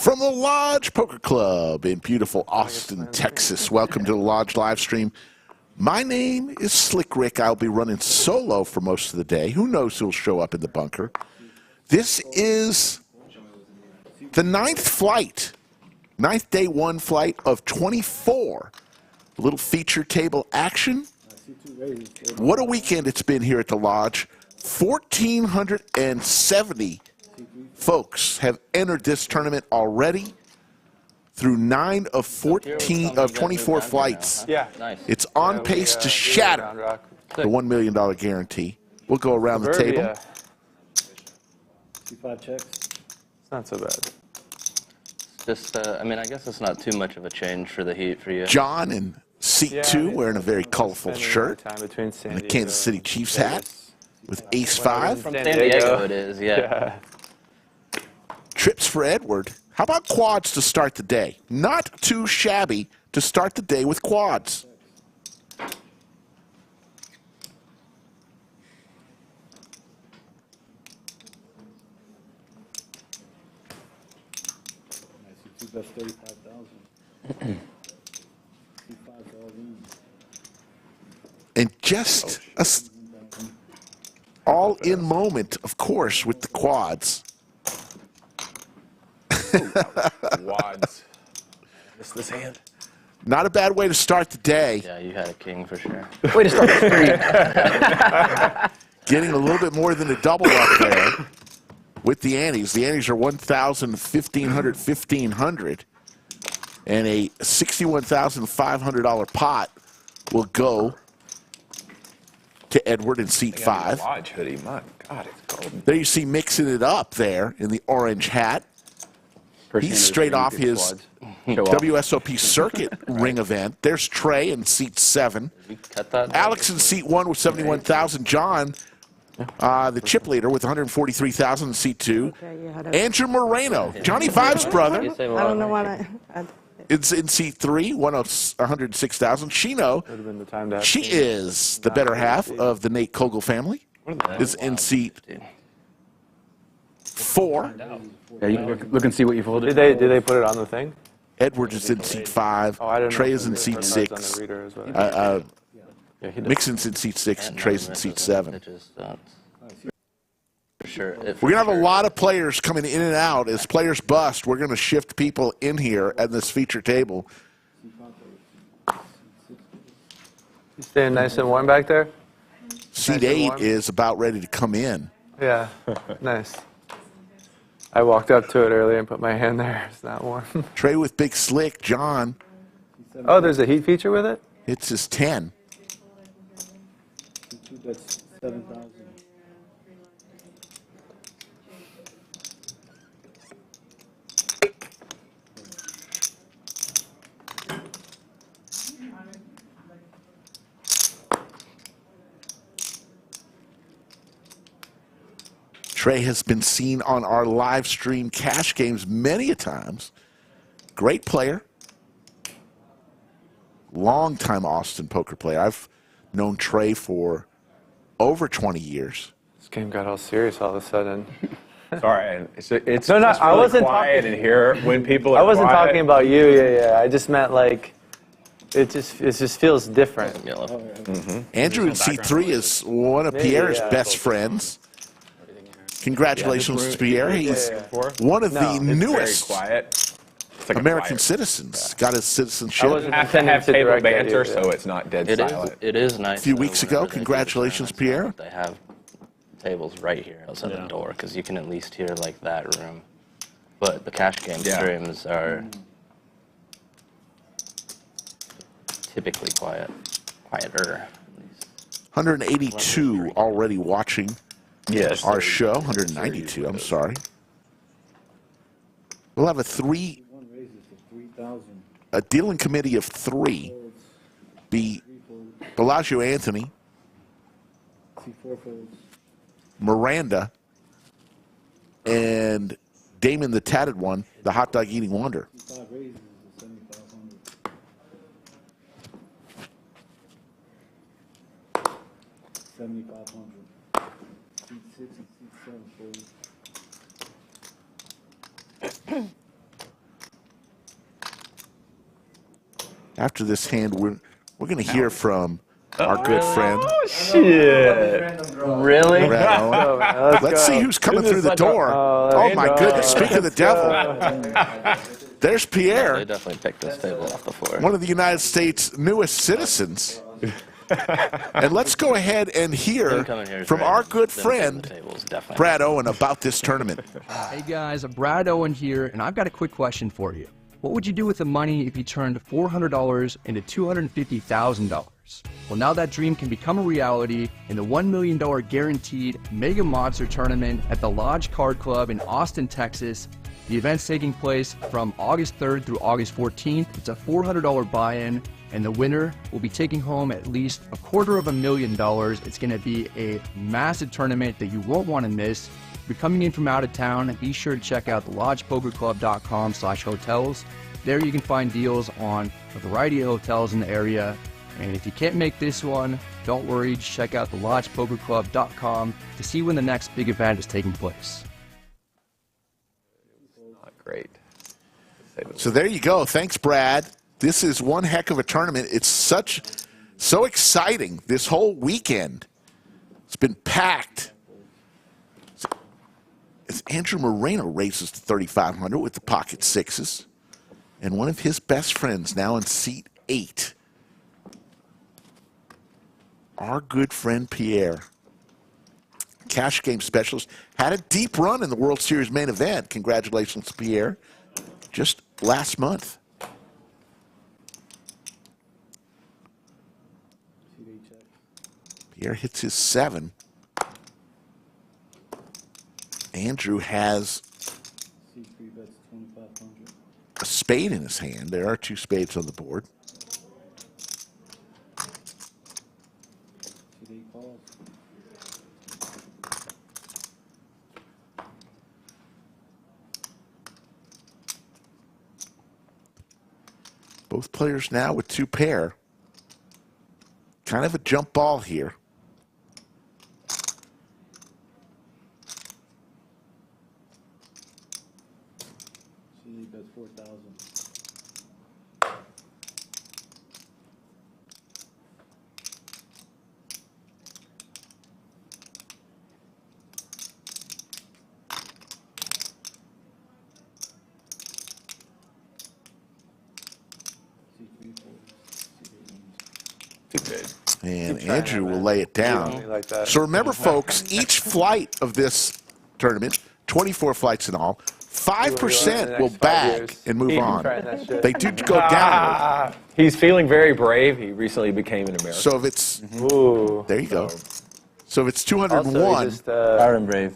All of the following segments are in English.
From the Lodge Poker Club in beautiful Austin, Texas. Welcome to the Lodge live stream. My name is Slick Rick. I'll be running solo for most of the day. Who knows who'll show up in the bunker? This is the ninth day one flight of 24. A little feature table action. What a weekend it's been here at the Lodge. 1,470 folks have entered this tournament already through 9 of 24 flights. Yeah, nice. It's on pace to shatter the $1 million guarantee. We'll go around the table. 5 checks. It's not so bad. Just, I mean, I guess it's not too much of a change for the heat for you. John in seat 2 wearing a very colorful shirt and a Kansas City Chiefs hat with ace 5. From San Diego it is, yeah. Trips for Edward. How about quads to start the day? Not too shabby to start the day with quads. Best 35,000. And just a all-in moment, of course, with the quads. Wads. Missed this hand. Not a bad way to start the day. Yeah, you had a king for sure. Way to start the street. Getting a little bit more than a double up there with the antes. The antes are 1,000, 1,500, 1,500. And a $61,500 pot will go to Edward in seat 5. Lodge hoodie, my God, it's golden. There you see mixing it up there in the orange hat. He's straight off his WSOP circuit ring event. There's Trey in seat 7. Alex in seat 1 with 71,000. John, the chip leader, with 143,000 in seat 2. Andrew Moreno, Johnny Vibe's brother. I don't know what It's in seat 3, 106,000. Shino, she is the better half of the Nate Kogel family, is in seat 4. Yeah, you can look and see what you folded. Did they put it on the thing? Edwards is in seat 5. Trey is in seat 6. Mixon's in seat 6 and Trey's in seat 7. Sure. We're going to have a lot of players coming in and out. As players bust, we're going to shift people in here at this feature table. You staying nice and warm back there? Seat 8 is about ready to come in. Yeah, nice. I walked up to it earlier and put my hand there. It's not warm. Trey with Big Slick. John. Oh, there's a heat feature with it? It's his 10. That's 7,000. Trey has been seen on our live stream cash games many a times. Great player. Long-time Austin poker player. I've known Trey for over 20 years. This game got all serious all of a sudden. Sorry, it's No, just I really wasn't quiet in here when people are I wasn't quiet. talking about you, yeah. I just meant like, it just feels different. Andrew in seat 3 is one of Pierre's best friends. Congratulations to Pierre. He's one of the newest American citizens. Got his citizenship. I have to have table banter so it's not dead silent. It is nice. A few weeks ago. Congratulations, Pierre. They have tables right here outside the door because you can at least hear like that room. But the cash game streams are typically quieter. 182 already watching our show. 192, I'm sorry. We'll have a dealing committee of 3. Be Bellagio Anthony, Miranda, and Damon the Tatted One, the hot dog eating wonder. 7,500. Seat 6 and seat 7, please. After this hand, we're going to hear from our good friend. Really? Moreno. Let's see who's coming through the door. Oh my goodness! Speak of the devil. There's Pierre. They definitely picked this table off the floor. One of the United States' newest citizens. And let's go ahead and hear from our good friend, Brad Owen, about this tournament. Hey guys, Brad Owen here, and I've got a quick question for you. What would you do with the money if you turned $400 into $250,000? Well, now that dream can become a reality in the $1 million guaranteed Mega Monster Tournament at the Lodge Card Club in Austin, Texas. The event's taking place from August 3rd through August 14th. It's a $400 buy-in, and the winner will be taking home at least $250,000. It's going to be a massive tournament that you won't want to miss. If you're coming in from out of town, be sure to check out thelodgepokerclub.com/hotels. There you can find deals on a variety of hotels in the area. And if you can't make this one, don't worry, just check out thelodgepokerclub.com to see when the next big event is taking place. Not great. So there you go. Thanks, Brad. This is one heck of a tournament. It's so exciting this whole weekend. It's been packed. As Andrew Moreno raises to 3,500 with the pocket sixes. And one of his best friends now in seat 8. Our good friend Pierre. Cash game specialist. Had a deep run in the World Series main event. Congratulations to Pierre. Just last month. Pierre hits his 7. Andrew has a spade in his hand. There are 2 spades on the board. Both players now with 2 pair. Kind of a jump ball here. That's 4,000. And Andrew will lay it down. Like that. So remember, folks, each flight of this tournament, 24 flights in all, 5% will bag and move on. They do go down. He's feeling very brave. He recently became an American. So if it's, Ooh. there you go. So if it's Also, 201, Proud and brave.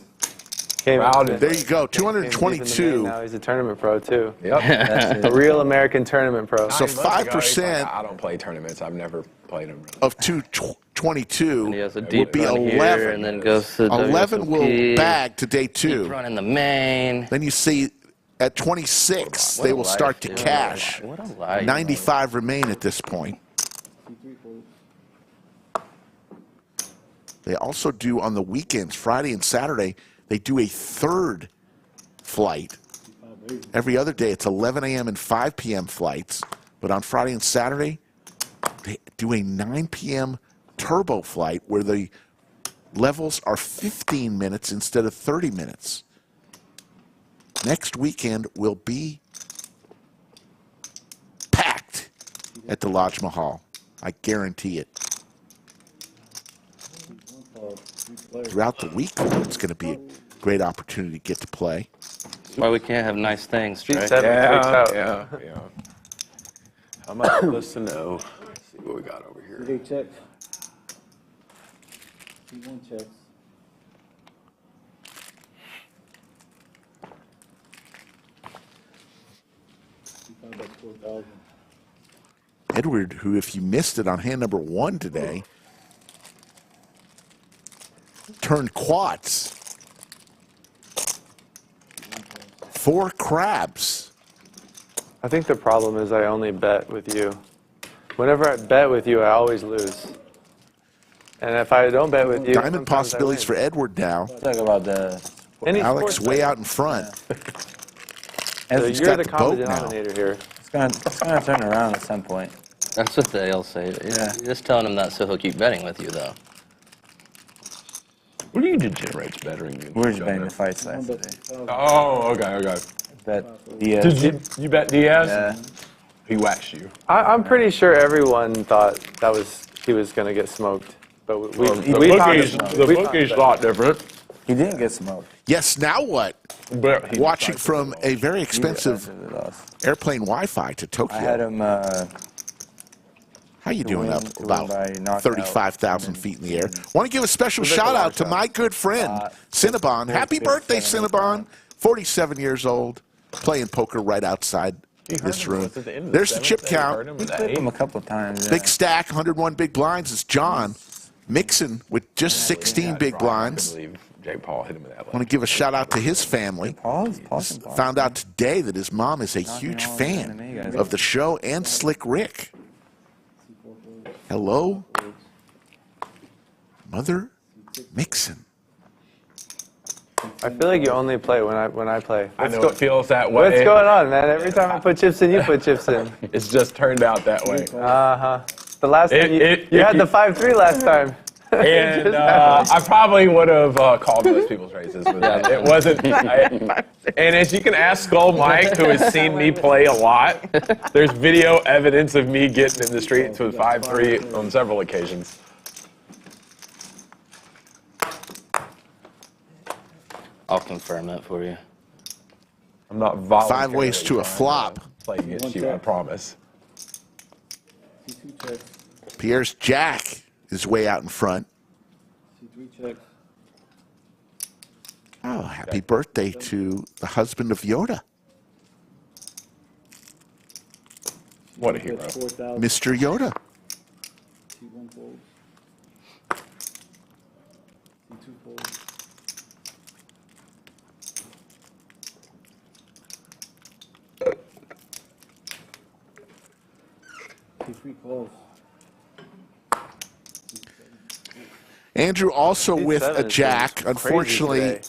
there you go, 222. Now he's a tournament pro too. Yep. A real American tournament pro. So 9 months ago, he's 5% like, I don't play tournaments. I've never played them. Really. of 222 And he has a would deep be run 11. here, and then goes to 11 will WSOP. bag to day 2. Deep run in the main. Then you see at 26, What they a will life, start to dude. cash. What a life. 95 remain at this point. They also do on the weekends, Friday and Saturday, they do a 3rd flight. Every other day, it's 11 a.m. and 5 p.m. flights. But on Friday and Saturday, they do a 9 p.m. turbo flight where the levels are 15 minutes instead of 30 minutes. Next weekend will be packed at the Lodge Mahal. I guarantee it. Throughout the week, it's going to be a great opportunity to get to play. That's why we can't have nice things, Trey. 7 freaks out. Yeah. How much supposed to know? Let's see what we got over here. They check. C1 checks. That's 4,000. Edward, who, if you missed it on hand number 1 today, turned quads. 4 crabs. I think the problem is I only bet with you. Whenever I bet with you, I always lose. And if I don't bet with you, Diamond sometimes I possibilities win. for Edward now. Talk about the. Any Alex sports way bet. out in front. So He's you're got the the boat common now. denominator here. It's gonna turn around at some point. That's what they'll say. Yeah. You're just telling him that so he'll keep betting with you, though. What are you degenerates bettering me? We were just betting the fights One last bet day. 2,000. Oh, okay. Bet Diaz. Did you bet Diaz? Yeah. He waxed you. I'm pretty sure everyone thought he was going to get smoked. But we found The bookies thought different. He didn't get smoked. Yes, now what? But he Watching decided from to a very expensive He lost. airplane Wi-Fi to I Tokyo. had him. How you doing win- up to win about by knockout. 35,000 feet in the air? Want to give a special shout out to my good friend, Cinnabon. Happy birthday, Cinnabon. 47 years old, playing poker right outside this room. There's the chip count. We clipped him a couple of times. Big stack, 101 big blinds is John. Mixon with just 16 big I blinds. believe Jake Paul hit him with that Want to give a shout out to his family. Paul's Found out today that his mom is a huge fan of the show and Slick Rick. Hello, Mother Mixon. I feel like you only play when I play. I know it feels that way. What's going on, man? Every time I put chips in, you put chips in. It's just turned out that way. The last time you had the 5-3 last time. And I probably would have called most people's races with that. It wasn't. And as you can ask Skull Mike, who has seen me play a lot, there's video evidence of me getting in the streets with 5-3 on several occasions. I'll confirm it for you. I'm not voluntarily 5 ways to a flop. play against you, I promise. C2 checks. Pierre's Jack is way out in front. C3 checks. Oh, happy birthday to the husband of Yoda, What a Bet hero. 4,000. Mr. Yoda. C1 folds. C2 folds. C3 calls. Andrew also with Seven a is jack. crazy Unfortunately, today.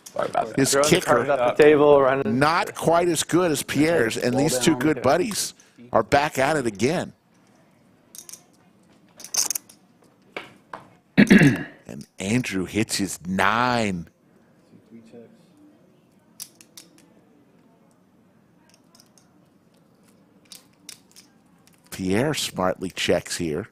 Sorry about that. his Throwing the cards kicker off the table, running. not quite as good as Pierre's, and these two good buddies are back at it again. And Andrew hits his 9. C3 checks. Pierre smartly checks here.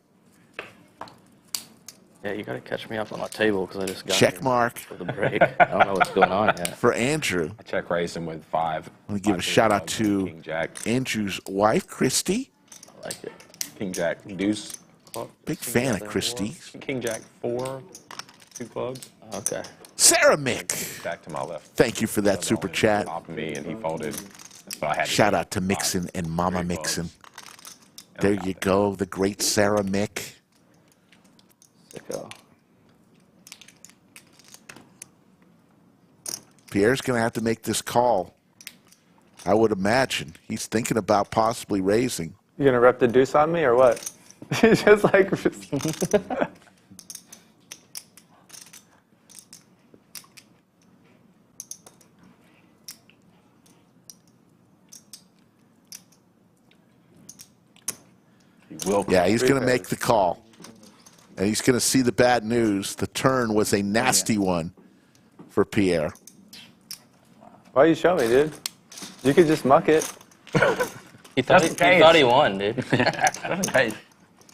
Yeah, you gotta catch me up on my table because I just got Check here mark for the break. I don't know what's going on yet. for Andrew. I check racing with 5. I'm going to give a shout out to King Jack, Andrew's wife, Christy. I like it. King Jack, Deuce. Big fan of Christy. King Jack 4, 2 clubs. Okay. Sarah Mick, Back to my left. thank you for that super chat. Top of me, and he folded. So I had to Shout go out to 5. Mixon and Mama Very Mixon. close. And There I got you go, the great Sarah Mick. Sicko. Pierre's going to have to make this call. I would imagine. He's thinking about possibly raising. You gonna rep the deuce on me or what? Just like. He will. Yeah, he's going to make the call. And he's going to see the bad news. The turn was a nasty one for Pierre. Why you show me, dude? You could just muck it. He thought, That's he, the case. thought he won, dude.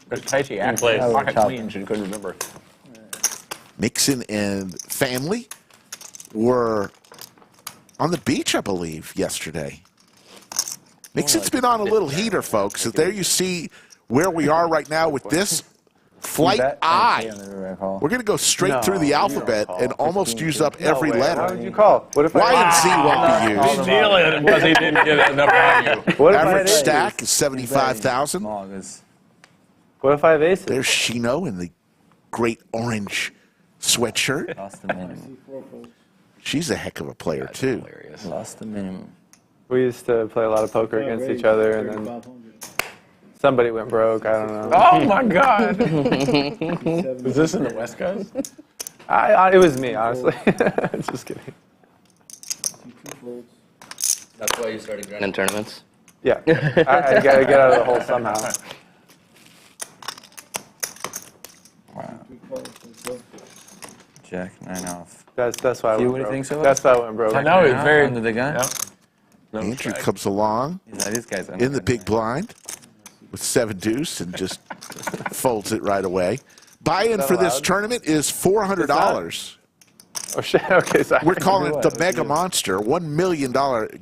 There's Casey actually That was pocket tough. queens and couldn't remember. Mixon and family were on the beach, I believe, yesterday. Mixon's been on a little heater, folks. So there you see where we are right now with this flight I. We're going to go straight through the alphabet and almost use up every No way. Why letter. would you call? What if Y I and Z won't be His used. deal was he didn't get enough value. What if I had Average aces? stack is 75,000. What if I have aces? There's Shino in the great orange sweatshirt. Lost the minimum. C4 folds. She's a heck of a player, too. Hilarious. Lost the minimum. We used to play a lot of poker against each other, and then 3,500. somebody went broke. I don't know. Oh my God! C7 Was this in the West Coast? It was me, honestly. Just kidding. C2 folds. That's why you started grinding tournaments? Yeah, I gotta get out of the hole somehow. C3 calls. Let's go. Jack 9 off. That's why I You went would broke. think so? That's why I went broke. I know it's very Under the gun? Yep. No Andrew check. comes along He's like, this guy's under in the big blind with 7 deuce and just folds it right away. Buy-in that for this allowed? tournament is $400. Oh shit. Okay, sorry. We're calling it the What? Mega Monster, $1 million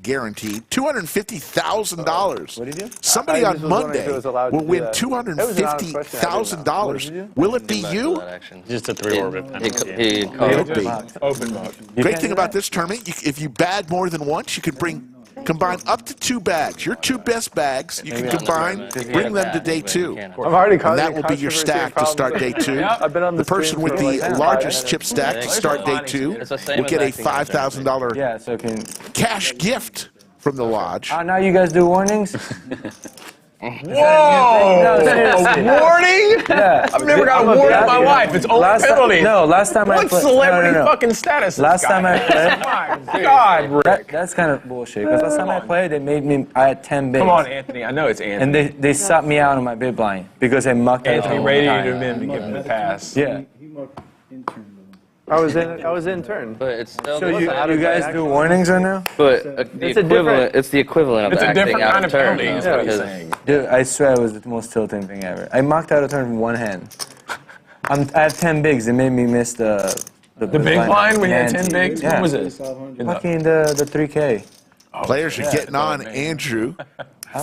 guaranteed, $250,000. What did he do? Somebody I on just was wondering if Monday it was allowed will to do win that. It was an honest question, I didn't know. What did you $250,000. do? Will it be Back to you? that action. Just a 3-orbit He, penalty. he Could called be. Open book. You Great can't thing do about that? this tournament, if you bag more than once, you can combine up to 2 bags. Your 2 best bags, you can Maybe on the combine, tournament. bring them to Yeah, day but 2. you can't. I'm already And causing that will be your controversy and stack to start day problems. 2. I've been on The the person with the largest chip stack to Yeah, start day it's 2 the same will get a exact thing as $5,000 Yeah, so can. cash gift from the lodge. Now you guys do warnings? Whoa! No, seriously. A warning? Yeah. I've never got a warning in my life. It's only penalty. Last time I What played. celebrity no. fucking status? This Last guy time I has? played. My God, Rick. That's kind of bullshit. Because last time I played, they made me. I had 10 bigs. Come on, Anthony. I know it's Anthony. And they subbed me out on my big blind because I mucked out. Anthony all the radiated time. him in to give him the pass. Yeah. He marked intern with him. I was in turn. But it's still So the you same. guys do warnings right now? But the It's a equivalent. different- It's the equivalent of It's a acting different out kind of of turn. penalty, is though, what he's because saying. Dude, I swear it was the most tilting thing ever. I mucked out a turn with one hand. I have 10 bigs. They made me miss the big blind when you had 10 Nancy. bigs? Yeah. What was it? 500. Fucking the 3K. Players are getting on amazing. Andrew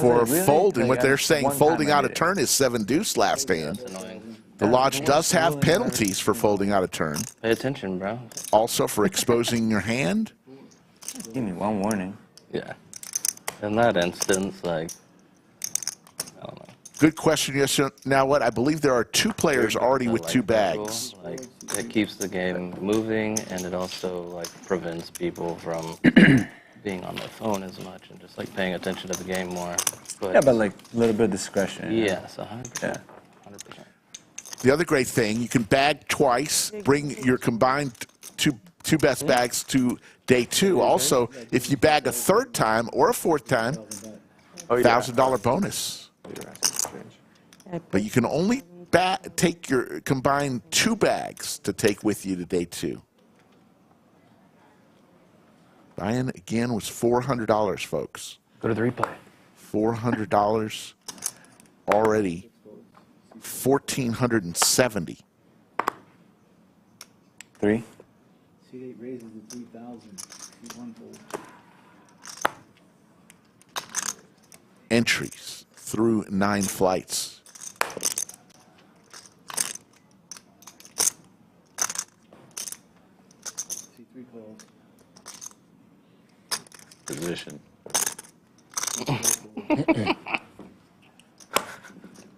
for it, really? folding. What Like, they're saying, one time folding I out a did it. turn is 7 deuce last hand. it's annoying. The lodge does have penalties for folding out a turn. Pay attention, bro. Also for exposing your hand. Give me one warning. Yeah. In that instance, like, I don't know. Good question. Yes. Now what? I believe there are 2 players already I with like 2 that rule. bags. Like, it keeps the game moving, and it also like prevents people from being on their phone as much and just like paying attention to the game more. Yeah, but like a little bit of discretion. you know? yes, 100%. Yeah. 100%. The other great thing, you can bag twice, bring your combined two best bags to day 2. Also, if you bag a 3rd time or a 4th time, $1,000 bonus. But you can only take your combined 2 bags to take with you to day 2. Buy-in again was $400, folks. Go to the replay. $400 already. 1,470. 3. C8 raises to 3,000. C1 folds. Entries through 9 flights. C3 calls. Position.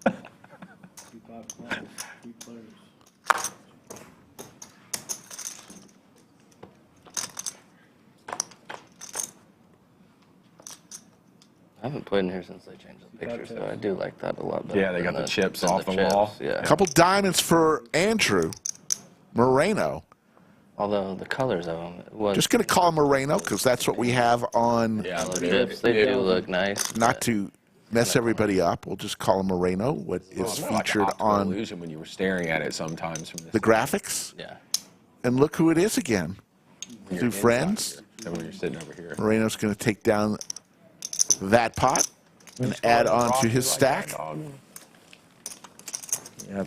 C5 calls. 3 players. I haven't played in here since they changed the picture, so I do like that a lot better. Yeah, they got than the chips than off the wall. Yeah. A couple diamonds for Andrew Moreno. Although the colors of them, it was Just going to call him Moreno because that's what we have on. Yeah, the they're- chips. They do look nice. Not but to mess everybody up, we'll just call him Moreno. What is It's more like an featured optical on illusion when you were staring at it sometimes from this. the graphics. Yeah. And look who it is again. when you're Two inside friends. here, than when you're sitting over here. Moreno's going to take down that pot and add on to his stack. Yep.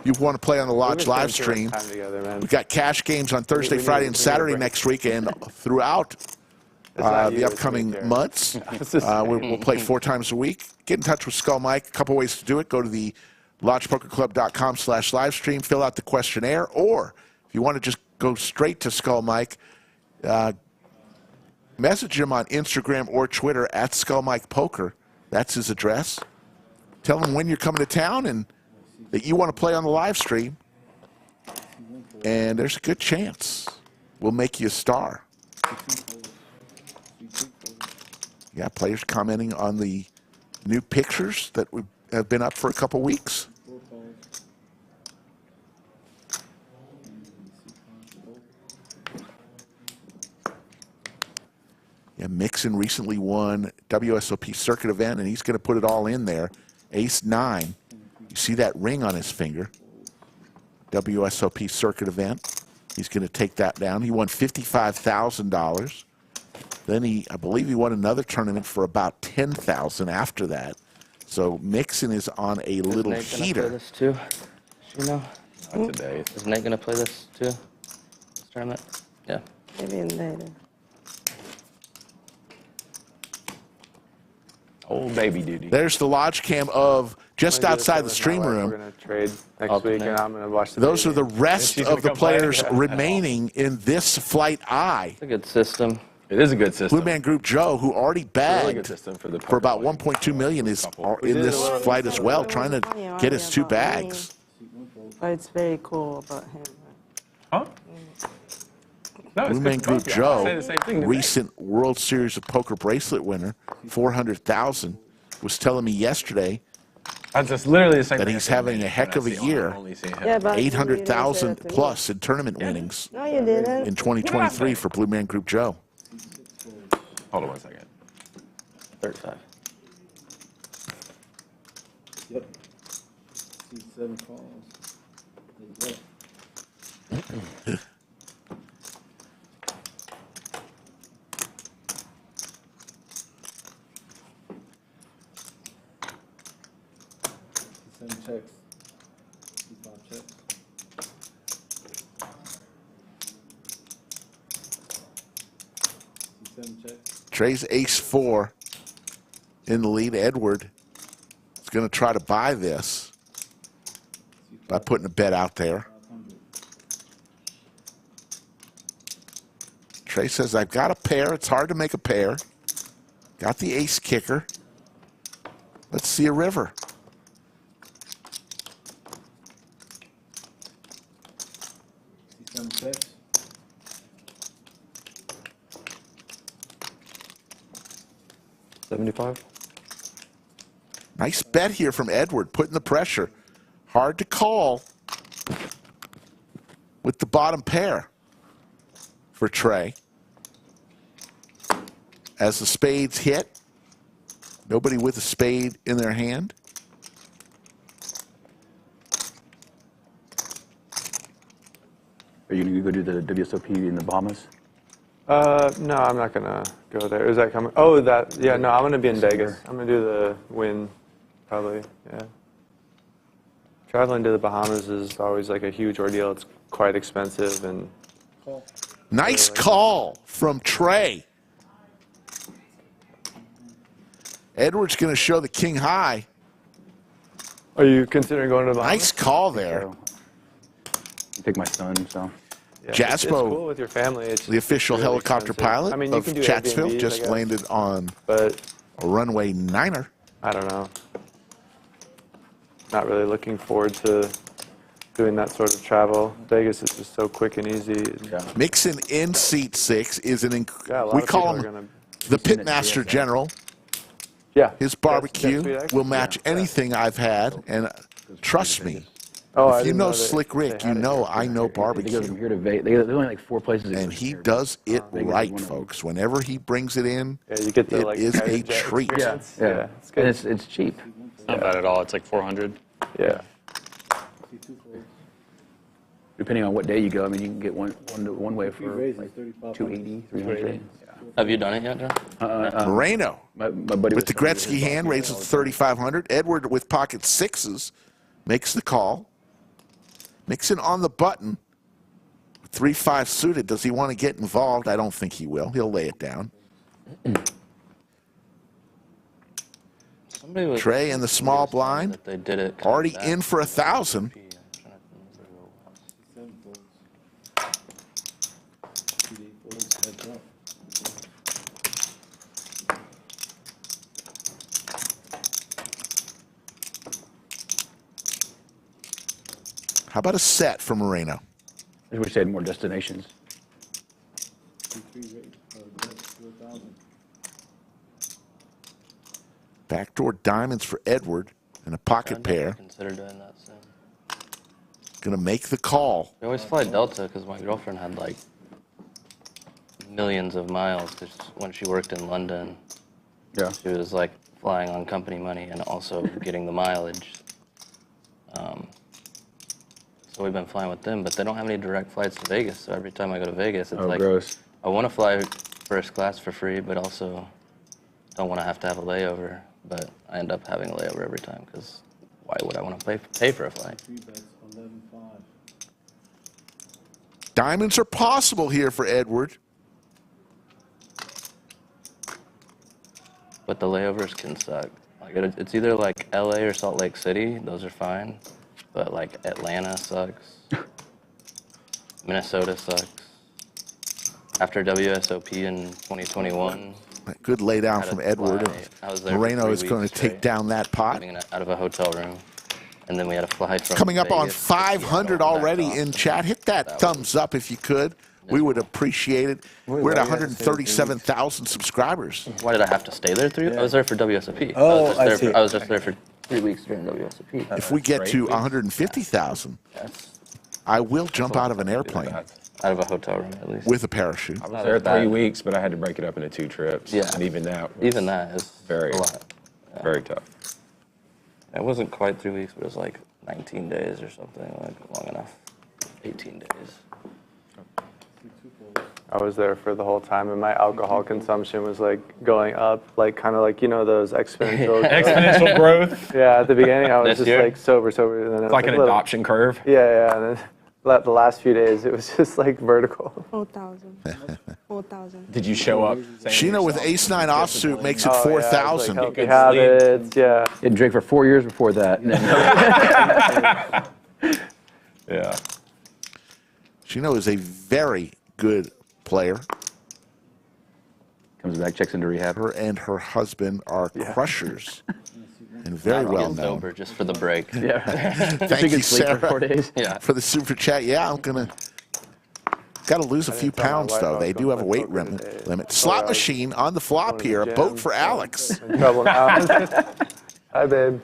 You want to play on the Lodge We've live spent too stream. much time together, man. We've got cash games on Thursday, we need- Friday, we and need a Saturday break. next week and throughout not you, the it's upcoming me, Jared. months. It's just- We'll play 4 times a week. Get in touch with Skull Mike. A couple ways to do it. Go to the lodgepokerclub.com/livestream. Fill out the questionnaire. Or if you want to just go straight to Skull Mike, message him on Instagram or Twitter at Skull Mike Poker. That's his address. Tell him when you're coming to town and that you want to play on the live stream. And there's a good chance we'll make you a star. Yeah, players commenting on the new pictures that have been up for a couple weeks. 4 calls. Yeah, Mixon recently won WSOP circuit event, and he's going to put it all in there. Ace 9. You see that ring on his finger. WSOP circuit event. He's going to take that down. He won $55,000. Then I believe he won another tournament for about $10,000 after that. So Mixon is on a little Nate gonna heater. play this too? You know? Not today. Is Nate gonna play this too? This tournament? Yeah. Maybe later. Old baby duty. There's the lodge cam of just I'm gonna do outside the this with my stream wife. room. We're going to trade next Okay. week, and I'm going to watch the Those are baby. the rest she's of gonna the come play? players Yeah. remaining in this Flight I. It's a good system. It is a good system. Blue Man Group Joe, who already It's a really good bagged system for the for about poker playing. 1.2 million, is in did this a lot of flight as well, trying to get his 2 bags. But it's very cool about him. Huh? No, it's Blue good Man for both Group guys. I say Joe, the same thing today. recent World Series of Poker bracelet winner, 400,000, was telling me yesterday That's just literally the same that thing. he's I said having today a heck when of a I see him. year. I'm only seeing him. Yeah, but 800,000 plus in tournament winnings No, you didn't. in 2023 for Blue Man Group Joe. Hold on one second. 35. Yep. See 7 calls. They go. See 7 checks. See 5 checks. See 7 checks. Trey's ace-4 in the lead. Edward is going to try to buy this by putting a bet out there. 500. Trey says, I've got a pair. It's hard to make a pair. Got the ace kicker. Let's see a river. See 7 checks. Nice bet here from Edward, putting the pressure. Hard to call with the bottom pair for Trey. As the spades hit, nobody with a spade in their hand. Are you going to go do the WSOP in the Bahamas? No, I'm not going to go there. Is that coming? Oh, that, yeah, no, I'm going to be in Vegas. I'm going to do the win, probably, yeah. Traveling to the Bahamas is always like a huge ordeal. It's quite expensive, and Call. Nice call from Trey. Edward's going to show the king high. are you considering going to the Bahamas? Nice call there. So, I take my son, so. Yeah, it's Jaspo, cool with your family. It's The official really helicopter expensive. pilot I mean, you of can do Chatsville, Airbnbs, I just guess, landed on but a runway 9er. I don't know. Not really looking forward to doing that sort of travel. Vegas is just so quick and easy. Yeah. Mixon in seat 6 is an Yeah, a lot we of call people are him gonna. the pitmaster general. Yeah. His That's barbecue sweet, actually. will match Yeah. anything I've had, and trust me, Oh, I if you didn't know that Slick they Rick, had you it know here. I know They go from barbecue. here to Vegas. There's only like 4 places. And he does it Vegas is right, one of them. folks. Whenever he brings it in, Yeah, you get the it like is a private jet treat. Yeah, experience. yeah. It's good. And it's cheap. Not bad at all. It's like 400. Yeah. See 2 calls. Depending on what day you go, I mean, you can get one way Three for raises, like 3,500. 280, 300. Have you done it yet, John? Moreno My buddy with was the telling me Gretzky his boss hand did it raises all the time. 3,500. Edward with pocket 6s makes the call. Mixon on the button. 3-5 suited. Does he want to get involved? I don't think he will. He'll lay it down. Somebody was Trey in the small blind. that they did it Already in for 1,000. 7 folds. 2 folds. Heads up. How about a set for Moreno? I wish they had more destinations. See 3 raise. That's 4,000. Backdoor diamonds for Edward and a pocket I'd pair. consider doing that soon. Going to make the call. We always fly Delta because my girlfriend had like millions of miles because when she worked in London, Yeah. she was like flying on company money and also getting the mileage. So we've been flying with them, but they don't have any direct flights to Vegas. So every time I go to Vegas, it's like gross. I want to fly first class for free, but also don't want to have a layover. But I end up having a layover every time because why would I want to pay for a flight? 3 bets, 11-5. Diamonds are possible here for Edward. But the layovers can suck. Like it's either like LA or Salt Lake City. Those are fine. But like Atlanta sucks. Minnesota sucks. After WSOP in 2021. Good lay down from Edward. Moreno is going to take down that pot. Out of a hotel room. And then we had a fly from Coming up on Vegas 500 already in chat. Hit that thumbs up if you could. We would appreciate it. We're at 137,000 subscribers. Why did I have to stay there 3 weeks? I was there for WSOP. Oh, I was just there for 3 weeks during WSOP. If we get to 150,000, I will jump out of an airplane. Out of a hotel room, at least. With a parachute. I was there 3 weeks, but I had to break it up into 2 trips. Yeah. And even that is very, a lot. Yeah. very tough. It wasn't quite 3 weeks, but it was like 19 days or something, like long enough. 18 days. I was there for the whole time, and my alcohol consumption was like going up, like kind of like, you know, those exponential exponential growth. Yeah, at the beginning I was This just year? like sober, and then it It's was like an a little- adoption curve. Yeah, and then the last few days it was just like vertical. 4,000. 4,000. Did you show up? Sheena with ace-9 offsuit makes it 4,000. Healthy habits, yeah. Had drank for 4 years before that. Yeah. Sheena is a very good player. Comes back, checks into rehab. Her and her husband are crushers and very well known. Sober just for the break. Yeah. Thank you, Sarah, for 4 days. Yeah. for the super chat. Yeah, I'm going to... Got to lose a few tell my pounds, wife I though. was They gonna do have a play weight poker today. limit. Slot yeah, machine on the flop here. A boat for Alex. In trouble now. Hi, babe.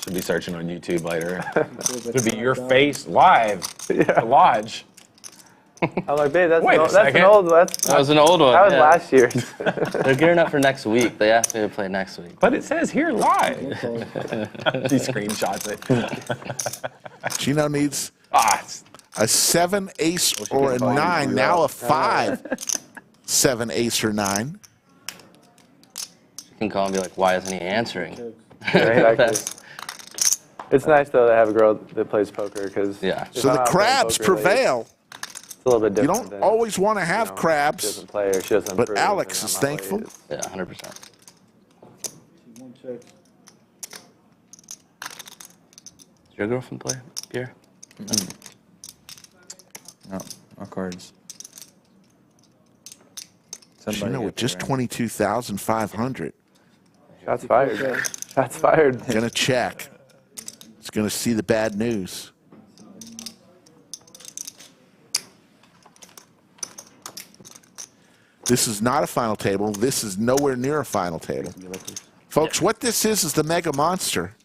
Should be searching on YouTube later. It'll be your face live at the lodge. I'm like, babe, that's, Wait a that's an second. old. That was an old one. That was yeah. last year. They're gearing up for next week. They asked me to play next week. But it says here live. He screenshots it. Sheena needs it's a 7, ace, or a 9. Now a 5, 7, ace, or 9. You can call and be like, why isn't he answering? Exactly. It's nice though to have a girl that plays poker because Yeah. So the crabs prevail. It's a little bit You different. don't always want to have She crabs, doesn't play or she doesn't but improve, Alex and is I'm not thankful. like, Yeah, 100%. One check. Does your girlfriend play, Pierre? No, no cards. Sheena with just 22,500. Shots fired. Shots fired. Gonna check. It's gonna see the bad news. This is not a final table. This is nowhere near a final table. Folks, what this is the Mega Monster.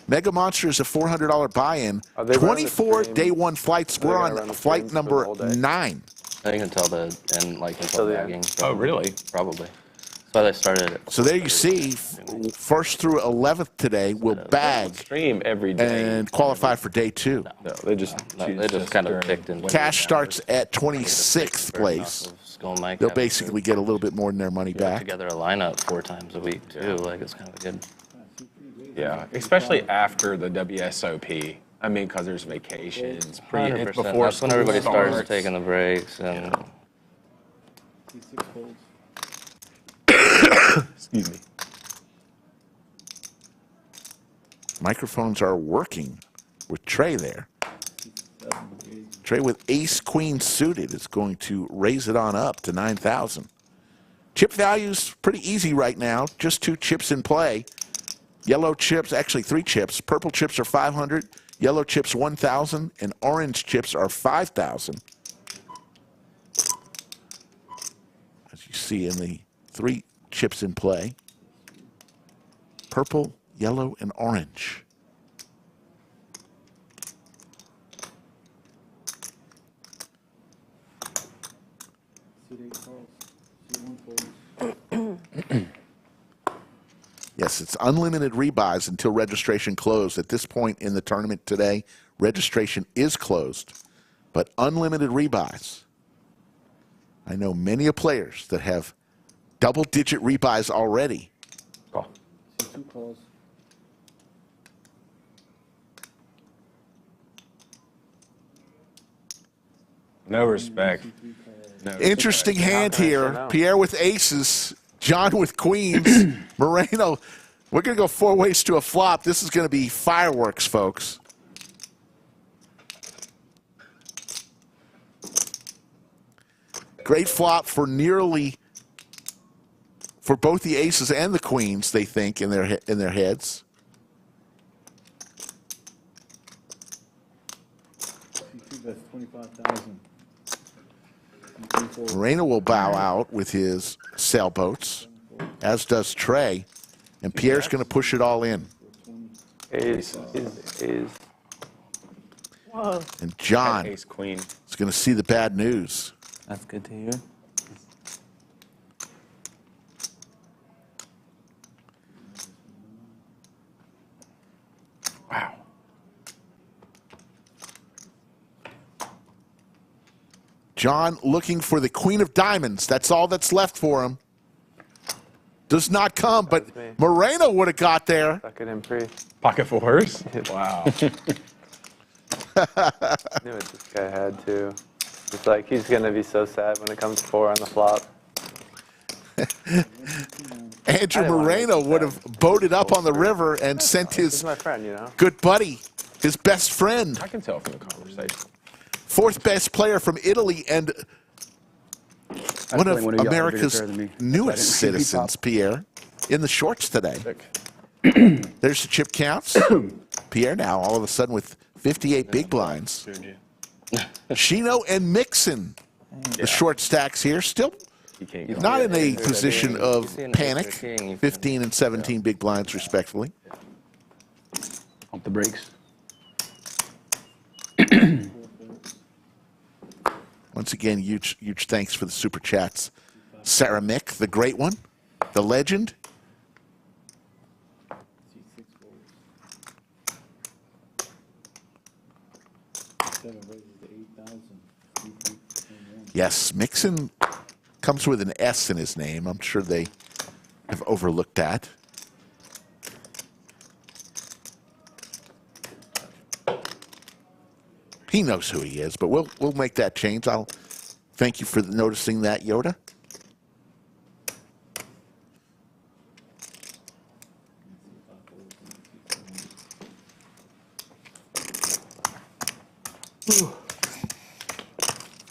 Mega Monster is a $400 buy-in. Are they running the 24 stream? day one flights. We're gonna on run the flight streams for the number whole day? 9. I think until the end, like until Till the bagging. end. Oh, really? Probably. That's why they started it. So there you see, first through 11th today will bag Stream every day. and qualify for day 2. No, they just No, they just kind of picked in. Cash starts at 26th place. They'll basically get a little bit more than their money put back. together a lineup 4 times a week too. Like it's kind of good. Yeah, especially after the WSOP. I mean, because there's vacations. It's 100%. before That's when school everybody starts starts. taking the breaks and. C6 folds. Excuse me. Microphones are working with Trey there. Trey with ace queen suited is going to raise it on up to 9,000. Chip value's pretty easy right now. Just 2 chips in play. Yellow chips, actually 3 chips. Purple chips are 500. Yellow chips 1,000, and orange chips are 5,000. As you see in the 3 chips in play. Purple, yellow, and orange. C8 calls. C1 folds. Yes, it's unlimited rebuys until registration closed. At this point in the tournament today, registration is closed, but unlimited rebuys. I know many players that have double-digit rebuys already. Call. See 2 calls. No respect. Interesting hand here. Pierre with aces, John with queens, Moreno. We're going to go 4 ways to a flop. This is going to be fireworks, folks. Great flop for both the aces and the queens, they think, in their heads. C2 bets 25,000. Moreno will bow out with his sailboats, as does Trey, and Pierre's going to push it all in. Ace. And John Ace queen. is going to see the bad news. That's good to hear. Wow. John looking for the queen of diamonds. That's all that's left for him. Does not come, but Moreno would have got there. Suck it in pre. Pocket fours? Wow. Knew what this guy had too. It's like he's gonna be so sad when it comes 4 on the flop. Andrew Moreno would have boated up on the river and sent He's his my friend, you know. good buddy, his best friend, I can tell from the conversation. 4th best player from Italy and one of one of y'all are a bigger America's player than me. newest That's why I didn't citizens, Pierre, in the shorts today. Sick. There's the chip counts. Pierre now all of a sudden with 58 big blinds. Shino and Mixon, the short stacks here, still He can't go. not in a position of see an panic. ace or king. 15 and 17 big blinds, respectively. Pump the brakes. Once again, huge thanks for the super chats. Sarah Mick, the great one, the legend. See 6 folds. 7 raises to 8,000. Yes, Mixon comes with an S in his name. I'm sure they have overlooked that. He knows who he is, but we'll make that change. I'll thank you for noticing that, Yoda.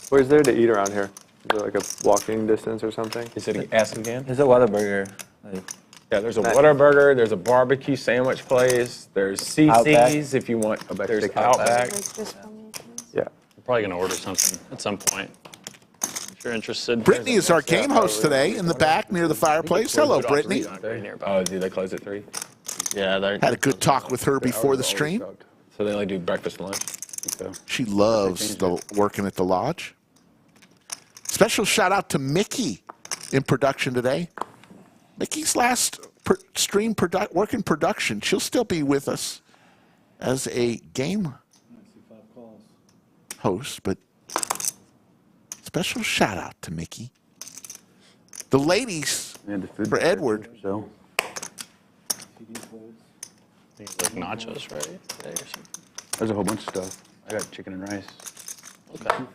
Where's there to eat around here? Is there like a walking distance or something? He said, ask again? There's a Whataburger. Like, Yeah, there's a Whataburger, there's a barbecue sandwich place, there's CC's if you want, there's Outback. Like this one, please. Yeah. I'm probably going to order something at some point. If you're interested. Brittany is our game host today in the back near the fireplace. Hello, Brittany. Very nearby. Oh, do they close at 3? Yeah, they're Had a good talk with her before the stream. So they only do breakfast and lunch? So, She loves working at the lodge. Special shout out to Mickey in production today. Mickey's last stream work in production. She'll still be with us as a game host, but special shout out to Mickey. The ladies and the food for Edward. So, Like nachos, right? Today or something. there's a whole bunch of stuff. I got chicken and rice. Okay.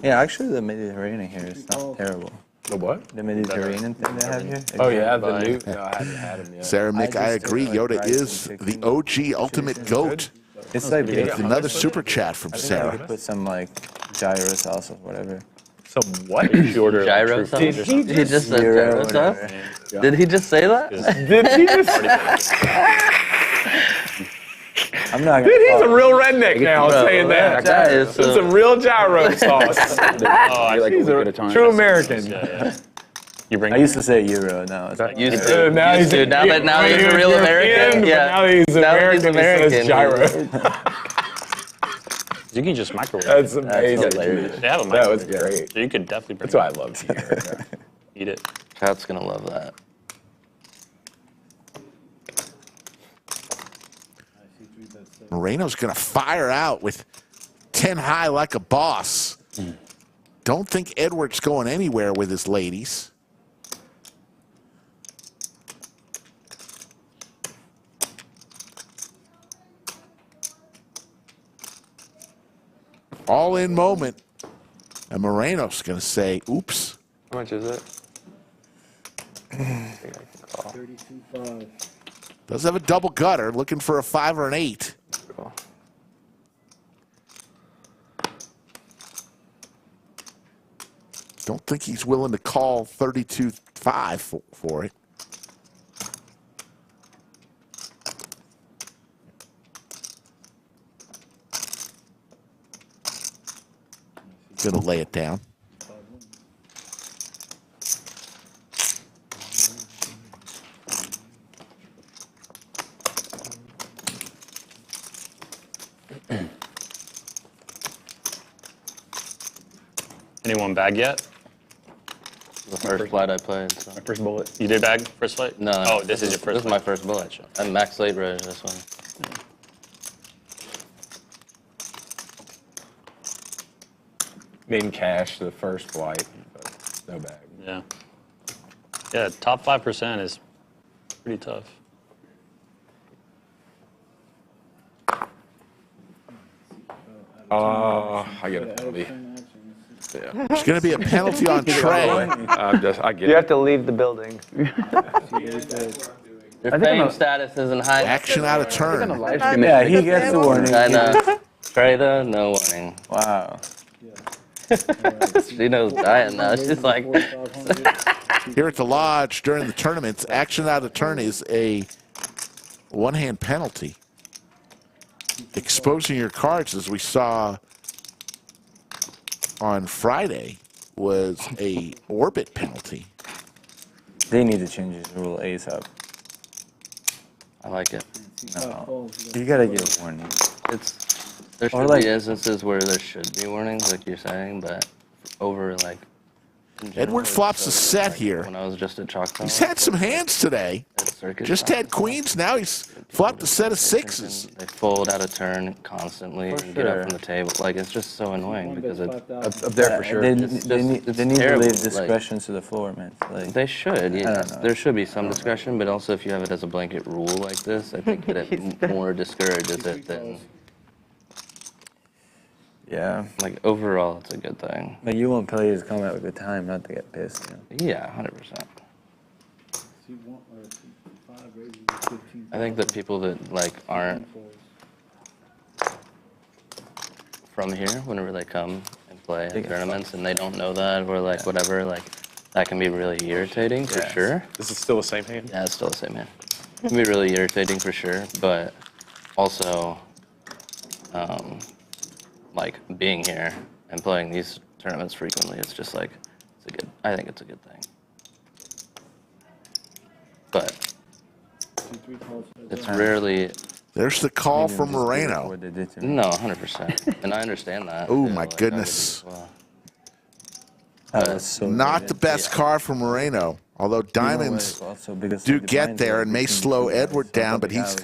yeah, actually the Mediterranean here is not terrible. The what? The Mediterranean thing they have here. Oh, yeah, the new. No, I haven't had them yet. Sarah Mick, I just agree. like Yoda rice is and the chicken. OG ultimate goat. It's like Yeah. bacon. Another super chat from I Sarah. put some like gyro sauce or whatever. Some what? You order like, gyro true sauce. food or Did something. He just said Gyro, gyro sauce? whatever. Did he just say that? Did he just? I'm not gonna. Dude, he's a real redneck now saying that. That is It's some real gyro sauce. Oh, I like He's a week at a a time. true American. Yeah. You bring I used to say euro. Now it's like Used to. Now Used to. Now that he's a real American. But Yeah. now he's American. He says gyro. You can just microwave. That's amazing. hilarious. They have a That microwave. was great. So you could definitely bring That's why I love to eat. eat it. Cat's gonna love that. Moreno's going to fire out with 10 high like a boss. Don't think Edward's going anywhere with his ladies. All in moment. And Moreno's going to say, oops. How much is it? 32.5. Does have a double gutter, looking for a 5 or an 8. Cool. Don't think he's willing to call 32.5 for it. Gonna lay it down. Anyone bag yet? The first flight I played. So. My first bullet. You did bag first flight? No. Oh, this is your first. This is my first bullet. I'm max late reg this one. Made cash the first flight, but no bag. Yeah. Yeah, top 5% is pretty tough. I get a penalty. Yeah. There's going to be a penalty on Trey. I get You it. have to leave the building. Your fame status isn't high. Action out of turn. Yeah, he gets the warning. I know. Trey though, no warning. Wow. She knows dying now. She's like, Here at the lodge during the tournaments, action out of turn is a one-hand penalty. Exposing your cards, as we saw on Friday, was a orbit penalty. They need to change this rule ASAP. I like it. No. You gotta get a warning. There should like- be instances where there should be warnings, like you're saying, but over like. in general, Edward it's flops so a set here. When I was just at Choctaw. He's had some hands today. Just had queens, now he's flopped a set of sixes. They fold out of turn constantly For and get up sure. from the table. Like it's just so annoying because it. Up there for sure. They It's need to terrible, leave like- discretion to the floor, man. Like, They should, yes. know. There should be some discretion, but also if you have it as a blanket rule like this, I think that it more discourages it than. yeah. Like overall, it's a good thing. Like you want players to come out with a good time, not to get pissed. You know? Yeah, 100%. I think that people that like aren't from here, whenever they come and play in tournaments and they don't know that or like whatever, like that can be really irritating for sure. This is still the same hand? Yeah, it's still the same hand. It can be really irritating for sure, but also like being here and playing these tournaments frequently, it's just like I think it's a good thing. But it's rarely. There's the call from Moreno. No, 100%, and I understand that. Oh too, my like, I would goodness. as well. Not the best card for Moreno. Although diamonds do get there and may slow Edward down, but he's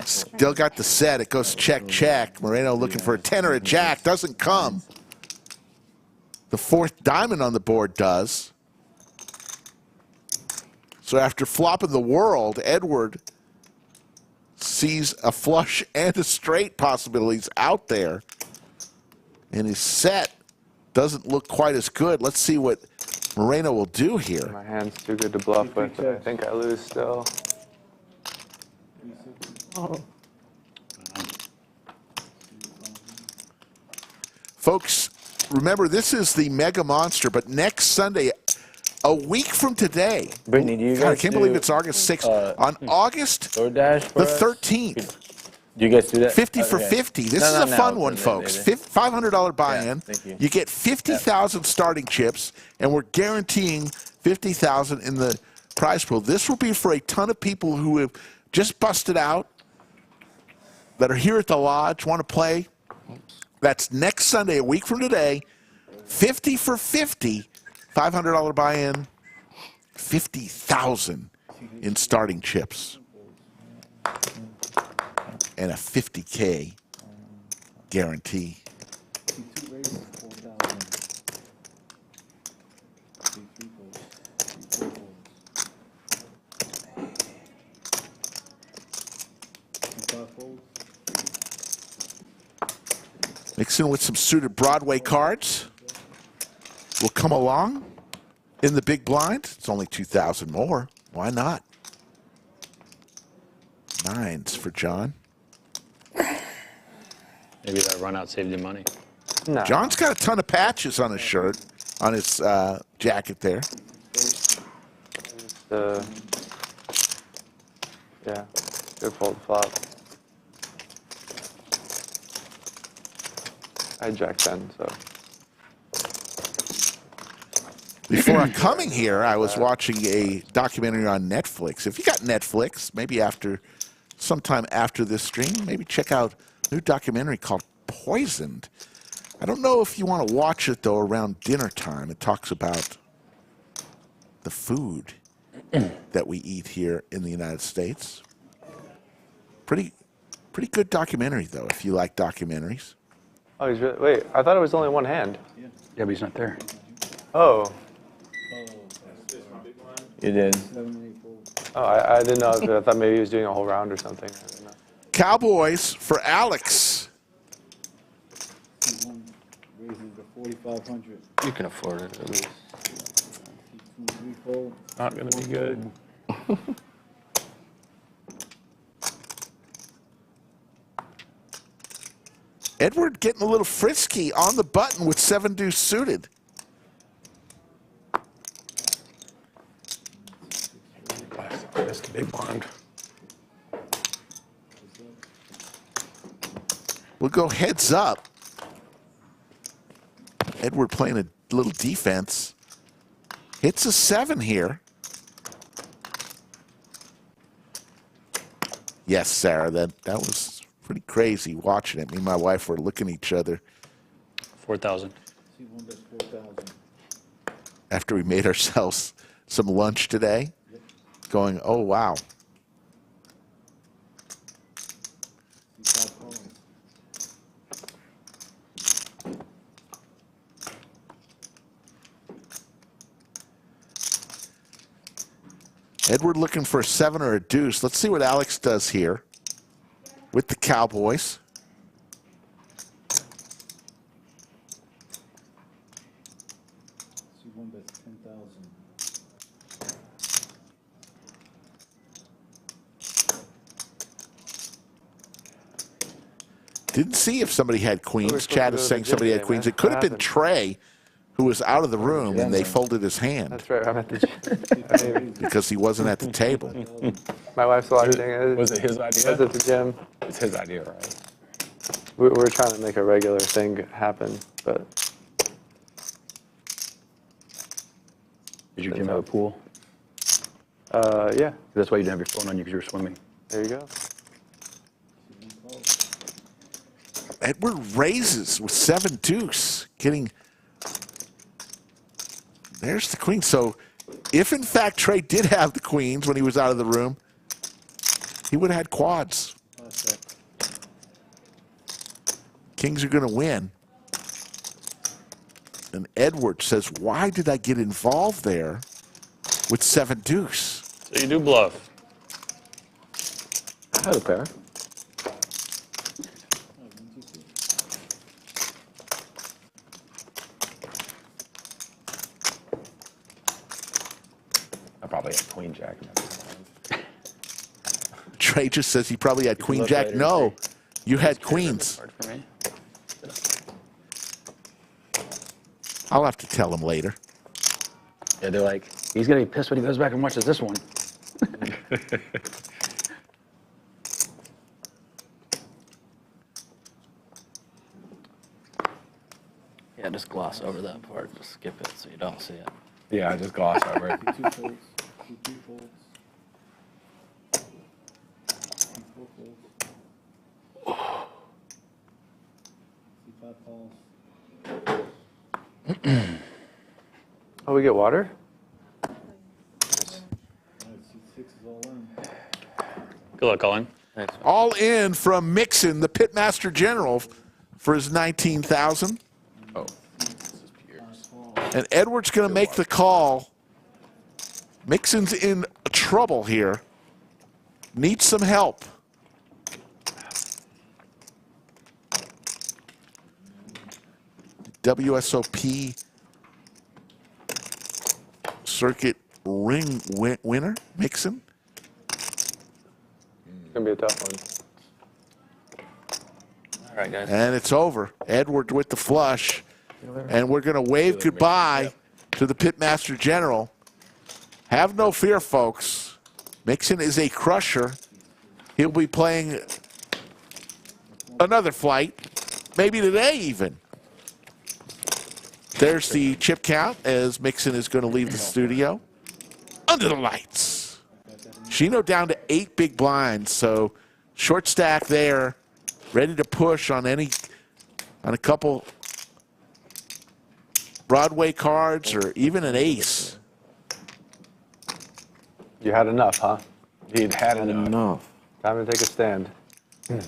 still got the set. It goes check, check. Moreno looking for a 10 or a jack. Doesn't come. The fourth diamond on the board does. So after flopping the world, Edward sees a flush and a straight possibilities out there. And his set doesn't look quite as good. Let's see what Moreno will do here. My hand's too good to bluff with, but I think I lose still. Folks, remember, this is the Mega Monster, but next Sunday, a week from today. Brittany, do you God, I guys can't do, believe it's August 6th. On August DoorDash the for us? 13th. Do you guys do that? 50 for Okay. 50. This No, is no, a fun no, one, no, folks. no, no. $500 buy-in. thank you. You get 50,000 starting chips, and we're guaranteeing 50,000 in the prize pool. This will be for a ton of people who have just busted out, that are here at the lodge, want to play. That's next Sunday, a week from today. 50 for 50, $500 buy-in, 50,000 in starting chips. and a 50K guarantee. See, 2 raises, 4,000. See, 3 folds. See, 4 folds. See, 5 folds. Mixing with some suited Broadway cards. Will come along in the big blind. It's only 2,000 more. Why not? 9s for John. Maybe that run out saved you money. No. John's got a ton of patches on his shirt, on his jacket there. Yeah, good fold flop. I had Jack 10, so. Before coming here, I was watching a documentary on Netflix. If you got Netflix, maybe sometime after this stream, maybe check out a new documentary called Poisoned. I don't know if you want to watch it, though, around dinner time. It talks about the food that we eat here in the United States. Pretty good documentary, though, if you like documentaries. Oh, he's really, wait, I thought it was only one hand. Yeah, but he's not there. Oh. You did. 7, 8 folds. Oh, I didn't know. I thought maybe he was doing a whole round or something. I didn't know. Cowboys for Alex. See, 1 raises to 4,500. You can afford it at least. See, 2, 3 folds. Not going to be good. Edward getting a little frisky on the button with 7 deuce suited. That's the big blind. We'll go heads up. Edward playing a little defense. Hits a 7 here. Yes, Sarah, that was pretty crazy watching it. Me and my wife were looking at each other 4,000. See, 1 that's 4,000. after we made ourselves some lunch today, going, oh, wow. See, 5 folds. Edward looking for a 7 or a deuce. Let's see what Alex does here with the Cowboys. See, 1 that's 10,000. Didn't see if somebody had queens. supposed Chad to is go to saying the somebody gym had today, queens. man. It could have What been happened? Trey, who was out of the room, and they folded his hand That's right. I'm at the gym. because he wasn't at the table. My wife's watching. Was it his I was idea? at the gym. It's his idea, right? We're trying to make a regular thing happen, but Did your gym have a pool? yeah. That's why you didn't have your phone on you because you were swimming. There you go. See, 1 fold. Edward raises with 7 deuce, getting. There's the queen. So, if in fact Trey did have the queens when he was out of the room, he would have had quads. Kings are going to win. And Edward says, why did I get involved there with 7 deuce? So you do bluff. I had a pair. I probably had queen jack. In that Trey just says he probably had queen look jack. later, No, Trey. you had It's really queens. hard for me. I'll have to tell him later. Yeah, they're like, he's going to be pissed when he goes back and watches this one. Yeah, just gloss over that part. Just skip it so you don't see it. Yeah, I just glossed over it. See, 2 folds. See, 3 folds. See, 4 folds. See, 5 calls. Oh, we get water? All right, see, 6 is all in. Good luck, Colin. Thanks, man. All in from Mixon, the pitmaster general, for his 19,000. Oh. And Edward's going to make the call. Mixon's in trouble here. Needs some help. WSOP circuit ring winner, Mixon. It's gonna be a tough one. All right, guys. And it's over. Edward with the flush. And we're going to wave goodbye to the pitmaster general. Have no fear, folks. Mixon is a crusher. He'll be playing another flight, maybe today even. There's the chip count as Mixon is going to leave the studio. Under the lights. Chino down to 8 big blinds, so short stack there, ready to push on a couple Broadway cards or even an ace. You had enough, huh? He'd had enough. Time to take a stand. Can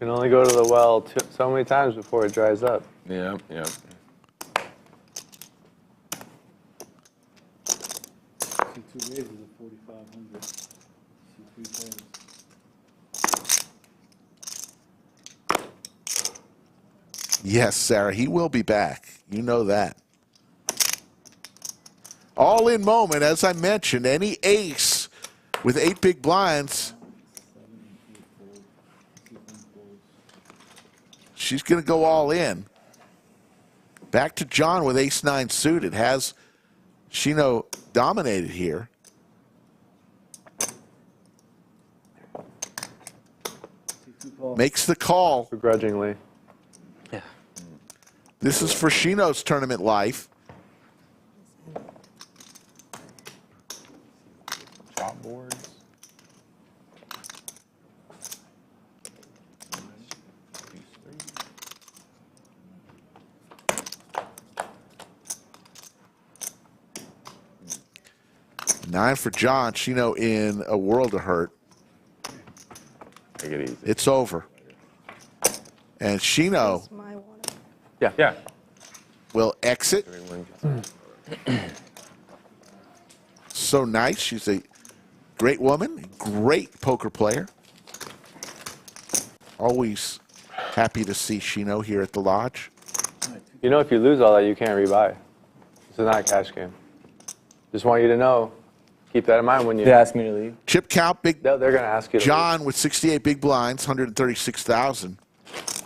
only go to the well so many times before it dries up. Yep, yep. See 2 raises at 4,500. See 3 players. Yes, Sarah, he will be back. You know that. All in moment, as I mentioned, any ace with 8 big blinds, she's going to go all in. Back to John with ace-9 suited. Has Chino dominated here? Makes the call. Begrudgingly. Yeah. This is for Chino's tournament life. Chop boards. Nine for John. Chino in a world of hurt. Take it easy. It's over. And Chino It's my water. Yeah. will exit. So nice. She's a great woman, great poker player. Always happy to see Chino here at the lodge. You know, if you lose all that, you can't rebuy. This is not a cash game. Just want you to know. Keep that in mind when you. They asked me to leave. Chip count, big They're going to ask you to John with 68 big blinds, 136,000.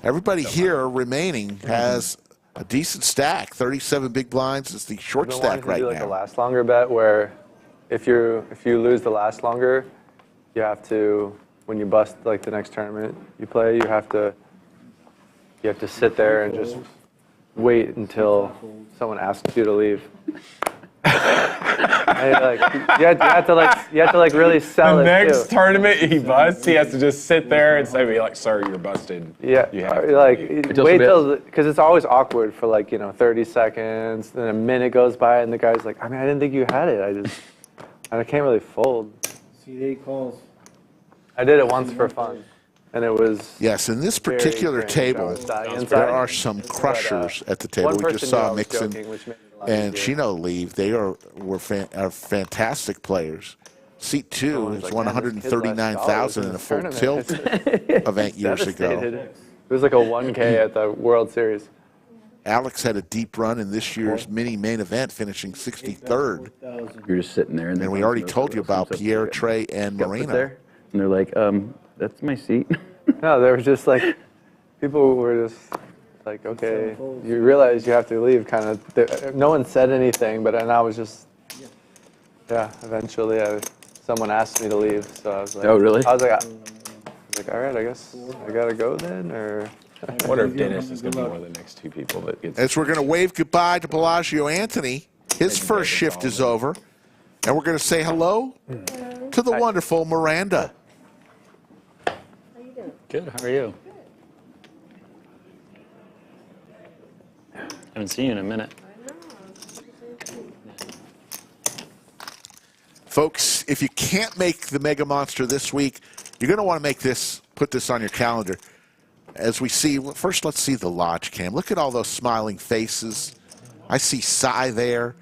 Everybody here remaining has a decent stack. 37 big blinds is the short I've been wanting stack to right do like now. a last longer bet where if you lose the last longer, you have to, when you bust like the next tournament you play, you have to sit there and just wait until someone asks you to leave. And, you have to really sell The it next too. tournament he busts, he has to just sit there and say, like, "Sir, you're busted." Yeah, You have to like leave. wait till, because it's always awkward for 30 seconds, then a minute goes by and the guy's like, I didn't think you had it. I can't really fold. See 8 calls. I did it once for fun, and it was. Yes, in this very particular strange. I table, was dying inside. there are some crushers at the table. One We just person knew I saw was Mixon joking, which made it a lot and easier. Chino leave. They are fantastic players. Seat 2 Someone's has like, won "Man, this kid's last $139,000 in a $1 full tournament." tilt event years Devastated. ago. It was like a 1K at the World Series. Alex had a deep run in this year's mini main event, finishing 63rd. 4,000. You're just sitting there. And we already told you about Pierre, Trey, and Got put Moreno. there, and they're like, "That's my seat." No, they were just like, people were just like, okay, you realize you have to leave, kind of. No one said anything, and I was just, yeah. Eventually, someone asked me to leave, so I was like, Oh, really? I was like, all right, I guess I gotta go then, or. I wonder if Dennis is going to be one of the next 2 people that gets. As we're going to wave goodbye to Bellagio Anthony, his first shift is over. And we're going to say hello to the wonderful Miranda. Good. How are you? Haven't seen you in a minute. Folks, if you can't make the Mega Monster this week, you're going to want to put this on your calendar. As we see, first let's see the Lodge Cam. Look at all those smiling faces. I see Cy there.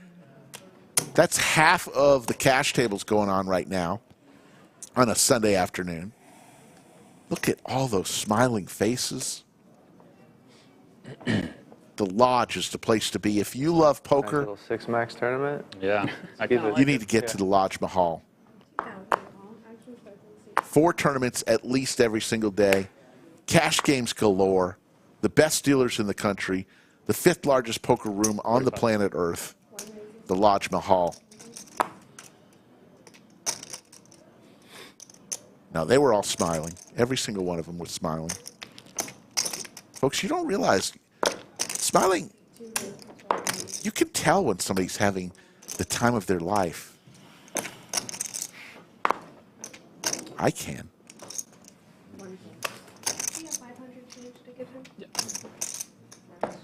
That's half of the cash tables going on right now on a Sunday afternoon. Look at all those smiling faces. The Lodge is the place to be. If you love poker, Nice little 6 max tournament. Yeah. you need to get to the Lodge Mahal. 4 tournaments at least every single day. Cash games galore. The best dealers in the country. The 5th largest poker room on the planet Earth. The Lodge Mahal. Now, they were all smiling. Every single one of them was smiling. Folks, you don't realize smiling, you can tell when somebody's having the time of their life. I can.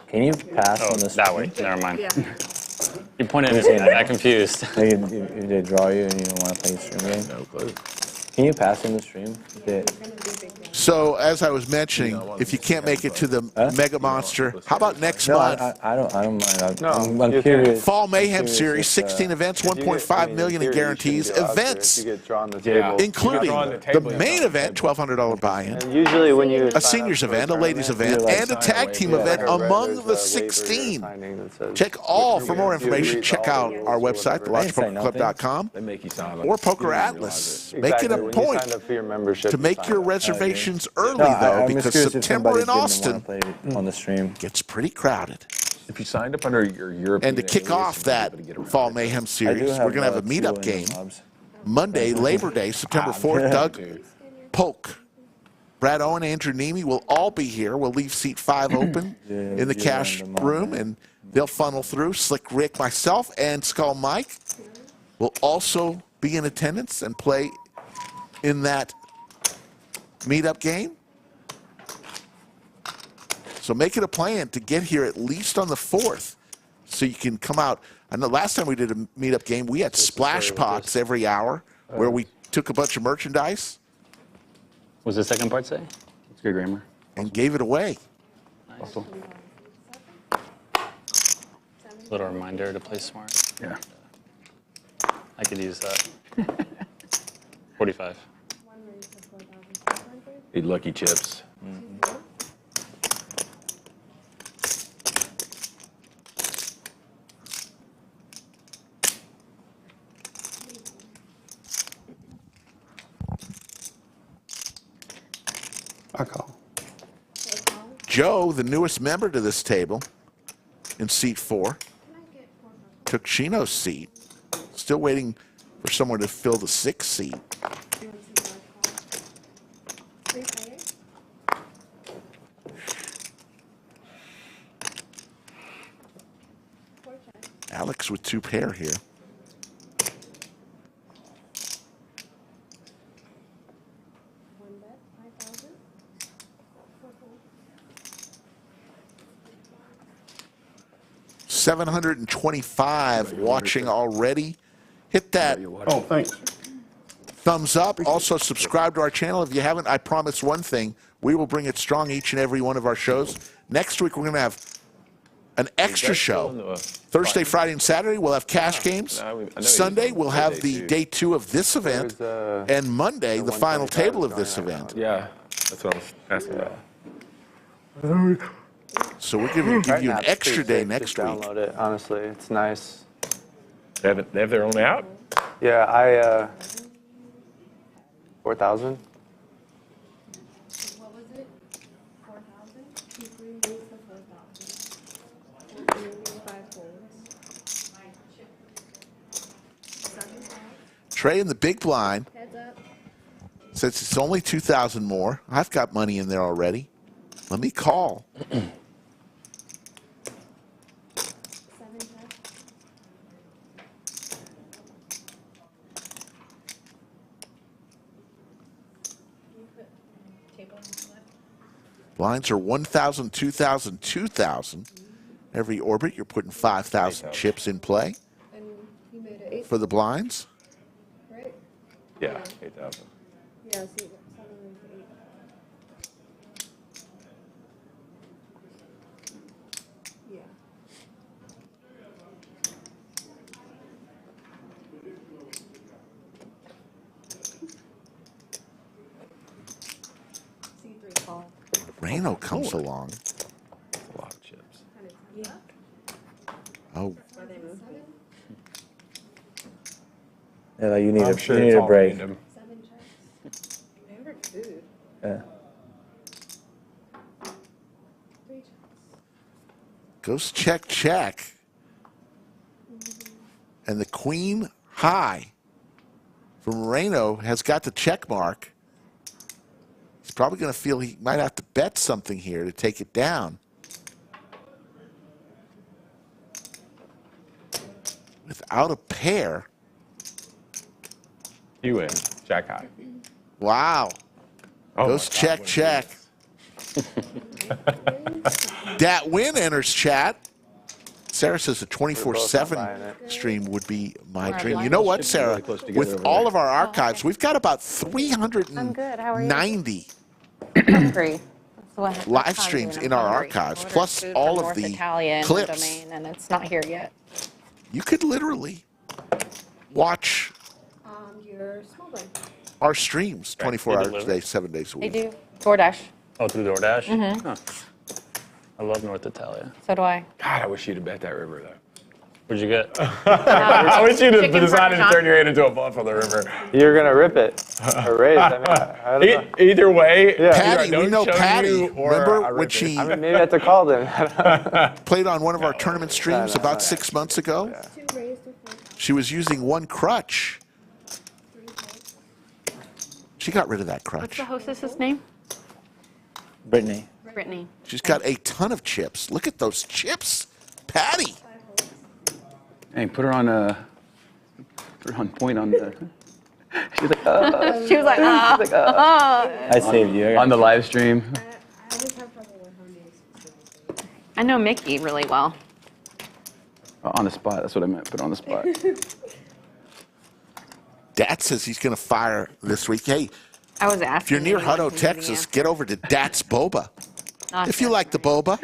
Can you pass on this? That way. Never mind. Yeah. You pointed at me. I got confused. Like if they draw you and you don't want to play the stream game? No clue. Can you pass in the stream? So, as I was mentioning, if you can't make it to the Mega Monster, how about next No, month? I don't mind. No, I'm you curious. Fall Mayhem curious Series, if, 16 events, 1.5 million in guarantees. Events, You get drawn the Yeah. table. including Draw on the the table, you're main drawn event, $1,200 buy-in, And usually when you a seniors event, a ladies event, and a tag team event among the 16. Check all for more information. Check out our website, thelodgepokerclub.com, They make you sound like or Poker you didn't Atlas. Exactly. Make it a When you point signed up for your membership, to make your reservations early, though, because September in Austin Play on the stream. gets pretty crowded. If you signed up under your European And to kick alias, off you'd that be able to get around Fall it. Mayhem Series, we're going to have a meetup game Monday, Labor Day, September 4th. Doug Polk, Brad Owen, Andrew Nemi will all be here. We'll leave seat 5 open in the cash room, and they'll funnel through. Slick Rick, myself, and Skull Mike will also be in attendance and play in that meetup game. So make it a plan to get here at least on the 4th so you can come out. I know last time we did a meetup game, we had splash pots every hour where we took a bunch of merchandise Was the second part say? It's good grammar. and gave it away. Nice. Little reminder to play smart. Yeah. I could use that. 45. Eat Lucky Chips. I call. Joe, the newest member to this table, in seat 4, took Chino's seat. Still waiting for someone to fill the 6th seat. Alex with 2 pair here. $725 watching already. Hit that Oh, thanks. thumbs up. Also, subscribe to our channel. If you haven't, I promise one thing. We will bring it strong each and every one of our shows. Next week, we're going to have an extra show. Thursday, Friday, and Saturday, we'll have cash games. Sunday, we'll have the day 2 of this event. And Monday, the final table of this event. Yeah, that's what I was asking about. So we're going to give you an extra day next week. Download it, honestly. It's nice. They have their own app? Yeah, 4,000. What was it? 4,000? Q3 raised to 4,000. Trey in the big blind. Heads up. Since it's only 2,000 more, I've got money in there already. Let me call. 7 heads. You put table on the left. Blinds are 1,000, 2,000, 2,000. Every orbit, you're putting 5,000 chips in play And you made it 8. for the blinds. Yeah, 8,000. Yeah, see, 7 to 8. Yeah. C3 call. Moreno comes along. A lot of chips. Yeah. Oh, Are they moved? Yeah, like you need I'm a sure you it's need a all break. random. 7 checks. Favorite food. Yeah. 3 checks. goes check, check. And the queen high for Moreno has got the check mark. He's probably going to feel he might have to bet something here to take it down. Without a pair. You win. Jack high. Wow. Oh Goes my God, check, what check. Dat win enters chat. Sarah says a buying 24/7 it. stream would be my Right. dream. You know what, Sarah? really close together With over all there. of our archives, we've got about I'm good. How are you? 390 Hungry. That's what live I'm streams doing. in I'm our hungry. archives, Ordered plus food all from of North the Italian clips. domain, and it's not here yet. You could literally watch Your small bread. our streams 24 They hours a deliver? day, 7 days a They week. do. DoorDash. Oh, through DoorDash? Mm-hmm. Huh. I love North Italia. So do I. God, I wish you'd have bet that river though. What'd you get? I wish you'd have Chicken decided to parmesan. turn your hand into a buffalo river. You're gonna rip it or raise. I mean, I don't know. Either way, Yeah. either I Patty, we don't know show Patty. you or Remember I when rip it. she I mean, maybe I have to call them. played on one of our tournament streams no, about no. 6 months ago? 2 raised to 4. She was using one crutch. 3 checks. She got rid of that What's crutch. the hostess's name? Brittany. Brittany. She's got a ton of chips. Look at those chips. Patty. Hey, put her on point on the. She's like, She was like, I saved you. on the live stream. I always have trouble with her name specifically. I know Mickey really well. On the spot. That's what I meant. Put her on the spot. Dat says he's going to fire this week. Hey, I was asking. if you're near him, he Hutto, wasn't giving Texas, the get over to Dat's Boba. answer. If you like the boba.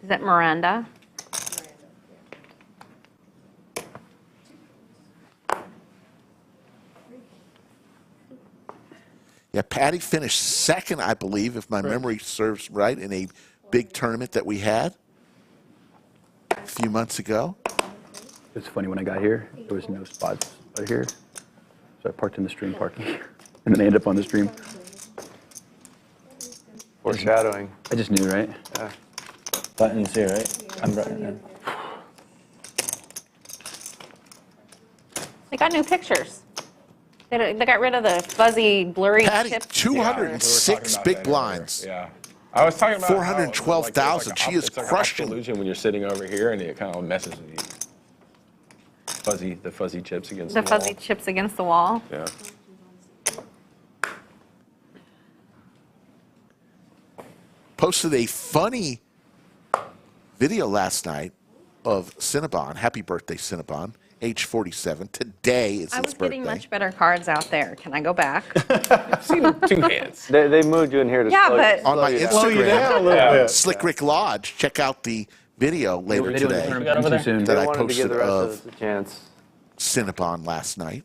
Is that Miranda? Yeah, Patty finished second, I believe, if my memory serves right, in a big tournament that we had a few months ago. It's funny, when I got here, there was no spots out here. So I parked in the stream parking. And then I ended up on the stream. Foreshadowing. I just knew, right? Yeah. Buttons here, right? I'm button. They got new pictures. They got rid of the fuzzy, blurry Patty, tips. 206 big blinds. Yeah. I was talking about 412,000. How, She is it's like crushing. an illusion when you're sitting over here and it kind of messes with you. The fuzzy chips against The the fuzzy wall. chips against the wall. Yeah. Posted a funny video last night of Cinnabon. Happy birthday, Cinnabon. Age 47. Today is I his was birthday. getting much better cards out there. Can I go back? Two hands. They moved you in here to Yeah, slow, but- On my you down. Instagram, Slick Rick Lodge. Check out the video later Video today tournament over too there? soon. that They I wanted to give posted the rest of of us a chance. Cinnabon last night.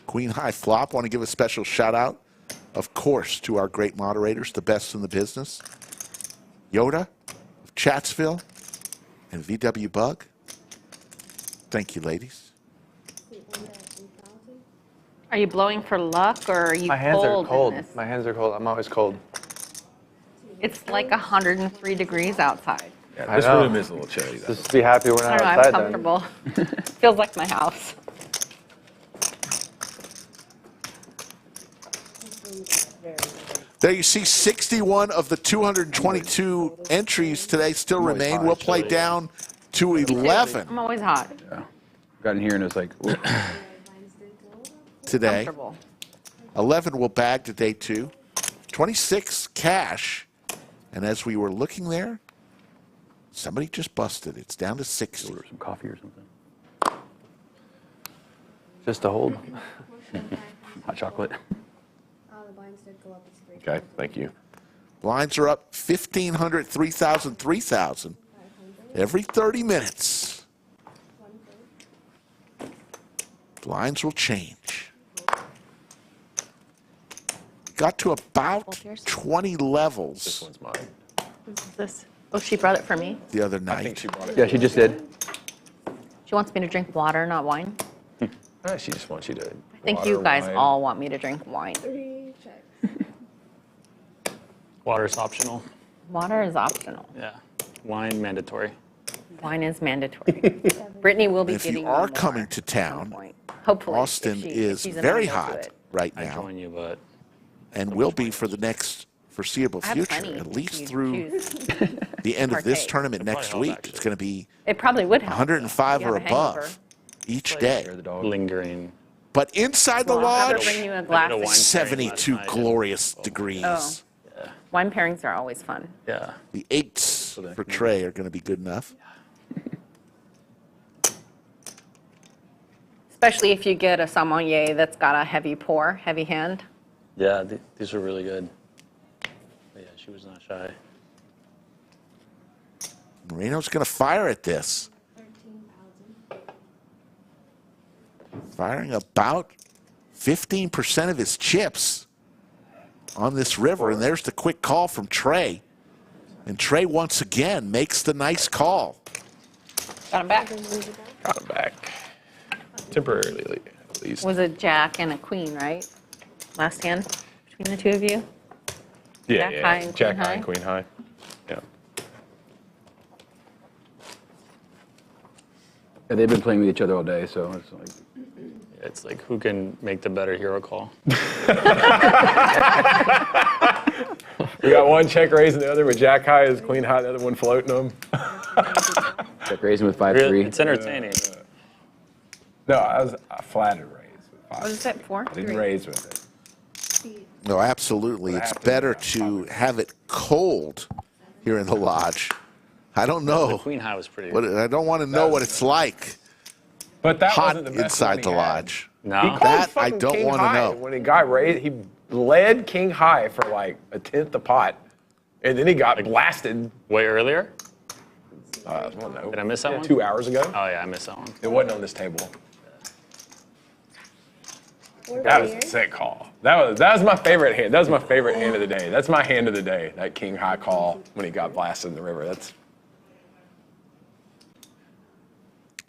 Queen High Flop. Want to give a special shout out, of course, to our great moderators, the best in the business. Yoda of Chatsville and VW Bug. Thank you, ladies. Are you blowing for luck or are you My hands are cold? cold. In this? My hands are cold. I'm always cold. It's like 103 degrees outside. Yeah, I this know. room is a little chilly, though. Just be happy we're I not don't know, I'm outside comfortable. Feels like my house. There you see 61 of the 222 entries today still remain. We'll play down to 11 I'm always hot. Yeah. Got in here and it was like, ooh. today. Comfortable. 11 will bag to day 2. 26 cash. And as we were looking there, somebody just busted. It's down to 60. Order some coffee or something. Just to hold. Hot chocolate. Okay, thank you. Blinds are up 1,500, 3,000, 3,000 every 30 minutes. Blinds will change. Got to about 20 This levels one's mine. This. Oh, she brought it for me. the other I think night. she brought it. Yeah, she just did. She wants me to drink water, not wine. She just wants you to. I think you guys all want me to drink wine. Water's optional. Water is optional. Yeah. Wine mandatory. Wine is mandatory. Brittany will be If getting you me are more coming to at some town, point. Hopefully, Austin if is she's very amenable to hot it. right I now join you, but and will be for the next foreseeable I have future, plenty at if least you through choose. the end of this partake. tournament It probably next help, week. actually. It's going to be It probably would help. 105 if you or have a hangover. above each day. Share the dog. lingering. But inside the Well, I'll have to lodge, bring you a I did glass. a wine pairing last 72 night, and- glorious degrees. Oh. Wine pairings are always fun. Yeah. The 8s for Trey are going to be good enough. Especially if you get a sommelier that's got a heavy pour, heavy hand. Yeah, these were really good. But yeah, she was not shy. Moreno's going to fire at this. Firing about 15% of his chips on this river. And there's the quick call from Trey. And Trey once again makes the nice call. Got him back. Got him back. Temporarily, at least. Was a jack and a queen, right? Last hand between the two of you? Yeah, Jack high and Jack queen high high? and queen high. Yeah. Yeah, they've been playing with each other all day, so it's like. It's like who can make the better hero call. We got one check raising the other with Jack high is queen high, the other one floating them. Check raising with 5-3. Really, it's entertaining. No, I flatted raised with 5. What is that for? I didn't raise with it. No, absolutely. It's better to have it cold here in the lodge. I don't The know. queen high was pretty. I don't want to know what it's like But that hot wasn't the best inside one the he had. lodge. No. He called That I fucking don't king wanna high. know. When he got raised, he led king high for like a tenth the pot, and then he got blasted. Way earlier? Well, no. Did I miss that one? 2 hours ago. Oh yeah, I missed that one. It wasn't on this table. That was a sick call. That was my favorite hand. That was my favorite hand of the day. That's my hand of the day. That king high call when he got blasted in the river. That's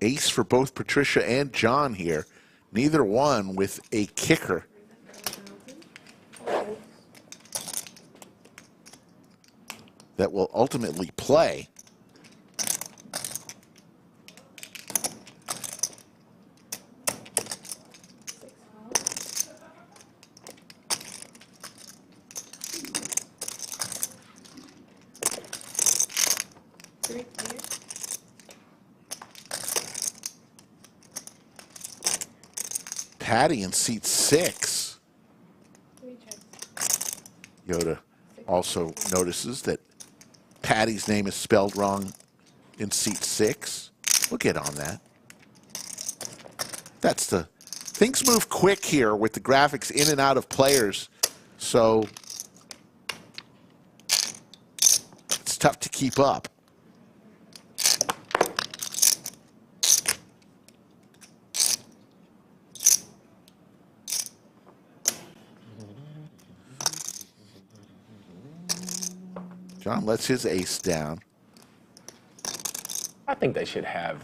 Ace for both Patricia and John here. Neither one with a kicker. That will ultimately play. Patty in seat 6. Yoda also notices that Patty's name is spelled wrong in seat 6. We'll get on that. That's the things move quick here with the graphics in and out of players, so it's tough to keep up. John lets his ace down. I think they should have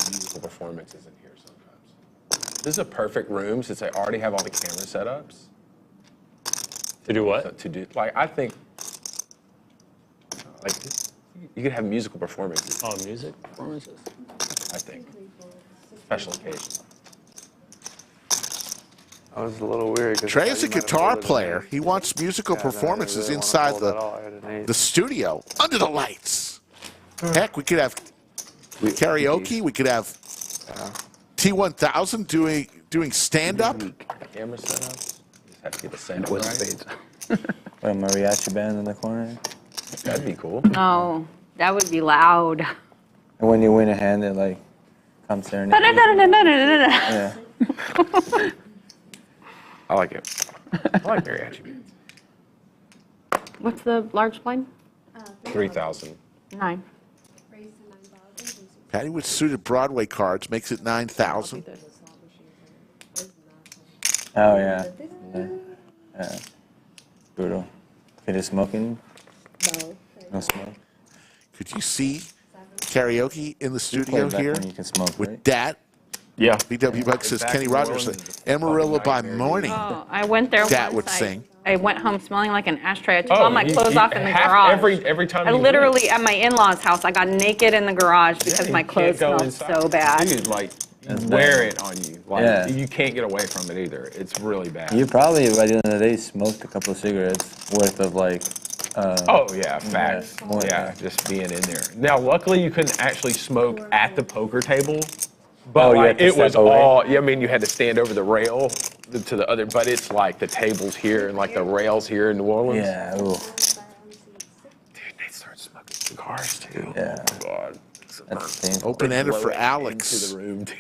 musical performances in here sometimes. This is a perfect room since I already have all the camera setups. To do what? To do, like, I think, like, you could have musical performances. Oh, music performances? I think. Special occasions. I was a little weird. Trey is a guitar player. He wants musical performances inside the studio, under the lights. Heck, we could have karaoke. We could have T1000 doing stand-up. Camera setups. Just have to get the sound It was right. spades. Or a mariachi band in the corner. That'd be cool. No, that would be loud. And when you win a hand, it like comes serenade. Yeah. Yeah. I like it. I like mariachi bands. What's the large blind? 3,000. 9. Patty with suited Broadway cards makes it 9,000. Oh yeah. Yeah. Brutal. Okay, is smoking? No. No smoke. Could you see karaoke in the studio back here when you can smoke, with right? Dat? Yeah. BW Buck says Back Kenny in Rogers. New Orleans, Amarillo by fucking morning. Oh, I went there Dat once. would sing. I went home smelling like an ashtray. I took all my clothes off in the garage. Every time I you literally, leave. at my in-laws' house, I got naked in the garage because Yeah, my you clothes can't go smelled inside. so bad. Dude, like, you That's wear bad. it on you. Like, Yeah. you can't get away from it either. It's really bad. You probably by the end of the day smoked a couple of cigarettes worth of like. Oh yeah, facts. more, Yeah, just being in there. Now, luckily, you couldn't actually smoke at the poker table, Oh, but you like had to it was step away? all. Yeah, I mean, you had to stand over the rail to the other, but it's like the tables here and like the rails here in New Orleans. Yeah. Ooh. Dude, they start smoking cigars too. Yeah. Oh God. That's painful. Open-ender Blow for it Alex. into the room, dude.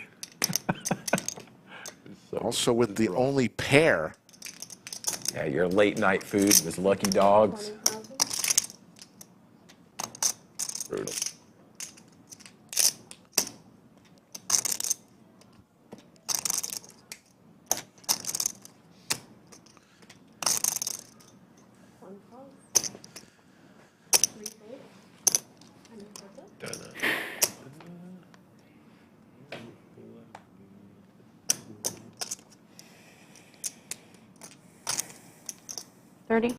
Also with the only pair. Yeah, your late night food was Lucky Dogs. Brutal. $30.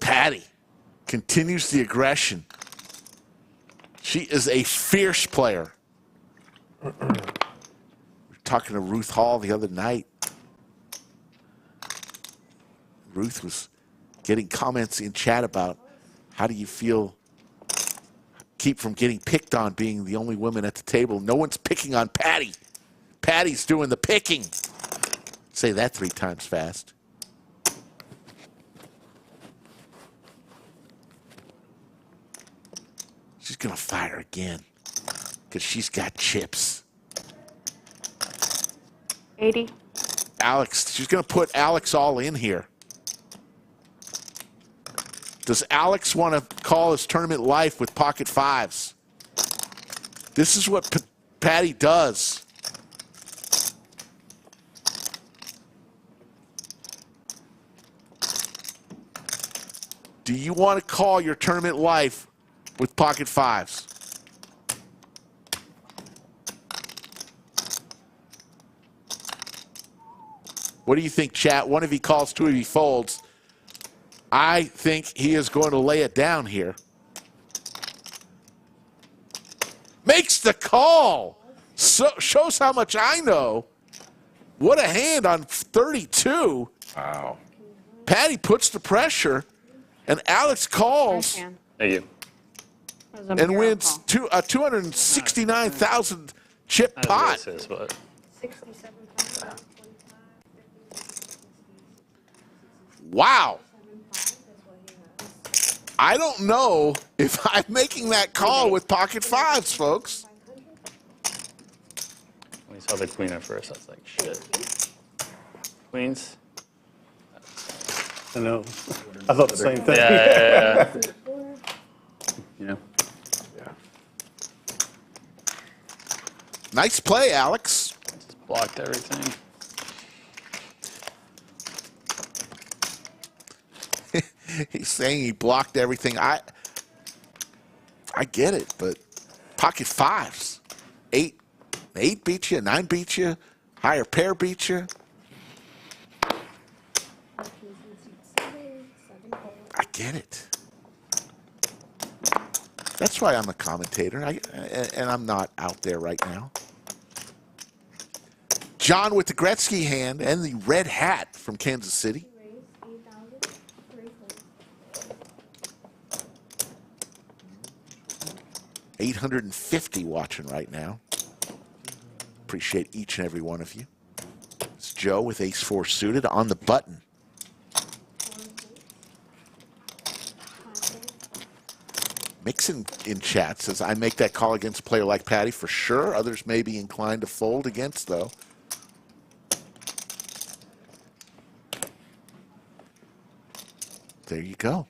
Patty continues the aggression. She is a fierce player. We were talking to Ruth Hall the other night. Ruth was getting comments in chat about how do you feel, keep from getting picked on being the only woman at the table. No one's picking on Patty. Patty's doing the picking. Say that 3 times fast. She's going to fire again because she's got chips. 80. Alex, she's going to put Alex all in here. Does Alex want to call his tournament life with pocket fives? This is what Patty does. Do you want to call your tournament life with pocket fives? What do you think, chat? One of you calls, 2 of you folds. I think he is going to lay it down here. Makes the call. So, shows how much I know. What a hand on 32. Wow. Patty puts the pressure, and Alex calls Nice hand. Thank you. That was a and miracle. wins a 269,000 chip Not as pot. good as his, but 67. Wow. I don't know if I'm making that call with pocket fives, folks. when he saw the queen at first, I was like, shit. Queens? I know. I thought the same thing. Yeah. Yeah. Nice play, Alex. Just blocked everything. He's saying he blocked everything. I get it, but pocket fives. 8, 8 beats you, 9 beats you, higher pair beats you. I get it. That's why I'm a commentator, and I'm not out there right now. John with the Gretzky hand and the red hat from Kansas City. 850 watching right now. Appreciate each and every one of you. It's Joe with ace-4 suited on the button. Mixon in chat says, I make that call against a player like Patty for sure. Others may be inclined to fold against, though. There you go.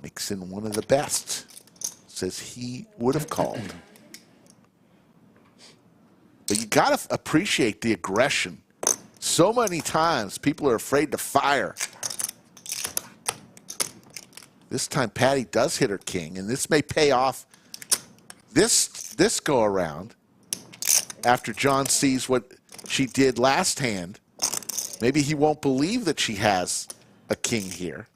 Mixon, one of the best, says he would have called. But you got to appreciate the aggression. So many times people are afraid to fire. This time Patty does hit her king, and this may pay off this go around after John sees what she did last hand. Maybe he won't believe that she has a king here.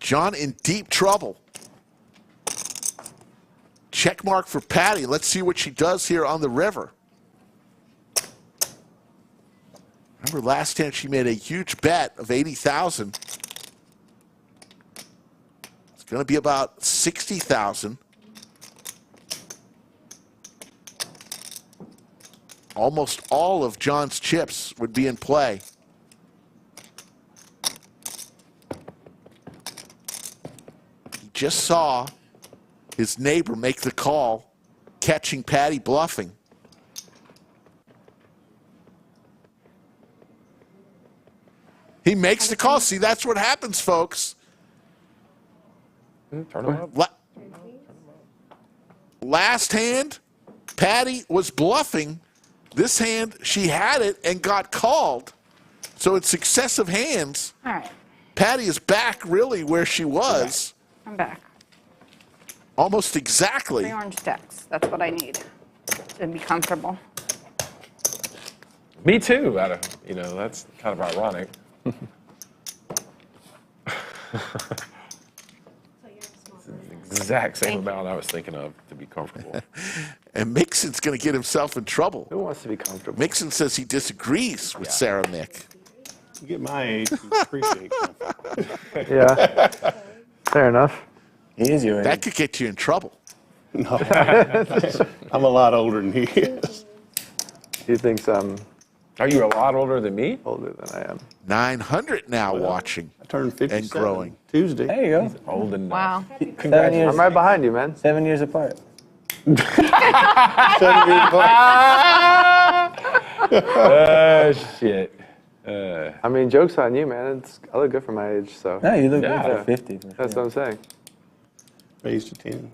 John in deep trouble. Check mark for Patty. Let's see what she does here on the river. Remember last hand she made a huge bet of 80,000. It's going to be about 60,000. Almost all of John's chips would be in play. He just saw his neighbor make the call, catching Patty bluffing. He makes the call. See, that's what happens, folks. Turn him up. Last hand, Patty was bluffing. This hand, she had it and got called. So it's successive hands. All right. Patty is back really where she was. I'm back. Almost exactly. 3 orange decks. That's what I need to be comfortable. Me too. That's kind of ironic. Exact same amount I was thinking of to be comfortable. And Mixon's going to get himself in trouble. Who wants to be comfortable? Mixon says he disagrees with Sarah Mick. You get my age, you appreciate comfort. Yeah. Fair enough. He is your age. That could get you in trouble. No. I'm a lot older than he is. He thinks I'm Are you a lot older than me? older than I am. 900 now watching I turned 57 and growing. Tuesday. There you go. Old enough. Wow. 7 years. I'm right behind you, man. 7 years apart. 7 years apart. Shit. I mean, joke's on you, man. I look good for my age, so No, you look Yeah. good for 50. that's what I'm saying. Raised to 10.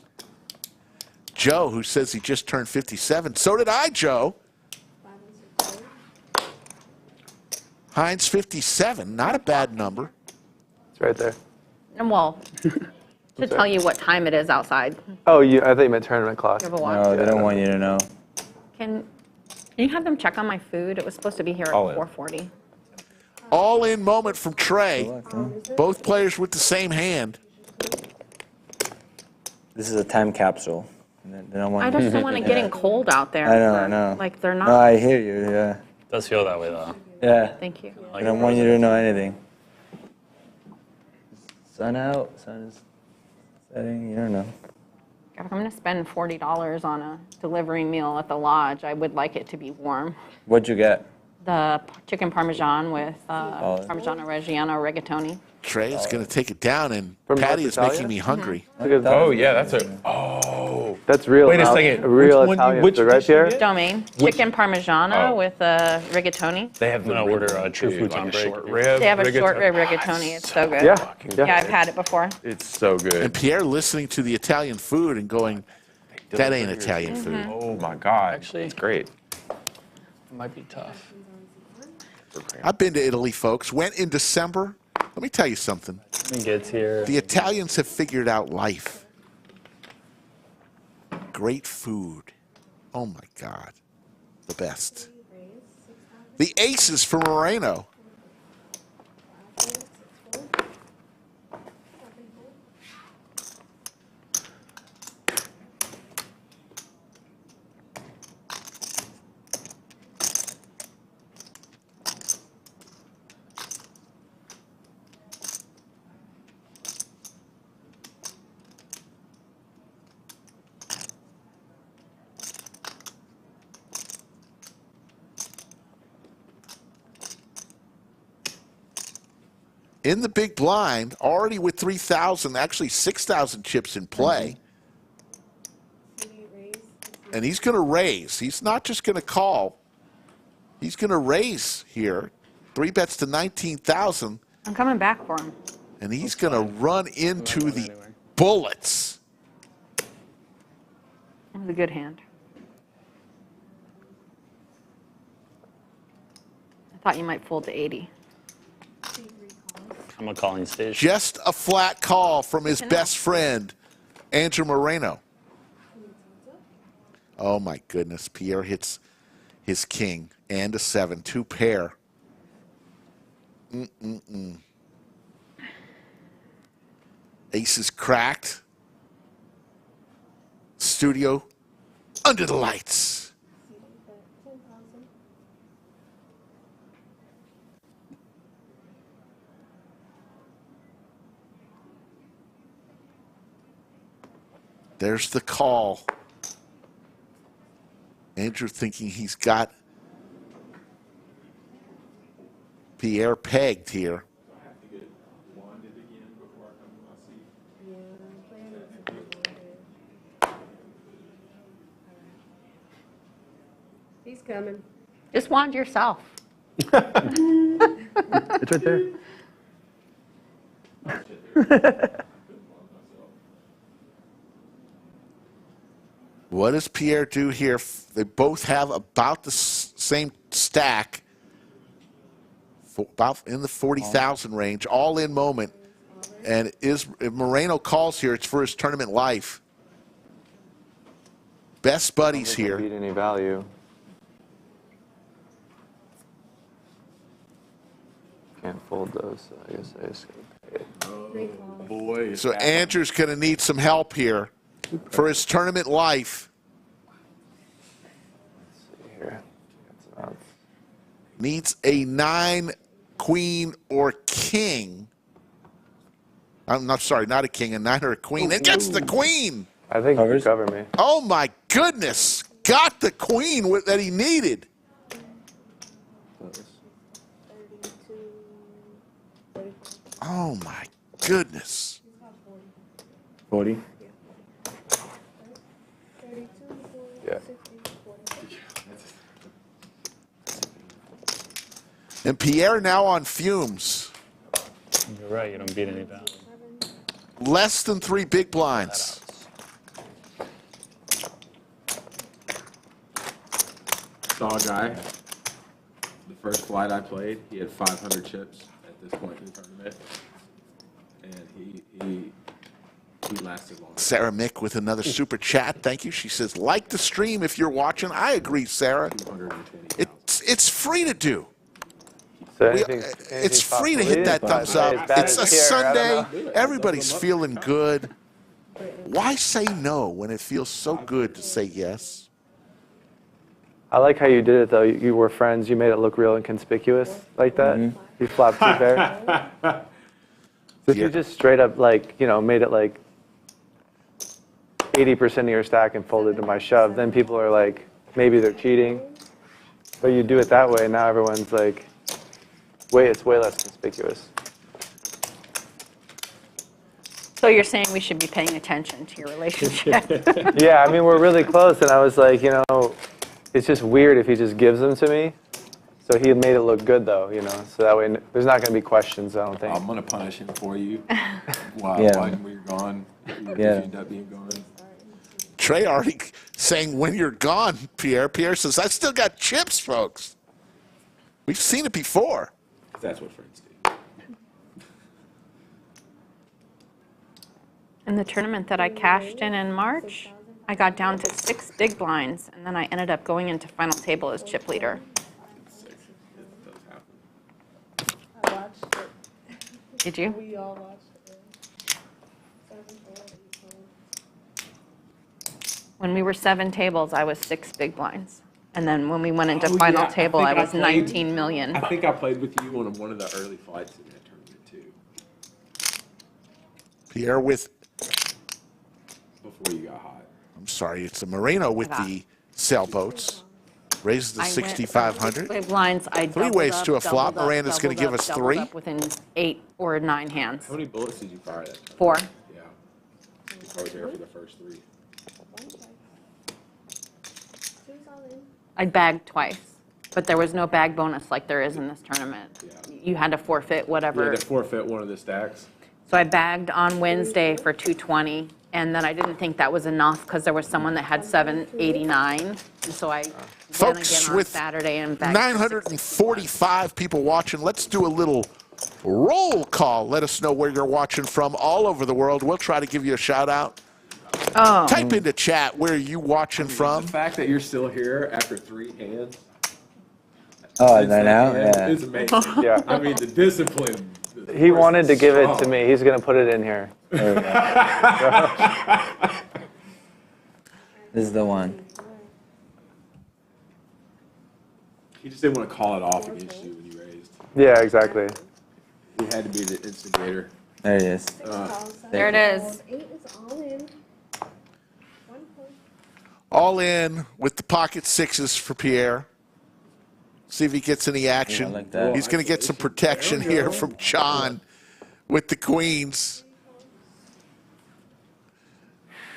Joe, who says he just turned 57. So did I, Joe. Heinz 57, not a bad number. It's right there. Well, to tell you what time it is outside. Oh, I thought you meant tournament clock. You have a watch. No, they don't want you to know. Can you have them check on my food? It was supposed to be here at All in. 4:40. All in moment from Trey. Good luck, man. Both players with the same hand. This is a time capsule. They don't want I just don't want it getting cold out there. I know. Like they're not. No, I hear you, yeah. Does feel that way though. Yeah. Thank you. I don't want you to know anything. Sun out, sun is setting, you don't know. If I'm going to spend $40 on a delivery meal at the lodge, I would like it to be warm. What'd you get? The chicken parmesan with Solid. Parmigiano Reggiano rigatoni. Trey is going to take it down, and From Patty North is making Italia? me hungry. Look at that. Oh, yeah, that's a. Oh. That's real. Wait a Ital- second. Real Which one Italian which food, right, dish you Pierre? get? Domain. Which- Chicken Parmigiano Oh. with rigatoni. They have the I'm gonna order a True too, Foods like on a break. short rib. They have a short rigatoni. rib rigatoni. It's so good. Yeah. Yeah, I've had it before. It's so good. And Pierre listening to the Italian food and going, that ain't Italian food. Oh my God. Actually- it's great. It might be tough. I've been to Italy, folks. Went in December. Let me tell you something. He gets here. The Italians have figured out life. Great food. Oh, my God. The best. The aces for Moreno. In the big blind, already with 3,000, actually 6,000 chips in play. And he's going to raise. He's not just going to call. He's going to raise here. 3 bets to 19,000. I'm coming back for him. And he's going to run into the bullets. That was a good hand. I thought you might fold to 80. I'm a calling station. Just a flat call from his best friend, Andrew Moreno. Oh, my goodness. Pierre hits his king and a 7, 2 pair. Ace is cracked. Studio under the lights. There's the call. Andrew thinking he's got Pierre pegged here. He's coming. Just wand yourself. It's right there. What does Pierre do here? They both have about the same stack, about in the 40,000 range, all in moment. And if Moreno calls here, it's for his tournament life. Best buddies here. Beat any value. Can't fold those, so I guess I just gotta pay it. Boy. So Andrew's going to need some help here for his tournament life. Let's see here. Needs a 9, queen, or king. I'm not sorry, not a king, a 9 or a queen. And gets the queen. I think he could cover me. Oh, my goodness. Got the queen that he needed. Oh, my goodness. 40. Yeah. And Pierre now on fumes. You're right. You don't beat any value. Less than 3 big blinds. Saw a guy. The first flight I played, he had 500 chips at this point in the tournament, and he lasted long. Sarah Mick with another super chat. Thank you. She says, like the stream if you're watching. I agree, Sarah. It's free to do. So It's free to hit that thumbs up. It's a Sunday. Everybody's feeling good. Why say no when it feels so good to say yes? I like how you did it, though. You were friends. You made it look real inconspicuous like that. You flopped 2 pairs. So if you just straight up, like, you know, made it like 80% of your stack and folded to my shove, then people are like, maybe they're cheating. But you do it that way, and now everyone's like, it's way less conspicuous. So you're saying we should be paying attention to your relationship? Yeah, I mean, we're really close, and I was like, you know, it's just weird if he just gives them to me. So he made it look good, though, you know, so that way there's not going to be questions, I don't think. I'm going to punish him for you while you're gone. You end up being gone. Trey already saying when you're gone, Pierre. Pierre says, I still got chips, folks. We've seen it before. That's what friends do. In the tournament that I cashed in March, I got down to 6 big blinds, and then I ended up going into final table as chip leader. I watched it. Did you? We all watched it. 7-4. When we were 7 tables, I was 6 big blinds. And then when we went into final yeah, table, think I was played- 19 million. I think I played with you on one of the early fights in that tournament too, Pierre with, before you got hot. I'm sorry, it's the Moreno with the sailboats. Raises the I went 6,500. big blinds. I Three doubled ways up, to a flop. doubled up, Miranda's gonna doubled give up, us doubled 3. up within 8 or 9 hands. How many bullets did you fire that time? 4. Yeah. I was there for the first 3. I bagged twice, but there was no bag bonus like there is in this tournament. Yeah. You had to forfeit You whatever. had to forfeit one of the stacks. So I bagged on Wednesday for 220, and then I didn't think that was enough because there was someone that had 789. And so I went Folks, again on with Saturday and bagged. 945 people watching, let's do a little roll call. Let us know where you're watching from all over the world. We'll try to give you a shout out. Oh. Type into chat where you watching from. The fact that you're still here after 3 hands. Oh, since right that now? hand Yeah. is amazing. Yeah. I mean, the discipline. He wanted to give it to me. He's going to put it in here. There we go. This is the one. He just didn't want to call it off against you when you raised. Yeah, exactly. He had to be the instigator. There it is. There it is. 8 is all in. 1 point. All in with the pocket 6s for Pierre. See if he gets any action. Yeah, I like that. He's going to get some protection here from John with the queens.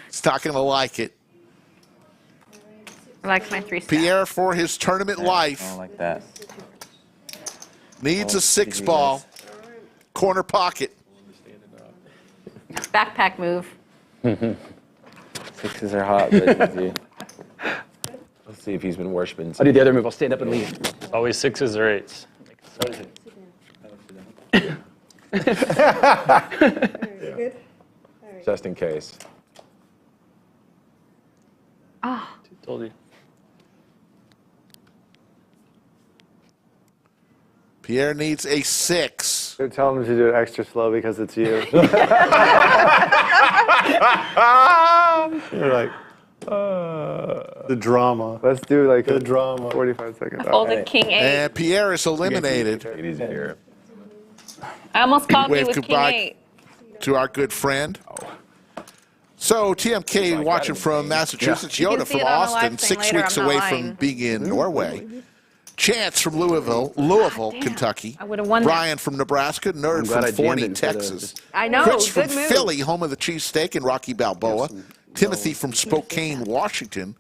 He's not going to like it. I like my 3 stacks. Pierre, for his tournament I life, don't like that. needs Oh, a 6 ball. Corner pocket. Backpack move. 6s are hot, but easy. Let's see if he's been worshiping. I'll do the other move. I'll stand up and leave. Always 6s or 8s. Good. All right. Just in case. Ah, Told you. Pierre needs a 6. They're telling him to do it extra slow because it's you. You're like, the drama. Let's do like The a drama. 45 seconds. folded king 8. And Pierre is eliminated. Take it easy here. I almost called me Wave with goodbye. king 8. To our good friend. So TMK watching from Massachusetts, You can Yoda see from it on the Austin, live 6 thing later, weeks I'm not away lying. from being in Norway. Chance from Louisville, damn. Kentucky. I would've won that. Brian from Nebraska, Nerd glad I from jammed Forney, it instead of Texas. just- I know, Chris from good move. Philly, home of the cheesesteak, and Rocky Balboa. Timothy from Spokane, Washington.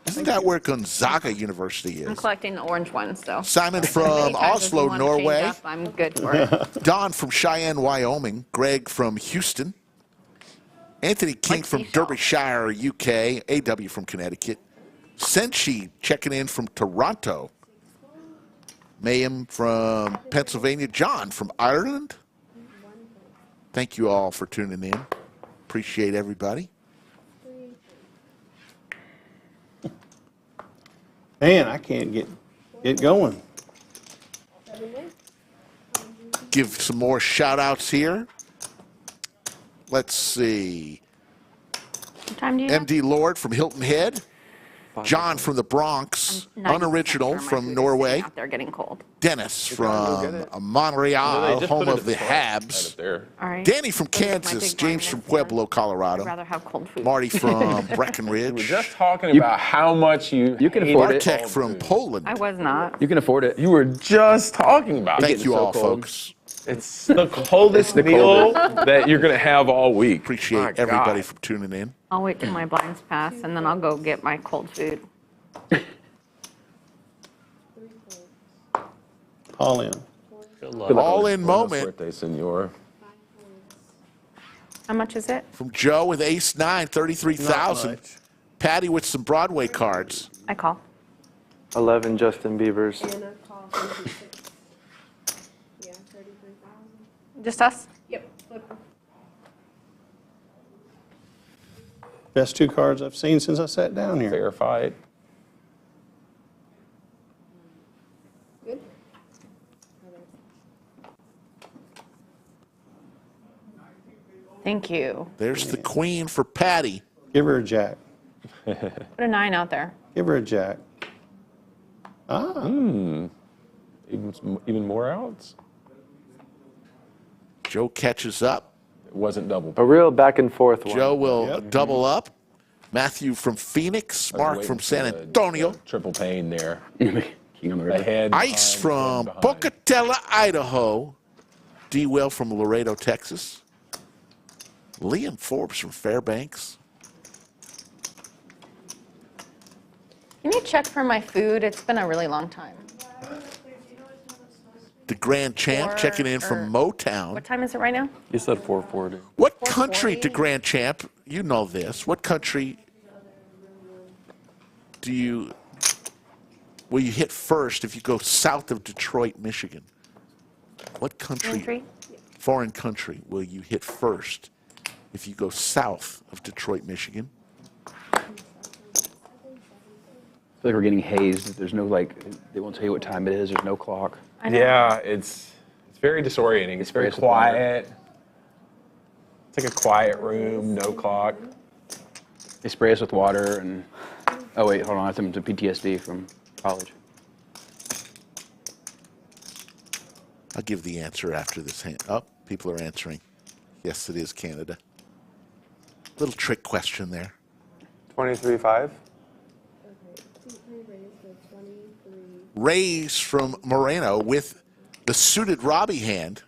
Isn't that where Gonzaga University I'm is? collecting the orange ones, so. Simon from Anytime if you Oslo, want to change Norway. up, I'm good for it. Don from Cheyenne, Wyoming. Greg from Houston. Anthony King Like from seashell. Derbyshire, UK. AW from Connecticut. Senshi checking in from Toronto. Mayhem from Pennsylvania. John from Ireland. Thank you all for tuning in. Appreciate everybody. Man, I can't get going. Give some more shout outs here. Let's see. What time do you have? MD Lord from Hilton Head. John from the Bronx. 90% Unoriginal sure my from food is Norway. sitting out there getting cold. Dennis go get from it. Montreal, Just home put it of at the front. Right Habs. up there. All right. Danny from Those are my Kansas. big James from vitamins, man. Pueblo, I'd Colorado. rather have cold food. Marty from We were Breckenridge. just talking about how much you can hate afford it. Bartek from Poland. I was not. You can afford it. You were just talking about it. Thank getting you so all, cold. folks. It's the coldest the meal coldest. that you're going to have all week. Appreciate My everybody God. for tuning in. I'll wait till my blinds pass, and then I'll go get my cold food. All in. Good luck. All in Buenos moment birthday, senor. How much is it? from Joe with Ace 9, 33,000. Patty with some Broadway cards. I call. 11 Justin Biebers. And a call from 26. Yeah, 33,000. Just us? Yep, flipper. Best 2 cards I've seen since I sat down here. Fair fight. Good. Thank you. There's the queen for Patty. Give her a jack. Put a 9 out there. Give her a jack. Ah. Even more outs? Joe catches up. It wasn't double. A real back and forth one. Joe will double up. Matthew from Phoenix. Mark from San Antonio. Triple pain there. King on the river. Ahead, Ice from behind. Pocatello, Idaho. D. Will from Laredo, Texas. Liam Forbes from Fairbanks. Can you check for my food? It's been a really long time. The Grand Champ checking in from Motown. What time is it right now? You said 440. What country, the Grand Champ, you know this, what country will you hit first if you go south of Detroit, Michigan? What country, foreign country, will you hit first if you go south of Detroit, Michigan? I feel like we're getting hazed. There's no, like, they won't tell you what time it is. There's no clock. Yeah, it's very disorienting. It's very quiet. It's like a quiet room, no clock. They spray us with water and, oh wait, hold on, I have some PTSD from college. I'll give the answer after this. Oh, people are answering. Yes, it is Canada. Little trick question there. 23-5. Raise from Moreno with the suited Robbie hand.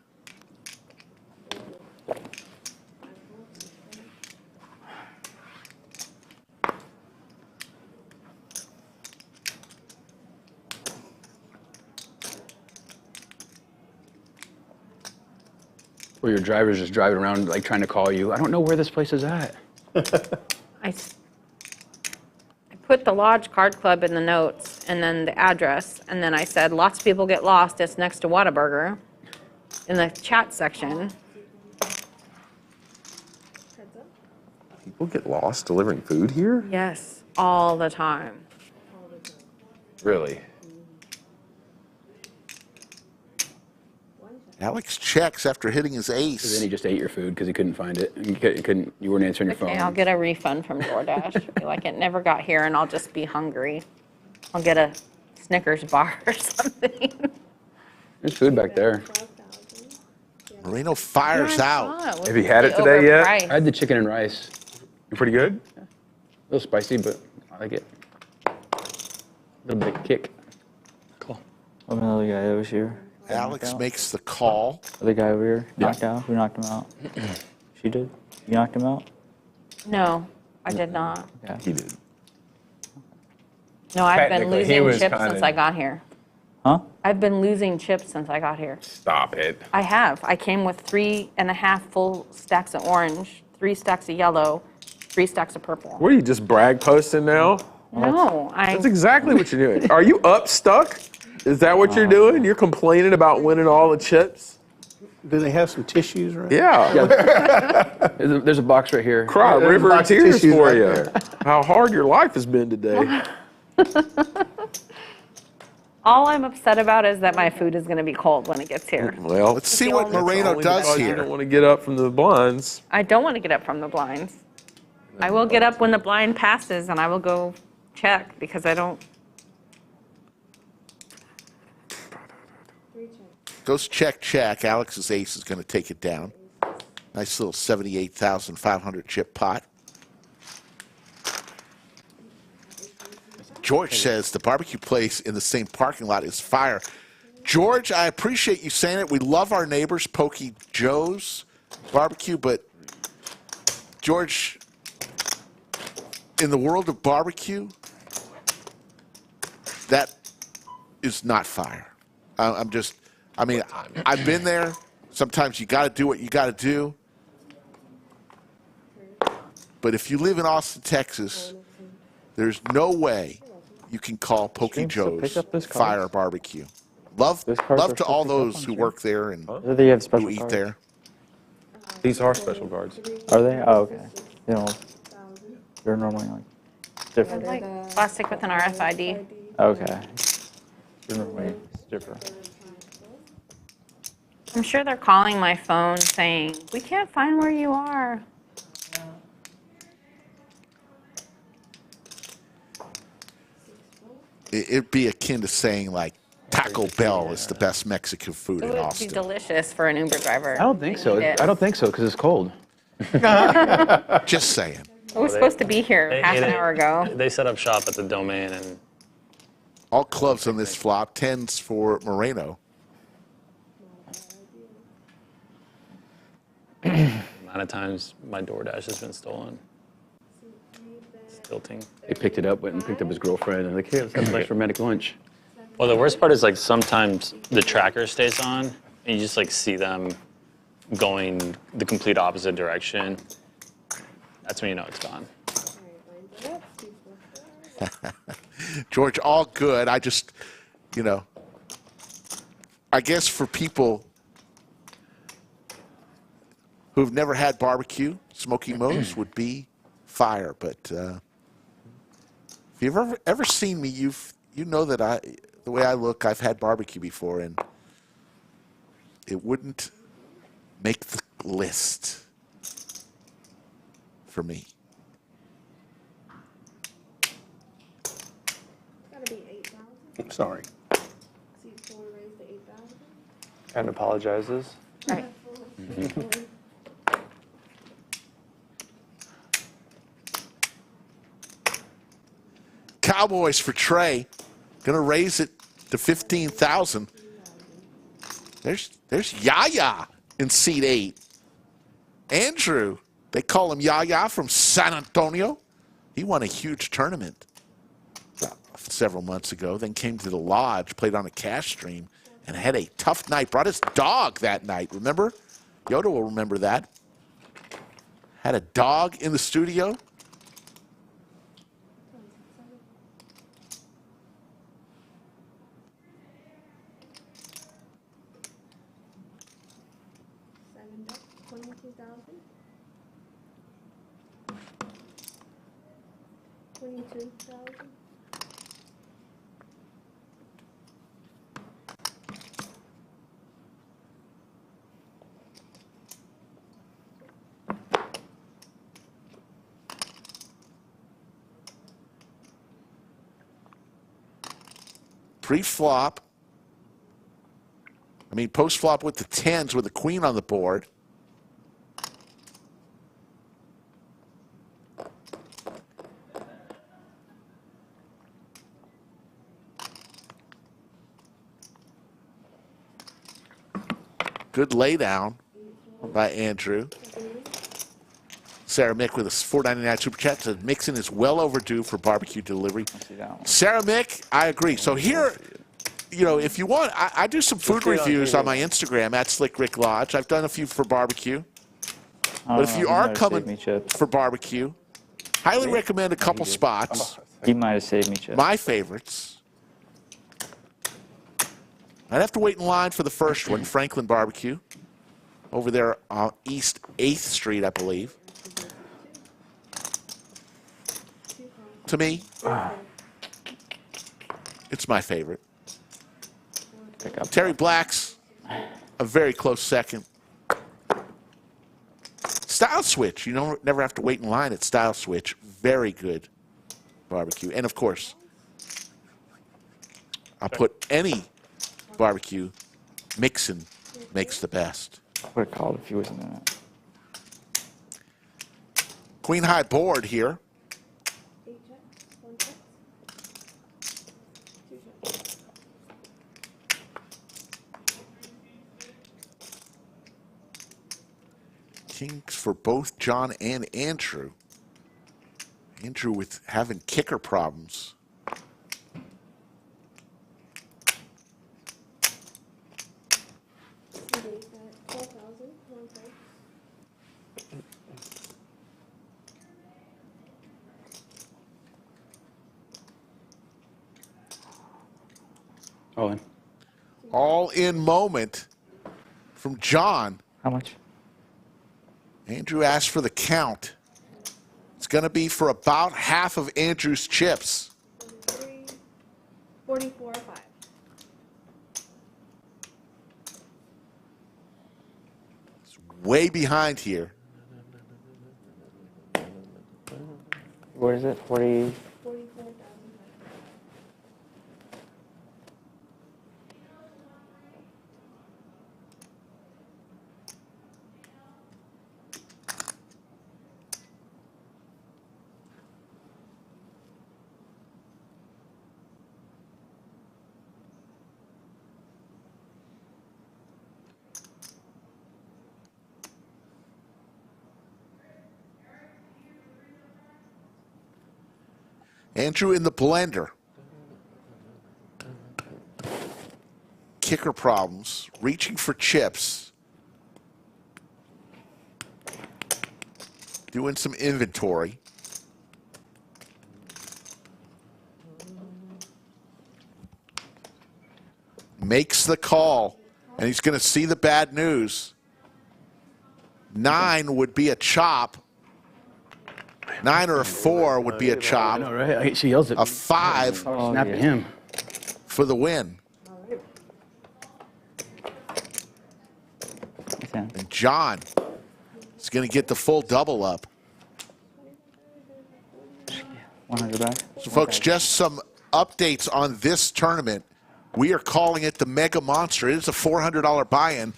Or your driver's just driving around like trying to call you. I don't know where this place is at. I put the Lodge Card Club in the notes and then the address, and then I said lots of people get lost. It's next to Whataburger in the chat section. People get lost delivering food here? Yes, all the time. Really? Alex checks after hitting his ace. So then he just ate your food because he couldn't find it. And you weren't answering your phone. Okay, I'll get a refund from DoorDash. Be like, it never got here, and I'll just be hungry. I'll get a Snickers bar or something. There's food back there. Moreno fires out. Have you had it today yet? I had the chicken and rice. You pretty good? Yeah. A little spicy, but I like it. A little bit of kick. Cool. I'm another guy over here. Alex makes the call. The guy over here knocked out. Who knocked him out? She did. You knocked him out? No, I did not. Yeah. He did. No, I've been Technically, he losing was chips kinda- since I got here. Huh? I've been losing chips since I got here. Stop it. I have. I came with 3.5 full stacks of orange, 3 stacks of yellow, 3 stacks of purple. What are you, just brag posting now? No, That's exactly what you're doing. Are you up stuck? Is that what you're doing? You're complaining about winning all the chips? Do they have some tissues around? Yeah. There's a box right here. Cry a There's a river of box of tears tissues for right you. there. How hard your life has been today. all I'm upset about is that my food is going to be cold when it gets here. Well, Let's see what Moreno only does because You here. don't want to get up from the blinds. I don't want to get up from the blinds. I will get up when the blind passes, and I will go check because I don't. Goes check, check. Alex's ace is going to take it down. Nice little 78,500 chip pot. George says the barbecue place in the same parking lot is fire. George, I appreciate you saying it. We love our neighbors, Pokey Joe's Barbecue, but George, in the world of barbecue, that is not fire. I've been there. Sometimes you got to do what you got to do. But if you live in Austin, Texas, there's no way you can call Pokey Joe's fire barbecue. Love to all those who work there and They have special who eat cards. there. These are special guards. Are they? Oh, okay. You know, They're normally like different. Like plastic with an RFID. Okay. They're normally different. I'm sure they're calling my phone saying, we can't find where you are. It'd be akin to saying, like, Taco Bell is the best Mexican food It in would be Austin. delicious for an Uber driver. I don't think so. It I don't think so because it's cold. Just saying. I was supposed to be here half an hour ago. They set up shop at the Domain, and All clubs on this flop, 10s for Moreno. the amount of times my DoorDash has been stolen. It's tilting. He picked it up, went and picked up his girlfriend, and like, here, let's have a nice romantic lunch. Well, the worst part is like sometimes the tracker stays on, and you just like see them going the complete opposite direction. That's when you know it's gone. George, all good. I just, you know, I guess for people who've never had barbecue, Smoky Moe's would be fire. But if you've ever seen me, you know that the way I look, I've had barbecue before, and it wouldn't make the list for me. I'm sorry. And apologizes. Right. Cowboys for Trey. Gonna raise it to 15,000. There's Yaya in seat 8. Andrew, they call him Yaya from San Antonio. He won a huge tournament several months ago, then came to the lodge, played on a cash stream, and had a tough night. Brought his dog that night, remember? Yoda will remember that. Had a dog in the studio. Pre-flop, post-flop with the 10s with the queen on the board. Good laydown by Andrew. Sarah Mick with a $4.99 super chat says Mixon is well overdue for barbecue delivery. Sarah Mick, I agree. So here, you know, if you want, I do some food reviews on my Instagram at Slick Rick Lodge. I've done a few for barbecue. But if you are coming for barbecue, highly recommend a couple spots. He might have saved me, Chip. My favorites. I'd have to wait in line for the first one, Franklin Barbecue, over there on East 8th Street, I believe. To me, it's my favorite. Terry Black's a very close second. Style Switch, you don't never have to wait in line at Style Switch. Very good barbecue. And of course, I'll put any barbecue, Mixon makes the best. I would have called if he wasn't in it. Queen high board here. Kings for both John and Andrew. Andrew with having kicker problems. All in. All in moment from John. How much? Andrew asked for the count. It's going to be for about half of Andrew's chips. 44.5. It's way behind here. What is it? 40. 44,000. Andrew in the blender. Kicker problems. Reaching for chips. Doing some inventory. Makes the call. And he's going to see the bad news. 9 would be a chop. 9 or a 4 would be a chop. I know, right? She yells at me. A 5 Snapping him. for the win. And John is going to get the full double up. 100 back. So, folks, just some updates on this tournament. We are calling it the Mega Monster. It is a $400 buy-in.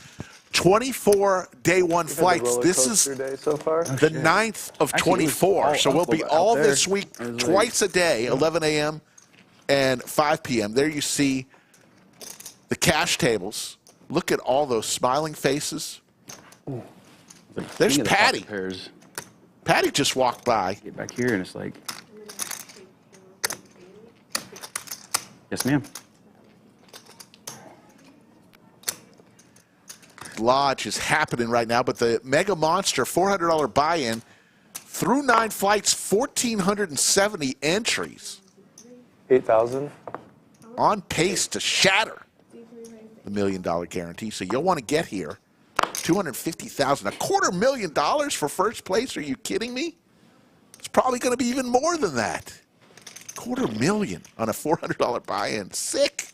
24 day one flights. This is day so far? the 9th of 24. So we'll be all this week, twice a day, 11 a.m. and 5 p.m. There you see the cash tables. Look at all those smiling faces. There's Patty. Patty just walked by. Get back here and it's like, yes, ma'am. Lodge is happening right now, but the Mega Monster $400 buy-in through 9 flights, 1,470 entries. 8,000. On pace to shatter the $1 million guarantee. So you'll want to get here. 250,000, $250,000 for first place. Are you kidding me? It's probably going to be even more than that. $250,000 on a $400 buy-in. Sick.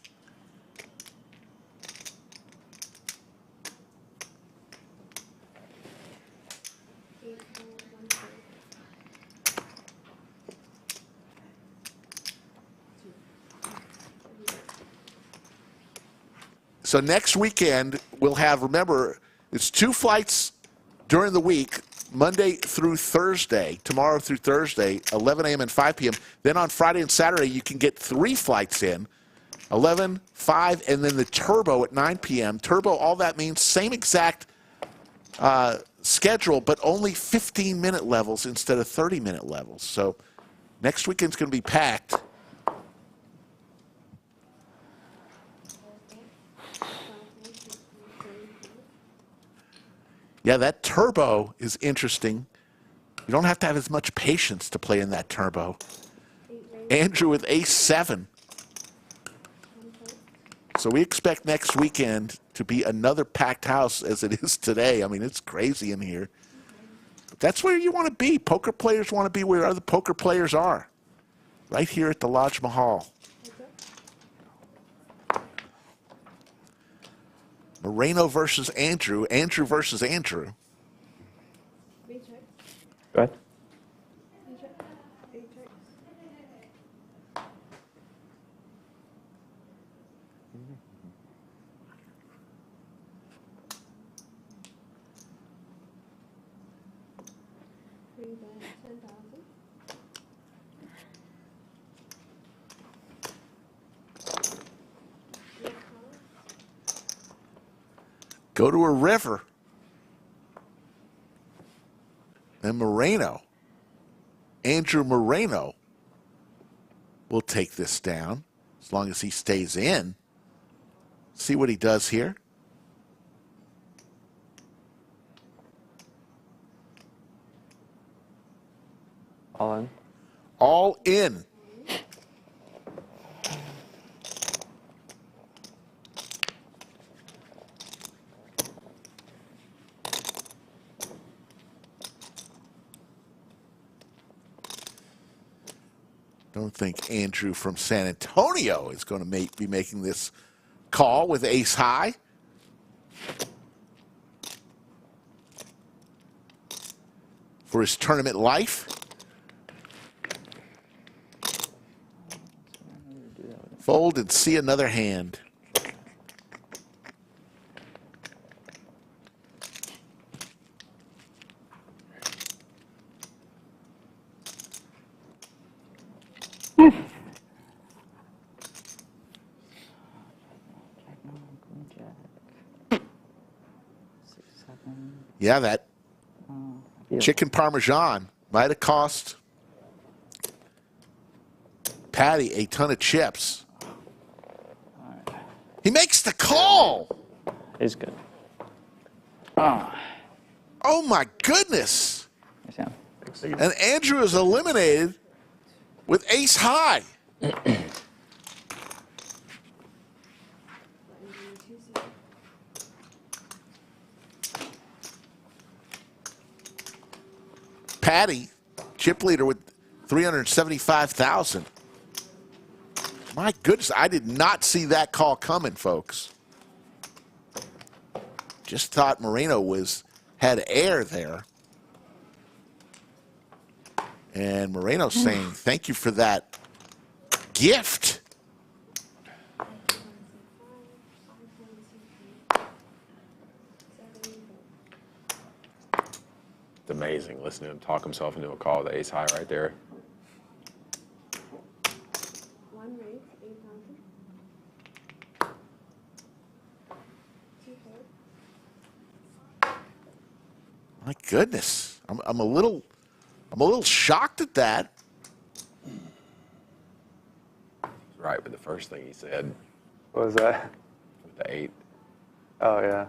So next weekend, we'll have, remember, it's 2 flights during the week, Monday through Thursday, tomorrow through Thursday, 11 a.m. and 5 p.m. Then on Friday and Saturday, you can get 3 flights in, 11, 5, and then the Turbo at 9 p.m. Turbo, all that means same exact schedule, but only 15-minute levels instead of 30-minute levels. So next weekend's going to be packed. Yeah, that Turbo is interesting. You don't have to have as much patience to play in that Turbo. Andrew with A7. So we expect next weekend to be another packed house as it is today. I mean, it's crazy in here. But that's where you want to be. Poker players want to be where other poker players are. Right here at the Lodge Mahal. Moreno versus Andrew. Andrew versus Andrew. Go ahead. Go to a river. And Moreno, Andrew Moreno, will take this down as long as he stays in. See what he does here. All in. All in. Don't think Andrew from San Antonio is going to be making this call with ace high. For his tournament life. Fold and see another hand. Yeah, that chicken parmesan might have cost Patty a ton of chips. He makes the call. He's good. Oh my goodness. And Andrew is eliminated with ace high. Patty, chip leader with 375,000. My goodness, I did not see that call coming, folks. Just thought Moreno had air there. And Moreno's saying, thank you for that gift. It's amazing listening to him talk himself into a call with the ace high right there. One raise, 8,000. Two fold. My goodness, I'm a little shocked at that. Right, but the first thing he said. What was that? With the 8. Oh, yeah.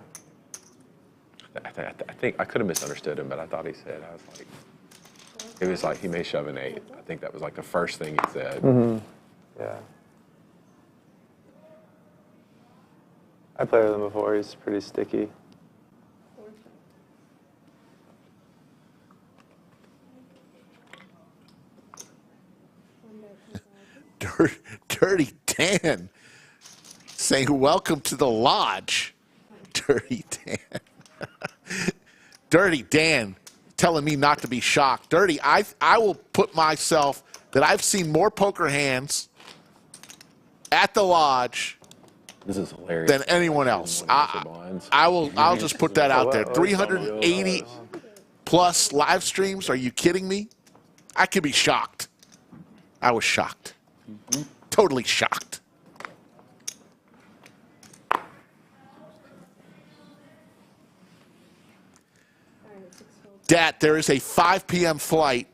I think I could have misunderstood him, but I thought he said, I was like, it was like he may shove an 8. I think that was like the first thing he said. Mm-hmm. Yeah. I played with him before. He's pretty sticky. Dirty Dan saying, welcome to the lodge. Dirty Dan. Dirty Dan telling me not to be shocked. Dirty, I will put myself that I've seen more poker hands at the lodge This is hilarious. than anyone else. I'll just put that out there. 380 plus live streams. Are you kidding me? I could be shocked. I was shocked. Totally shocked. Dat, there is a 5 p.m. flight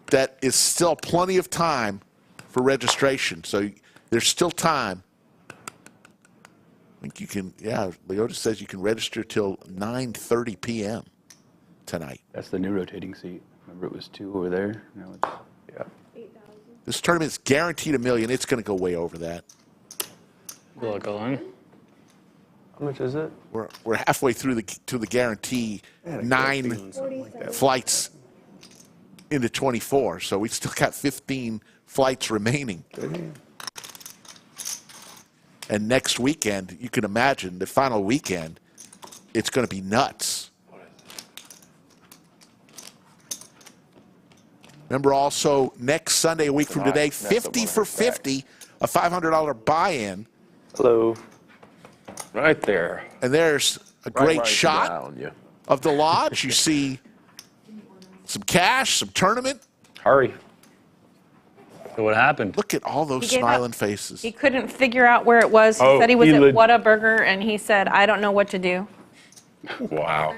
that is still plenty of time for registration. So there's still time. I think you can, yeah, Leota says you can register till 9:30 p.m. tonight. That's the new rotating seat. Remember it was 2 over there? Now it's, yeah. This tournament is guaranteed $1 million. It's going to go way over that. Will it go on? How much is it? We're halfway through the guarantee. 9 flights into 24, so we still got 15 flights remaining. And next weekend, you can imagine the final weekend, it's going to be nuts. Remember also next Sunday, a week from today, 50 for 50, a $500 buy-in. Hello. Right there. And there's a great shot of the lodge. You see some cash, some tournament. Hurry. So what happened? Look at all those He gave smiling up. faces. He couldn't figure out where it was. He Oh, said he was he at leg- Whataburger, and he said, I don't know what to do. Wow.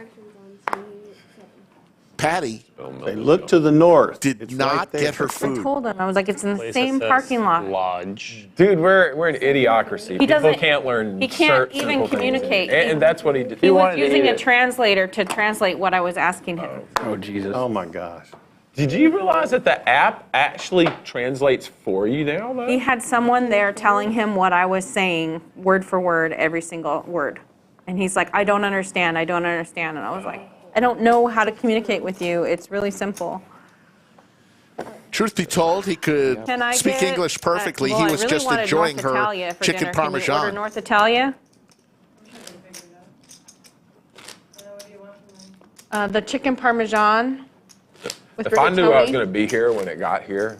Patty They look to the north. did It's not right there. get her I food. told him. I was like, it's in the Place same that says parking lot. Lodge. Dude, we're in idiocracy. People doesn't- can't learn. he can't simple even things. communicate. And that's what he did. He was wanted to using eat a it. translator to translate what I was asking him. Oh, Jesus. Oh my gosh. Did you realize that the app actually translates for you now, though? He had someone there telling him what I was saying, word for word, every single word. And he's like, I don't understand, I don't understand. And I was like, I don't know how to communicate with you. It's really simple. Truth be told, he could Can I speak get, English perfectly. well, he was I really just wanted enjoying North her Italia for chicken dinner. Can you order parmesan. North Italia? The chicken parmesan with If I knew I was rigatoni. going to be here when it got here,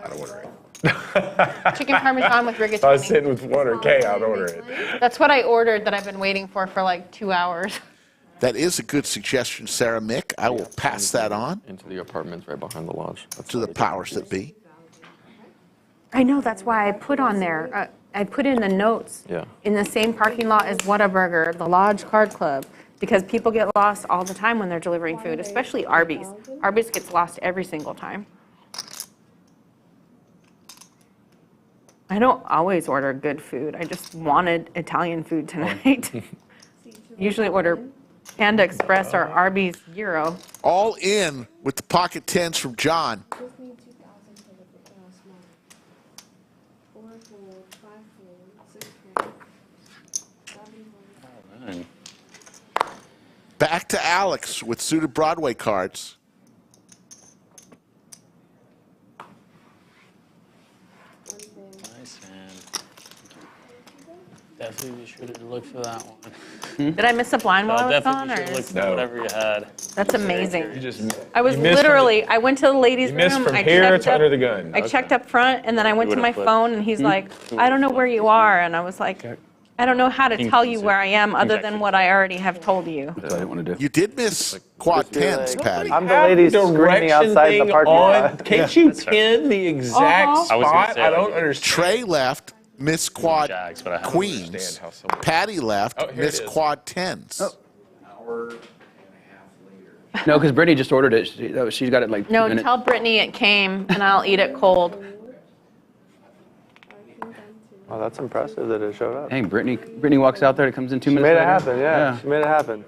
I'd order it. Chicken parmesan with If I was rigatoni. sitting with 100K, I'd order it. That's what I ordered that I've been waiting for like 2 hours. That is a good suggestion, Sarah Mick. I will pass that on into the apartments right behind the lodge. to the powers that be. I know, that's why I put on there, I put in the notes. Yeah. In the same parking lot as Whataburger, the Lodge Card Club, because people get lost all the time when they're delivering food, especially Arby's. Arby's gets lost every single time. I don't always order good food. I just wanted Italian food tonight. Usually order Panda Express or Arby's Gyro. All in with the pocket tens from John. Just need 2,000 for the small. 4 fold, 5 fold, 6 fold, 7 fold. Back to Alex with suited Broadway cards. Nice hand. Definitely be sure to look for that one. Did I miss a blind while I was Definitely gone? be sure Or to look is- for whatever you had. That's amazing. You I was missed from literally, I went to the ladies' You room. missed from I here checked to up- under the gun. I checked up front, and then I went to would've my flipped. phone, and he's like, I don't know where you are. And I was like, I don't know how to tell you where I am other than what I already have told you. That's what I didn't want to do. You did miss quad tens, Patty. I'm the lady screaming outside the parking lot. Can't you pin the exact Uh-huh. spot? I was gonna say, I don't like, understand. Trey left, miss quad Jags, but I don't queens. understand how someone- Patty left, Oh, here it miss is. quad tens. No, because Brittany just ordered it. She's got it like 2 No, minutes. tell Brittany it came, and I'll eat it cold. Oh, that's impressive that it showed up. Dang, Brittany walks out there. It comes in 2 She minutes. made it later. happen, yeah. She made it happen.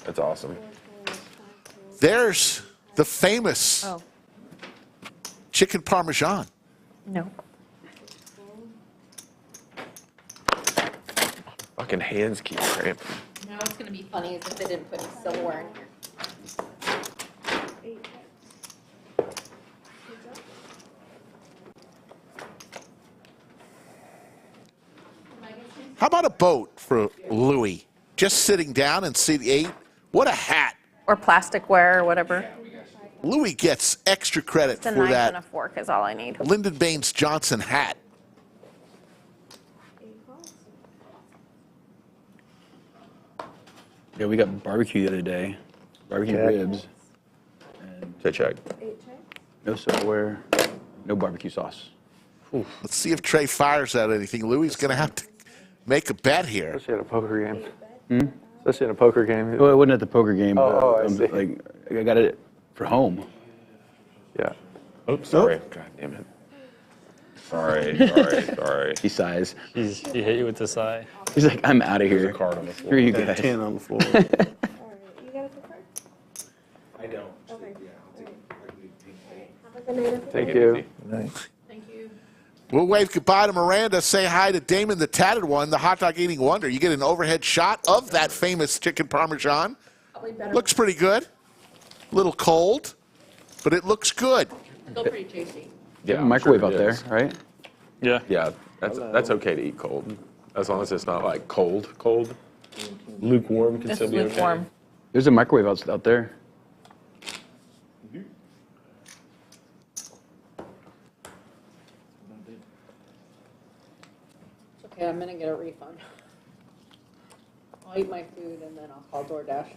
That's awesome. There's the famous Oh, chicken parmesan. no. Fucking hands keep cramping. Now what's going to be funny is if they didn't put any silverware in here. How about a boat for Louis? Just sitting down and seat 8. What a hat. Or plasticware or whatever. Louis gets extra credit It's a for knife and a that fork is all I need. Lyndon Baines Johnson hat. Yeah, we got barbecue the other day. Barbecue Check. ribs. Say check. No silverware. No barbecue sauce. Let's see if Trey fires out anything. Louis is going to have to make a bet here. Especially at a poker game. Especially in a poker game. Well, it wasn't at the poker game. Oh, I but, see. like, I got it for home. Yeah. Oops, sorry. God damn it. Sorry. He sighs. He hit you with the sigh. He's like, I'm out of There's here. a card on the floor. Screw you Got guys. 10 on the floor. All right, you got a good card? I don't. Okay. Have a good night. Thank you. Thank you. We'll wave goodbye to Miranda. Say hi to Damon the Tatted One, the hot dog eating wonder. You get an overhead shot of that famous chicken parmesan. Looks pretty good. A little cold, but it looks good. Still pretty tasty. Yeah, I'm microwave sure out it there, is. right? Yeah. Yeah, that's okay to eat cold. As long as it's not like cold. Lukewarm can This still is be okay. lukewarm. There's a microwave out there. It's okay, I'm going to get a refund. I'll eat my food and then I'll call DoorDash.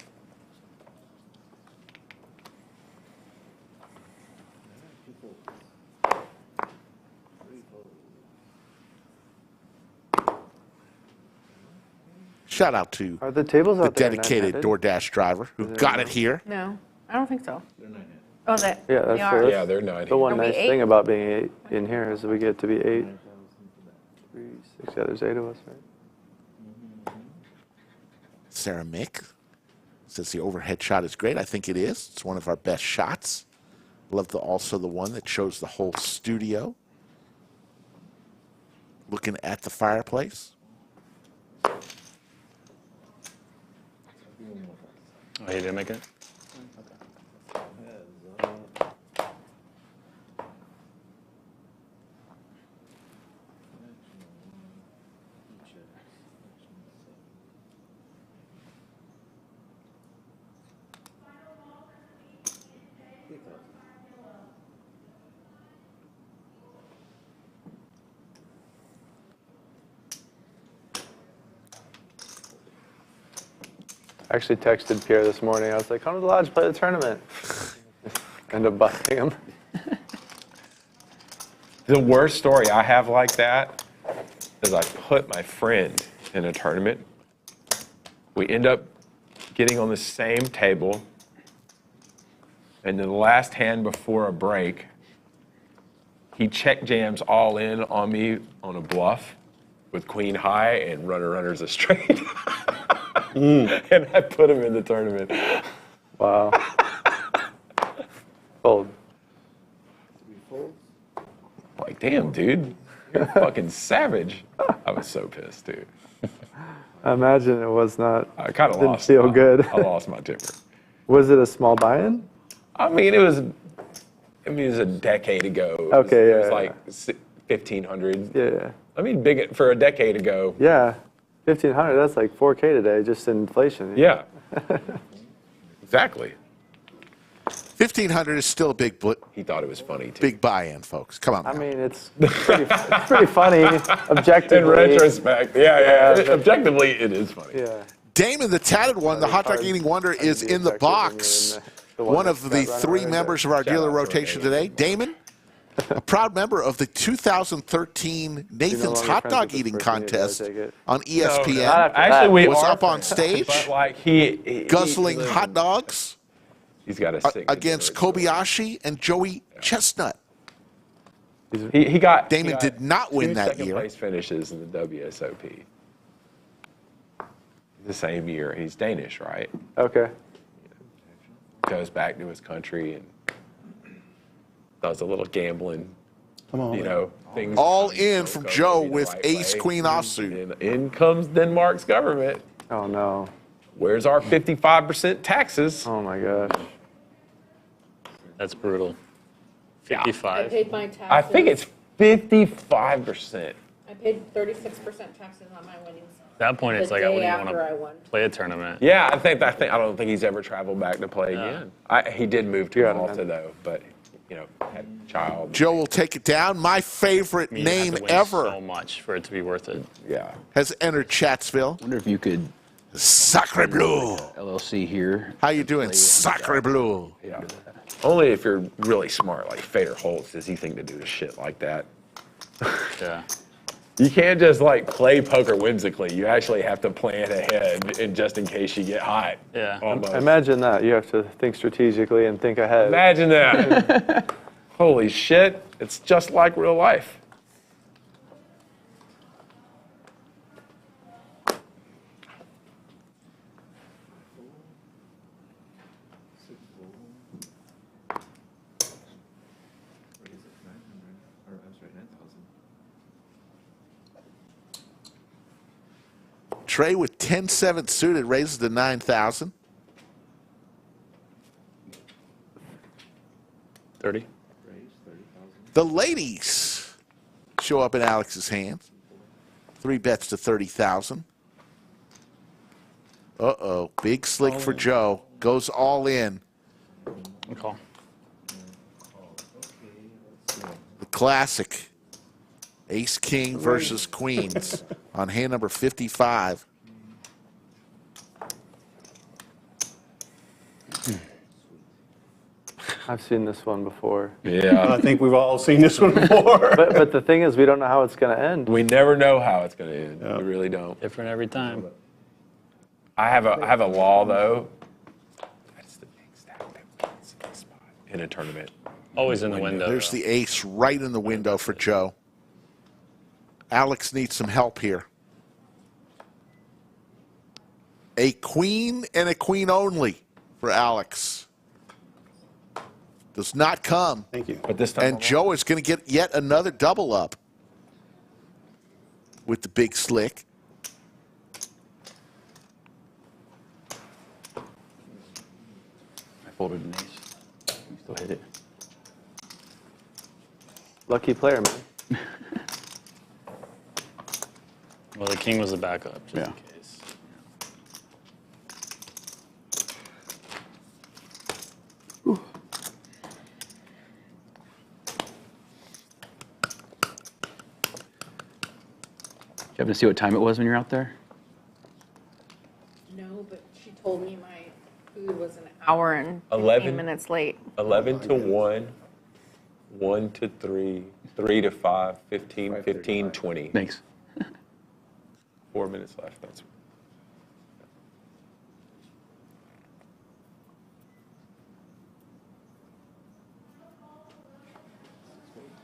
Shout out to Are the tables the out there dedicated nine-handed? DoorDash driver who got it here. No, I don't think so. Oh, that, Yeah, they that's are. the, Yeah, they're 90. the one Are we nice 8? thing about being 8 in here is that we get to be 8. 3, 6, yeah, there's 8 of us, right? Sarah Mick says the overhead shot is great. I think it is. It's one of our best shots. Love also the one that shows the whole studio. Looking at the fireplace. Oh, he didn't make it? I actually texted Pierre this morning. I was like, come to the lodge, play the tournament. End up busting him. The worst story I have like that is I put my friend in a tournament. We end up getting on the same table. And then the last hand before a break, he check jams all in on me on a bluff with queen high and runner's a straight. And I put him in the tournament. Wow. Fold. Like, damn, dude, you're a fucking savage. I was so pissed, dude. I imagine it was not. I kind of didn't lost. feel good. I lost my temper. Was it a small buy-in? I mean, it was a decade ago. Okay, It was yeah, like 1,500. Yeah. I mean, big for a decade ago. Yeah. 1,500, that's like 4K today, just in inflation. Yeah. Exactly. 1,500 is still a big He thought it was funny, too. big buy-in, folks. Come on. I now. mean, it's pretty funny, objectively. In retrospect, yeah. Objectively, it is funny. Yeah. Damon, the tatted one, the hot dog eating wonder, is in the box. One of the three members of our dealer rotation today. Damon, a proud member of the 2013 Nathan's Hot Dog Eating Contest on ESPN. Actually, we was are up on friends, stage, but like he guzzling hot dogs he's got a against Kobayashi and Joey Chestnut. He got Damon did not win that second year. place finishes in the WSOP. The same year. He's Danish, right? Okay. Goes back to his country and does a little gambling. Come on. You know, things. All in from go Joe maybe the with right ace way. queen offsuit. And in comes Denmark's government. Oh, no. Where's our 55% taxes? Oh, my gosh. That's brutal. I 55. paid my taxes. I think it's 55%. I paid 36% taxes on my winnings. At that point, it's The like I day wouldn't after I want won. to play a tournament. Yeah, I don't think he's ever traveled back to play again. He did move to Malta though, but had a child. Joe will take it down. My favorite I mean, you have name to win ever so much for it to be worth it. Yeah. has entered Chatsville. I wonder if you could Sacre Bleu. LLC here. How you doing, Sacre Bleu? Yeah. Only if you're really smart, like Fader Holtz, does he think to do shit like that? Yeah. You can't just like play poker whimsically. You actually have to plan ahead, and just in case you get hot. Yeah. Almost. Imagine that. You have to think strategically and think ahead. Imagine that. Holy shit! It's just like real life. Trey with 10-7 suited raises to 9,000. 30. The ladies show up in Alex's hands. 3 bets to 30,000. Uh-oh. Big slick for Joe. Goes all in. Call. The classic. Ace King versus Queens on hand number 55. I've seen this one before. Yeah. I think we've all seen this one before. But the thing is, we don't know how it's going to end. We never know how it's going to end. We really don't. Different every time. I have a law though. That's the big stack that wins in this spot in a tournament. Always in the window. There's the ace right in the window for Joe. Alex needs some help here. A queen and a queen only for Alex. Does not come. Thank you. But this time, And Joe is going to get yet another double up with the big slick. I folded an ace. You still hit it. Lucky player, man. Well, the king was the backup, just in case. You happen to see what time it was when you're out there? No, but she told me hour and 15 11 minutes late. 11 to 1, 1 to 3, 3 to 5, 15, 15, 20. Thanks. 4 minutes left. That's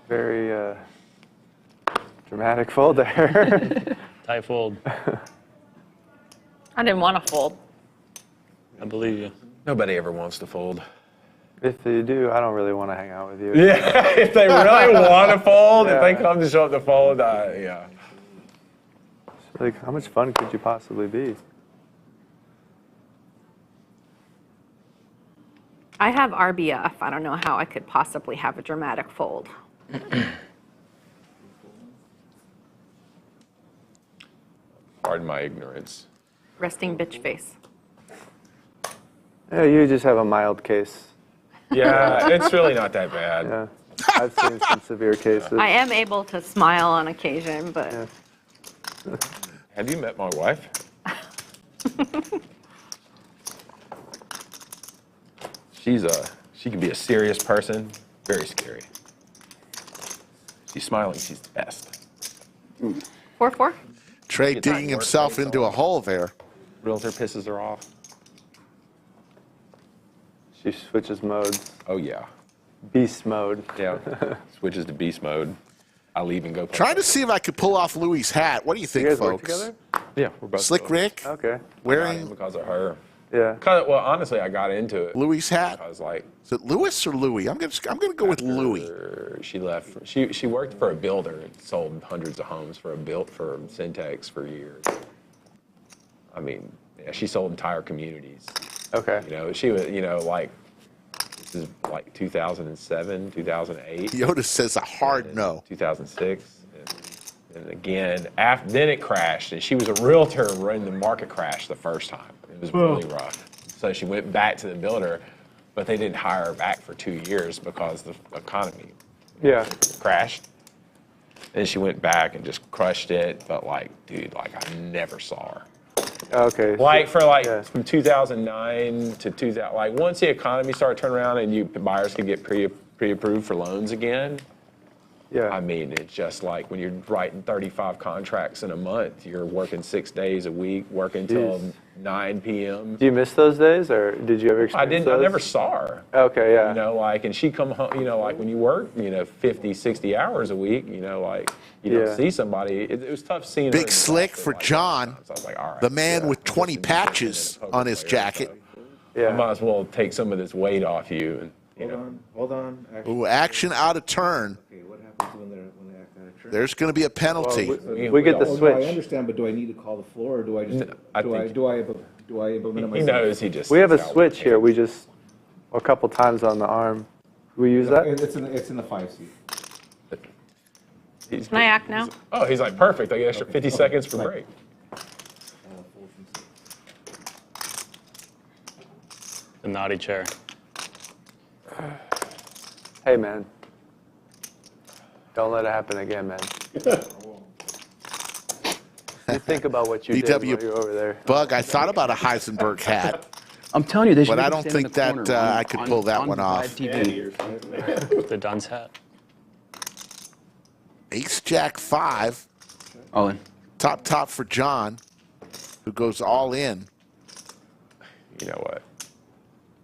Very dramatic fold there. Tight fold. I didn't want to fold. I believe you. Nobody ever wants to fold. If you do, I don't really want to hang out with you. Yeah, if they really want to fold, if Yeah. they come to show up to fold, yeah. Like, how much fun could you possibly be? I have RBF. I don't know how I could possibly have a dramatic fold. Pardon my ignorance. Resting bitch face. Yeah, you just have a mild case. Yeah, it's really not that bad. Yeah, I've seen some severe cases. I am able to smile on occasion, but Yeah. Have you met my wife? She can be a serious person, very scary. She's smiling, she's the best. 4-4. Trey digging himself into a hole there. Realtor pisses her off. She switches modes. Oh yeah. Beast mode. Yeah. Switches to beast mode. I'll leave and go play. Trying to see if I could pull off Louis' hat. What do you think, You guys work folks? together? Yeah, we're both Slick Rick Okay. wearing because of her. Yeah. Well, honestly, I got into it. Louis' hat. I was like, Is it Louis or Louis? I'm gonna go with Louis. she left. She worked for a builder and sold hundreds of homes for Syntex for years. I mean, yeah, she sold entire communities. Okay. You know, she was, like, this is like 2007, 2008. Yoda says a hard no. 2006. And again, then it crashed, and she was a realtor when the market crashed the first time. It was really rough. So she went back to the builder, but they didn't hire her back for 2 years because the economy crashed. And she went back and just crushed it, but dude, I never saw her. Okay. From 2009 to 2000, once the economy started turning around and buyers could get pre-approved for loans again. Yeah. I mean, it's just like when you're writing 35 contracts in a month, you're working 6 days a week, working till 9 p.m. Do you miss those days, or did you ever experience those? I never saw her. Okay, yeah. And she come home, when you work, 50, 60 hours a week, you don't see somebody. It was tough seeing her. Big Slick for John, So I was like, all right. the man with 20 patches on his jacket. I might as well take some of this weight off you. And, Hold on. Ooh, action out of turn. Okay, what happens when they act out of turn? There's going to be a penalty. We get the switch. I understand, but do I need to call the floor, or do I just do I implement it myself? He knows. He just. We have a switch here. We just a couple times on the arm. We use that. It's in the 5 seat. Can I act now? Oh, he's like, perfect. I get extra 50 seconds for break. The naughty chair. Hey, man. Don't let it happen again, man. You think about what you did while DW you're over there. Bug, I thought about a Heisenberg hat, I'm telling you, they should but make I him don't stand in think the that corner I could pull that one on off. live TV. The dunce hat. Ace Jack 5. All in. Top for John, who goes all in. You know what?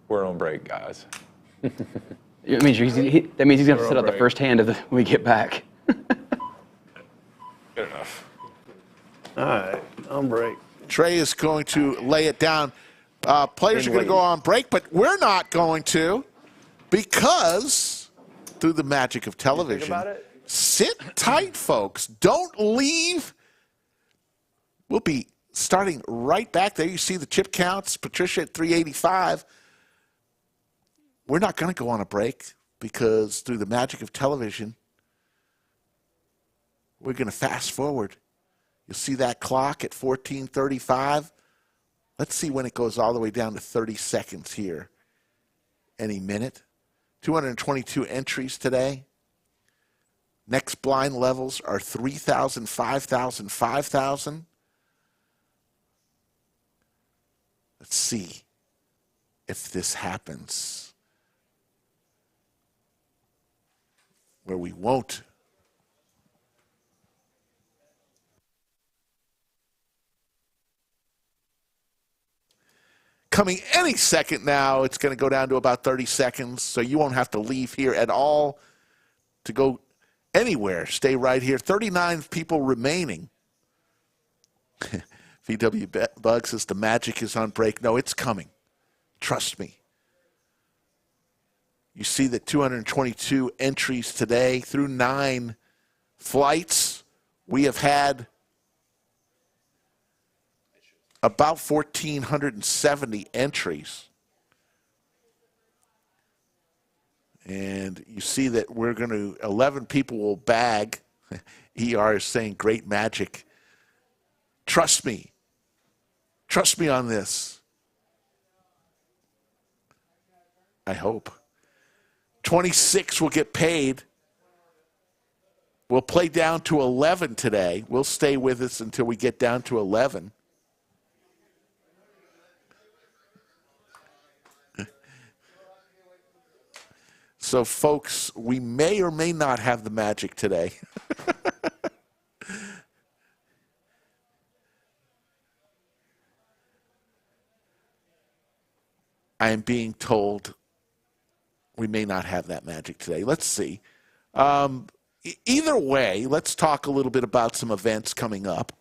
We're on break, guys. That means he's going to have to set out the first hand when we get back. Good enough. All right, on break. Trey is going to lay it down. Players are going to go on break, but we're not going to, because through the magic of television, sit tight, folks. Don't leave. We'll be starting right back there. You see the chip counts. Patricia at 385. We're not going to go on a break because through the magic of television, we're going to fast forward. You'll see that clock at 14:35. Let's see when it goes all the way down to 30 seconds here. Any minute. 222 entries today. Next blind levels are 3,000, 5,000, 5,000. Let's see. if this happens, where we won't coming any second now. It's going to go down to about 30 seconds, so you won't have to leave here at all to go anywhere. Stay right here. 39 people remaining. VW Bug says the magic is on break. No, it's coming. Trust me. You see that 222 entries today through 9 flights. We have had about 1,470 entries. And you see that we're going to, 11 people will bag. ER is saying great magic. Trust me. Trust me on this. I hope. 26 will get paid. We'll play down to 11 today. We'll stay with us until we get down to 11. So, folks, we may or may not have the magic today. I am being told we may not have that magic today. Let's see. Either way, let's talk a little bit about some events coming up.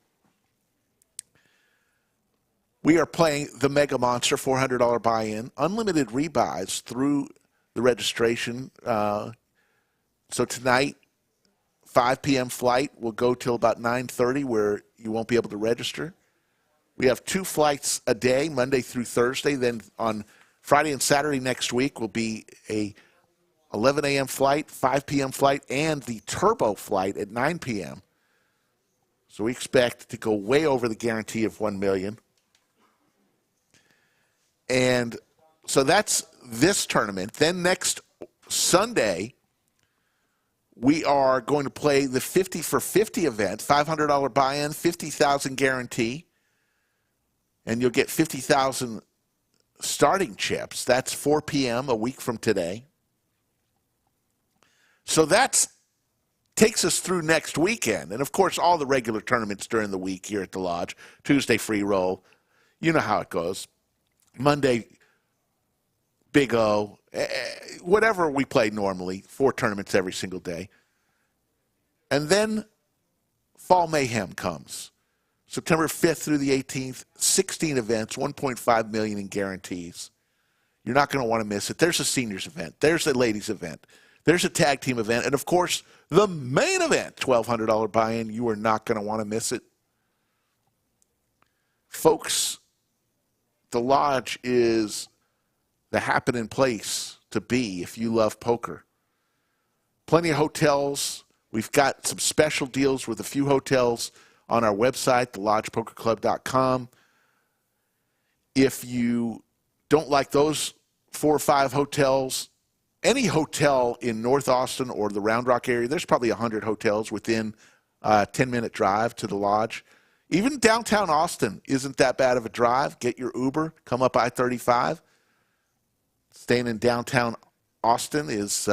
We are playing the Mega Monster, $400 buy-in, unlimited rebuys through the registration. So tonight, 5 p.m. flight will go till about 9:30, where you won't be able to register. We have 2 flights a day, Monday through Thursday. Then on Friday and Saturday next week will be a 11 a.m. flight, 5 p.m. flight, and the turbo flight at 9 p.m. So we expect to go way over the guarantee of $1 million. And so that's this tournament. Then next Sunday, we are going to play the 50 for 50 event, $500 buy-in, $50,000 guarantee, and you'll get 50,000 starting chips. That's 4 p.m. a week from today. So that takes us through next weekend. And, of course, all the regular tournaments during the week here at the Lodge. Tuesday, free roll. You know how it goes. Monday, Big O. Whatever we play normally. 4 tournaments every single day. And then Fall Mayhem comes. September 5th through the 18th, 16 events, $1.5 million in guarantees. You're not going to want to miss it. There's a seniors event. There's a ladies event. There's a tag team event. And, of course, the main event, $1,200 buy-in. You are not going to want to miss it. Folks, the Lodge is the happening place to be if you love poker. Plenty of hotels. We've got some special deals with a few hotels on our website, thelodgepokerclub.com. If you don't like those 4 or 5 hotels, any hotel in North Austin or the Round Rock area, there's probably 100 hotels within a 10-minute drive to the Lodge. Even downtown Austin isn't that bad of a drive. Get your Uber, come up I-35. Staying in downtown Austin is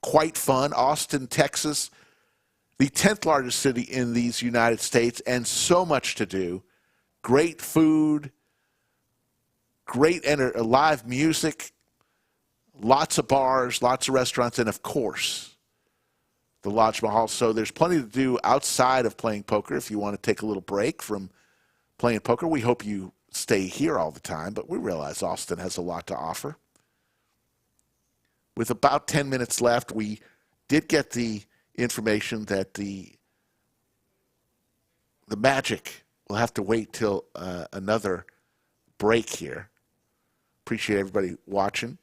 quite fun. Austin, Texas, the 10th largest city in these United States, and so much to do. Great food, great live music, lots of bars, lots of restaurants, and, of course, the Lodge Mahal. So there's plenty to do outside of playing poker if you want to take a little break from playing poker. We hope you stay here all the time, but we realize Austin has a lot to offer. With about 10 minutes left, we did get the information that the magic will have to wait till another break here. Appreciate everybody watching.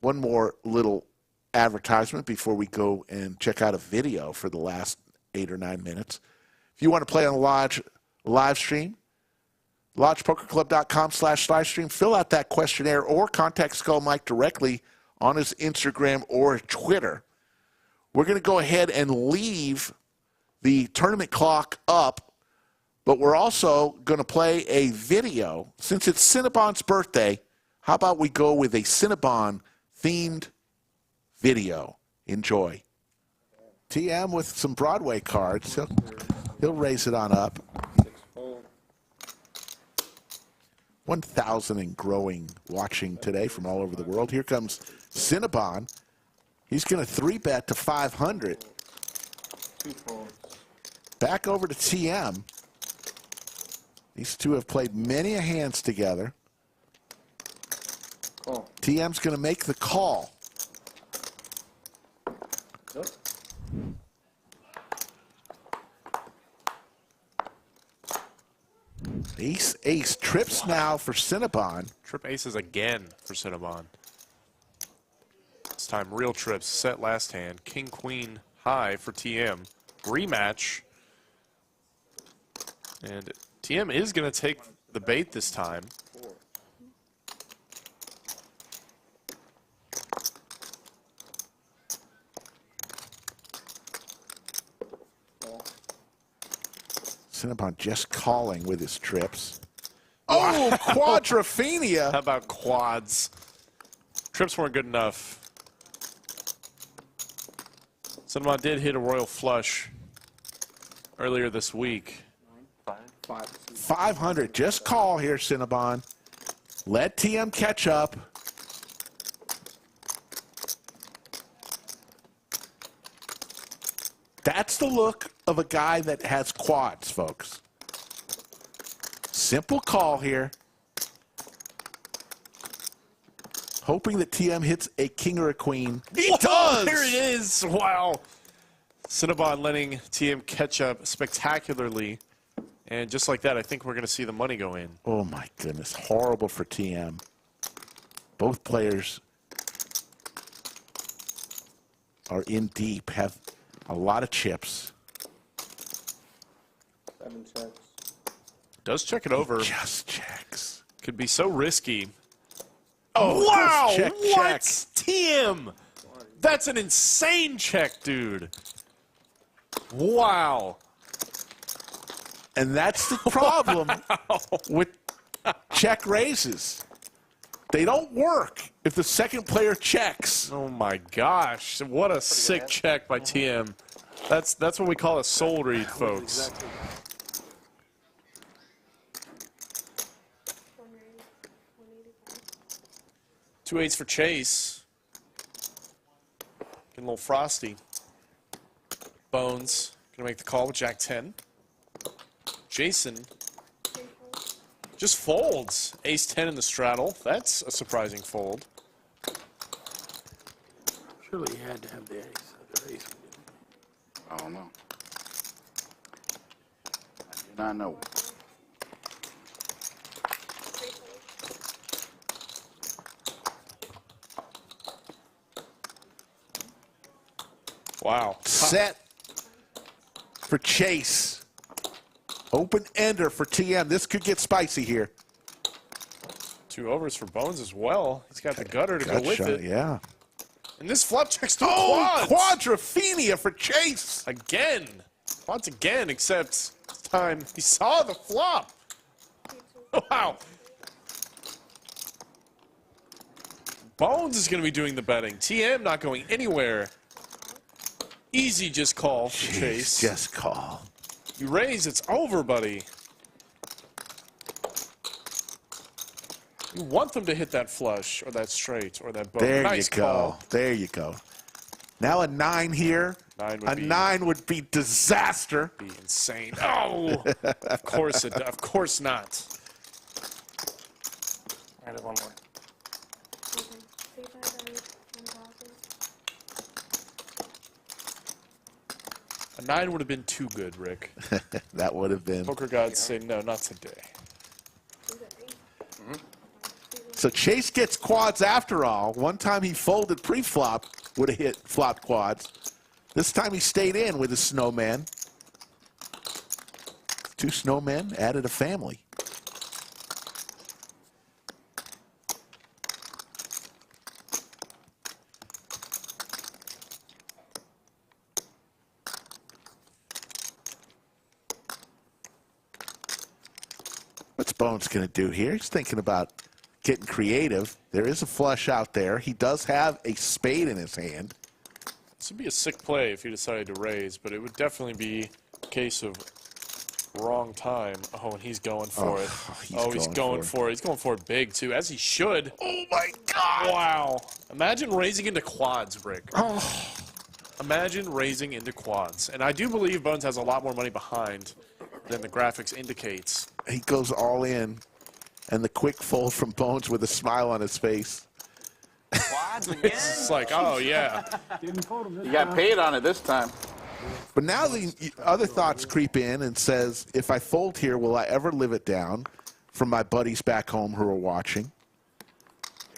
One more little advertisement before we go and check out a video for the last 8 or 9 minutes. If you want to play on the Lodge live stream, lodgepokerclub.com/livestream. Fill out that questionnaire or contact Skull Mike directly on his Instagram or Twitter. We're going to go ahead and leave the tournament clock up but we're also going to play a video. Since it's Cinnabon's birthday, how about we go with a Cinnabon-themed video? Enjoy. TM with some Broadway cards. He'll raise it on up. 1,000 and growing watching today from all over the world. Here comes Cinnabon. He's going to 3-bet to 500. Back over to TM. These two have played many a hands together. TM's going to make the call. Ace, ace. Trips now for Cinnabon. Trip aces again for Cinnabon. This time real trips. Set last hand. King, queen, high for TM. Rematch. And TM is going to take the bait this time. Cinnabon just calling with his trips. Oh, quadrophenia. How about quads? Trips weren't good enough. Cinnabon did hit a royal flush earlier this week. 500. Just call here, Cinnabon. Let TM catch up. That's the look of a guy that has quads, folks. Simple call here. Hoping that TM hits a king or a queen. He does! There it is! Wow. Cinnabon letting TM catch up spectacularly. And just like that, I think we're going to see the money go in. Oh, my goodness. Horrible for TM. Both players are in deep, have a lot of chips. 7 checks. Does check it over. He just checks. Could be so risky. Oh, wow! Check, What? check. TM! That's an insane check, dude. Wow. And that's the problem with check raises. They don't work if the second player checks. Oh my gosh. What a sick check by TM. That's what we call a soul read, folks. Two eights for Chase. Getting a little frosty. Bones gonna make the call with Jack 10. Jason just folds. Ace 10 in the straddle. That's a surprising fold. Surely he had to have the ace. The ace. I don't know. I do not know. Wow. Set for Chase. Open ender for TM. This could get spicy here. Two overs for Bones as well. He's got the gutter to go with shot, it. Yeah. And this flop checks two quads. quads. Quadrophenia for Chase. Again. Quads again, except this time he saw the flop. Wow. Bones is going to be doing the betting. TM not going anywhere. Easy just call for Chase. Just call. You raise, it's over, buddy. You want them to hit that flush or that straight or that boat. There Nice you go. call. There you go. Now a 9 here. Nine would be disaster. Be insane. Oh, of course it. Of course not. I have one more. A 9 would have been too good, Rick. That would have been. Poker gods say no, not today. So Chase gets quads after all. One time he folded pre-flop, would have hit flop quads. This time he stayed in with his snowman. 2 snowmen added a family. Bones going to do here? He's thinking about getting creative. There is a flush out there. He does have a spade in his hand. This would be a sick play if he decided to raise, but it would definitely be a case of wrong time. Oh, and he's going for it. He's going for it. He's going for it big, too, as he should. Oh, my God. Wow. Imagine raising into quads, Rick. Oh. Imagine raising into quads. And I do believe Bones has a lot more money behind than the graphics indicates. He goes all in, and the quick fold from Bones with a smile on his face. It's like, oh, yeah. You got paid on it this time. But now the other thoughts creep in and says, if I fold here, will I ever live it down? From my buddies back home who are watching.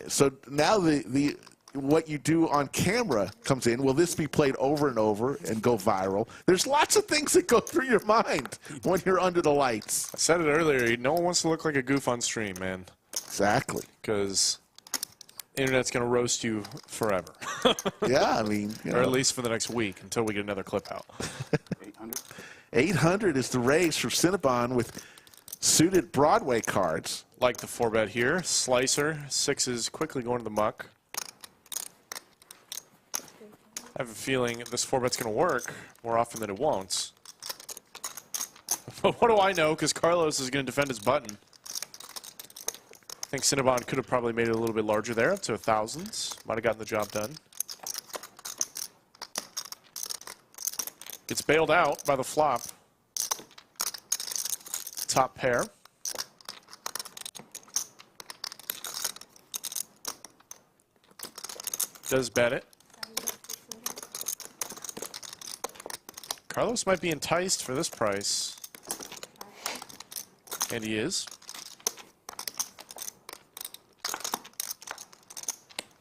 So now the what you do on camera comes in. Will this be played over and over and go viral? There's lots of things that go through your mind when you're under the lights. I said it earlier. No one wants to look like a goof on stream, man. Exactly. Because the internet's going to roast you forever. Yeah, I mean. Or at least for the next week until we get another clip out. 800 is the raise for Cinnabon with suited Broadway cards. Like the 4-bet here. Slicer. 6 is quickly going to the muck. I have a feeling this 4-bet's going to work more often than it won't. But what do I know? Because Carlos is going to defend his button. I think Cinnabon could have probably made it a little bit larger there, up to 1,000s. Might have gotten the job done. Gets bailed out by the flop. Top pair. Does bet it. Carlos might be enticed for this price. And he is.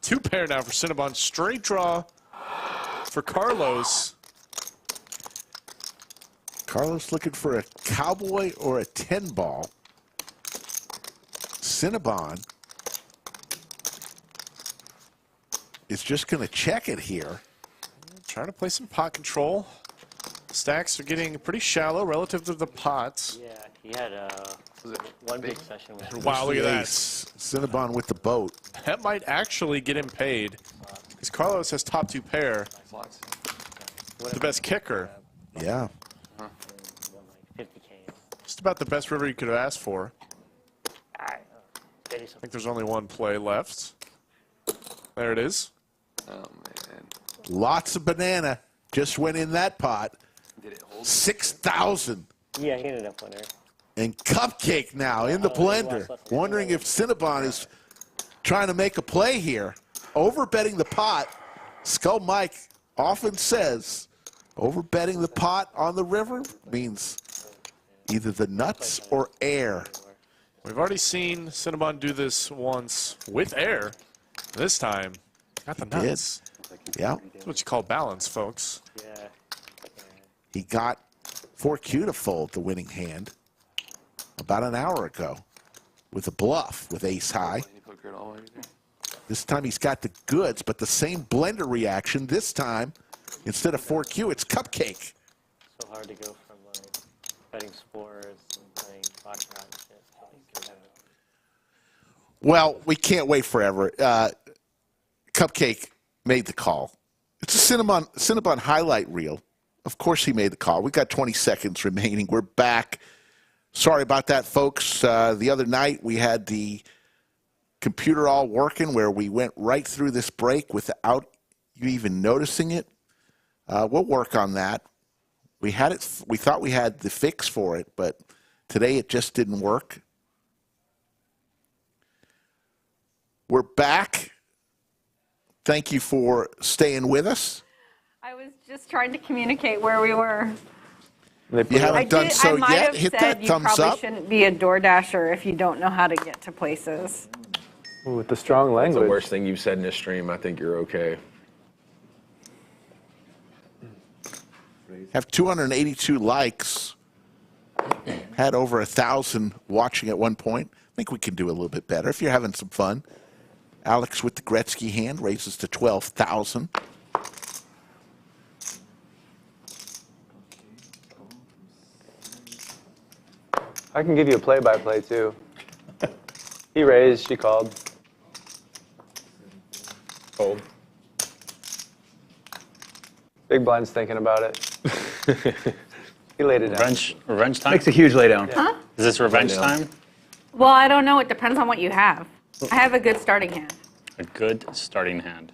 2 pair now for Cinnabon. Straight draw for Carlos. Carlos looking for a cowboy or a 10-ball. Cinnabon is just going to check it here. Trying to play some pot control. Stacks are getting pretty shallow relative to the pots. Yeah, he had one big session with Wow, look at that. Cinnabon with the boat. That might actually get him paid. Because Carlos has top 2 pair. The best kicker. Yeah. 50K. Just about the best river you could have asked for. I think there's only one play left. There it is. Oh, man. Lots of banana just went in that pot. 6,000. Yeah, he ended up winner. And Cupcake now in the blender. Wondering if Cinnabon is trying to make a play here. Overbetting the pot. Skull Mike often says overbetting the pot on the river means either the nuts or air. We've already seen Cinnabon do this once with air. This time, got the nuts. Yeah. That's what you call balance, folks. Yeah. He got 4Q to fold the winning hand about an hour ago with a bluff with ace high. This time he's got the goods, but the same blender reaction. This time, instead of 4Q, it's Cupcake. So hard to go from like betting spores and playing baccarat and shit. Well, we can't wait forever. Cupcake made the call. It's a Cinnabon highlight reel. Of course he made the call. We've got 20 seconds remaining. We're back. Sorry about that, folks. The other night we had the computer all working where we went right through this break without you even noticing it. We'll work on that. We had it. We thought we had the fix for it, but today it just didn't work. We're back. Thank you for staying with us. I was just trying to communicate where we were. You haven't done so yet. Hit that thumbs up. You probably shouldn't be a door dasher if you don't know how to get to places. Ooh, with the strong That's language. the worst thing you've said in a stream. I think you're okay. Have 282 likes. Had over 1,000 watching at one point. I think we can do a little bit better if you're having some fun. Alex with the Gretzky hand raises to 12,000. I can give you a play-by-play too. He raised, she called. Fold. Big blind's thinking about it. He laid it down. Revenge time? Makes a huge laydown. Huh? Is this revenge time? Well, I don't know. It depends on what you have. I have a good starting hand. A good starting hand.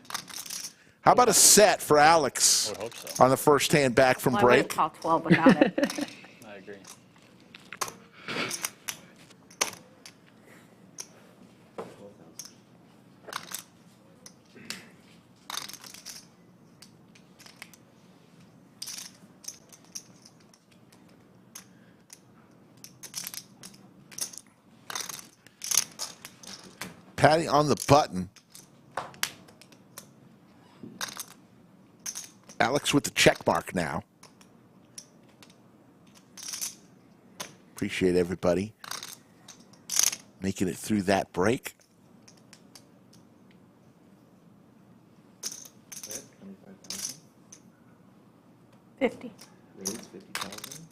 How about a set for Alex I would hope so. on the first hand back from Well, I would have break? called 12 without it. I agree. Patty on the button. Alex with the check mark now. Appreciate everybody making it through that break. $50. Raise 50,000.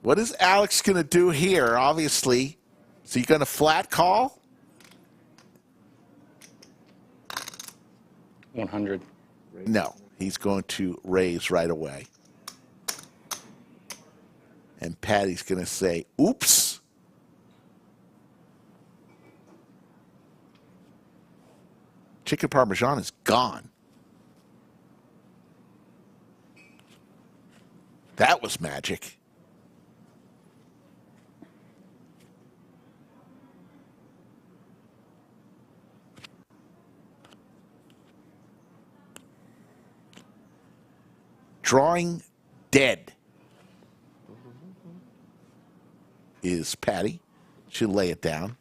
What is Alex going to do here? Obviously, is he going to flat call? 100. No, he's going to raise right away. And Patty's going to say, oops. Chicken Parmesan is gone. That was magic. Drawing dead is Patty. She'll lay it down.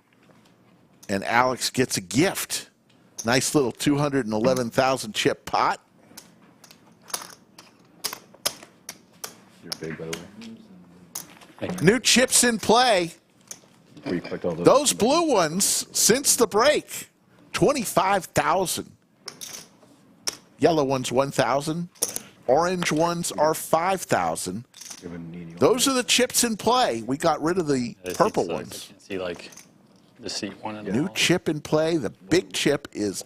And Alex gets a gift. Nice little 211,000 chip pot. You're big, by the way. New chips in play. Where you collect all Those blue ones since the break, 25,000. Yellow ones 1,000. Orange ones are 5,000. Those are the chips in play. We got rid of the purple ones. I can see like the seat one. And New chip in play. The big chip is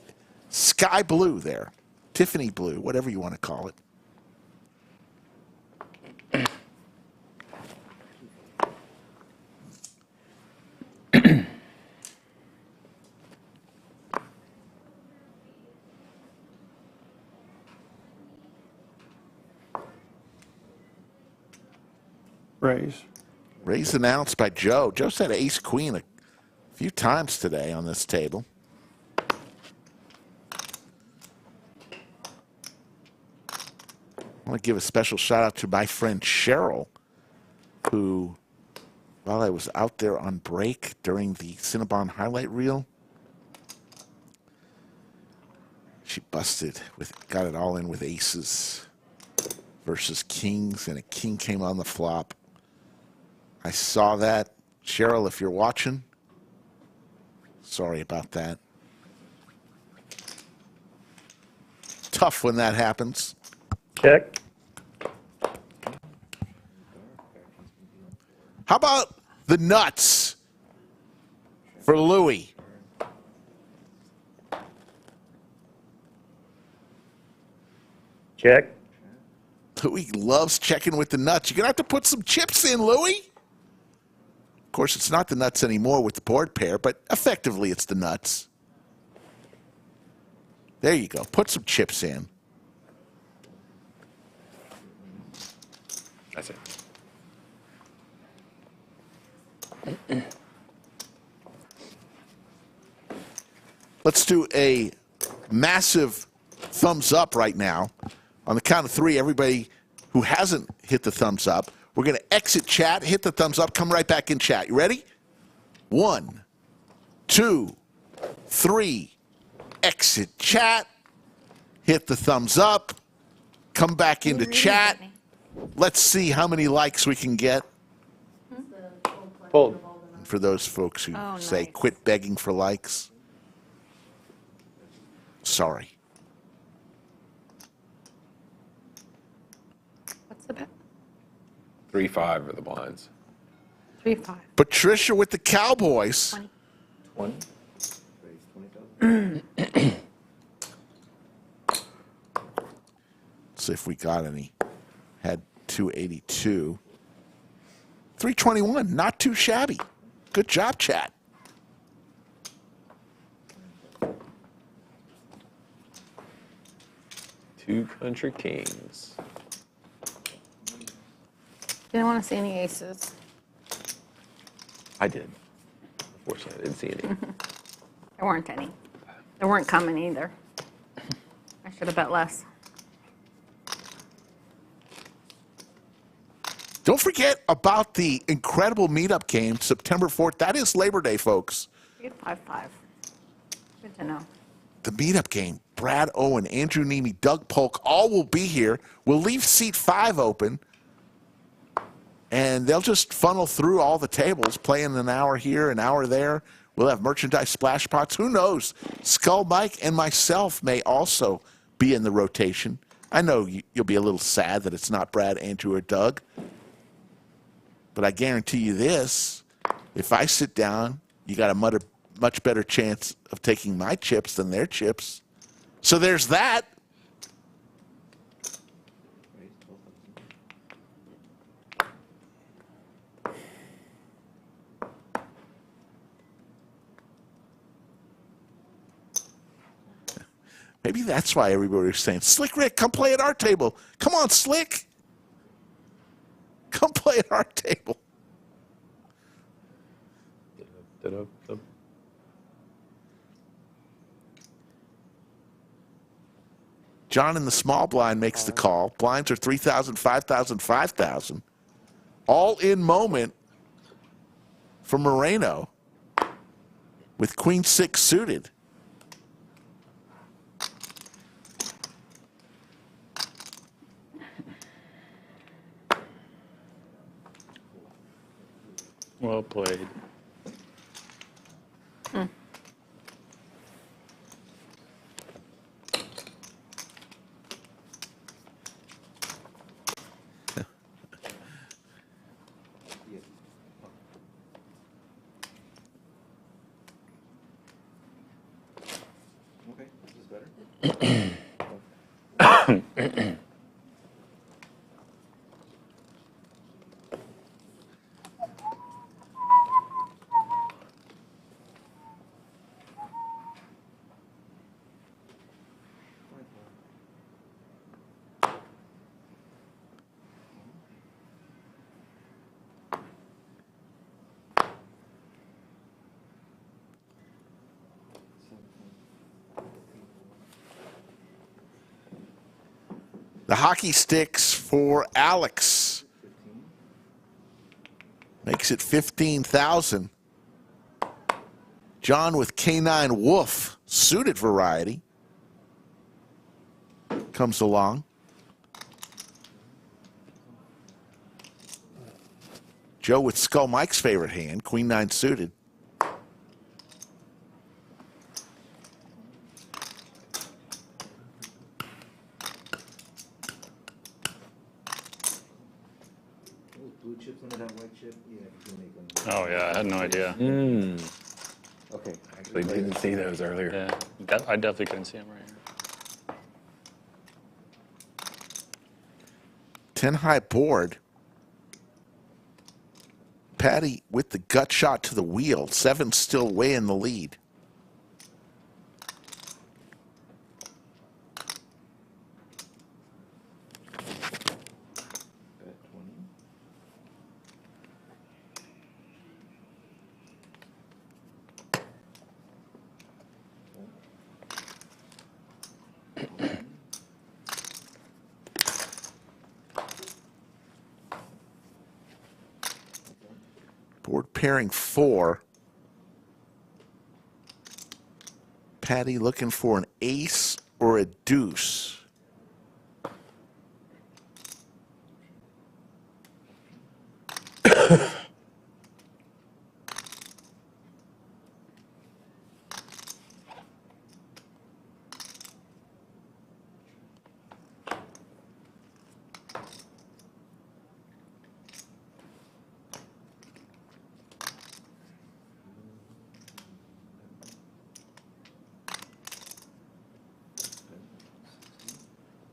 sky blue there. Tiffany blue, whatever you want to call it. Raise. Raise announced by Joe. Joe said ace queen a few times today on this table. I want to give a special shout out to my friend Cheryl, who, while I was out there on break during the Cinnabon highlight reel, she busted got it all in with aces versus kings, and a king came on the flop. I saw that. Cheryl, if you're watching, sorry about that. Tough when that happens. Check. How about the nuts for Louis? Check. Louis loves checking with the nuts. You're going to have to put some chips in, Louis. Of course, it's not the nuts anymore with the board pair, but effectively it's the nuts. There you go. Put some chips in. That's it. Let's do a massive thumbs up right now. On the count of three, everybody who hasn't hit the thumbs up, we're going to exit chat, hit the thumbs up, come right back in chat. You ready? 1, 2, 3. Exit chat. Hit the thumbs up. Come back into chat. Let's see how many likes we can get. Fold. For those folks who say quit begging for likes. Sorry. 3-5 are the blinds. 3-5. Patricia with the Cowboys. 20. Raise 20,000. See if we got any. Had 282. 321, not too shabby. Good job, chat. Two Country Kings. Didn't want to see any aces. I did. Unfortunately, I didn't see any. There weren't any. There weren't coming either. I should have bet less. Don't forget about the incredible meetup game, September 4th. That is Labor Day, folks. 5-5. Good to know. The meetup game. Brad Owen, Andrew Nemi, Doug Polk, all will be here. We'll leave seat 5 open, and they'll just funnel through all the tables, playing an hour here, an hour there. We'll have merchandise splash pots. Who knows? Skull Mike and myself may also be in the rotation. I know you'll be a little sad that it's not Brad, Andrew, or Doug. But I guarantee you this, if I sit down, you got a much better chance of taking my chips than their chips. So there's that. Maybe that's why everybody was saying, Slick Rick, come play at our table. Come on, Slick. Come play at our table. John in the small blind makes the call. Blinds are 3,000, 5,000, 5,000. All in moment for Moreno with Queen 6 suited. Well played. Okay, this is better. The hockey sticks for Alex. Makes it 15,000. John with K9 Wolf, suited variety, comes along. Joe with Skull Mike's favorite hand, Queen 9 suited. Oh yeah, I had no idea. Okay. Actually, didn't see those earlier. Yeah, I definitely couldn't see them right here. 10 high board. Patty with the gut shot to the wheel. 7 still way in the lead. Board pairing 4. Patty looking for an ace or a deuce.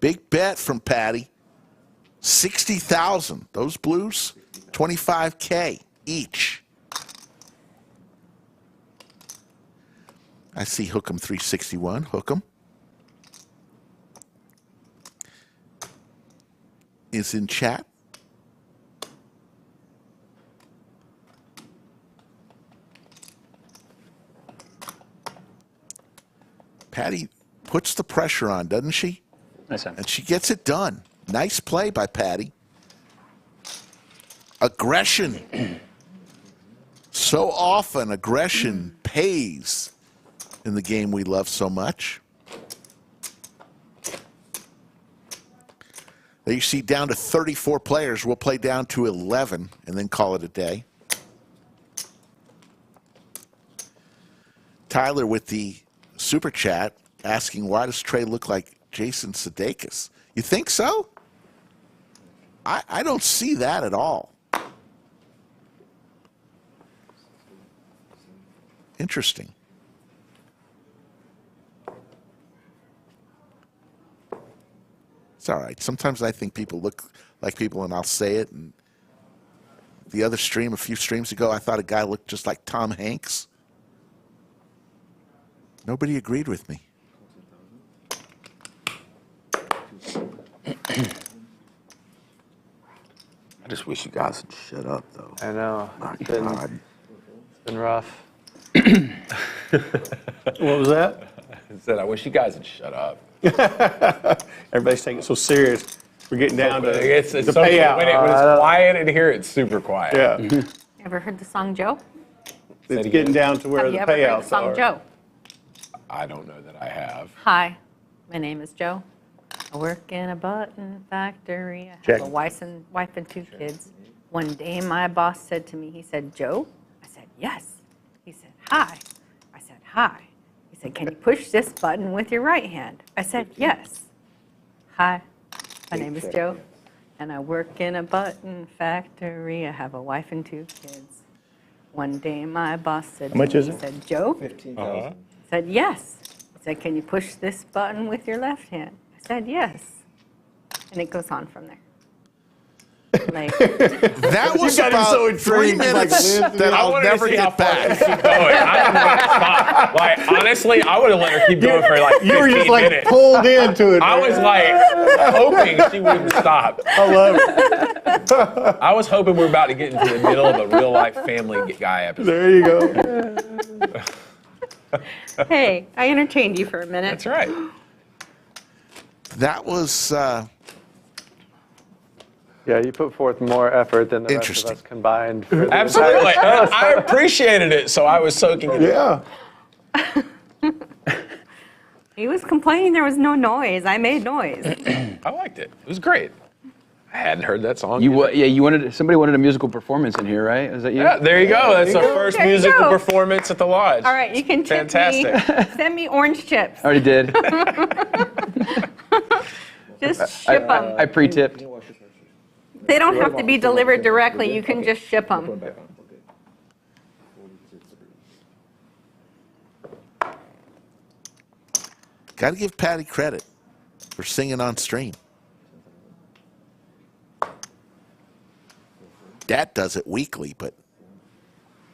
Big bet from Patty. 60,000. Those blues, 25K each. I see Hook'em 361. Hook'em is in chat. Patty puts the pressure on, doesn't she? Nice. And she gets it done. Nice play by Patty. Aggression. So often, aggression pays in the game we love so much. There you see down to 34 players. We'll play down to 11 and then call it a day. Tyler with the super chat asking, why does Trey look like Jason Sudeikis? You think so? I don't see that at all. Interesting. It's all right. Sometimes I think people look like people, and I'll say it. And the other stream, a few streams ago, I thought a guy looked just like Tom Hanks. Nobody agreed with me. I just wish you guys would shut up, though. I know. My It's God. been rough. What was that? I said, I wish you guys would shut up. Everybody's taking it so serious. We're getting down to it's the so payout. When it's quiet in here, it's super quiet. Yeah. Ever heard the song Joe? It's getting down to where Have the you ever heard the payouts song are. Joe? I don't know that I have. Hi, my name is Joe. I work in a button factory. I Check. have a wife and 2 kids. One day my boss said to me, he said, Joe? I said, yes. He said, hi. I said, hi. He said, can you push this button with your right hand? I said, yes. Hi, my name is Joe, and I work in a button factory. I have a wife and 2 kids. One day my boss said to me, much is he it? said, Joe? 15,000. I said, yes. He said, can you push this button with your left hand? I said, yes. And it goes on from there. Like, That was You got him about so 3 intrigued, like, minutes live to that do- I'll wanted to never see how get far back. this is going. I didn't want to stop. Like, honestly, I would have let her keep going for like 15 You were just like minutes. pulled into it. I was like hoping she wouldn't stop. I love it. I was hoping we were about to get into the middle of a real life Family Guy episode. There you go. hey, I entertained you for a minute. That's right. That was Yeah, you put forth more effort than the rest of Interesting. us combined. For the Absolutely. entire show. I appreciated it, so I was soaking it in. Yeah. He was complaining there was no noise. I made noise. I liked it. It was great. I hadn't heard that song. You wanted somebody wanted a musical performance in here, right? Is that you? Yeah, there you go. That's our first There you musical go. performance at the lodge. All right, you can tip Fantastic. me. Send me orange chips. I already did. Just ship them. I pre-tipped. They don't have to be delivered directly. You can just ship them. got to give Patty credit for singing on stream. Dad does it weekly, but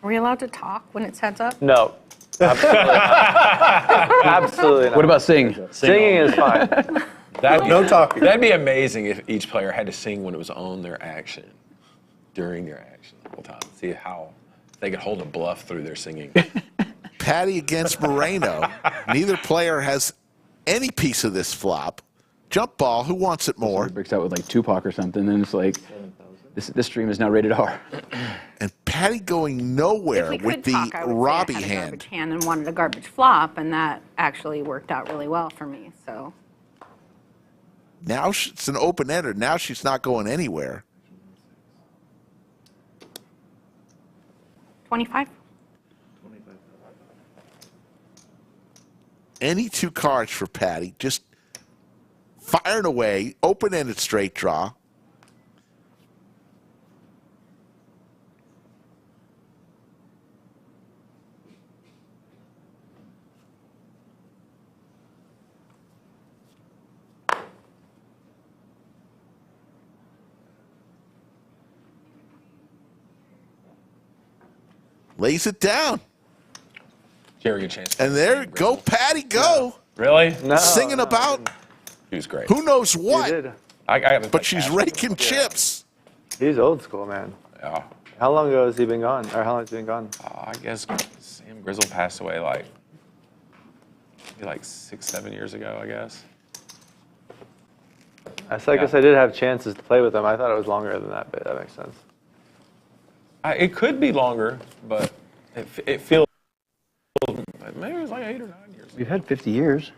Are we allowed to talk when it's heads up? No. Absolutely not. Absolutely not. What about sing? Singing is fine. No talking. That'd be amazing if each player had to sing when it was on their action, during their action the whole time. See how they could hold a bluff through their singing. Patty against Moreno. Neither player has any piece of this flop. Jump ball, who wants it more? Breaks out with like Tupac or something, and it's like, this stream is now rated R. And Patty going If nowhere we with could the talk, I would say I Robbie had a hand. garbage hand and wanted a garbage flop, and that actually worked out really well for me. So Now it's an open ender. Now she's not going anywhere. 25. Any 2 cards for Patty. Just firing away. Open-ended straight draw. Lays it down. Jerry, good chance. And there, go, Patty, go. Really? No. Singing about He was great. who knows You what. did. But she's raking chips. He's old school, man. Yeah. How long ago has he been gone? Or how long has he been gone? I guess Sam Grizzle passed away like 6, 7 years ago, I guess. I guess I did have chances to play with him. I thought it was longer than that, but that makes sense. It could be longer, but it feels maybe it was like 8 or 9 years. We've had 50 years.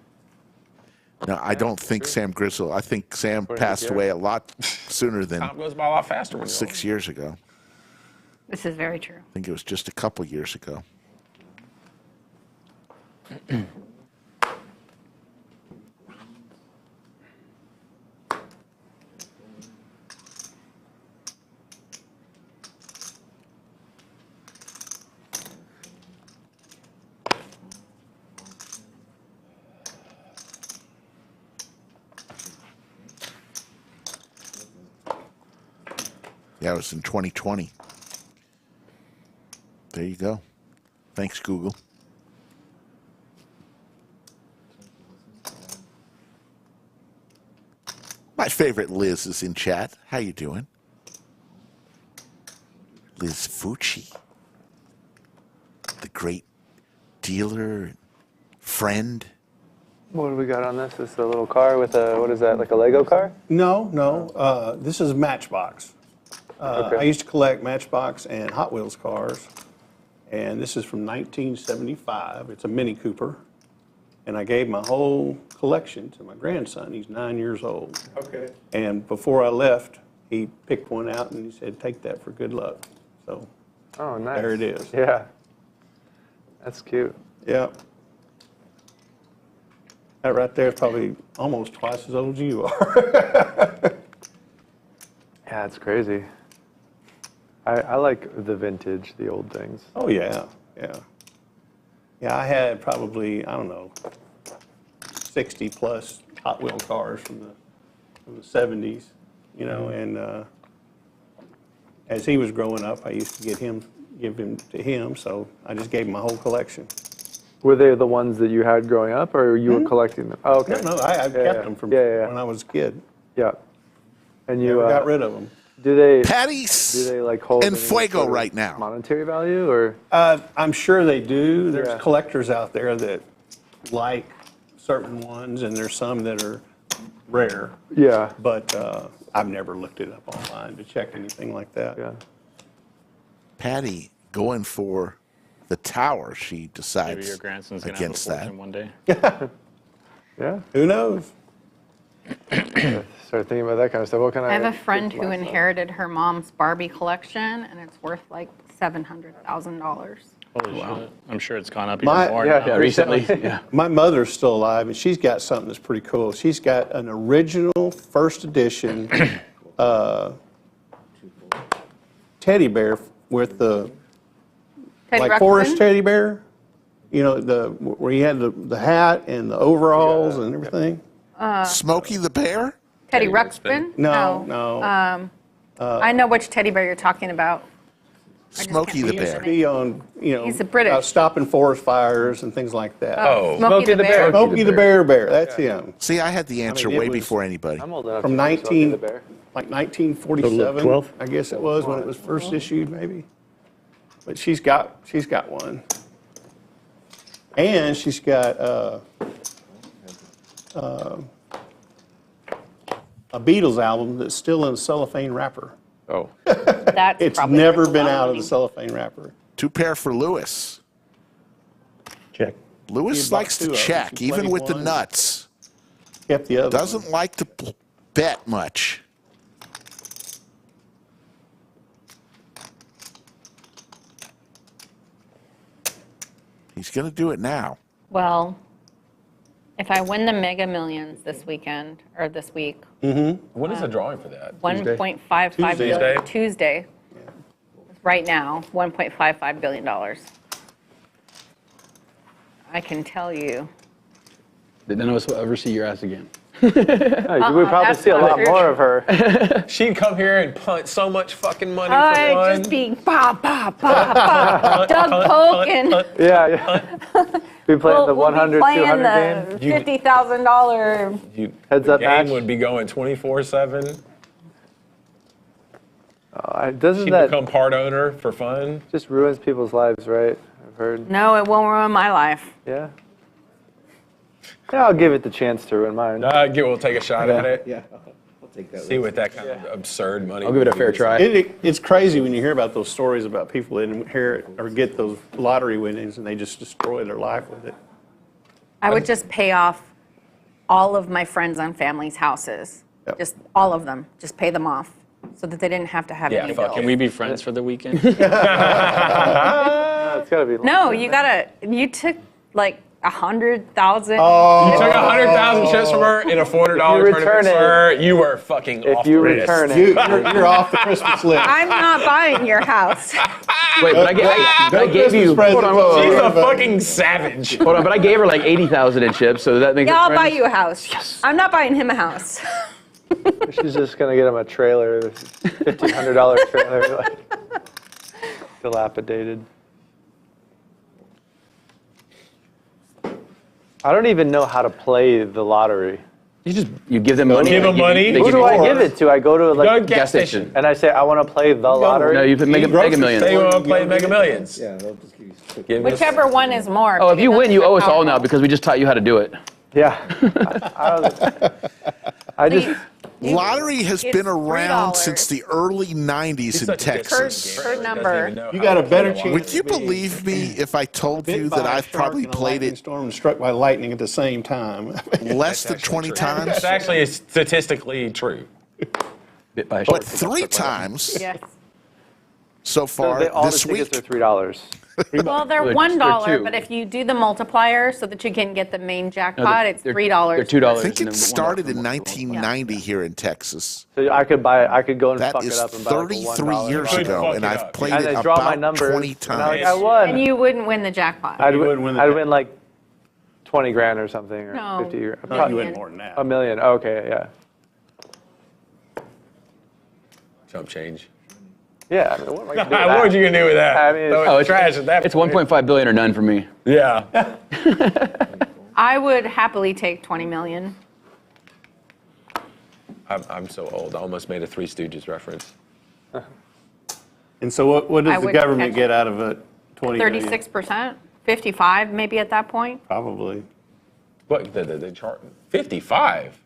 No, I don't think Sam Grizzle. I think Sam passed away a lot sooner than Time goes by a lot faster when you're 6 years ago. This is very true. I think it was just a couple years ago. Yeah, it was in 2020. There you go. Thanks, Google. My favorite Liz is in chat. How you doing? Liz Fucci, the great dealer, and friend. What do we got on this? This is a little car with a, what is that, like a Lego car? No, no. This is Matchbox. Okay. I used to collect Matchbox and Hot Wheels cars. And this is from 1975. It's a Mini Cooper. And I gave my whole collection to my grandson. He's 9 years old. Okay. And before I left, he picked one out and he said, take that for good luck. So Oh, nice. there it is. Yeah. That's cute. Yeah. That right there is probably almost twice as old as you are. Yeah, it's crazy. I like the vintage, the old things. Oh, yeah, yeah. Yeah, I had probably, I don't know, 60 plus Hot Wheel cars from the 70s, you know, and as he was growing up, I used to give him to him, so I just gave him my whole collection. Were they the ones that you had growing up, or you were collecting them? Oh, okay. No, I kept them from when I was a kid. Yeah. And you Never got rid of them. Do they? Patties. Do they like hold and any Fuego sort of right now. monetary value, or? I'm sure they do. There's Yeah. collectors out there that like certain ones, and there's some that are rare. Yeah. But I've never looked it up online to check anything like that. Yeah. Patty going for the tower. She decides Maybe your grandson's gonna against have a that. fortune one day. Yeah. Who knows? Start thinking about that kind of stuff. What kind of? I have a friend who inherited her mom's Barbie collection, and it's worth like $700,000. Holy shit. I'm sure it's gone up My- even more yeah, now. recently, My mother's still alive, and she's got something that's pretty cool. She's got an original first edition teddy bear with the Teddy like Ruxpin? forest teddy bear. You know, where he had the hat and the overalls and everything. Smokey the Bear? Teddy Ruxpin? No. I know which teddy bear you're talking about. Smokey the He used to Bear. be on, you know, He's a British. stopping forest fires and things like that. Oh, Smokey the Bear. Smokey the Bear Bear. That's him. See, I had the answer it way was- before anybody. I'm old enough From to know Smokey the Bear. 1947, 12? I guess it was when it was first issued, maybe. But she's got one, and she's got a Beatles album that's still in a cellophane wrapper. Oh, That's It's probably never worth a been lot out of money. the cellophane wrapper. 2 pair for Lewis. Check. Lewis He bought likes 2 to of them. check, She even played with the one, nuts. Kept the other. Doesn't like to bet much. He's going to do it now. Well, if I win the Mega Millions this weekend, or this week, when is the drawing for that? 1.55 Tuesday? billion, Tuesday, right now, $1.55 billion. I can tell you, None of us will ever see your ass again. You would probably see a lot more of her. She'd come here and punt so much fucking money for I'd fun. just be pop, pop, pop, pop, Doug poking. Yeah. We playing the 100, we'll be 200 playing game. the $50,000. Heads up game match. would be going 24/7. Doesn't She'd that become part owner for fun. just ruins people's lives, right? I've heard. No, it won't ruin my life. Yeah. Yeah, I'll give it the chance to ruin mine. We'll take a shot at it. Yeah, I'll take that. See what that kind of absurd money. I'll give it a fair try. It's crazy when you hear about those stories about people that inherit or get those lottery winnings and they just destroy their life with it. I would just pay off all of my friends and family's houses. Yep. Just all of them. Just pay them off so that they didn't have to have any bills. Can we be friends for the weekend? No, it's gotta be. No, you took like 100,000. You took 100,000 chips from her in a $400 tournament, sir. You were fucking off the list. You're off the Christmas list. I'm not buying your house. Wait, but I gave you. Hold on, she's a fucking savage. Hold on, but I gave her like 80,000 in chips, so that makes. Yeah, I'll buy you a house. Yes. I'm not buying him a house. She's just gonna get him a trailer, $1,500 trailer, like dilapidated. I don't even know how to play the lottery. You give them money. Give them money. Who do I give it to? I go to like gas station. and I say I want to play the lottery. No, you put Mega Millions. They want to play Mega Millions. Yeah, they'll just give you. Whichever one is more. Oh, if you because win, you that's owe us all how- now because we just taught you how to do it. Yeah. I just. Lottery has It's been around $3. since the early 90s in Texas. Per number. You got a better chance. Would you believe me if I told you that I've probably played it storm and struck by lightning at the same time? less than 20 times? That's actually statistically true. But 3 times Yes. so far All this the tickets week. are $3. Well, they're Well, $1, they're two. but if you do the multiplier so that you can get the main jackpot, it's $3. They're $2. I think it started in 1990 here in Texas. So I could go and That fuck is it up and buy like a $1 33 years Could ago, fuck and it I've up. played And it they draw my about numbers. 20 and I'm like, times. I won. And you wouldn't win the jackpot. I'd wouldn't win the win like 20 grand or something, or No. 50 grand. No, you win more than that. $1 million. Okay, yeah. Chump change. Yeah, I mean, what am I gonna do with What that? would you gonna do with that? I mean, Throw it in the trash at that It's point. 1.5 billion or none for me. Yeah. I would happily take 20 million. I'm so old. I almost made a Three Stooges reference. And so what I does the wouldn't government catch get out of it? 20 million? 36%, 55 maybe at that point. Probably. What the chart? 55.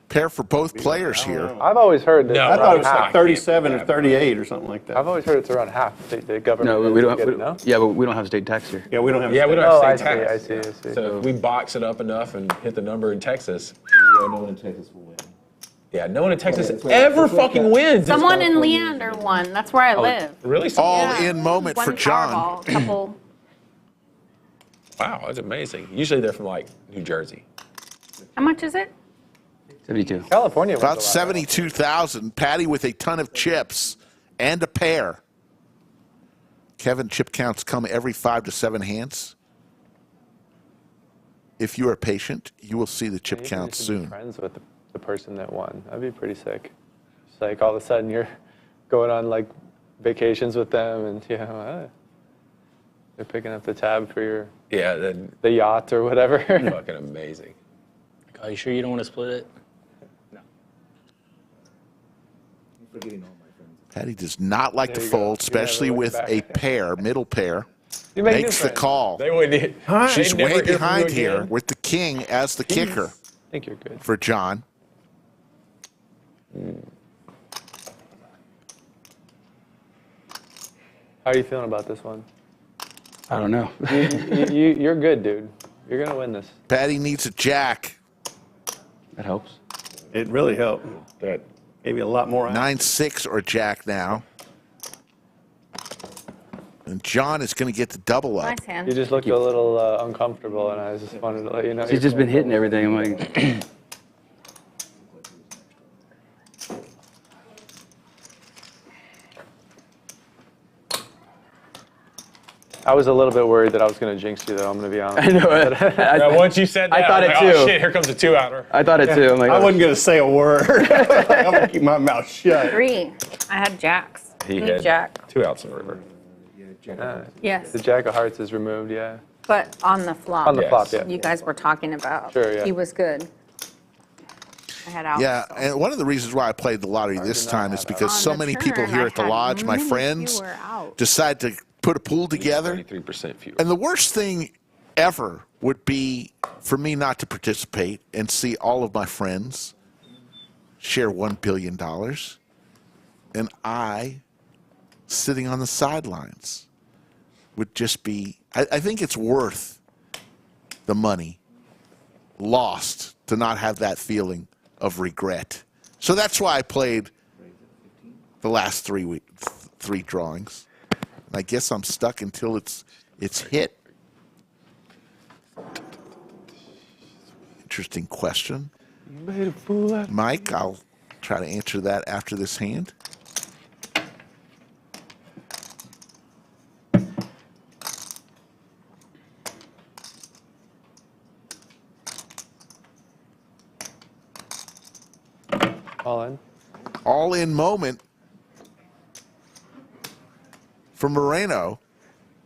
Pair for both players here. I've always heard that. No, I thought it was I like can't 37 do or that. 38 or something like that. I've always heard it's around half. The government. No, we don't. get it, no? Yeah, but we don't have state tax here. Yeah, we don't have. Yeah, we don't Oh, have I state see, tax. I see, I see. So if we box it up enough and hit the number in Texas, No one in Texas will win. yeah, no one in Texas ever fucking wins. Someone in Leander won. That's where I live. Really? All-in moment One for John. Powerball, couple. Wow, that's amazing. Usually they're from like New Jersey. How much is it? 72. California wins a About lot. 72,000. Patty with a ton of chips and a pair. Kevin, chip counts come every 5 to 7 hands. If you are patient, you will see the chip You counts should be soon. friends with the person that won. That'd be pretty sick. It's like all of a sudden you're going on like vacations with them, and they're picking up the tab for your Yeah, the yacht or whatever. fucking amazing. Are you sure you don't want to split it? I'm forgetting all my friends. Patty does not like to There you go. fold, especially You never with look a back. pair, middle pair. You make new Makes the friends. call. They wouldn't. She's they'd never way hear from you behind here again. with the king as the kicker I think you're good. for John. How are you feeling about this one? I don't know. You're good, dude. You're gonna win this. Patty needs a jack. That helps. It really helped. That Gave you a lot more. 9-6 or jack now. And John is going to get the double up. Nice hand. You just looked a little uncomfortable, and I just wanted to let you know. She's just been hitting everything. I'm like, I was a little bit worried that I was going to jinx you, though. I'm going to be honest. I know it. Yeah, once you said that, I thought was it like, too. Oh shit! Here comes a 2-outer. I thought it too. I'm like, I wasn't going to say a word. I'm going to keep my mouth shut. 3. I had jacks. He Need had jack. 2 outs in the river. Yes. The Jack of Hearts is removed, yeah. But on the flop. On the flop, yeah. You guys were talking about. Sure, yeah. He was good. I had out. Yeah, and one of the reasons why I played the lottery this time is because so many people here at the lodge, my friends, decide to put a pool together. 23% fewer. And the worst thing ever would be for me not to participate and see all of my friends share $1 billion and I sitting on the sidelines would just be, I think it's worth the money lost to not have that feeling of regret. So that's why I played the last 3 drawings. And I guess I'm stuck until it's hit. Interesting question. Mike, I'll try to answer that after this hand. All in. All in moment for Moreno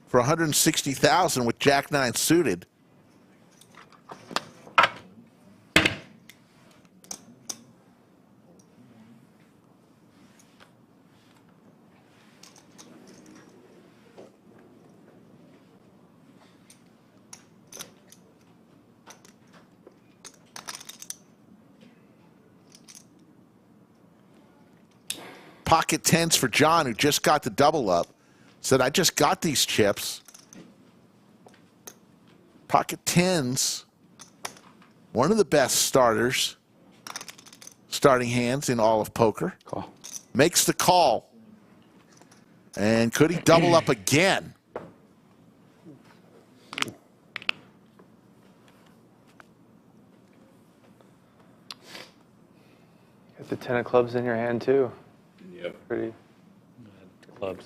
for 160,000 with Jack 9 suited. Pocket tens for John, who just got the double up. Said, I just got these chips. Pocket tens, one of the best starting hands in all of poker. Call. Makes the call. And could he double up again? Got the 10 of clubs in your hand, too. Yep. Pretty. Clubs.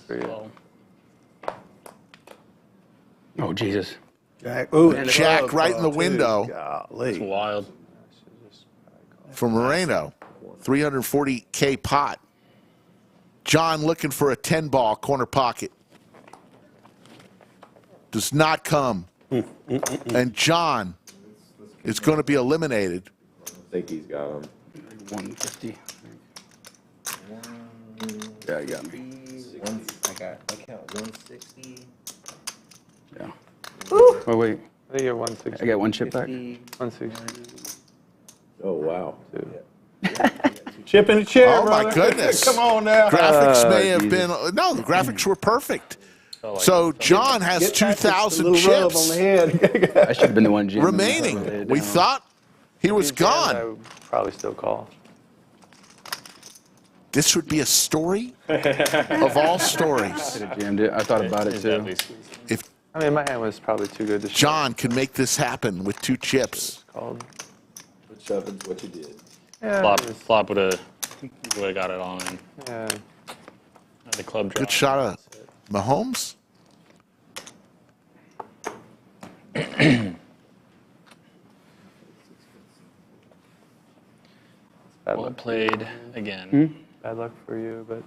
Oh, Jesus. Jack, ooh, Jack right in the window. Golly. It's wild. For Moreno, 340K pot. John looking for a 10 ball corner pocket. Does not come. And John is going to be eliminated. I think he's got him. 150. Yeah, you got me. I count 160. Yeah. Ooh. Oh, wait. I think you're 160. I got one chip back. 160. Oh, wow. Chip in the chair, Oh, brother. my goodness. Come on now. Graphics may have been, no, the graphics were perfect. So John has 2,000 chips On the head. I should have been the one jamming. remaining. We thought he was gone. I would probably still call. This would be a story of all stories. Could have jammed it. I thought about it too. If I mean, my hand was probably too good to show. John can make this happen with 2 chips. Called. But shoving's what you did. Yeah, Flop would have got it all in. yeah. The club draw. Good shot of Mahomes. Well played again. Bad luck for you, but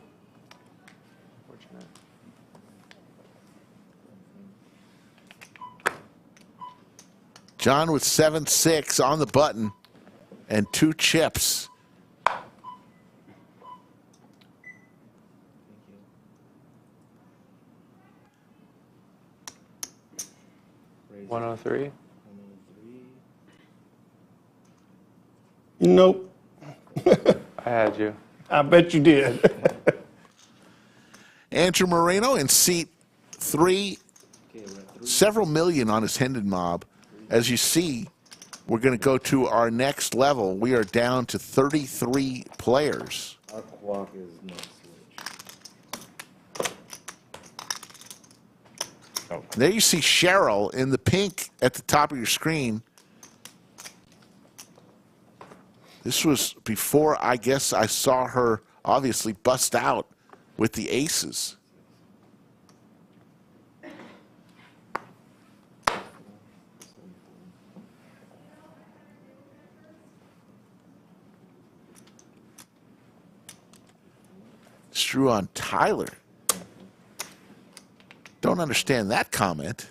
unfortunate. John with 7-6 on the button and 2 chips. Raise 103. Nope. I had you. I bet you did. Andrew Moreno in seat 3, several million on his Hendon mob. As you see, we're going to go to our next level. We are down to 33 players. Our clock is not switched. There you see Cheryl in the pink at the top of your screen. This was before, I guess, I saw her obviously bust out with the aces. Threw on Tyler. Don't understand that comment.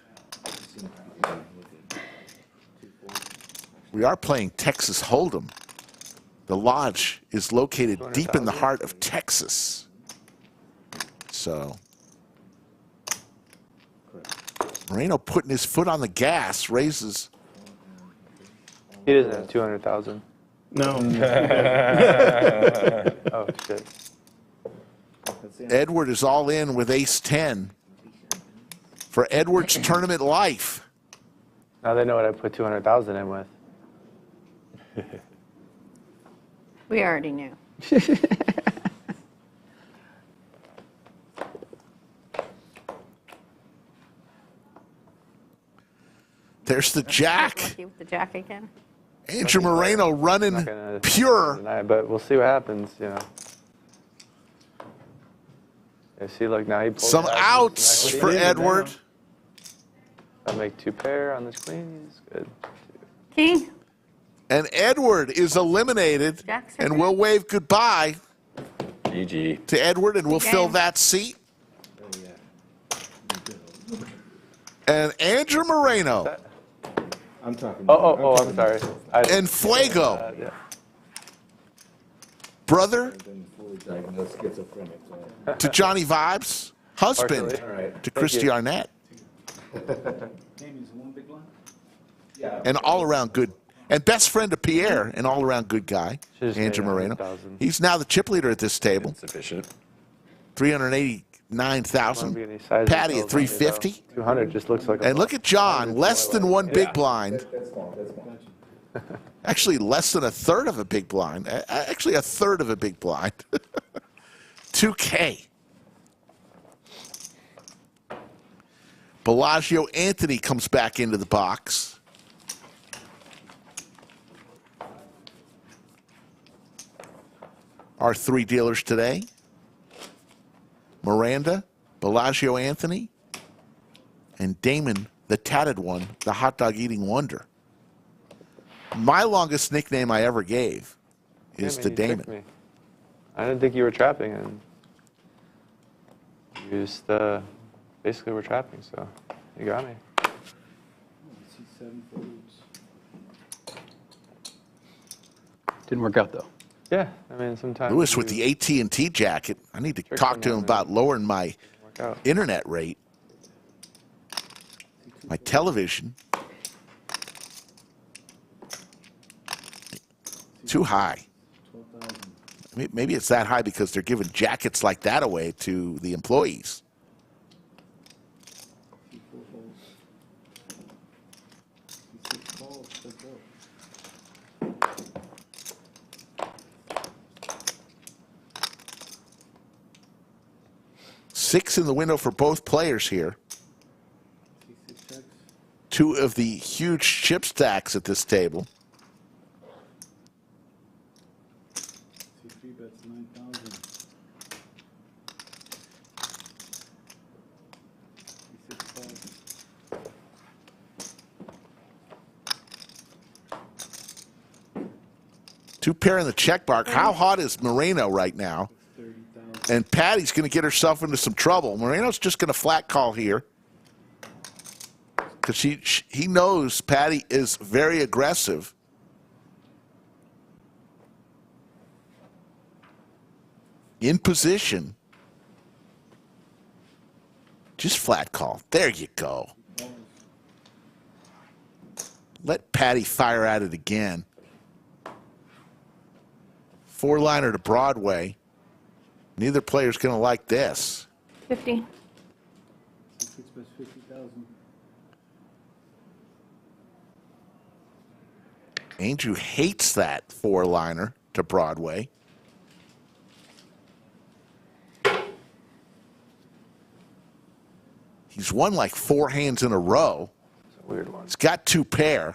We are playing Texas Hold'em. The lodge is located deep in the heart of Texas. So, Moreno putting his foot on the gas, raises. He doesn't have 200,000. No. Oh, shit. Edward is all in with ace-10 for Edward's tournament life. Now they know what I put 200,000 in with. We already knew. There's the jack. Lucky with the jack again. Andrew Moreno running pure. Tonight, but we'll see what happens, you know. You see, look, now he pulls Some out. outs for Edward. I'll make 2 pair on this queen. He's good. King. And Edward is eliminated, Jacks are and good. we'll wave goodbye GG. to Edward, and we'll Good fill game. that seat. And Andrew Moreno I'm talking. I'm sorry. and Fuego, Yeah. brother Been fully diagnosed schizophrenic. So. to Johnny Vibes, husband Partially. All right. to Christy you. Arnett, Jamie's one big line? Yeah. and all around good, and best friend to Pierre, and all around good guy, Should've Andrew stayed Moreno. 100,000. He's now the chip leader at this table, Sufficient. 389,000. Be any size Patty at of those, 350. 200 just looks like a And look at John, less than one big Yeah. blind. That's fine. That's fine. Actually, less than a third of a big blind. Actually, a third of a big blind. 2K. Bellagio Anthony comes back into the box. Our 3 dealers today: Miranda, Bellagio Anthony, and Damon, the tatted one, the hot dog eating wonder. My longest nickname I ever gave is Yeah, the man, you tricked Damon. me. I didn't think you were trapping, and you just basically were trapping, so you got me. See 7 folds. Didn't work out though. Yeah, I mean, sometimes. Lewis with the AT&T jacket. I need to talk to him about lowering my internet rate. My television. Too high. Maybe it's that high because they're giving jackets like that away to the employees. See 4 folds. See 6 calls. Let's go. Six in the window for both players here. See 6 checks. 2 of the huge chip stacks at this table. See 3 bets 9,000. See 6 calls. Two pair in the check mark. How hot is Moreno right now? 30,000. And Patty's going to get herself into some trouble. Moreno's just going to flat call here because he knows Patty is very aggressive. In position. Just flat call. There you go. Let Patty fire at it again. 4-liner to Broadway. Neither player's going to like this. 50. See 6 bets 50,000. Andrew hates that 4-liner to Broadway. He's won like 4 hands in a row. It's a weird one. He's got 2 pair.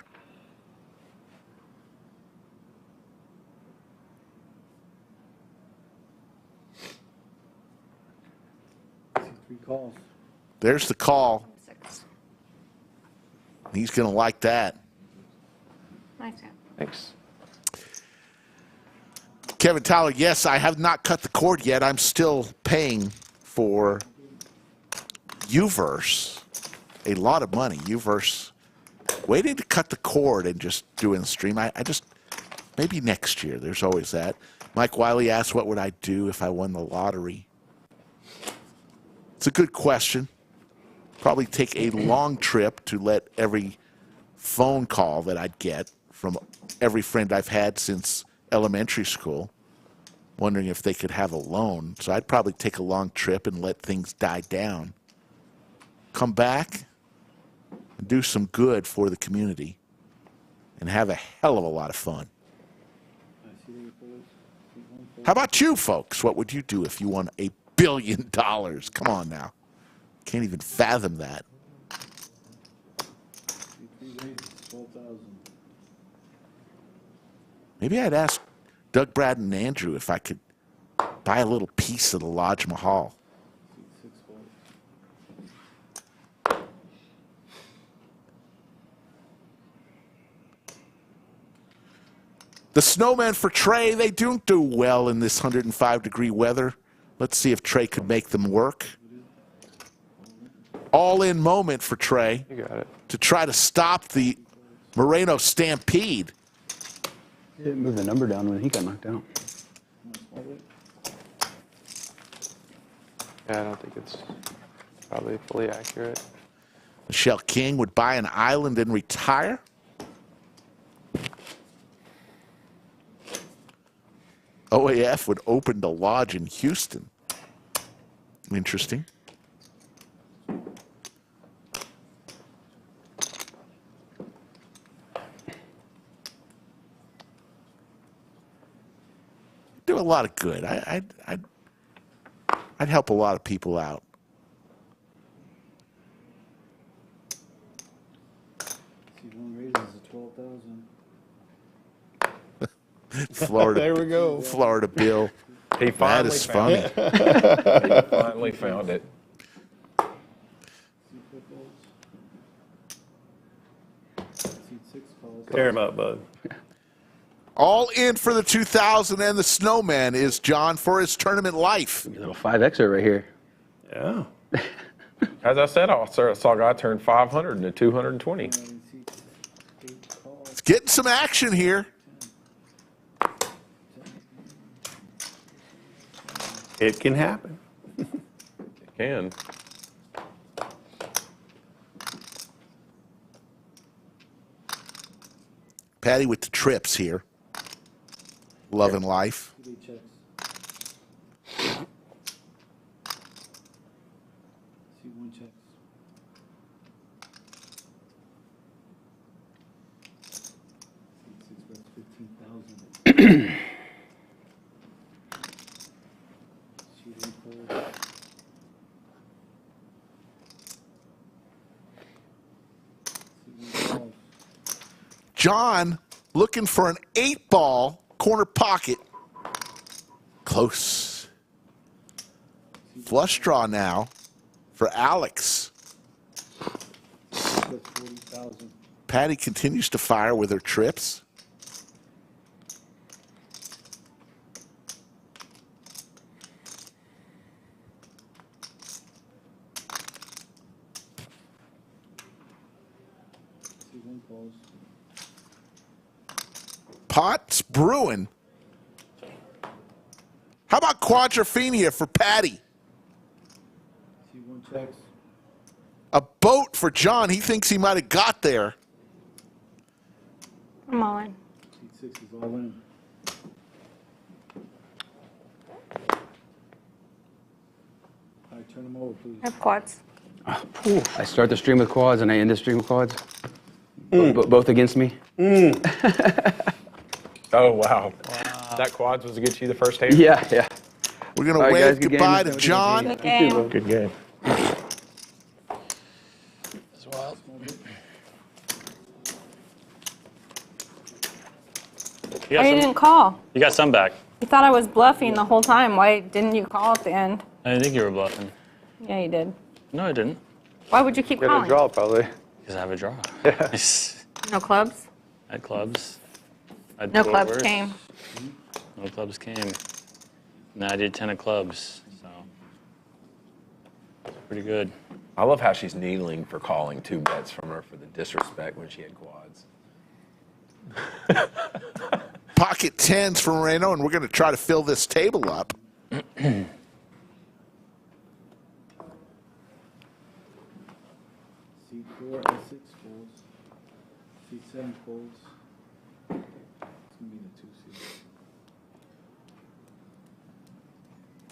See 3 calls. There's the call. 6. He's going to like that. Nice hand. Thanks. Kevin Tyler, yes, I have not cut the cord yet. I'm still paying for Uverse a lot of money. Uverse waiting to cut the cord and just doing the stream. I just, maybe next year. There's always that. Mike Wiley asked, what would I do if I won the lottery? It's a good question. Probably take a long trip to let every phone call that I'd get from every friend I've had since elementary school, wondering if they could have a loan. So I'd probably take a long trip and let things die down. Come back and do some good for the community and have a hell of a lot of fun. How about you folks? What would you do if you won $1 billion? Come on now. Can't even fathom that. Maybe I'd ask Doug, Brad, and Andrew if I could buy a little piece of the Lodge Mahal. The snowmen for Trey, they don't do well in this 105-degree weather. Let's see if Trey could make them work. All-in moment for Trey to try to stop the Moreno stampede. He didn't move the number down when he got knocked out. Yeah, I don't think it's probably fully accurate. Michelle King would buy an island and retire. OAF would open the lodge in Houston. Interesting. Do a lot of good. I'd help a lot of people out. C1 raises to 12,000. Florida. There we go. Florida Bill. He finally that is found funny. it. He finally found it. Tear him up, bud. All in for the 2000 and the snowman is John for his tournament life. A little 5Xer right here. Yeah. As I said, I saw a guy turn 500 into 220. It's getting some action here. It can happen. It can. Patty with the trips here. Loving life. C1 checks. C6 bets 15,000. John looking for an 8-ball corner pocket. Close. Flush draw now for Alex. Patty continues to fire with her trips. Pot's brewing. How about quadrophenia for Patty? C1 checks. A boat for John. He thinks he might have got there. I'm all in. C6 is all in. All right, turn them over, please. I have quads. I start the stream with quads and I end the stream with quads. Both against me. Oh, wow. That quads was to get you the first hand? Yeah, yeah. We're going to wave goodbye to John. Good game. Good game. You Why got you some, didn't call? you got some back. You thought I was bluffing the whole time. Why didn't you call at the end? I didn't think you were bluffing. Yeah, you did. No, I didn't. Why would you keep Get a calling? draw, probably. Because I have a draw. No clubs? I had clubs. I had No clubs forwards. came. No clubs came. Now I did 10 of clubs, so it's pretty good. I love how she's kneeling for calling 2 bets from her for the disrespect when she had quads. Pocket 10s for Moreno, and we're going to try to fill this table up. C4, S6 folds. C7 folds. It's going to be the 2C.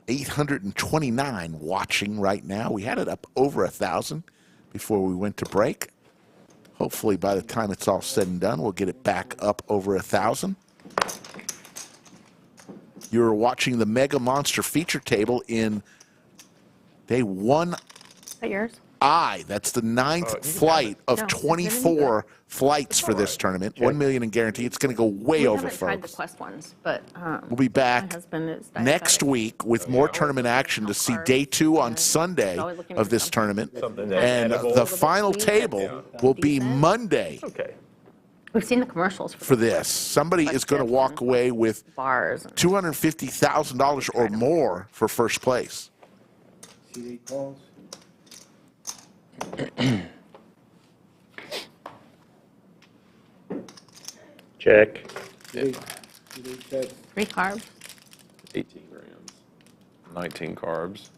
829 watching right now. We had it up over 1,000 before we went to break. Hopefully by the time it's all said and done, we'll get it back up over 1,000. You're watching the Mega Monster feature table in day 1. Is that yours? That's the 9th flight of 24 flights for this tournament. 1 million in guarantee. It's going to go way over, haven't tried the folks. Quest ones, but We'll be back my husband is diabetic. next week with more tournament action to see day 2 on Sunday of this tournament. And the final table will be Monday Okay. We've seen the commercials for this. Somebody is going to walk away with bars. $250,000 or more for first place. C8 calls. Check. C8 checks. 3 carbs. 18 grams. 19 carbs.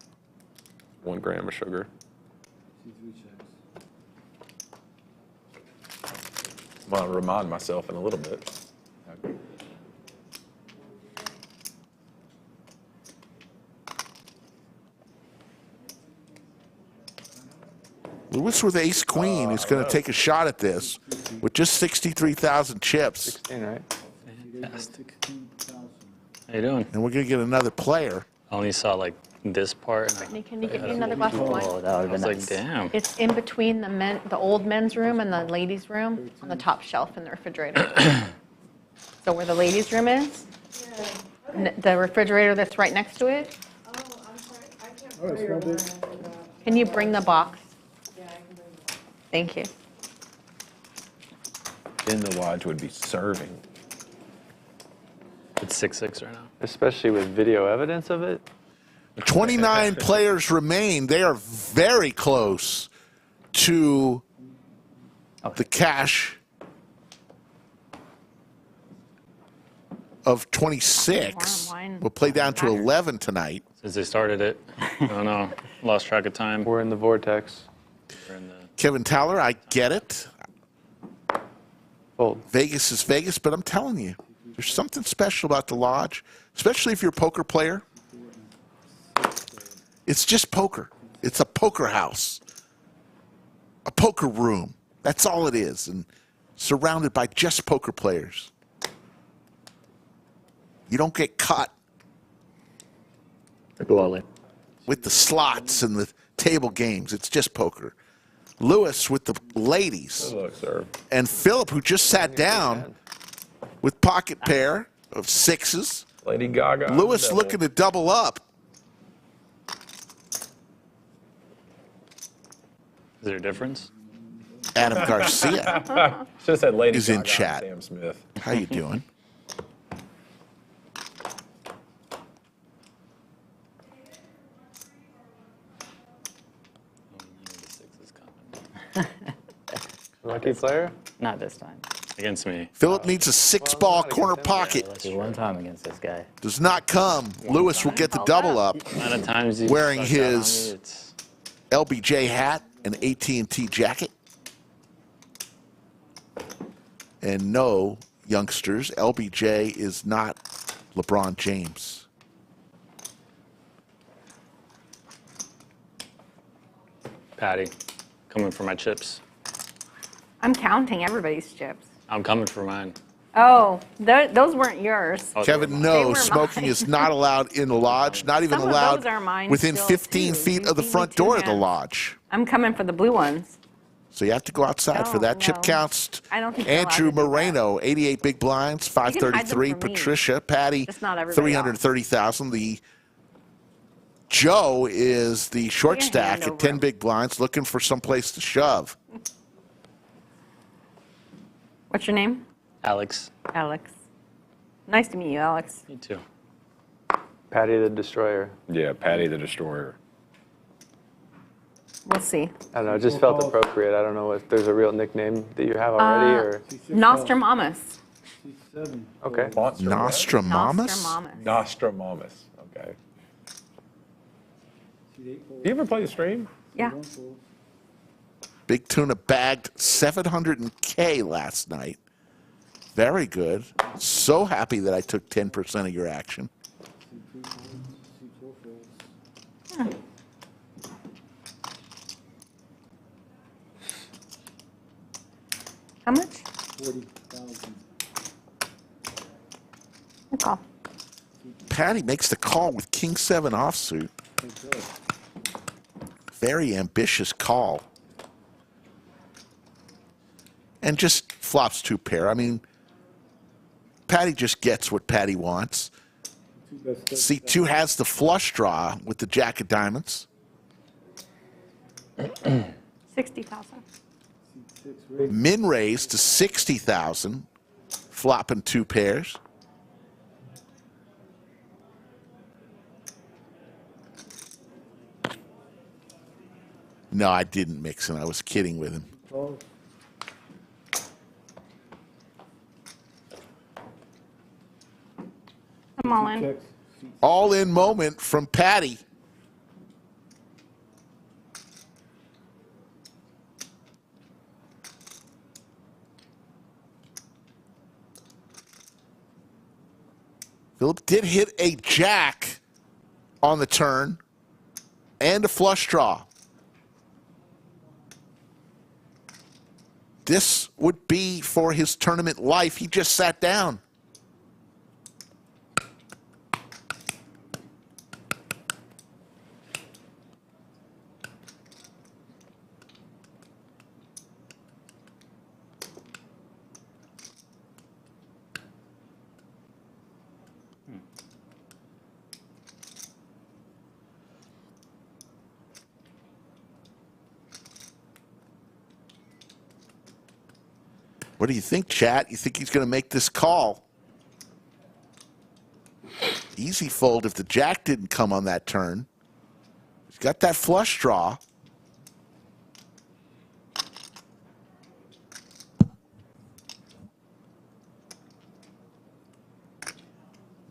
1 gram of sugar. C3 checks. I'm going to remind myself in a little bit. Lewis with ace queen is going to take a shot at this with just 63,000 chips. 16, right? Fantastic. How you doing? And we're going to get another player. I only saw like this part. Brittany, can you get me another glass of wine? Oh, that would have been nice. Like, damn. It's in between the old men's room and the ladies' room on the top shelf in the refrigerator. So where the ladies' room is, the refrigerator that's right next to it. Oh, I'm sorry. I can't put your wine. Can you bring the box? Yeah, I can bring the box. Thank you. In the lodge would be serving. It's 6-6 right now. Especially with video evidence of it. 29 players remain. They are very close to the cash of 26. We'll play down to 11 tonight. Since they started it, I don't know. Lost track of time. We're in the vortex. Kevin Towler, I get it. Fold. Vegas is Vegas, but I'm telling you, there's something special about the lodge, especially if you're a poker player. It's just poker. It's a poker house, a poker room. That's all it is, and surrounded by just poker players. You don't get caught with the slots and the table games. It's just poker. Lewis with the ladies. Good luck, sir. And Philip, who just sat down with pocket pair of 6s. Lady Gaga. Lewis looking to double up. Is there a difference? Adam Garcia Should have said Lady is Gaga in chat. Sam Smith. How you doing? Lucky player? Not this time. Against me. Philip needs a 6-ball corner pocket. Let's do one time against this guy. Does not come. Lewis will get the double up, Amount of times you wearing sucked out on me, his it's- LBJ hat and AT&T jacket. And no, youngsters, LBJ is not LeBron James. Patty, coming for my chips. I'm counting everybody's chips. I'm coming for mine. Oh, those weren't yours. Kevin, They no, were smoking mine. is not allowed in the lodge, not even Some of allowed those are mine within still, 15 too. feet You of the beat me front 2 door of the hands. lodge. I'm coming for the blue ones. So you have to go outside for No, that. Chip no. counts. I don't think you're Andrew allowed to do Moreno, 88 big blinds, can hide them 533. from me. Patricia, Patty, Just not everybody 330,000. The Joe is the short your stack hand at over 10 him. big blinds, looking for some place to shove. What's your name? Alex. Alex. Nice to meet you, Alex. Me too. Patty the Destroyer. Yeah, Patty the Destroyer. We'll see. I don't know. It just felt appropriate. I don't know if there's a real nickname that you have already, or Nostramamus. okay. Nostramamus? Nostramamus. Okay. You ever play the stream? Yeah. Big Tuna bagged 700K last night. Very good. So happy that I took 10% of your action. How much? 40,000. Good call. Patty makes the call with King 7 offsuit. Very ambitious call. And just flops 2 pair. I mean, Patty just gets what Patty wants. C2 has the flush draw with the Jack of Diamonds. 60,000. Min raise to 60,000, flopping 2 pairs. No, I didn't mix him. I was kidding with him. I'm all in. All in moment from Patty. Philip did hit a jack on the turn and a flush draw. This would be for his tournament life. He just sat down. What do you think, chat? You think he's going to make this call? Easy fold if the jack didn't come on that turn. He's got that flush draw.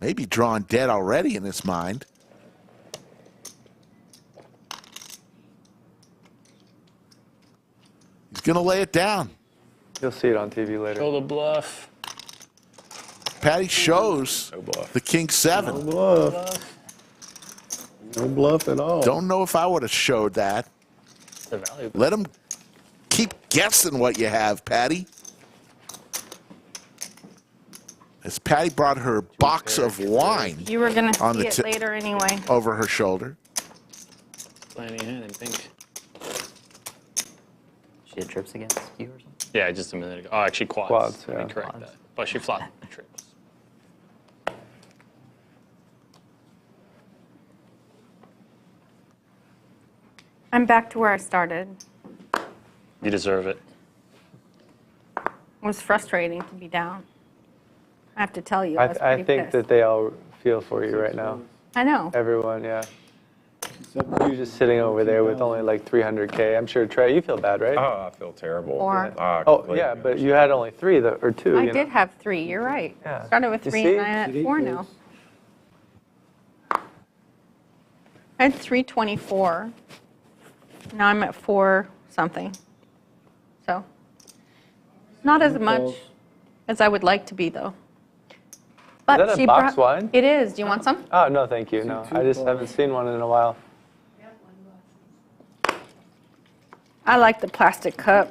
Maybe drawn dead already in his mind. He's going to lay it down. You'll see it on TV later. Show the bluff. Patty shows the King 7. No bluff. No bluff at all. Don't know if I would have showed that. The value. Let him keep guessing what you have, Patty. As Patty brought her box of wine You were going to on see the it later anyway. over her shoulder. Playing a hand in pink. She had trips against you or something? Yeah, just a minute ago. Oh, actually quads. Quads, Let me yeah. correct that. But she flopped trips. I'm back to where I started. You deserve it. It was frustrating to be down. I have to tell you, I was I pretty think pissed. that they all feel for you right now. I know. Everyone, yeah. You're just sitting over there with only like 300K. I'm sure, Trey, you feel bad, right? Oh, I feel terrible. Or- Oh, yeah, but you had only 3 or 2. I you know? did have 3. You're right. Yeah. Started with You 3 see? and I'm at 4 now. I had 324. Now I'm at 4 something. So not as much as I would like to be, though. But Is that a she box brought, wine? It is. Do you want some? Oh, no, thank you. No, I just haven't seen one in a while. I like the plastic cup.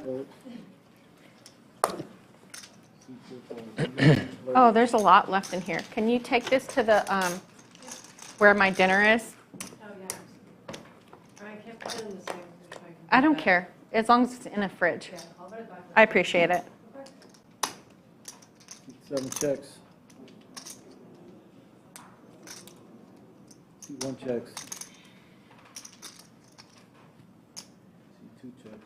Oh, there's a lot left in here. Can you take this to the where my dinner is? I don't care, as long as it's in a fridge. I appreciate it. 7 checks. C1 checks. C2 checks.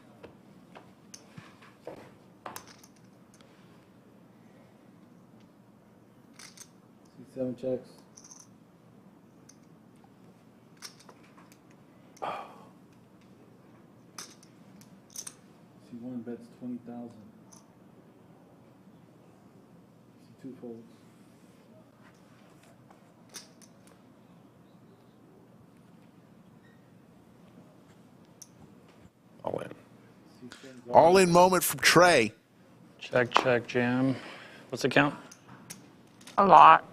7 checks. C1 bets 20,000. C2 folds. All in. All in moment from Trey. Check, check, jam. What's the count? A lot.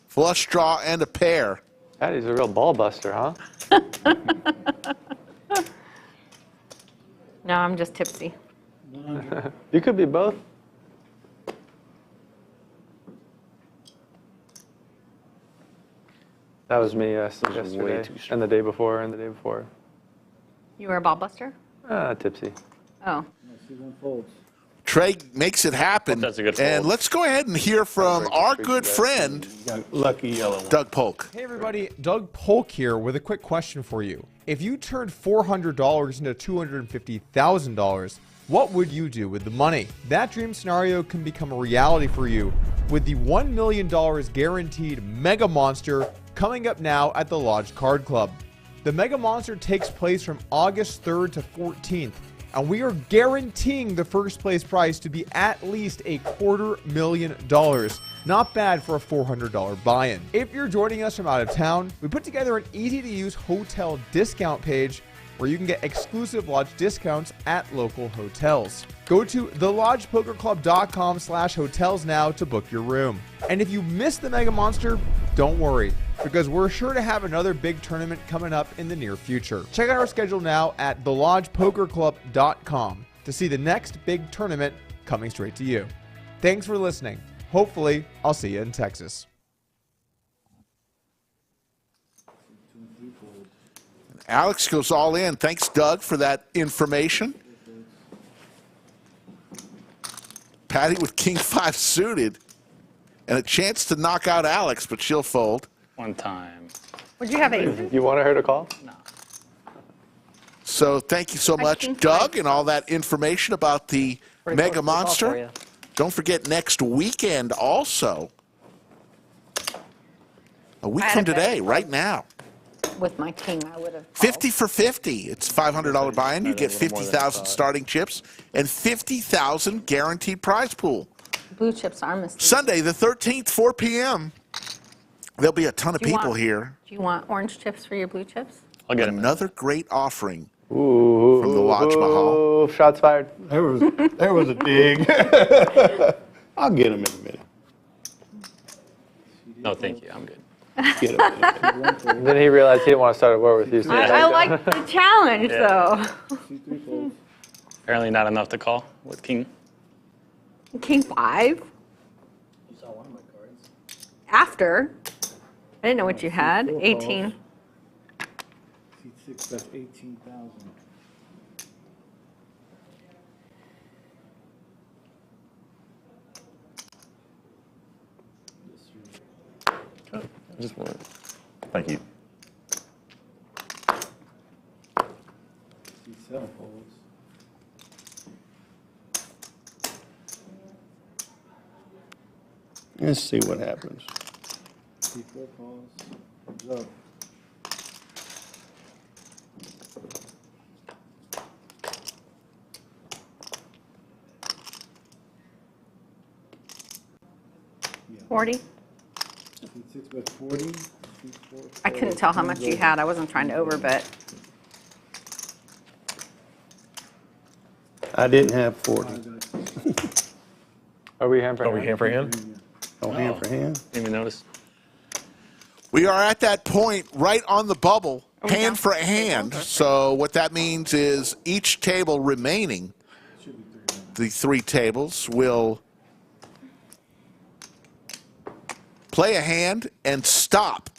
Flush draw and a pair. Patty's a real ball buster, huh? No, I'm just tipsy. You could be both. That was me yesterday, and the day before, and the day before. You were a ball buster? Tipsy. Oh. C1 folds. Trey makes it happen. That's a good and fold. let's go ahead and hear from our good friend, Lucky yellow one. Doug Polk. Hey everybody, Doug Polk here with a quick question for you. If you turned $400 into $250,000, what would you do with the money? That dream scenario can become a reality for you with the $1 million guaranteed Mega Monster coming up now at the Lodge Card Club. The Mega Monster takes place from August 3rd to 14th, and we are guaranteeing the first place prize to be at least $250,000. Not bad for a $400 buy-in. If you're joining us from out of town, we put together an easy-to-use hotel discount page where you can get exclusive lodge discounts at local hotels. Go to thelodgepokerclub.com/hotels now to book your room. And if you missed the Mega Monster, don't worry, because we're sure to have another big tournament coming up in the near future. Check out our schedule now at thelodgepokerclub.com to see the next big tournament coming straight to you. Thanks for listening. Hopefully, I'll see you in Texas. Alex goes all in. Thanks, Doug, for that information. Patty with King 5 suited. And a chance to knock out Alex, but she'll fold. One time. Would you have aces? You wanted her to call? No. So thank you so much, Doug, and all that information about the Mega Monster. Don't forget next weekend also. A week from today, right now. With my king, I would have. 50 for 50. It's $500 buy-in. You get 50,000 starting chips and 50,000 guaranteed prize pool. Blue chips are missing. Sunday, the 13th, 4 p.m. There'll be a ton of people here. Do you want orange chips for your blue chips? I'll get another great offering from the Lodge Mahal. Shots fired. There was a dig. I'll get him in a minute. No, thank you. I'm good. Get him in a minute. Then he realized he didn't want to start a war with you. So I like the challenge, though. Apparently not enough to call with king. King 5? You saw one of my cards. After. I didn't know what you had. 18. C6 bets 18,000. Just one. Thank you. C7 folds. Let's see what happens. C4 calls. Comes up. Yeah. 40? C6 bets 40. C4 I couldn't tell how much you had. I wasn't trying to overbet. I didn't have 40. Are we hand for hand? Are we hand for hand? Oh, hand for hand? Didn't even notice. We are at that point right on the bubble, hand for hand. So what that means is each table remaining, the 3 tables, will play a hand and stop.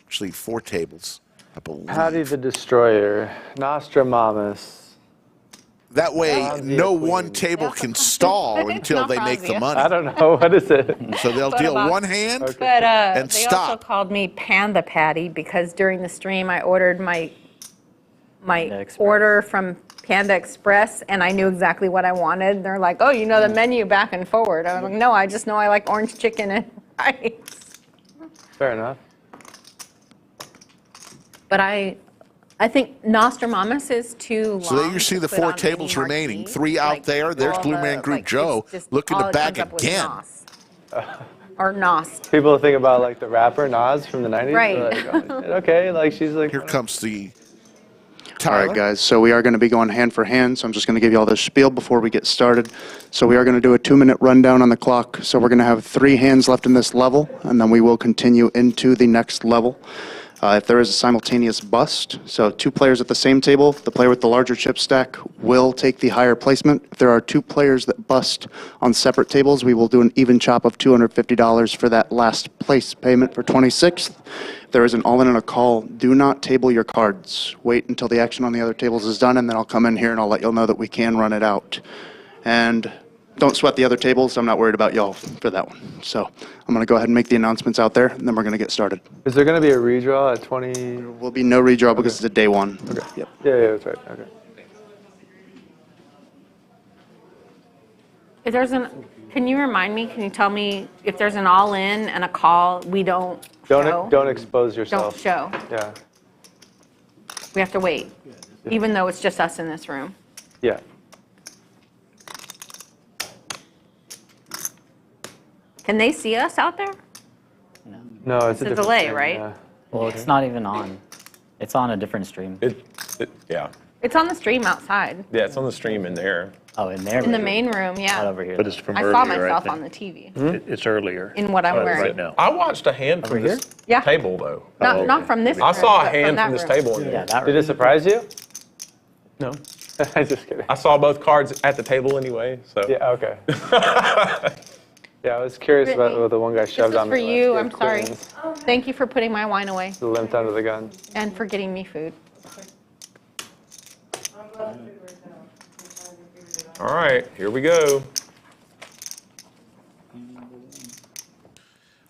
Actually, 4 tables, I believe. Patty the Destroyer, Nostramamus. That way, no one table can stall until they make the money. I don't know. What is it? So they'll deal one hand But and they stop. also called me Panda Patty because during the stream I ordered my my order from Panda Express, and I knew exactly what I wanted. They're like, "Oh, you know the menu back and forward." I was like, "No, I just know I like orange chicken and rice." Fair enough. But I think Nostradamus is too long. So there you see to the put 4 on tables any remaining. marquee. 3 out there. There's all Blue the, Man Group like, Joe it's just looking all to it bag comes up with again. Nos. Or Nos. People think about like the rapper Nas from the 90s. Right. They're like, oh, okay, like she's like. Here comes the All right, guys, so we are going to be going hand for hand, so I'm just going to give you all this spiel before we get started. So we are going to do a 2-minute rundown on the clock. So we're going to have 3 hands left in this level, and then we will continue into the next level. If there is a simultaneous bust, so 2 players at the same table, the player with the larger chip stack will take the higher placement. If there are 2 players that bust on separate tables, we will do an even chop of $250 for that last place payment for 26th. If there is an all-in and a call, do not table your cards. Wait until the action on the other tables is done, and then I'll come in here and I'll let y'all know that we can run it out. And don't sweat the other tables. I'm not worried about y'all for that one. So I'm going to go ahead and make the announcements out there, and then we're going to get started. Is there going to be a redraw at 20? There will be no redraw because it's a day 1. Okay. Yep. Yeah, that's right. Okay. If there's can you remind me? Can you tell me if there's an all-in and a call? We don't show. Don't expose yourself. Don't show. Yeah. We have to wait, even though it's just us in this room. Yeah. Can they see us out there? No, it's a different delay, stream, right? yeah. Well, it's not even on. It's on a different stream. Yeah. It's on the stream outside. Yeah, it's on the stream in there. Oh, in there? In the main room, yeah. Not over here. But it's from I earlier, saw myself think. on the TV. It's earlier. In what I'm wearing. Right now. I watched a hand from this Yeah. table, though. Not from this I room, saw a but from hand that from this room. table in there. Did it surprise you? No. I'm just kidding. I saw both cards at the table anyway, so. Yeah, okay. Yeah, I was curious about what the one guy This shoved is on for me. you. I'm sorry. Thank you for putting my wine away Limped under the gun. and for getting me food. All right, here we go.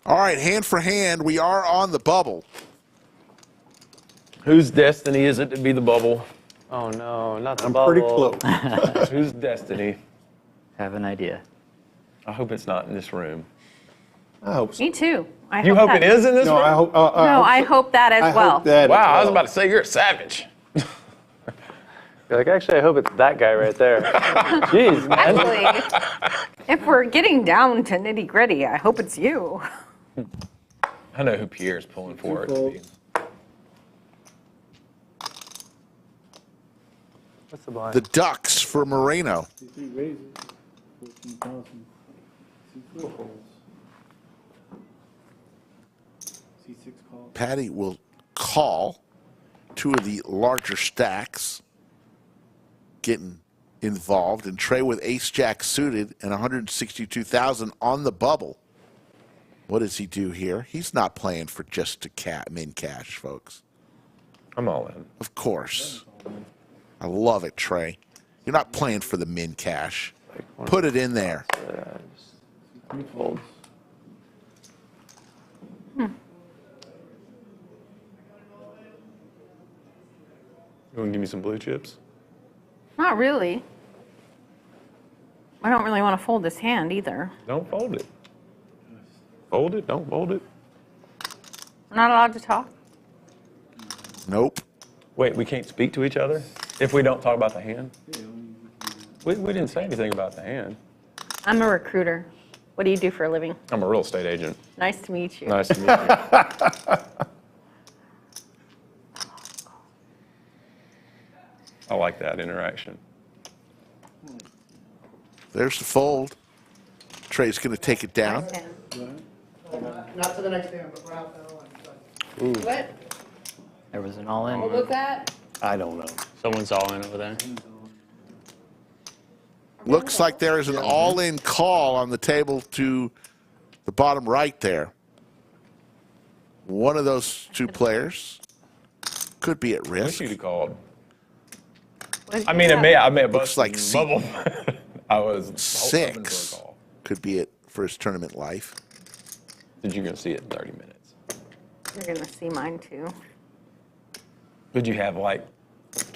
All right, hand for hand, we are on the bubble. Whose destiny is it to be the bubble? Oh no, not the I'm bubble. pretty close. Whose destiny? Have an idea. I hope it's not in this room. I hope so. Me too. I You hope it is in this room? I hope. No, I hope that as well. Wow, I was about to say you're a savage. You're like, actually, I hope it's that guy right there. Jeez, man. Actually, if we're getting down to nitty gritty, I hope it's you. I know who Pierre's pulling for it to be. What's the blind? The Ducks for Moreno. C3 raises, 14,000. C4 calls. C6 calls. Patty will call 2 of the larger stacks, getting involved, and Trey with ace-jack suited and 162,000 on the bubble. What does he do here? He's not playing for just a min cash, folks. I'm all in. Of course. I love it, Trey. You're not playing for the min cash. Put it in there. Fold. You want to give me some blue chips? Not really. I don't really want to fold this hand either. Don't fold it. Fold it, don't fold it. We're not allowed to talk. Nope. Wait, we can't speak to each other if we don't talk about the hand? We didn't say anything about the hand. I'm a recruiter. What do you do for a living? I'm a real estate agent. Nice to meet you. Nice to meet you. I like that interaction. There's the fold. Trey's going to take it down. Not to the next hand, but we're out there. What? There was an all-in. What was that? I don't know. Someone's all in over there. Looks like there is an all-in call on the table to the bottom right there. One of those 2 players could be at I risk. wish you'd have called. I mean, I may have Looks like bubble. I was 6 could be it for his tournament life. Did you gonna see it in 30 minutes? You're going to see mine too. Would you have like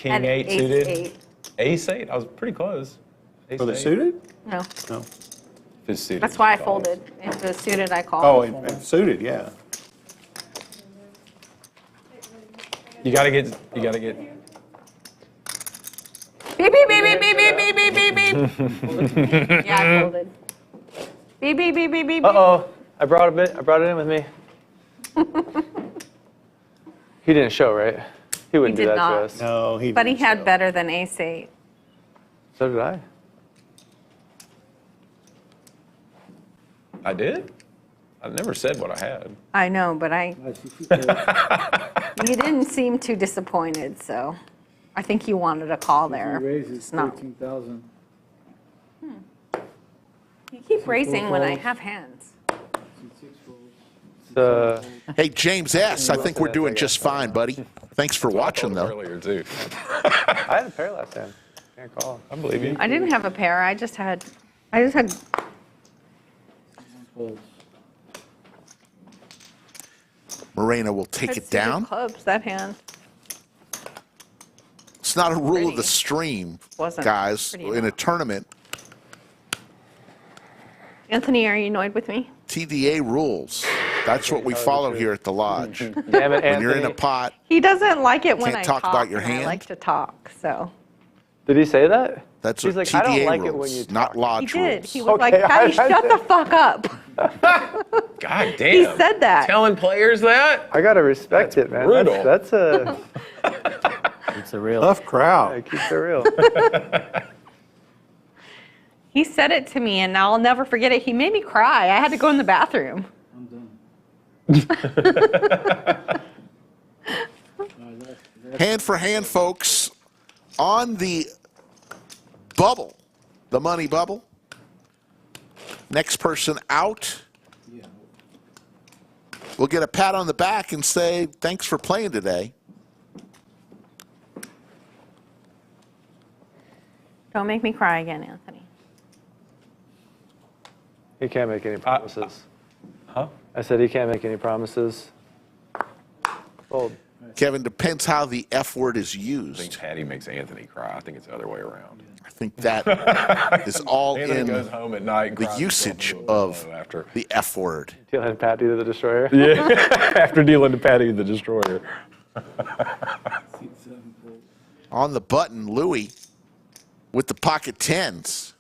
King At 8 ace suited. 8. Ace 8? I was pretty close. Ace For the 8. suited? No. No. If it's suited. That's why I it's calls. folded. If it was suited, I called. Oh, and suited, yeah. You gotta get. You gotta get. Beep, beep, beep, beep, beep, beep, beep, beep, beep. Yeah, I folded. Beep, beep, beep, beep, beep. Uh-oh. I brought it in with me. He didn't show, right? He wouldn't He do did that not. to us. No, he But he didn't had show. better than ace 8. So did I. I did? I never said what I had. I know, but you didn't seem too disappointed, so I think you wanted a call there. Raises It's not. 13,000. You keep raising when I have hands. Hey, James S., I think we're doing just fine, buddy. Thanks for watching, though. Earlier, too. I had a pair last time. Can't call. I believe you. I didn't have a pair. I just had. Moreno will take it down. Clubs that hand. It's not a rule of the stream, Wasn't guys. pretty In a tournament, Anthony, are you annoyed with me? TDA rules. That's what we follow here at the lodge. Damn it, When you're in a Anthony. pot, He doesn't like it when Can't I talk talk. about your and I hand? like to talk, so. Did he say that? that's He's what like, I don't TDA like rules, it when you not He lodge did. rules. He was like, Okay, Patty, shut the fuck up. God damn. He said that. Telling players that? I gotta respect it, man. brutal. That's a It's a real. Tough crowd. keep it real. He said it to me, and I'll never forget it. He made me cry. I had to go in the bathroom. I'm done. Hand for hand, folks, on the bubble, the money bubble. Next person out will get a pat on the back and say, thanks for playing today. Don't make me cry again, Anthony. He can't make any promises. Huh? I said he can't make any promises. Fold. Kevin, depends how the F word is I think used. Patty makes Anthony cry. I think it's the other way around. I think that is all Anthony in goes home at night and the cries usage himself into a of pillow after. the F word. Dealing Patty to the Destroyer. Yeah, after dealing to Patty the Destroyer. Seat 7 folds. On the button, Louis with the pocket tens.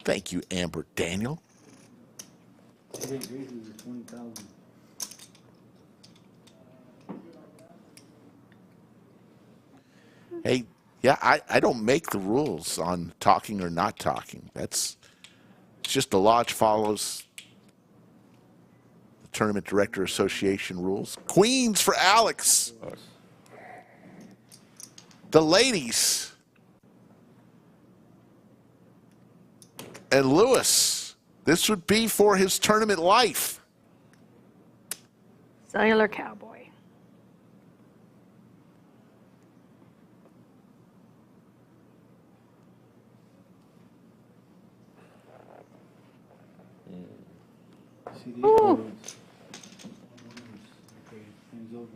Thank you, Amber Daniel. 8 raises is 20,000. Hey, yeah, I don't make the rules on talking or not talking. It's just the lodge follows the Tournament Director Association rules. Queens for Alex. The ladies. And Lewis. This would be for his tournament life. Cellular Cowboy. CD folds. Okay, game's over.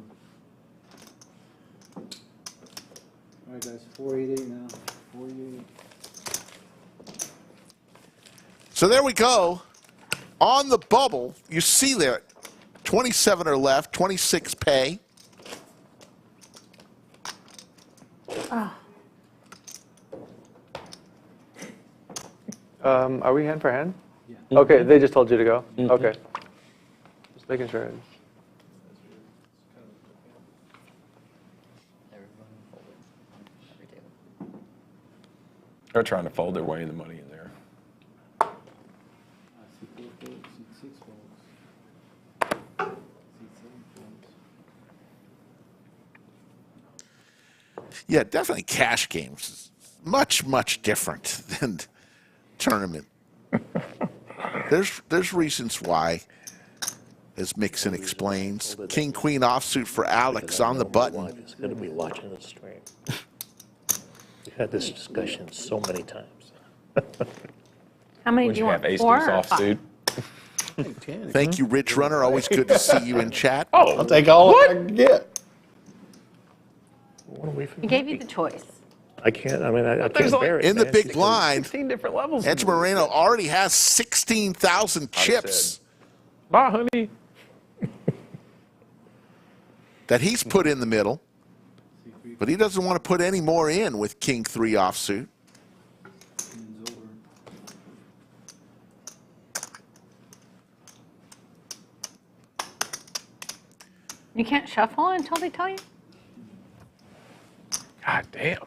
All right, guys, 488 now. 488. So there we go. On the bubble, you see there, 27 are left, 26 pay. Oh. Are we hand for hand? Yeah. Okay, they just told you to go? Okay. Just making sure. They're trying to fold their way in the money in there. Seat 4 folds, seat 6 folds. Seat 7 folds. Yeah, definitely cash games. Much, much different than tournament. There's reasons why, as Mixon explains. King, queen offsuit for Alex on the button. It's going to be watching the stream. We've had this discussion so many times. How many Would do you you want? have ace Four deuce or offsuit? Thank you, Rich Runner. Always good to see you in chat. Oh, I'll take all I can get. He gave you the choice. I can't. I mean, I there's can't bear it. In the man. big blind, 16 different levels. Edge Moreno already has 16,000 chips Bye, honey. that he's put in the middle. But he doesn't want to put any more in with King 3 offsuit. You can't shuffle until they tell you? God damn.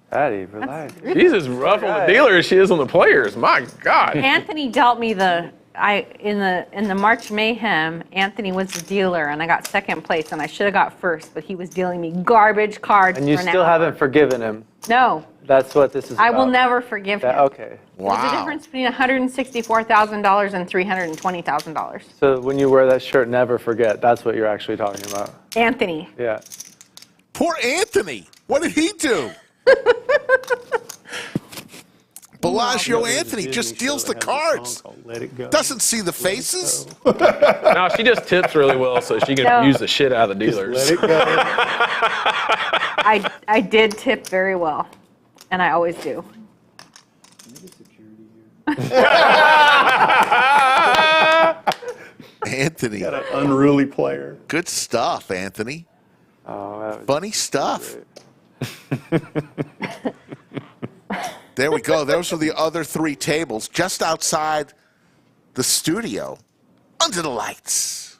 Patty, relax. She's as rough on the dealer as she is on the players. My God. Anthony dealt me in the March Mayhem. Anthony was the dealer, and I got second place, and I should have got first, but he was dealing me garbage cards. And you for an still hour. haven't forgiven him. No, That's what this is about. I will never forgive him. Okay. There's a difference between $164,000 and $320,000. So when you wear that shirt, never forget. That's what you're actually talking about. Anthony. Yeah. Poor Anthony. What did he do? Bellagio Anthony just deals the cards. Doesn't see the faces. No, she just tips really well, so she can No. use the shit out of the dealers. Let it go. I did tip very well, and I always do. Anthony. Got an unruly player. Good stuff, Anthony. Oh, that was Funny stuff. There we go. Those are the other three tables just outside the studio, under the lights.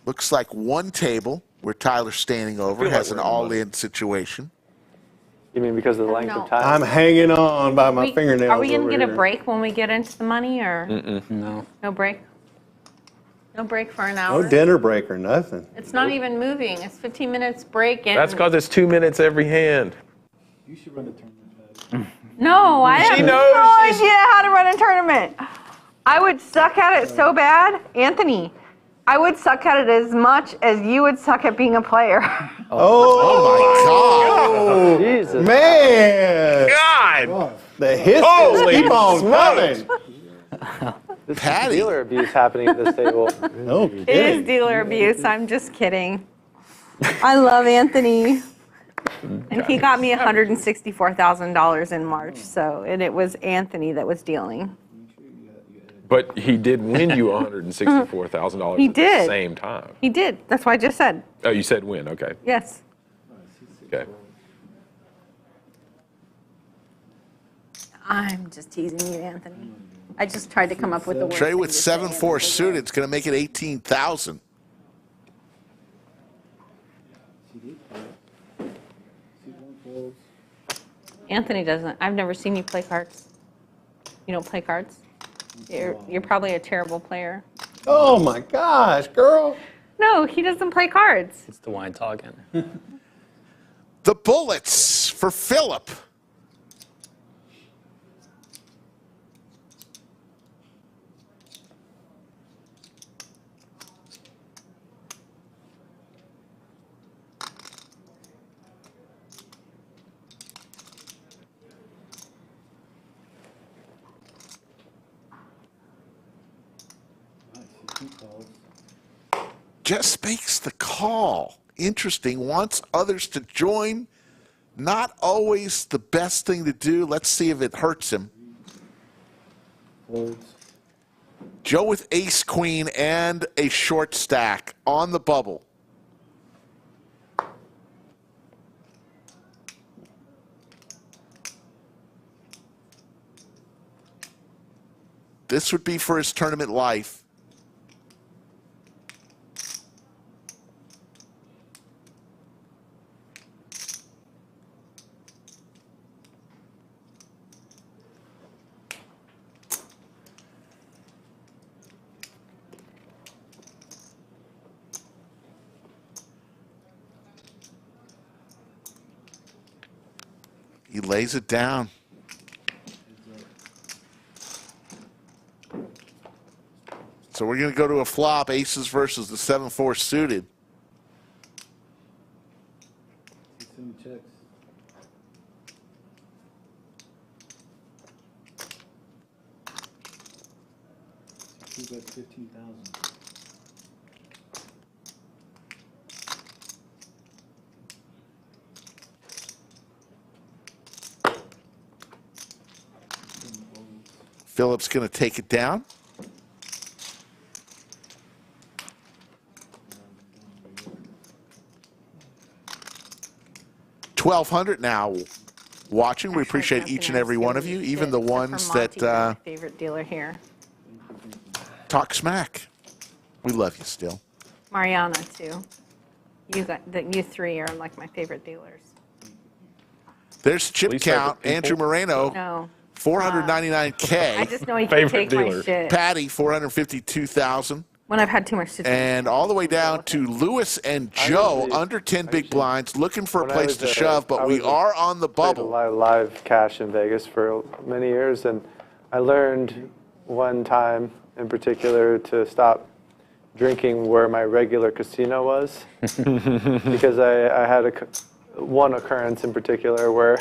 Looks like one table where Tyler's standing over has an all-in situation. You mean because of the length know. of time? I'm hanging on by my fingernails. Are we going over to get a here. break when we get into the money, or No. no break? No break for an hour? No dinner break or nothing. It's not even moving. It's 15 minutes break. And That's because it's 2 minutes every hand. You should run the tournament. No, I have She no knows she's- idea how to run a tournament. I would suck at it so bad. Anthony, I would suck at it as much as you would suck at being a player. Oh, my God. Jesus. Man! God! The hits Holy keep on smokes. coming. This is Patty. dealer abuse happening at this table. No It is kidding. dealer abuse. I'm just kidding. I love Anthony. And he got me $164,000 in March, and it was Anthony that was dealing. But he did win you $164,000 He at did. the same time. He did. That's what I just said. Oh, you said win. Okay. Yes. Okay. I'm just teasing you, Anthony. I just tried to come up with the worst Trey thing with to say. 7-4 suited. It's going to make it 18,000. Anthony doesn't. I've never seen you play cards. You don't play cards? You're probably a terrible player. Oh my gosh, girl. No, he doesn't play cards. It's the wine talking. The bullets for Phillip. Just makes the call. Interesting. Wants others to join. Not always the best thing to do. Let's see if it hurts him. Folds. Joe with ace queen and a short stack on the bubble. This would be for his tournament life. He lays it down. So we're going to go to a flop, aces versus the 7-4 suited. 16 checks. Two bet 15,000. Phillips going to take it down. $1,200 now watching. We appreciate each and every one of you, even the ones that my favorite dealer here. talk smack. We love you still. Mariana too. You three are like my favorite dealers. There's chip Least count. favorite people? Andrew Moreno, No. 499K. I just know he can take my shit. Patty, 452,000. When I've had too much to do. And all the way down to Lewis and Joe, under 10 big blinds, looking for a place to shove, but we are on the bubble. I played live cash in Vegas for many years, and I learned one time in particular to stop drinking where my regular casino was because I had one occurrence in particular where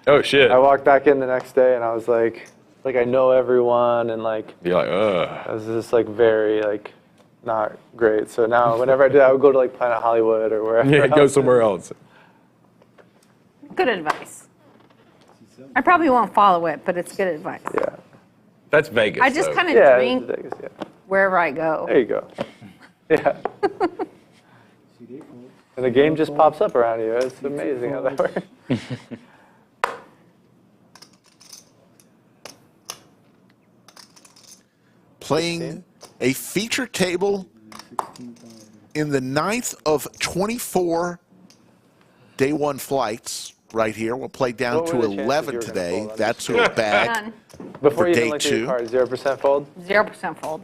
oh shit, I walked back in the next day and I was like I know everyone and like you're like I was just like very like not great. So now whenever I do, I would go to like Planet Hollywood or wherever. Yeah, go somewhere else. Good advice. I probably won't follow it, but it's good advice. Yeah. That's Vegas. I just though. kind of drink Vegas, yeah. wherever I go. There you go. Yeah. And the game just pops up around you. It's amazing how that works. Playing a feature table in the 9th of 24 day one flights right here. We'll play down What to were the chances 11 you were gonna today. fold? I'm That's just who a curious. bag None. Before for you even day looked at your 2. card, 0% fold? 0% fold.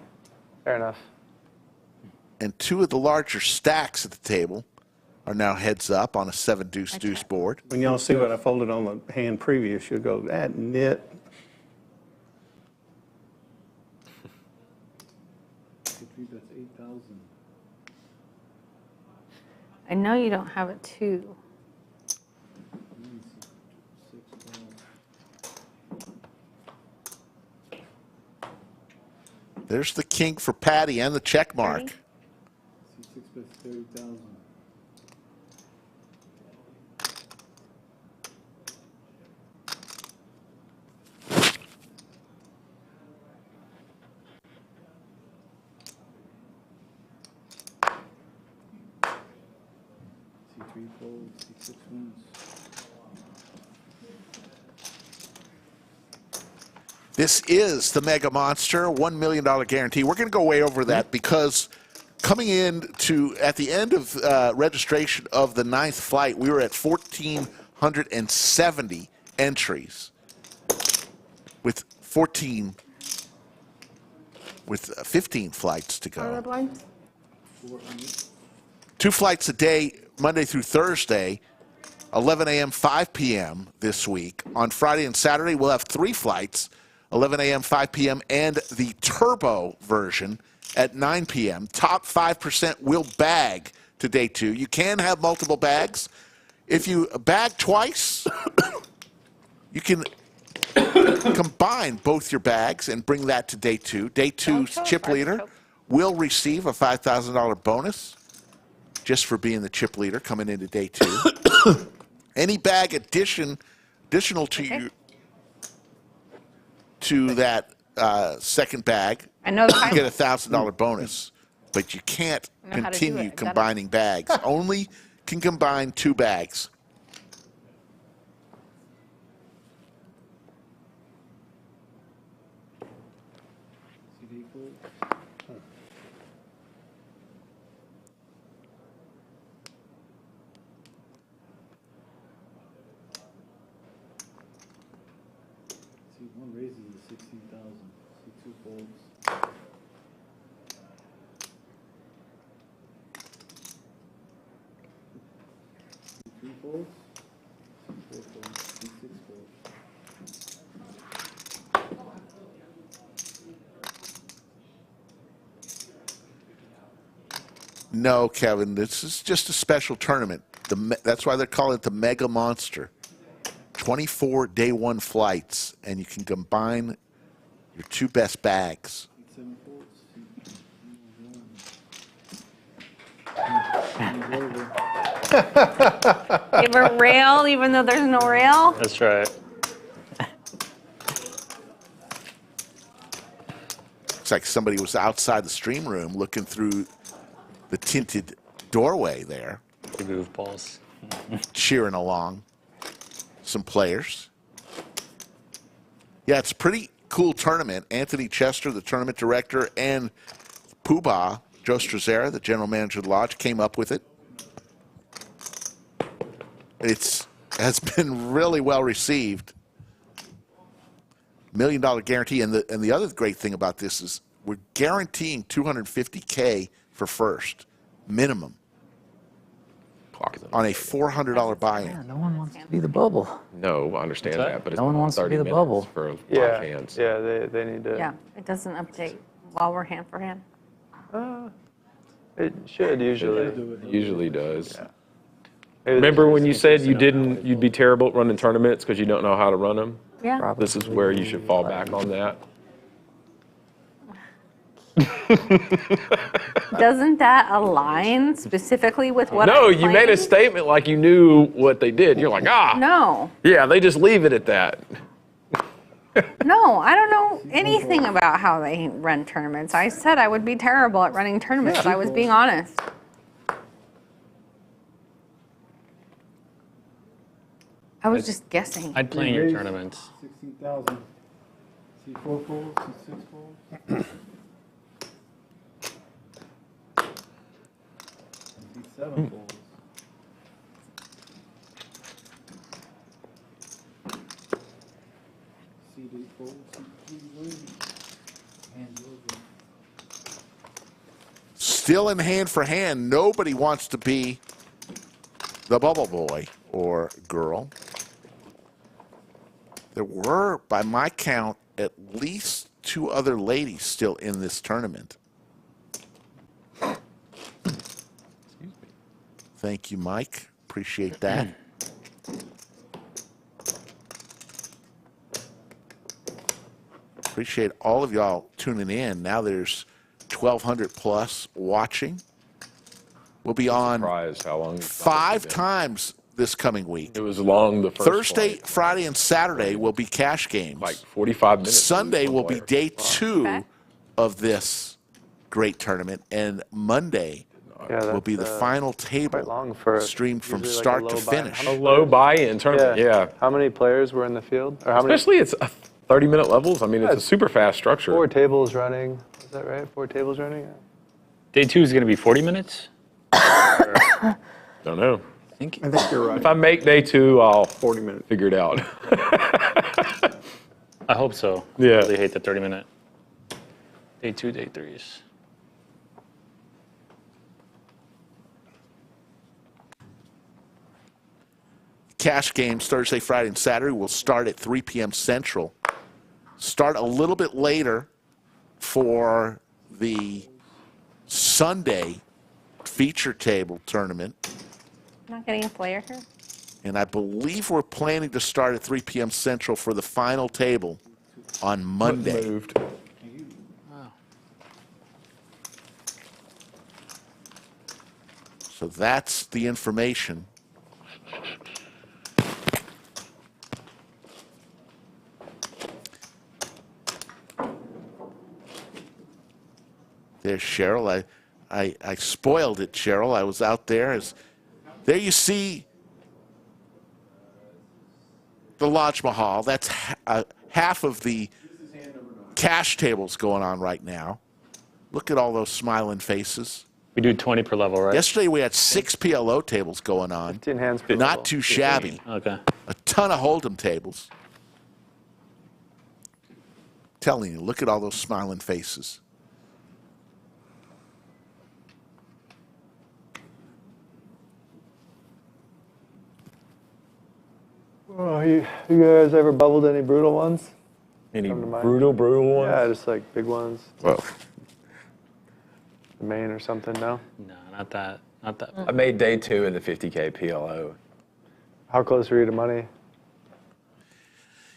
Fair enough. And 2 of the larger stacks at the table are now heads up on a 7 deuce deuce board. When y'all see what I folded on the hand previous, you'll go, that nit. That's 8,000. I know you don't have it too. There's the king for Patty and the check mark. 6 bets 30,000. C3 folds, C6 wins. This is the Mega Monster, $1 million guarantee. We're going to go way over that because coming in to, at the end of registration of the 9th flight, we were at 1,470 entries with 15 flights to go. 2 flights a day, Monday through Thursday, 11 a.m., 5 p.m. this week. On Friday and Saturday, we'll have 3 flights, 11 a.m., 5 p.m., and the turbo version at 9 p.m. Top 5% will bag to day 2. You can have multiple bags. If you bag twice, you can combine both your bags and bring that to day 2. Day 2's chip leader will receive a $5,000 bonus just for being the chip leader coming into day 2. Any bag additional to you to that second bag, I know you get a $1,000 bonus, but you can't I know how to do continue it. Got it. combining bags. Only can combine 2 bags. CD fold. C1 raises to 16,000. C2 folds. C3 folds. C4 folds. C6 folds. No, Kevin, this is just a special tournament. That's why they're calling it the Mega Monster. 24 day 1 flights, and you can combine your 2 best bags. 7 folds. Give a rail even though there's no rail? That's right. Looks like somebody was outside the stream room looking through the tinted doorway there. The goofballs. Cheering along some players. Yeah, it's a pretty cool tournament. Anthony Chester, the tournament director, and Poobah, Joe Strazzera, the general manager of the lodge, came up with it. It has been really well received. $1 million guarantee, and the other great thing about this is we're guaranteeing $250K for first minimum on a $400 buy-in. No one wants to be the bubble. No, I understand that, but it's No one wants to be the 30 bubble. minutes for 5 Yeah, hands. yeah, they need to. Yeah, it doesn't update while we're hand for hand. It should usually. It usually does. Yeah. Remember when you said you'd be terrible at running tournaments because you don't know how to run them? Yeah. This is where you should fall back on that. Doesn't that align specifically with what No, I'm you made a playing? statement like you knew what they did. You're like, No. yeah, they just leave it at that. No, I don't know anything about how they run tournaments. I said I would be terrible at running tournaments. I was being honest. I was just guessing. I'd play in your tournaments. 16,000. See 4 folds, see 6 folds. See 7 folds. See 8 folds, see 3 waves. Hands over. Still in hand for hand, nobody wants to be the bubble boy or girl. There were, by my count, at least 2 other ladies still in this tournament. Thank you, Mike. Appreciate that. Appreciate all of y'all tuning in. Now there's 1,200 plus watching. We'll be on Surprised how long 5 times this coming week. It was long the first Thursday, flight. Friday, and Saturday will be cash games. Like 45 minutes. Sunday will be day 2 of this great tournament, and Monday will be the final table streamed from usually like a start low to buy-in. finish. How A low buy-in tournament, yeah. How many players were in the field? Or how Especially it's 30-minute levels. I mean, it's a super fast structure. 4 tables running. Is that right? 4 tables running? Yeah. Day 2 is going to be 40 minutes? Don't know. I think you're right. If I make day 2, I'll 40 minutes figure it out. I hope so. Yeah. I really hate the 30-minute. Day 2, day 3s. Cash games Thursday, Friday, and Saturday will start at 3 p.m. Central. Start a little bit later for the Sunday feature table tournament. Not getting a player here? And I believe we're planning to start at 3 p.m. Central for the final table on Monday. Moved. So that's the information. There's Cheryl. I spoiled it, Cheryl. I was out there. There you see the Lodge Mahal. That's half of the cash tables going on right now. Look at all those smiling faces. We do 20 per level, right? Yesterday we had 6 PLO tables going on. 15 hands per Not level. too shabby. Okay. A ton of Hold'em tables. Telling you, look at all those smiling faces. Oh, you guys ever bubbled any brutal ones? Any Come to mind? brutal ones? Yeah, just like big ones. Well, Maine or something, no? No, not that. Not that. I made day 2 in the 50K PLO. How close were you to money?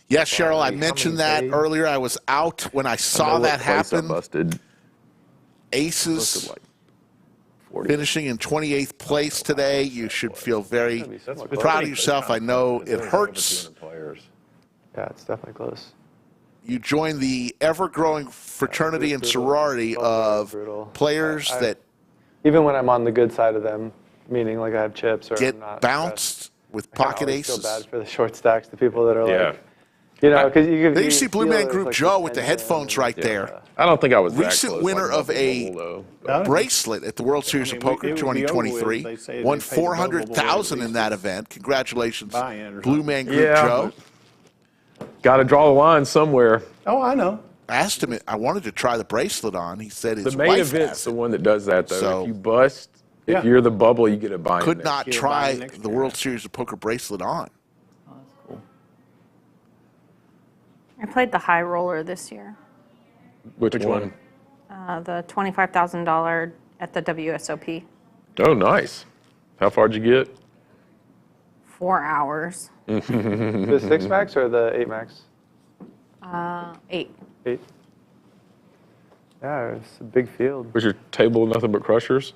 Yes, Cheryl, I mentioned that earlier. I was out when I saw that happen. Busted. Aces finishing in 28th place today. You should feel very proud of yourself. I know it hurts. Yeah, it's definitely close. You join the ever-growing fraternity and sorority of players that even when I'm on the good side of them, meaning like I have chips or get I'm not bounced with pocket aces. I feel bad for the short stacks, the people that are like, you know, because Then you see Blue Man Group Joe with the headphones right there. I don't think I was that recent close, winner like of a bracelet at the World Series of Poker 2023. Won $400,000 in that event. Congratulations, Blue Man Group Joe. Got to draw the line somewhere. Oh, I know. I asked him. I wanted to try the bracelet on. He said his the main wife event's has the it. one that does that though. So, if you bust, if you're the bubble, you get a buy-in. Could not try the World Series of Poker bracelet on. I played the high roller this year. Which one? The $25,000 at the WSOP. Oh, nice. How far did you get? 4 hours. The 6 max or the 8 max? 8. 8. Yeah, it's a big field. Was your table nothing but crushers?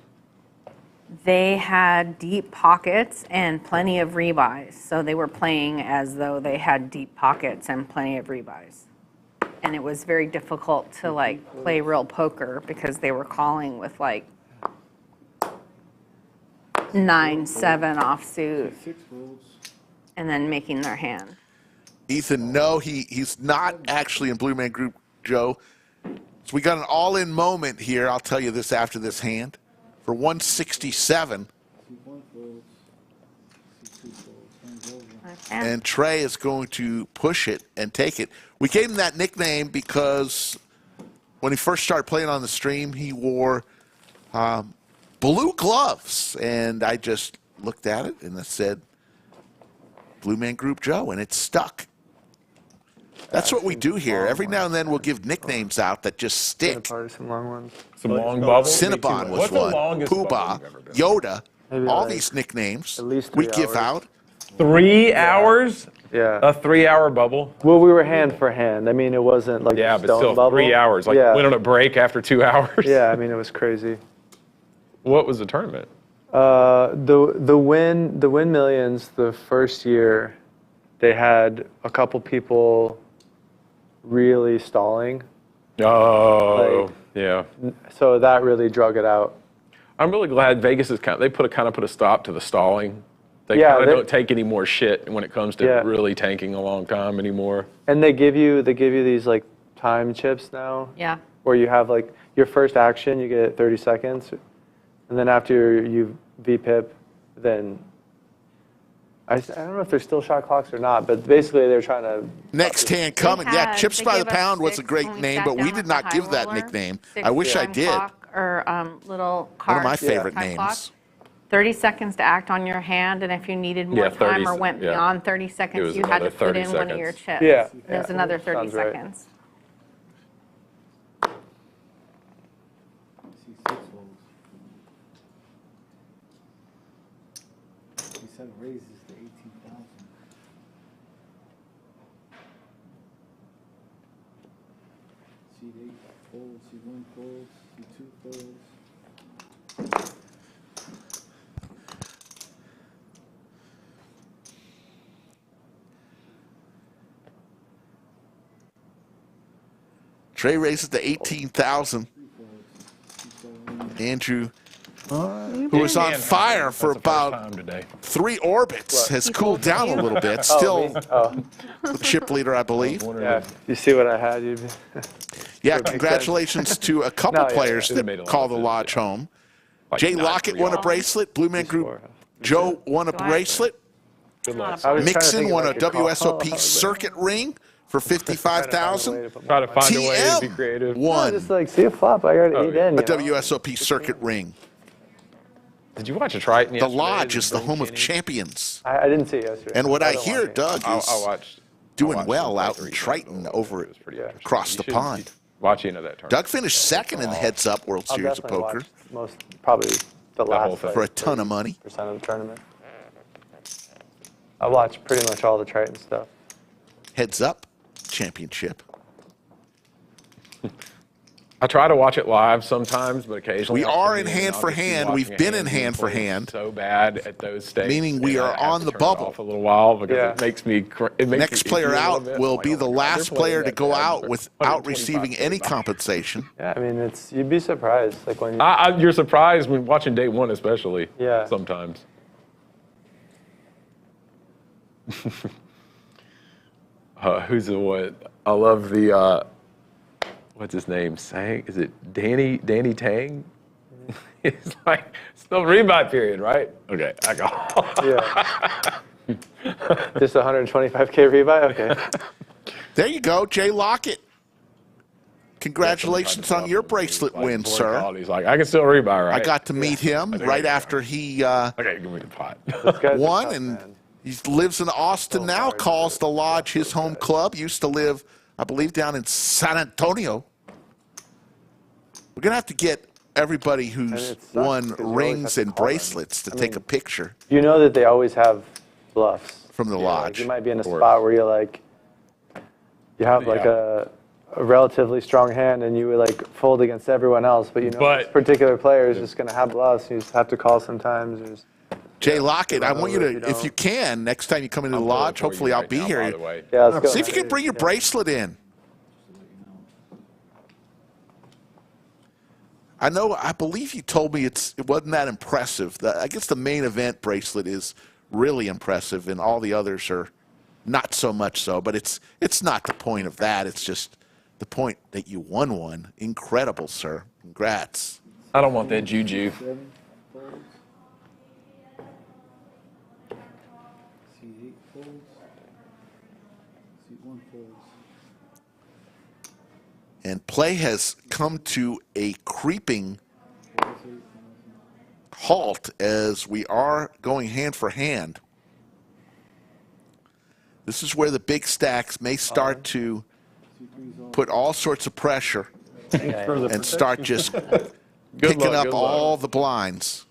They had deep pockets and plenty of rebuys, so they were playing as though they had deep pockets and plenty of rebuys. And it was very difficult to like play real poker because they were calling with like 9-7 offsuit and then making their hand. Ethan, no, he's not actually in Blue Man Group Joe. So we got an all-in moment here. I'll tell you this after this hand. For 167. And Trey is going to push it and take it. We gave him that nickname because when he first started playing on the stream, he wore blue gloves. And I just looked at it and it said Blue Man Group Joe, and it stuck. That's what we do here. Every now and then we'll give nicknames out that just stick. Some long ones. Some long bubbles? Cinnabon was one. Poobah, Yoda, all these nicknames we give out. 3 hours? Yeah. A 3 hour bubble? Well, we were hand for hand. I mean, it wasn't like yeah, a but stone still bubble. 3 hours. Like went on a break after 2 hours. Yeah, I mean, it was crazy. What was the tournament? The Win Millions, the first year, they had a couple people really stalling. Oh, yeah. So that really drug it out. I'm really glad Vegas is they put a stop to the stalling. They kind of don't take any more shit when it comes to really tanking a long time anymore. And they give you these like time chips now. Yeah. Where you have like your first action, you get 30 seconds, and then after you VPIP, then I don't know if there's still shot clocks or not, but basically they're trying to. Next hand coming. Yeah, Chips by the Pound was a great name, but we did not give that nickname. I wish I did. Or little card. One of my favorite names. 30 seconds to act on your hand, and if you needed more time or went beyond 30 seconds, you had to put in one of your chips. Yeah. And it was another 30 seconds. He said raises to 18,000. C8 folds, C1 folds, C2 folds. Trey raises to 18,000. Andrew, who was on fire for about 3 orbits, has cooled down a little bit. Still the chip leader, I believe. Yeah, you see what I had. You'd yeah, congratulations to a couple players that call the lodge home. Jay Lockett won a bracelet. Blue Man Group Joe won a bracelet. Mixon won a WSOP circuit ring for 55,000. Try to find a way to be creative. Won just like see a flop. I got 8 in. a WSOP circuit ring. Did you watch a Triton The Lodge is the home of champions. I didn't see it yesterday. And what I hear, Doug, is doing well out in in Triton over across the pond. Watch into that tournament. Doug finished second in the Heads Up World Series of Poker Probably the last for a ton of money. % of the tournament. I watched pretty much all the Triton stuff. Heads Up Championship. I try to watch it live sometimes, but occasionally We are in hand for hand. We've been in hand for hand. So bad at those states. Meaning we are on the bubble. Off a little while because it makes me. Next player out will be the last player to go out without receiving any compensation. Yeah, I mean, you'd be surprised. Like when you're surprised when watching day one, especially. Yeah. Sometimes. Who's the one? I love the. What's his name? Sang? Is it Danny Tang? It's like still rebuy period, right? Okay, I got. Yeah. Just 125K rebuy. Okay. There you go, Jay Lockett. Congratulations on your bracelet win, sir. He's like, I can still rebuy, right? I got to meet him right after he okay, give me the pot. won, and he lives in Austin now, calls the Lodge his home club. Used to live, I believe, down in San Antonio. We're going to have to get everybody who's won rings and bracelets to take a picture. You know that they always have bluffs. From the Lodge. Like you might be in a spot where you're like, you have like a relatively strong hand and you would like fold against everyone else, but you know this particular player is just going to have bluffs. You just have to call sometimes. Jay Lockett, I want you to, if you can, next time you come into the Lodge, hopefully I'll be here. Yeah, let's go. See if you can bring your bracelet in. I believe you told me it wasn't that impressive. I guess the main event bracelet is really impressive, and all the others are not so much so. But it's not the point of that. It's just the point that you won one. Incredible, sir. Congrats. I don't want that juju. C8 folds. C1 folds. And play has come to a creeping halt as we are going hand for hand. This is where the big stacks may start to put all sorts of pressure and start just picking up all the blinds.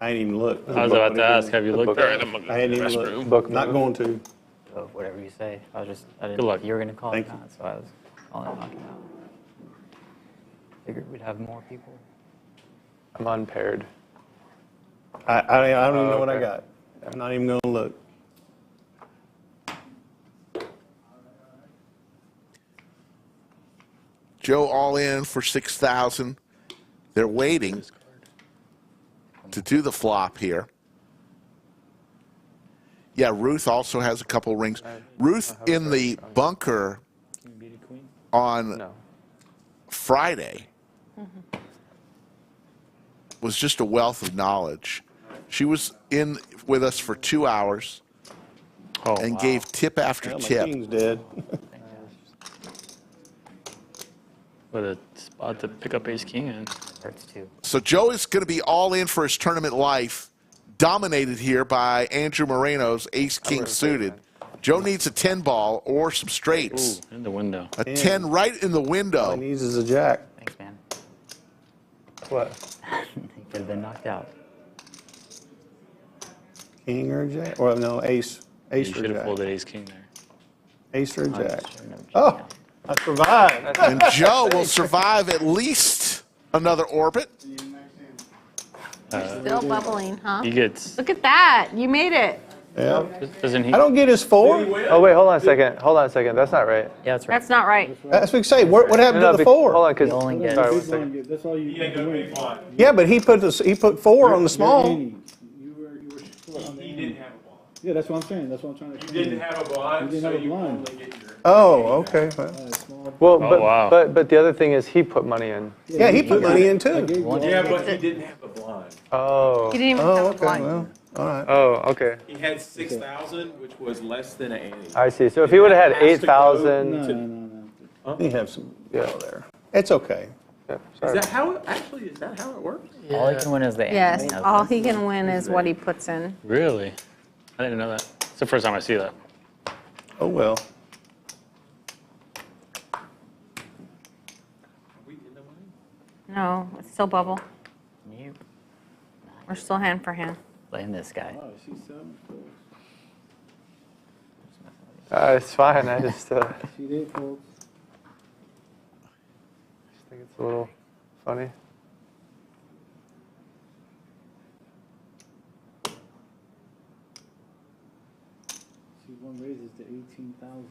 I ain't even looked. I was about to ask, have you looked at it? I ain't even looked. Not going to. Oh, whatever you say. I didn't Good luck. think you were going to call Thank it not, so I was calling it knocking out. Figured we'd have more people. I'm unpaired. I don't even know what I got. I'm not even going to look. Joe all in for 6,000. They're waiting to do the flop here. Yeah, Ruth also has a couple rings. Ruth in the bunker on Friday was just a wealth of knowledge. She was in with us for 2 hours and gave tip after tip. My king's dead. What a spot to pick up ace king in. Hurts too. So Joe is going to be all in for his tournament life, dominated here by Andrew Moreno's ace-king suited. Joe needs a 10 ball or some straights. Ooh, in the window. A 10 right in the window. All he needs is a jack. Thanks, man. What? He could have been knocked out. King or jack? Or no, ace. Ace You or should have jack. folded ace king there. Ace or jack. Oh, I survived. And Joe will survive at least another orbit. Still bubbling, huh? He gets. Look at that. You made it. Yeah. Doesn't he? I don't get his 4. Oh, wait, hold on a second. Hold on a second. That's not right. Yeah, that's right. That's not right. That's what you say. What happened to the 4? Hold on, because. You only get- Sorry, 1 second. That's all you can do. Yeah, but he put 4 on the small. You were short on the He didn't have a blind. Yeah, that's what I'm saying. That's what I'm trying to You explain. didn't have a blind, You didn't so have a you blind. only get your. Oh, okay. Well, Oh, wow. but the other thing is he put money in. Yeah, he put money in too. Yeah, but he didn't have a blind. Oh. He didn't even Oh, have a okay. blind. Well, all right. Oh, okay. He had 6,000, which was less than an ante. I see. So if he would have had Has to go 8,000. You have some there. It's okay. Yeah, Is sorry. that how it actually? Is that how it works? All he can win is the Yes, ante. all he can win is what he puts in. Really? I didn't know that. It's the first time I see that. Oh, well. No, it's still bubble. Nope. We're still hand for hand. Blame this guy. Oh, she's 7 folds. It's fine. I just She's 8 folds. think it's a little funny. She one raises to 18,000.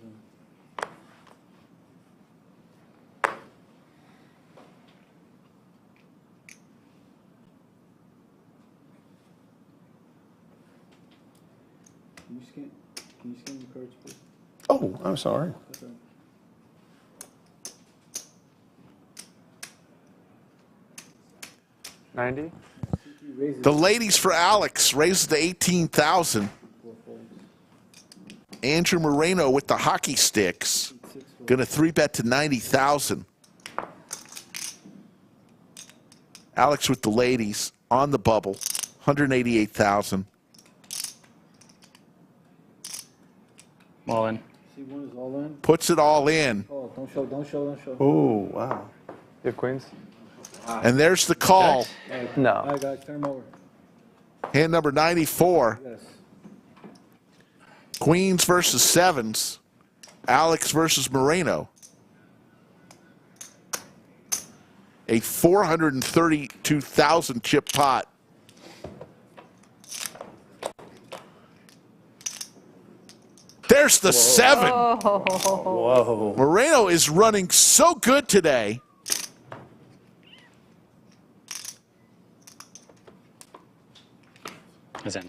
Can you scan the cards, please? Oh, I'm sorry. That's all right. $90. The ladies for Alex raises to 18,000. Andrew Moreno with the hockey sticks. Going to 3-bet to 90,000. Alex with the ladies on the bubble, 188,000. All in. C1 is all in. Puts it all in. Oh, don't show, don't show, don't show. Oh, wow. You have queens? And there's the call. No. All right, guys, turn them over. Hand number 94. Yes. Queens versus sevens. Alex versus Moreno. A 432,000 chip pot. There's the 7. Whoa. Moreno is running so good today. Is in.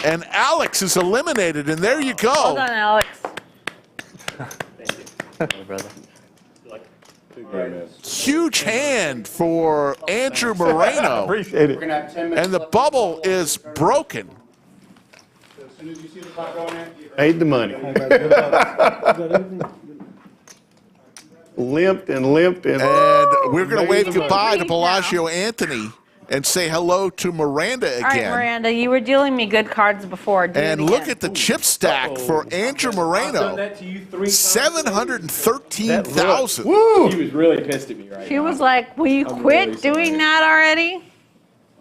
And Alex is eliminated, and there you go. Hold on, Alex. Hey, brother. Huge hand for Andrew Moreno. Appreciate it. We're going to have 10 minutes And the left. bubble is broken. So as soon as you see the clock going in, Paid the money. Limped and limped and. And we're going to wave Made the goodbye to money. Bellagio Anthony and say hello to Miranda All right, again. Miranda, you were dealing me good cards before. Do And it look again. at the chip stack for Andrew Moreno. 713,000. Woo! He was really pissed at me right She now. was like, will you quit doing that already? I'm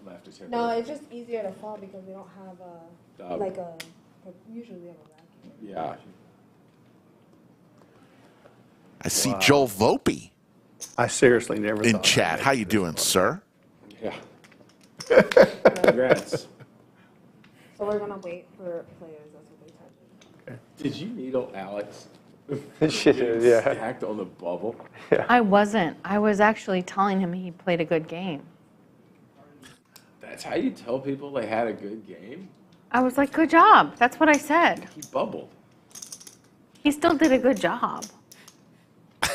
gonna have to check No, it. it's just easier to fall because we don't have a, like a, usually we have a racket. Yeah. I see Joel Volpe I seriously never in thought. chat. How you doing, sir? Yeah. Congrats. So we're gonna wait for players, that's what they tell me. Did you needle Alex? She did, yeah. Stacked on the bubble. I wasn't. I was actually telling him he played a good game. That's how you tell people they had a good game? I was like, good job. That's what I said. He bubbled. He still did a good job.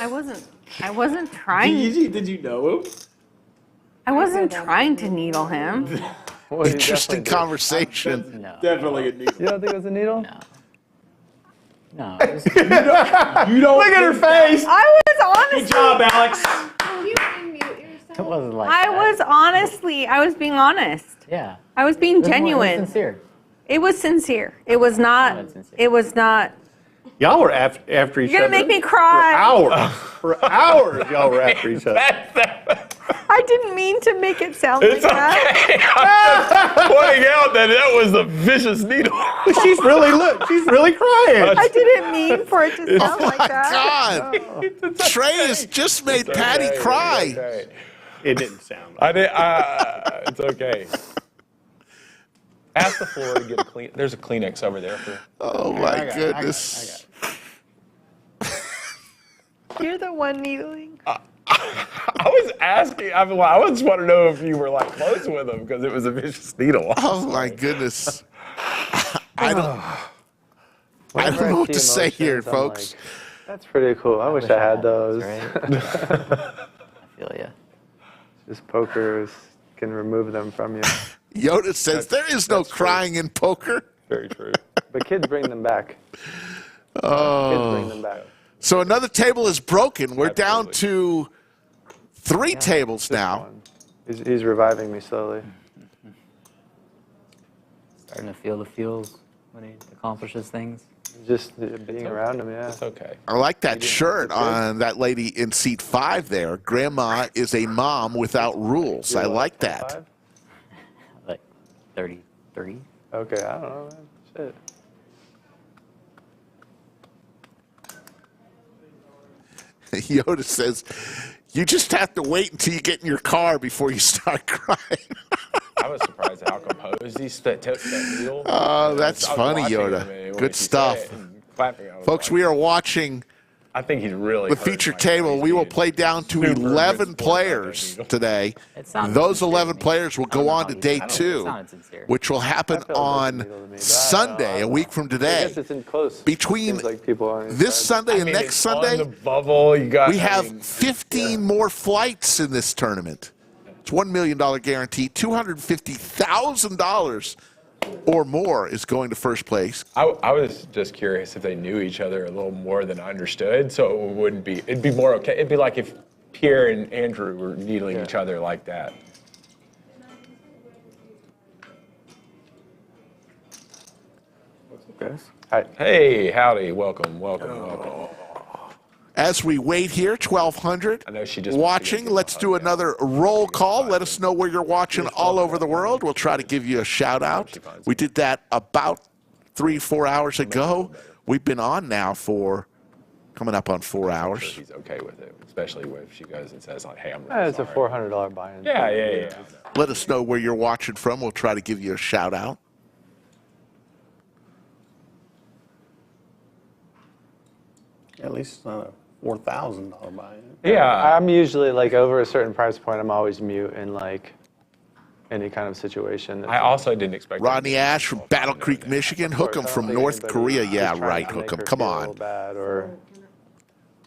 I wasn't trying. Did you know him? I wasn't trying to needle him. Well, you Interesting definitely conversation. No. Definitely a needle. did. You don't think it was a needle? No. No. It was, You don't Look at her face. I was honestly. Good job, Alex. Can you unmute yourself? it wasn't like I that. was honestly. I was being honest. Yeah. I was being It was more- genuine. It was sincere. It was sincere. It was not. sincere. It was not. Y'all were after each other. You're gonna make me For cry. hours. For hours, y'all were after each other. I didn't mean to make it sound It's like that. okay. I'm just pointing out that was a vicious needle. She's really crying. I didn't mean for it to sound Oh like my that. God. Trey has just made Patty cry. Okay. It didn't sound. I did. It's okay. Ask the floor to get a clean. There's a Kleenex over there for. Oh my goodness. You're the one needling. I was asking. I just want to know if you were like close with him because it was a vicious needle. Oh my goodness. I don't Whenever know I what to see say here, emotions, I'm folks. like, that's pretty cool. I wish I had those. Right? I feel ya. Just poker can remove them from you. Yoda says there is no crying in poker. Very true. But kids bring them back. Kids bring Oh. them back. So another table is broken. We're down Absolutely. to 3 tables now. He's reviving me slowly. Starting to feel the feels when he accomplishes things. Just being around him, yeah. It's okay. I like that shirt on that lady in seat 5 there. Grandma is a mom without rules. I like that. Like 30 3. Okay, I don't know, man. Shit. Yoda says, you just have to wait until you get in your car before you start crying. I was surprised at how composed he took that wheel. Oh, that's funny, Yoda. Good stuff. Folks, we are watching I think he's really the feature table. We will play down to 11 players today. Those 11 players will go on to day 2, which will happen on Sunday, a week from today. Between this Sunday and next Sunday, we have 15 more flights in this tournament. It's $1 million guarantee, $250,000 or more is going to first place. I was just curious if they knew each other a little more than I understood, so it wouldn't be. It'd be more okay. It'd be like if Pierre and Andrew were needling each other like that. Hey, howdy, welcome. As we wait here, 1,200 watching. Let's do another roll call. Let us know where you're watching all over the world. We'll try to give you a shout out. We did that about 3-4 hours ago. We've been on now for coming up on 4 hours. I'm sure he's okay with it, especially if she goes and says like, "Hey, I'm." It's a $400 buy-in. Yeah. Let us know where you're watching from. We'll try to give you a shout out. At least it's not a $4,000 buy-in. Yeah, I'm usually like over a certain price point. I'm always mute in like any kind of situation. I also didn't expect. Rodney Ash from Battle Creek, Michigan. Hook 'em from North Korea. Yeah, right. Hook 'em. Come on.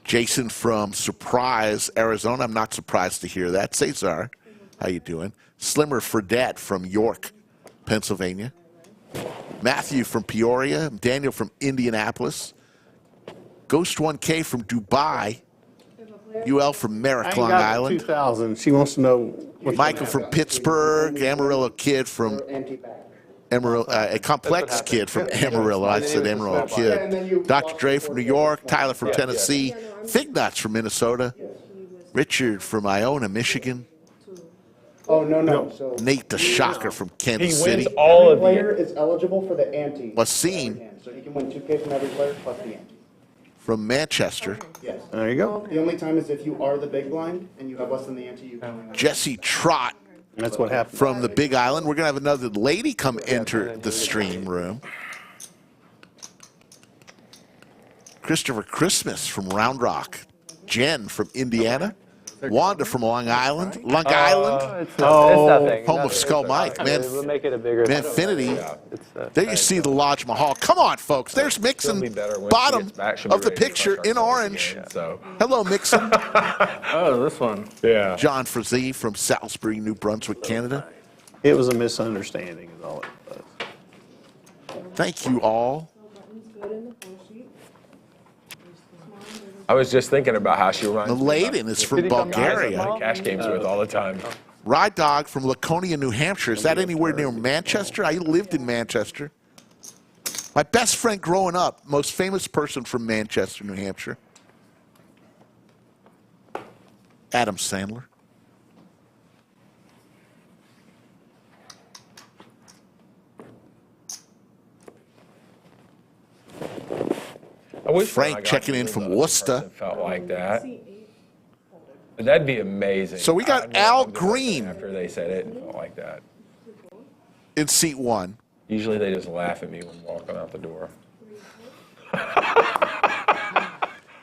Jason from Surprise, Arizona. I'm not surprised to hear that. Cesar, how you doing? Slimmer Fredette from York, Pennsylvania. Matthew from Peoria. Daniel from Indianapolis. Ghost 1K from Dubai. UL from Merrick, Long Island. 2,000. She wants to know. Michael from Pittsburgh. Amarillo Kid from Amarillo. A Complex Kid from Amarillo. I said Amarillo Kid. Dr. Dre from New York. Tyler from Tennessee. Fig Nuts from Minnesota. Richard from Iona, Michigan. Oh, no. So Nate the Shocker from Kansas City. all of player is eligible for the ante. Wasim So he can win 2K from every player plus the ante. from Manchester. Yes. There you go. The only time is if you are the big blind and you have less than the ante, you can win. Jesse Trott. That's what happened. From the Big Island. We're going to have another lady come enter the stream room. Christopher Christmas from Round Rock. Jen from Indiana. Wanda from Long Island. It's nothing. Home of Skull Mike. We'll make it a bigger. Manfinity. There you see the Lodge Mahal. Come on, folks. There's Mixon, bottom of the picture in orange. Hello, Mixon. Oh, this one. Yeah. John Frazee from Salisbury, New Brunswick, Canada. It was a misunderstanding is all it was. Thank you all. I was just thinking about how she reminds me. Mladen is from Bulgaria. I play cash games with all the time. Ride Dog from Laconia, New Hampshire. Is that anywhere near Manchester? I lived in Manchester. My best friend growing up, most famous person from Manchester, New Hampshire. Adam Sandler. I wish Frank checking in from Worcester. Felt like that. That'd be amazing. So we got Al Green after they said it and felt like that. in seat 1. Usually they just laugh at me when walking out the door.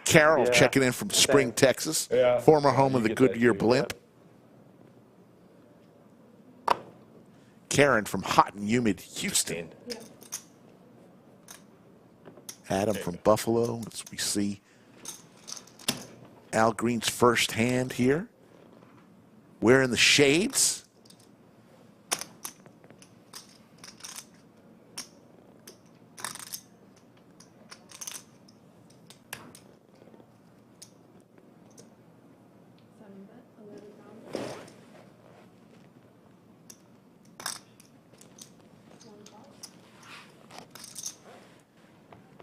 Carol checking in from Spring, Texas. Former home of the Goodyear Blimp. Karen from hot and humid Houston. Adam from Buffalo, as we see Al Green's first hand here. Wearing the shades.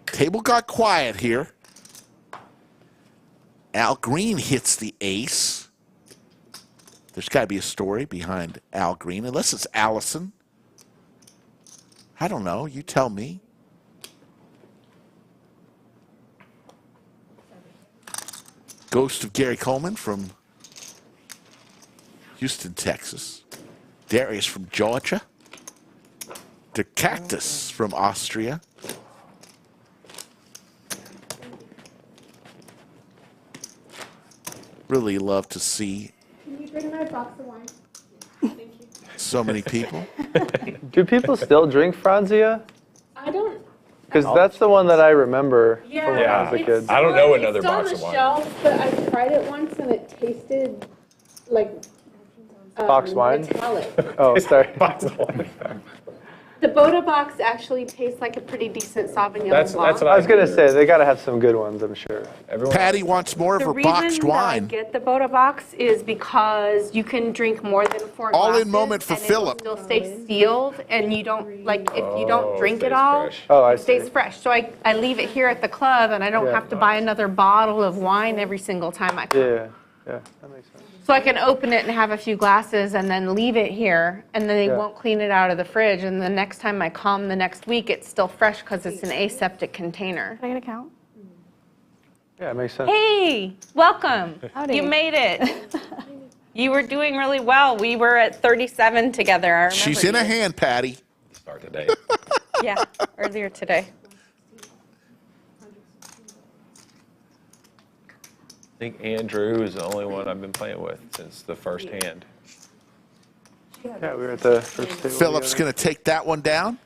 Table got quiet here. Al Green hits the ace. There's got to be a story behind Al Green, unless it's Allison. I don't know. You tell me. Ghost of Gary Coleman from Houston, Texas. Darius from Georgia. The Cactus from Austria. Really love to see Can you bring my box of wine? Thank you. so many people. Do people still drink Franzia? I don't. Because that's the one that I remember from when I was a it's kid. I don't know another it's box on of the wine. shelf, but I tried it once and it tasted like Box wine? metallic. Oh, sorry. The Boda box actually tastes like a pretty decent Sauvignon Blanc. I was going to say, they got to have some good ones, I'm sure. Patty wants more of The her boxed reason that I wine. get the Boda box is because you can drink more than 4 All glasses. in moment for and Philip. It will still stay sealed, and you don't, like, if you don't drink it all, I it stays fresh. So I leave it here at the club, and I don't have to buy another bottle of wine every single time I come. Yeah, that makes sense. So I can open it and have a few glasses and then leave it here, and then they Yeah. won't clean it out of the fridge. And the next time I come the next week, it's still fresh because it's an aseptic container. Can I get a count? Yeah, it makes sense. Hey, welcome. Howdy. You made it. You were doing really well. We were at 37 together. I remember She's in a you. hand, Patty. Start today. Yeah, earlier today. I think Andrew is the only one I've been playing with since the first hand. Yeah, we were at the first table. Philip's together. going to take that one down.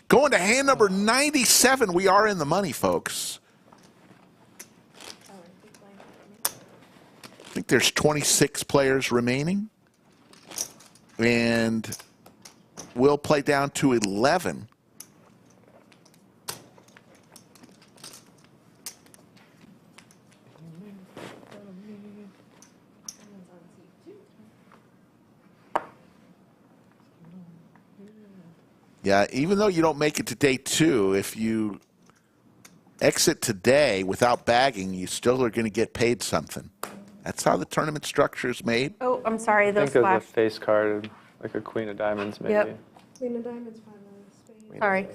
Going to hand number 97. We are in the money, folks. I think there's 26 players remaining. And we'll play down to 11. Yeah, even though you don't make it to day 2, if you exit today without bagging, you still are going to get paid something. That's how the tournament structure is made. Oh, I'm sorry, I those think there's a flash. face card, like a queen of diamonds, maybe. Yep. Queen of diamonds, 5 of spades. Sorry.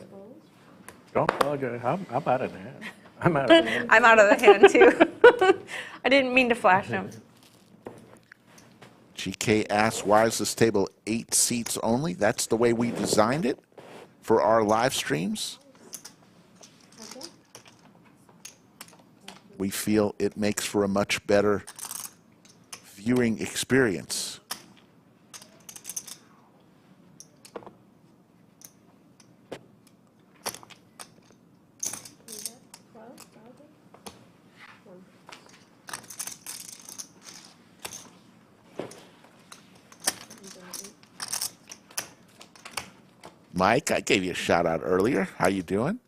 Don't apologize. I'm out of that. I'm out of that. I'm out of the hand, too. I didn't mean to flash them. GK asks, why is this table 8 seats only? That's the way we designed it for our live streams. We feel it makes for a much better viewing experience. Mike, I gave you a shout out earlier. How you doing?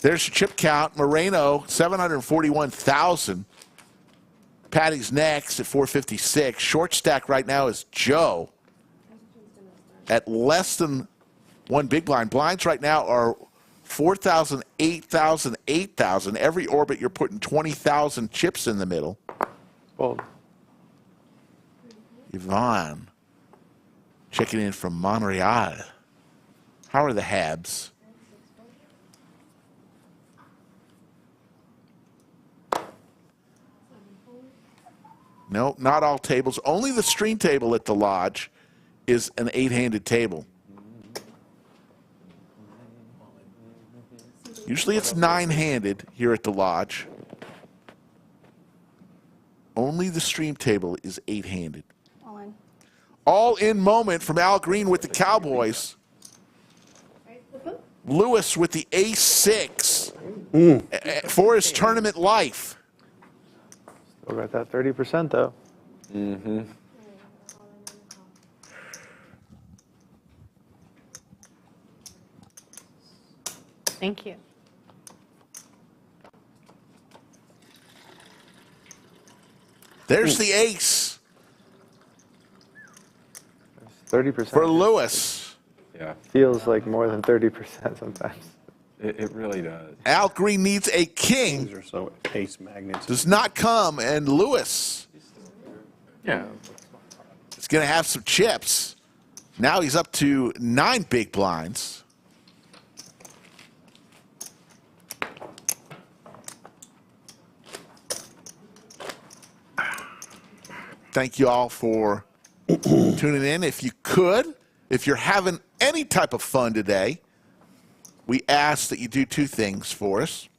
There's your chip count. Moreno, 741,000. Patty's next at 456. Short stack right now is Joe at less than 1 big blind. Blinds right now are 4,000, 8,000, 8,000. Every orbit you're putting 20,000 chips in the middle. Bold. Yvonne checking in from Montreal. How are the Habs? No, not all tables. Only the stream table at the lodge is an 8-handed table. Usually it's 9-handed here at the lodge. Only the stream table is 8-handed. All in moment from Al Green with the Cowboys. Lewis with the ace-6 for his tournament life. Still got that 30% though. Mm-hmm. Thank you. There's the ace 30%. for Lewis. Yeah, Feels like more than 30% sometimes. it really does. Al Green needs a king. These are so ace magnets. Does not come, and Lewis Yeah. is going to have some chips. Now he's up to 9 big blinds. thank you all for tuning in. If you could, if you're having any type of fun today, we ask that you do two things for us.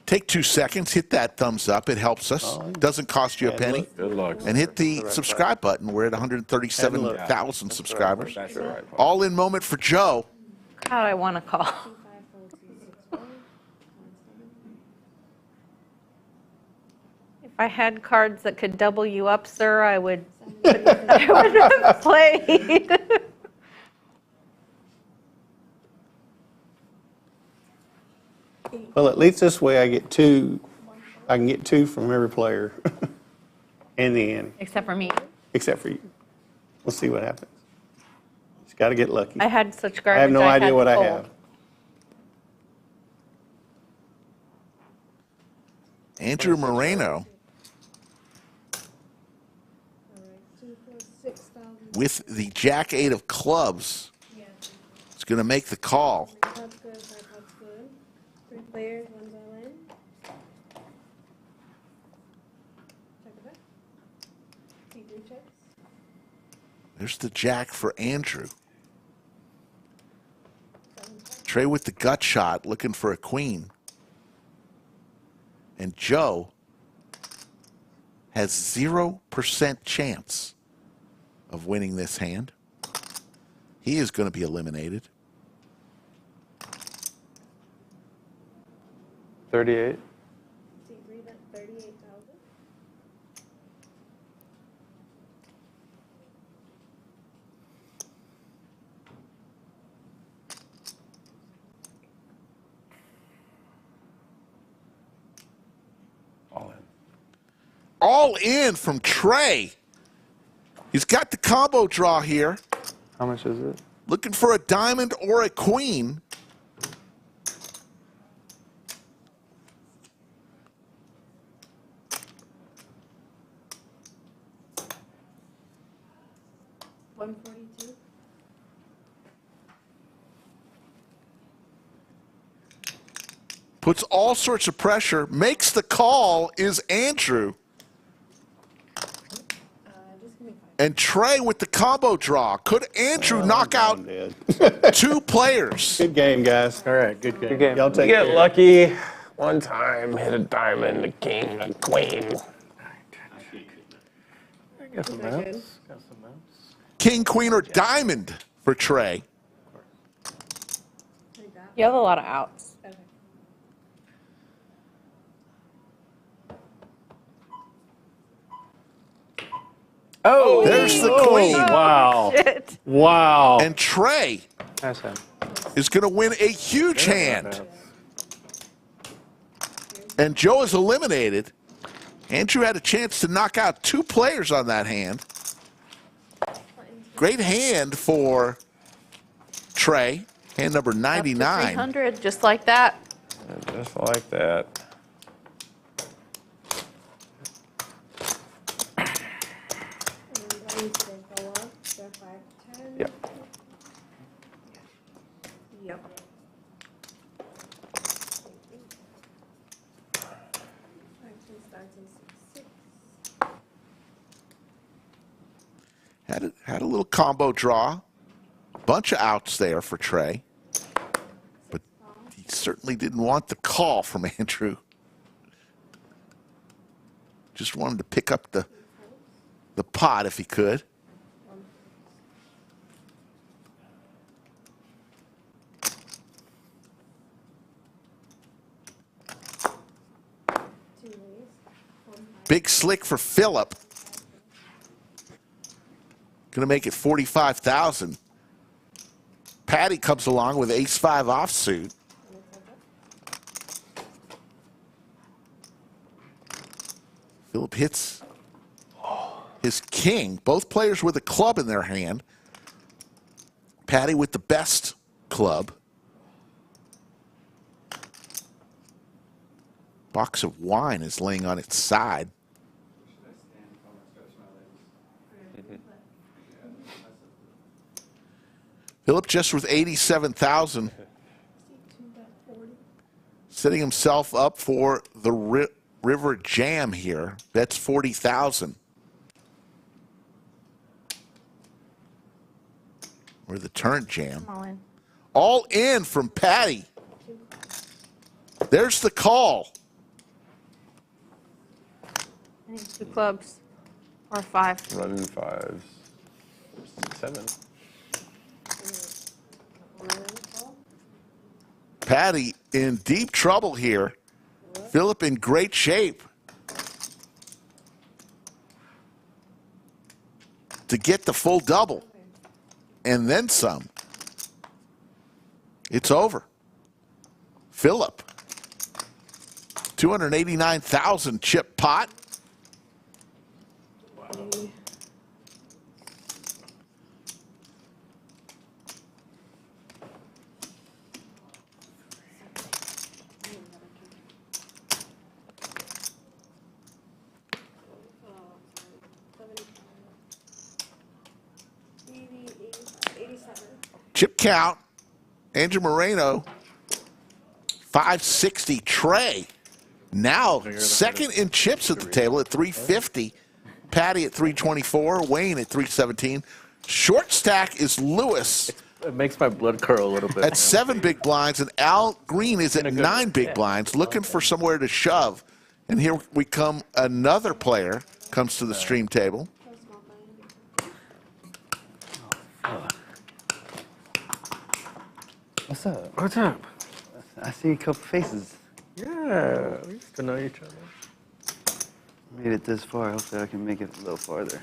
Take 2 seconds, hit that thumbs up. It helps us. Doesn't cost you a penny. Good luck. And hit the subscribe button. We're at 137,000 subscribers. All in moment for Joe. God, I want to call. If I had cards that could double you up, sir, I would have played. Well, at least this way I get two. I can get two from every player in the end, Except for me. except for you. We'll see what happens. Just got to get lucky. I had such garbage. I have no had idea to what I fold. have. Andrew Moreno with the Jack 8 of clubs is going to make the call. That's good, that's good. 3 players, 1 violin. Check it back. He 3 checks. There's the Jack for Andrew. Trey with the gut shot, looking for a queen. And Joe has 0% chance of winning this hand. He is going to be eliminated. 38. C3, that's 38,000. All in from Trey. He's got the combo draw here. How much is it? Looking for a diamond or a queen. $142. Puts all sorts of pressure. Makes the call is Andrew. And Trey with the combo draw. Could Andrew knock out 2 players? Good game, guys. All right, good game. Good game. Y'all take Get care. lucky one time, hit a diamond, a king, a queen. Got some mounts. Got some mounts. King, queen, or diamond for Trey. You have a lot of outs. Oh, there's the queen. Wow. Shit. Wow. And Trey That's him. is going to win a huge hand. And Joe is eliminated. Andrew had a chance to knock out 2 players on that hand. Great hand for Trey. Hand number 99. 300, just like that. Just like that. Yep. Yep. Had a little combo draw. Bunch of outs there for Trey. But he certainly didn't want the call from Andrew. Just wanted to pick up the pot if he could. Big slick for Phillip. Going to make it 45,000. Patty comes along with ace-5 offsuit. Phillip hits his king. Both players with a club in their hand. Patty with the best club. Box of wine is laying on its side. Phillip just with 87,000. Setting himself up for the river jam here. That's 40,000. Or the turn jam. All in from Patty. There's the call. I need 2 clubs or 5. Running 5s. 7. Patty in deep trouble here. Philip in great shape to get the full double and then some. It's over. Philip, 289,000 chip pot. Chip count, Andrew Moreno, 560. Trey, now second in chips at the table at 350. Patty at 324. Wayne at 317. Short stack is Lewis. It makes my blood curl a little bit. At 7 big blinds, and Al Green is at 9 big blinds, looking for somewhere to shove. And here we come, another player comes to the stream table. What's up? What's up? I see a couple faces. Yeah, we used to know each other. Made it this far. Hopefully I can make it a little farther.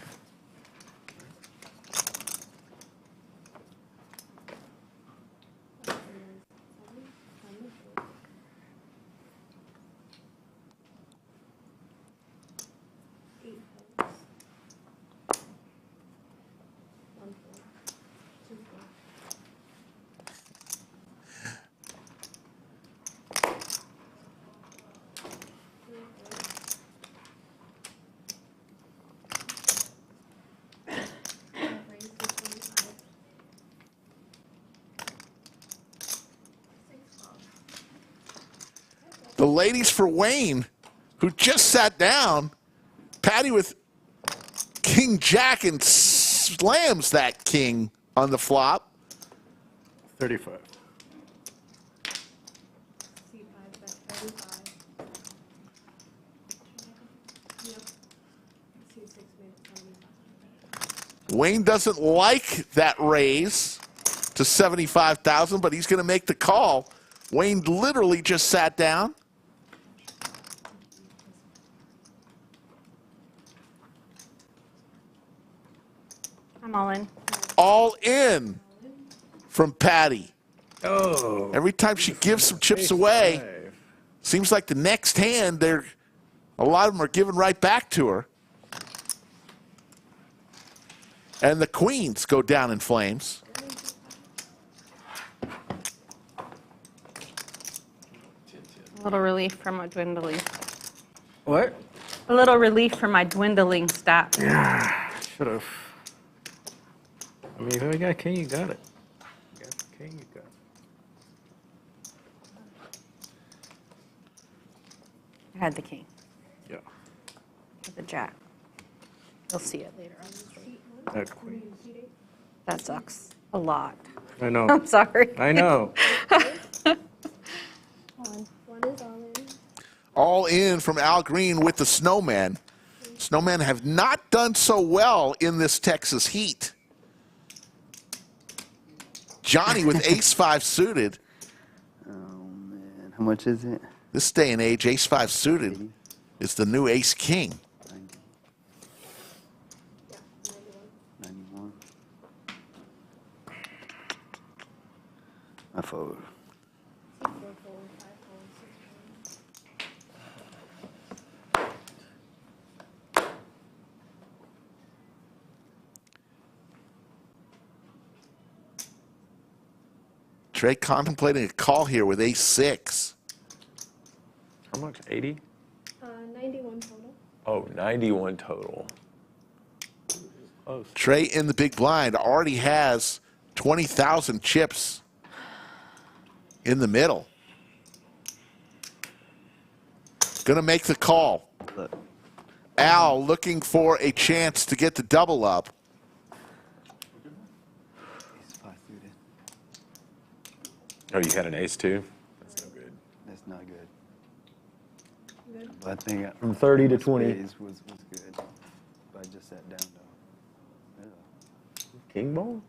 The ladies for Wayne, who just sat down. Patty with King Jack and slams that king on the flop. 35. Wayne doesn't like that raise to 75,000, but he's going to make the call. Wayne literally just sat down. I'm all in. All in from Patty. Oh. Every time she gives some chips away, seems like the next hand, a lot of them are given right back to her. And the queens go down in flames. A little relief from my dwindling. What? A little relief from my dwindling stack. Yeah, should have. I mean, if you got king, you got it. You got the king, you got it. I had the king. Yeah. With the jack. You'll see it later on the stream. That queen. That sucks a lot. I know. I'm sorry. I know. All in from Al Green with the Snowman. Snowmen have not done so well in this Texas heat. Johnny with ace-5 suited. Oh, man. How much is it? This day and age, ace-5 suited is the new ace-king. 91. I fold. Trey contemplating a call here with ace-6. How much? 80? 91 total. Oh, 91 total. Trey in the big blind already has 20,000 chips in the middle. Going to make the call. Al looking for a chance to get the double up. Oh, you had an ace too? That's no good. That's not good. I think From 30 to 20. was good. But I just sat down though. King ball?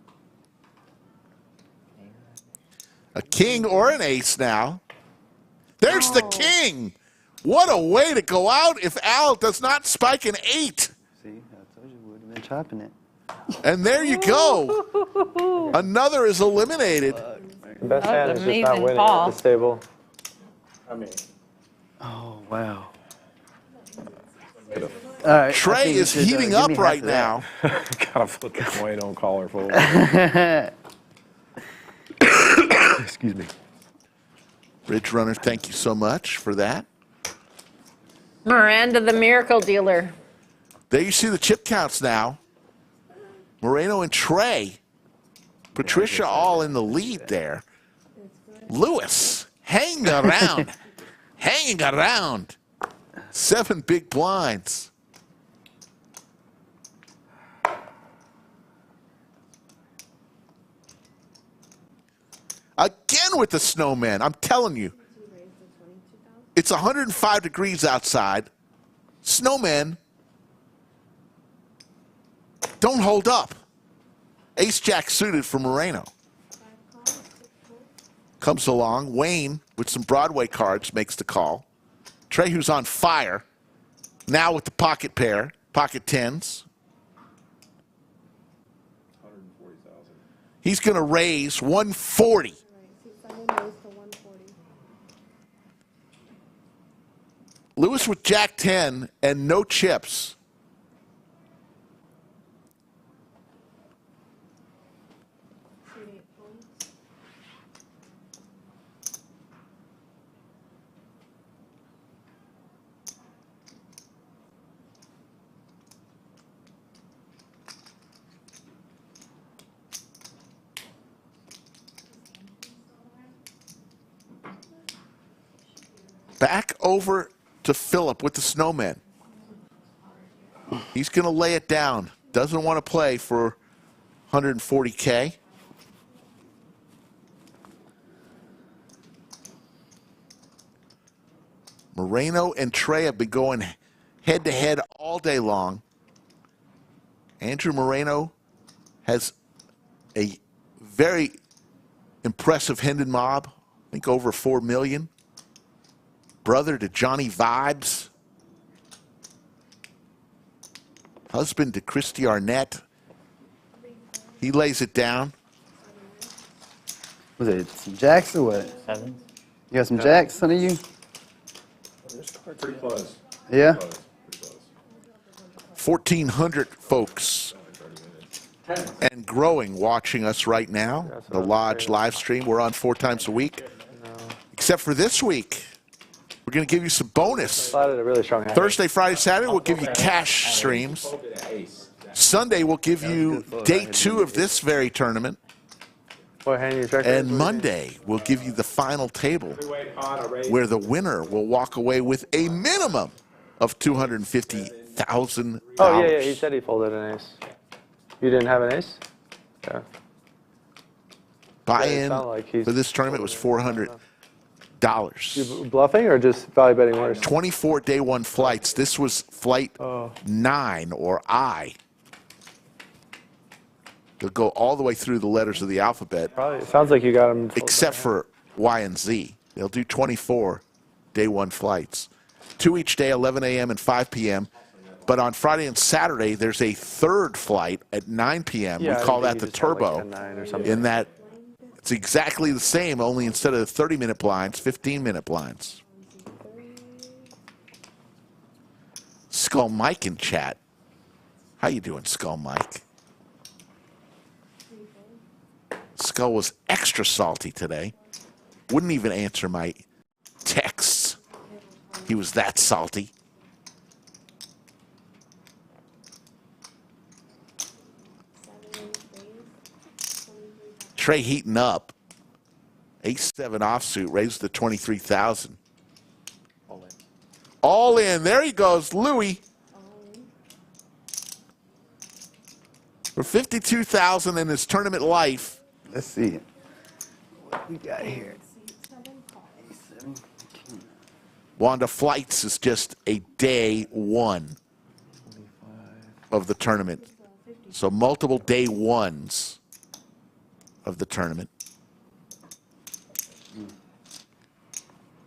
A king or an ace now. There's the king. What a way to go out if Al does not spike an 8. See, I told you we would have been chopping it. And there you go. Another is eliminated. The best hand is just not amazing winning call. at this table. I mean, Oh, wow. All right, I Trey think is we should, heating give up me half right of that. now. Gotta flip the coin, don't call her full. Excuse me. Ridge Runner, thank you so much for that. Miranda, the miracle dealer. There you see the chip counts now. Moreno and Trey. Patricia all in the lead there. Lewis hanging around. Hanging around. 7 big blinds. Again with the snowman. I'm telling you. It's 105 degrees outside. Snowmen don't hold up. Ace-Jack suited for Moreno. Comes along. Wayne, with some Broadway cards, makes the call. Trey, who's on fire, now with the pocket pair, pocket 10s. 140,000. He's going to raise 140. Lewis with Jack 10 and no chips. Back over to Phillip with the snowman. He's going to lay it down. Doesn't want to play for 140K. Moreno and Trey have been going head-to-head all day long. Andrew Moreno has a very impressive Hendon mob. I think over 4 million. Brother to Johnny Vibes. Husband to Christy Arnett. He lays it down. Was it some jacks or what? 7. You got some jacks, son of you? Pretty close. Yeah? 1,400 folks and growing watching us right now. The Lodge live stream. We're on 4 times a week. Except for this week. We're going to give you some bonus. Thursday, Friday, Saturday, we'll give you cash streams. Sunday, we'll give you day 2 of this very tournament. And Monday, we'll give you the final table where the winner will walk away with a minimum of $250,000. Oh, yeah, he said he folded an ace. You didn't have an ace? Yeah. Buy-in for this tournament was $400. You bluffing or just value betting worse? 24 day 1 flights. This was flight 9 or I. They'll go all the way through the letters of the alphabet. Probably. It sounds like you got them. Except for Y and Z. They'll do 24 day 1 flights. 2 each day, 11 a.m. and 5 p.m. But on Friday and Saturday, there's a 3rd flight at 9 p.m. Yeah, we call that the turbo. In that it's exactly the same, only instead of 30-minute blinds, 15-minute blinds. Skull Mike in chat. How you doing, Skull Mike? Skull was extra salty today. Wouldn't even answer my texts. He was that salty. Trey heating up. Ace-7 offsuit raised to 23,000. And there he goes, Louis. For $52,000 in his tournament life. Let's see what we got here. Wanda Flights is just a day one of the tournament. So multiple day ones of the tournament.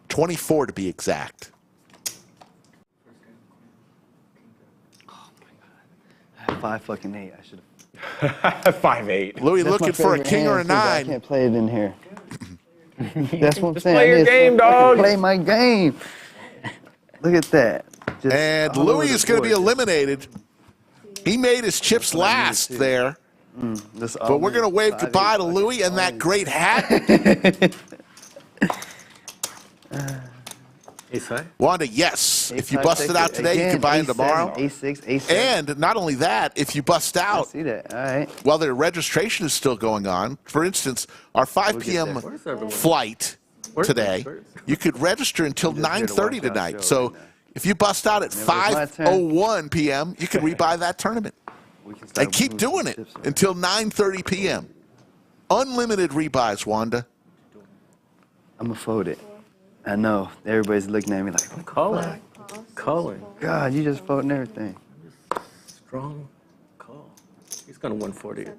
24 to be exact. Oh my God. I have 5-8. I should have. 5-8. Louis That's looking my for a favorite king or a hand, too, but I 9. can't play it in here. That's what I'm Just saying. play your game, dog. Play my game. Look at that. Just And all Louis over is the going to be board. eliminated. He made his chips last there. But we're going to wave goodbye to Louis and that great hat. A5? Wanda, yes. If you A5, bust it out today, you again, can buy them A7, tomorrow. A6, A7. And not only that, if you bust I out, see that. All right. while their registration is still going on, for instance, our 5 We'll get p.m. there. Where's everyone? flight today, you could register until I'm just here to 9:30 watch our tonight. show So right now. if you bust out at Never was my turn. 5:01 p.m., you can rebuy that tournament. And keep doing it until 9:30 p.m. Unlimited rebuys, Wanda. I'm going to fold it. I know. Everybody's looking at me like, what the Calling. fuck? Calling. God, you just folding everything. Strong call. He's going to 140 it.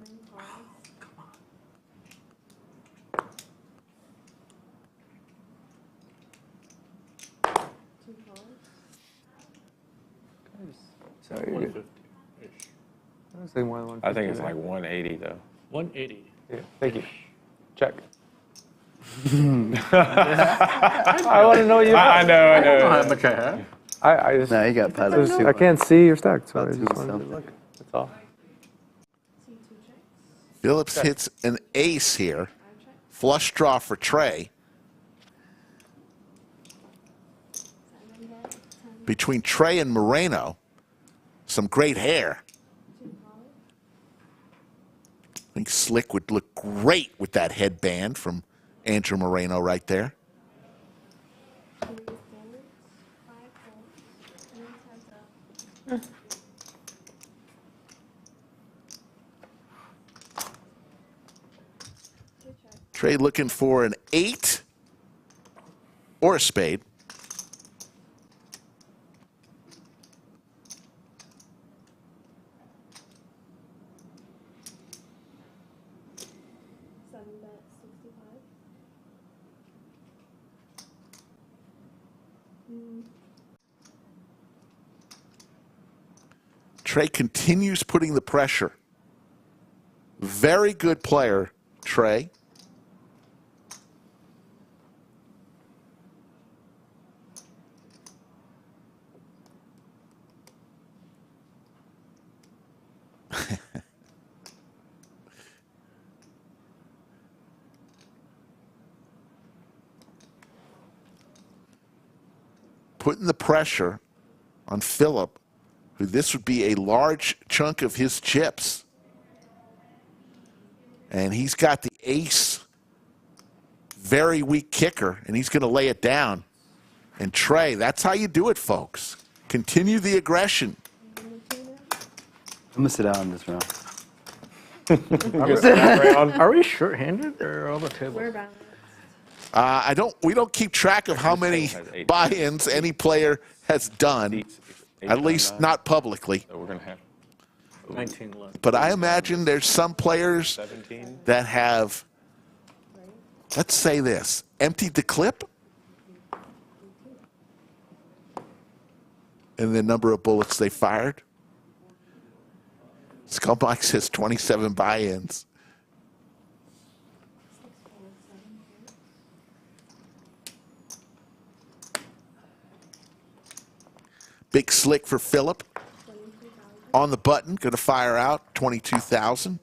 Sorry, you're good. I was thinking more than 150. I think it's like 180 though. 180. Yeah, thank you. Check. I want to know you. I know. I don't know how much I have. I just. No, you got pilots. I can't see your stack, so I just wanted to look. That's all. Phillips hits an ace here. Flush draw for Trey. Between Trey and Moreno, some great hair. I think Slick would look great with that headband from Andrew Moreno right there. Trey looking for an 8 or a spade. Trey continues putting the pressure. Very good player, Trey. Putting the pressure on Phillip, who this would be a large chunk of his chips. And he's got the ace, very weak kicker, and he's going to lay it down. And Trey, that's how you do it, folks. Continue the aggression. I'm going to sit down this round. Are we short-handed or all the tables? We don't keep track of how many buy-ins any player has done, at least not publicly. So we're going to have 19 left. But I imagine there's some players 17. that have, let's say this, emptied the clip and the number of bullets they fired. Skull Mike says 27 buy-ins. Big slick for Phillip. On the button, going to fire out 22,000.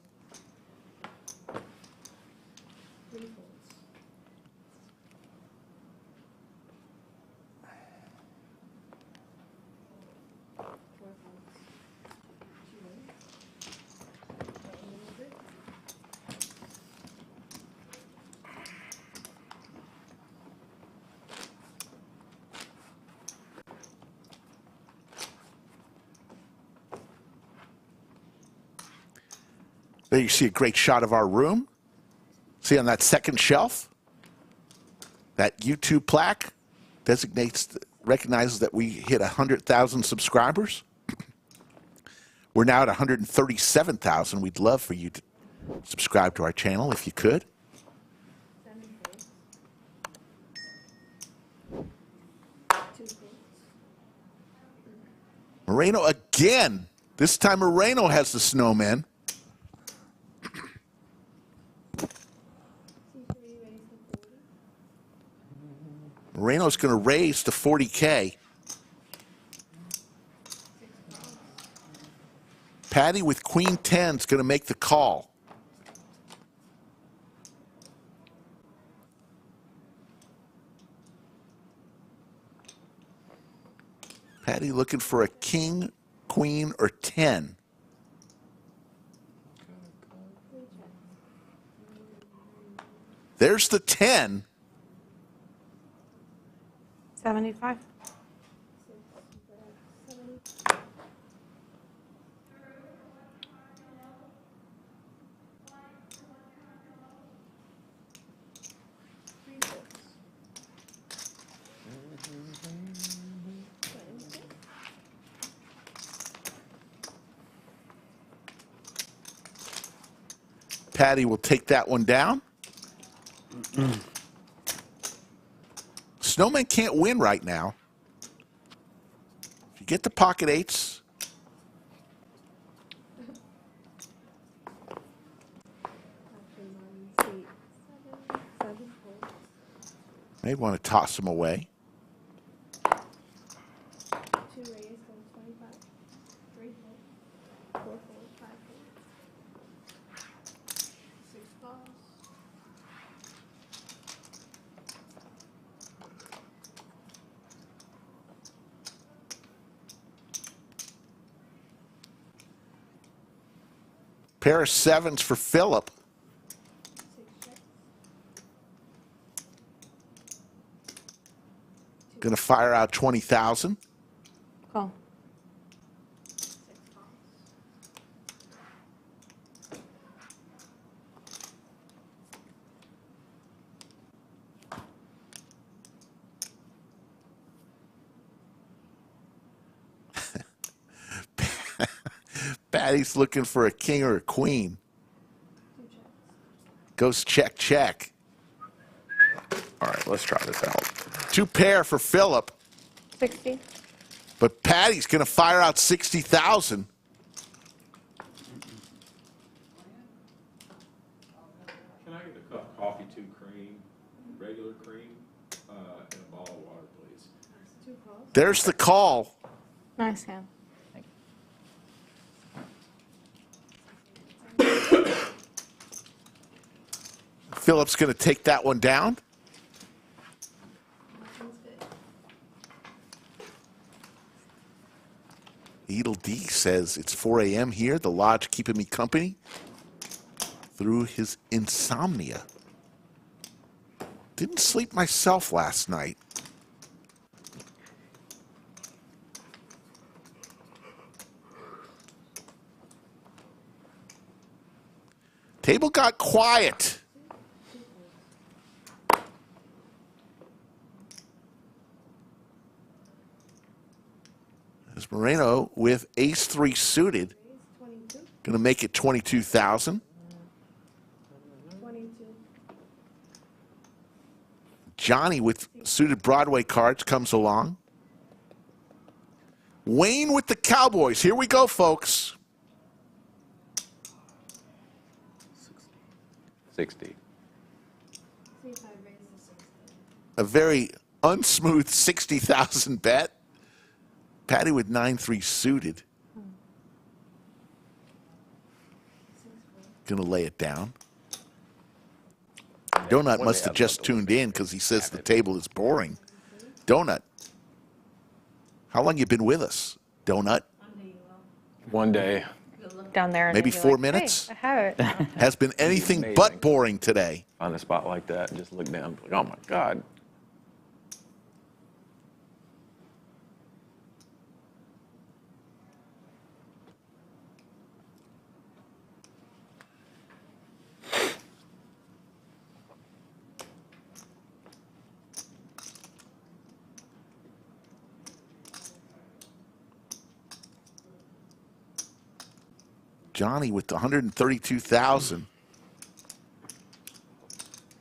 There you see a great shot of our room. See on that second shelf? That YouTube plaque recognizes that we hit 100,000 subscribers. We're now at 137,000. We'd love for you to subscribe to our channel if you could. Moreno again. This time Moreno has the snowman. Moreno's going to raise to 40K. Patty with Queen 10 is going to make the call. Patty looking for a king, queen, or 10. There's the 10. 75. Patty will take that one down. Snowman can't win right now. If you get the pocket eights, may want to toss them away. Pair of sevens for Philip. Going to fire out 20,000. Call. Patty's looking for a king or a queen. Goes check, check. All right, let's try this out. Two pair for Philip. 60. But Patty's going to fire out 60,000. Can I get a cup of coffee, 2 cream, regular cream, and a bottle of water, please? There's the call. Nice hand. Philip's going to take that one down. Edel D says it's 4 a.m. here. The lodge keeping me company through his insomnia. Didn't sleep myself last night. Table got quiet. As Moreno with ace-3 suited, going to make it 22,000. Johnny with suited Broadway cards comes along. Wayne with the Cowboys. Here we go, folks. 60. A very unsmooth 60,000 bet. Patty with 9-3 suited. Going to lay it down. Donut must have just tuned in because he says the table is boring. Donut, how long you been with us, Donut? One day. Look down there. And Maybe be 4 like, minutes? Hey, I have it. Has been anything Amazing. but boring today. On a spot like that and just look down. Like, oh my God. Johnny with 132,000.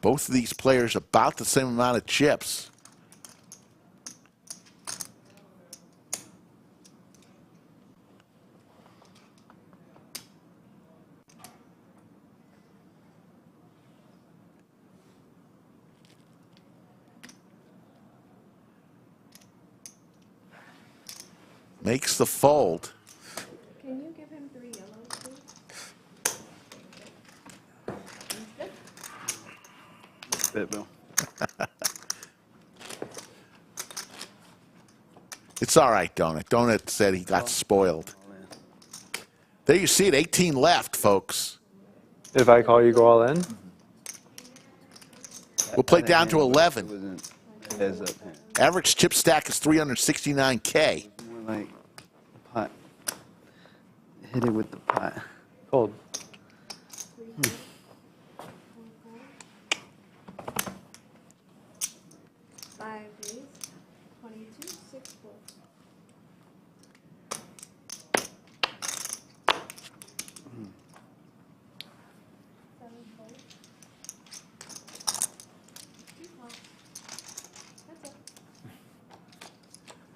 Both of these players about the same amount of chips. Makes the fold. Can you give him 3 yellows, please? Bit, Bill. It's all right, Donut. Donut said he got spoiled. There you see it, 18 left, folks. If I call, you go all in? We'll play down to 11. Heads up. Average chip stack is 369K. More like pot. Hit it with the pot. Fold. 5 raised, 22, 6 fold.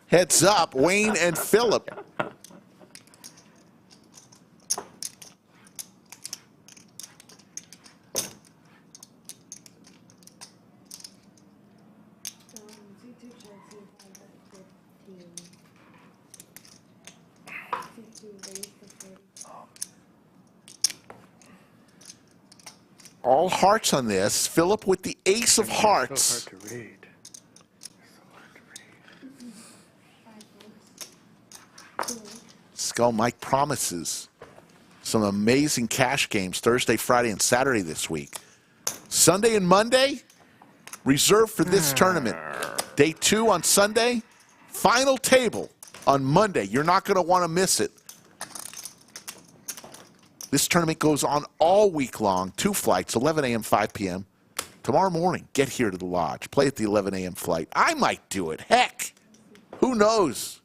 Heads up, Wayne and Phillip. All hearts on this. Phillip with the ace of hearts. So hard to read. Skull Mike promises some amazing cash games Thursday, Friday, and Saturday this week. Sunday and Monday, reserved for this tournament. Day 2 on Sunday, final table on Monday. You're not going to want to miss it. This tournament goes on all week long. 2 flights, 11 a.m., 5 p.m. Tomorrow morning, get here to the lodge. Play at the 11 a.m. flight. I might do it. Heck, who knows?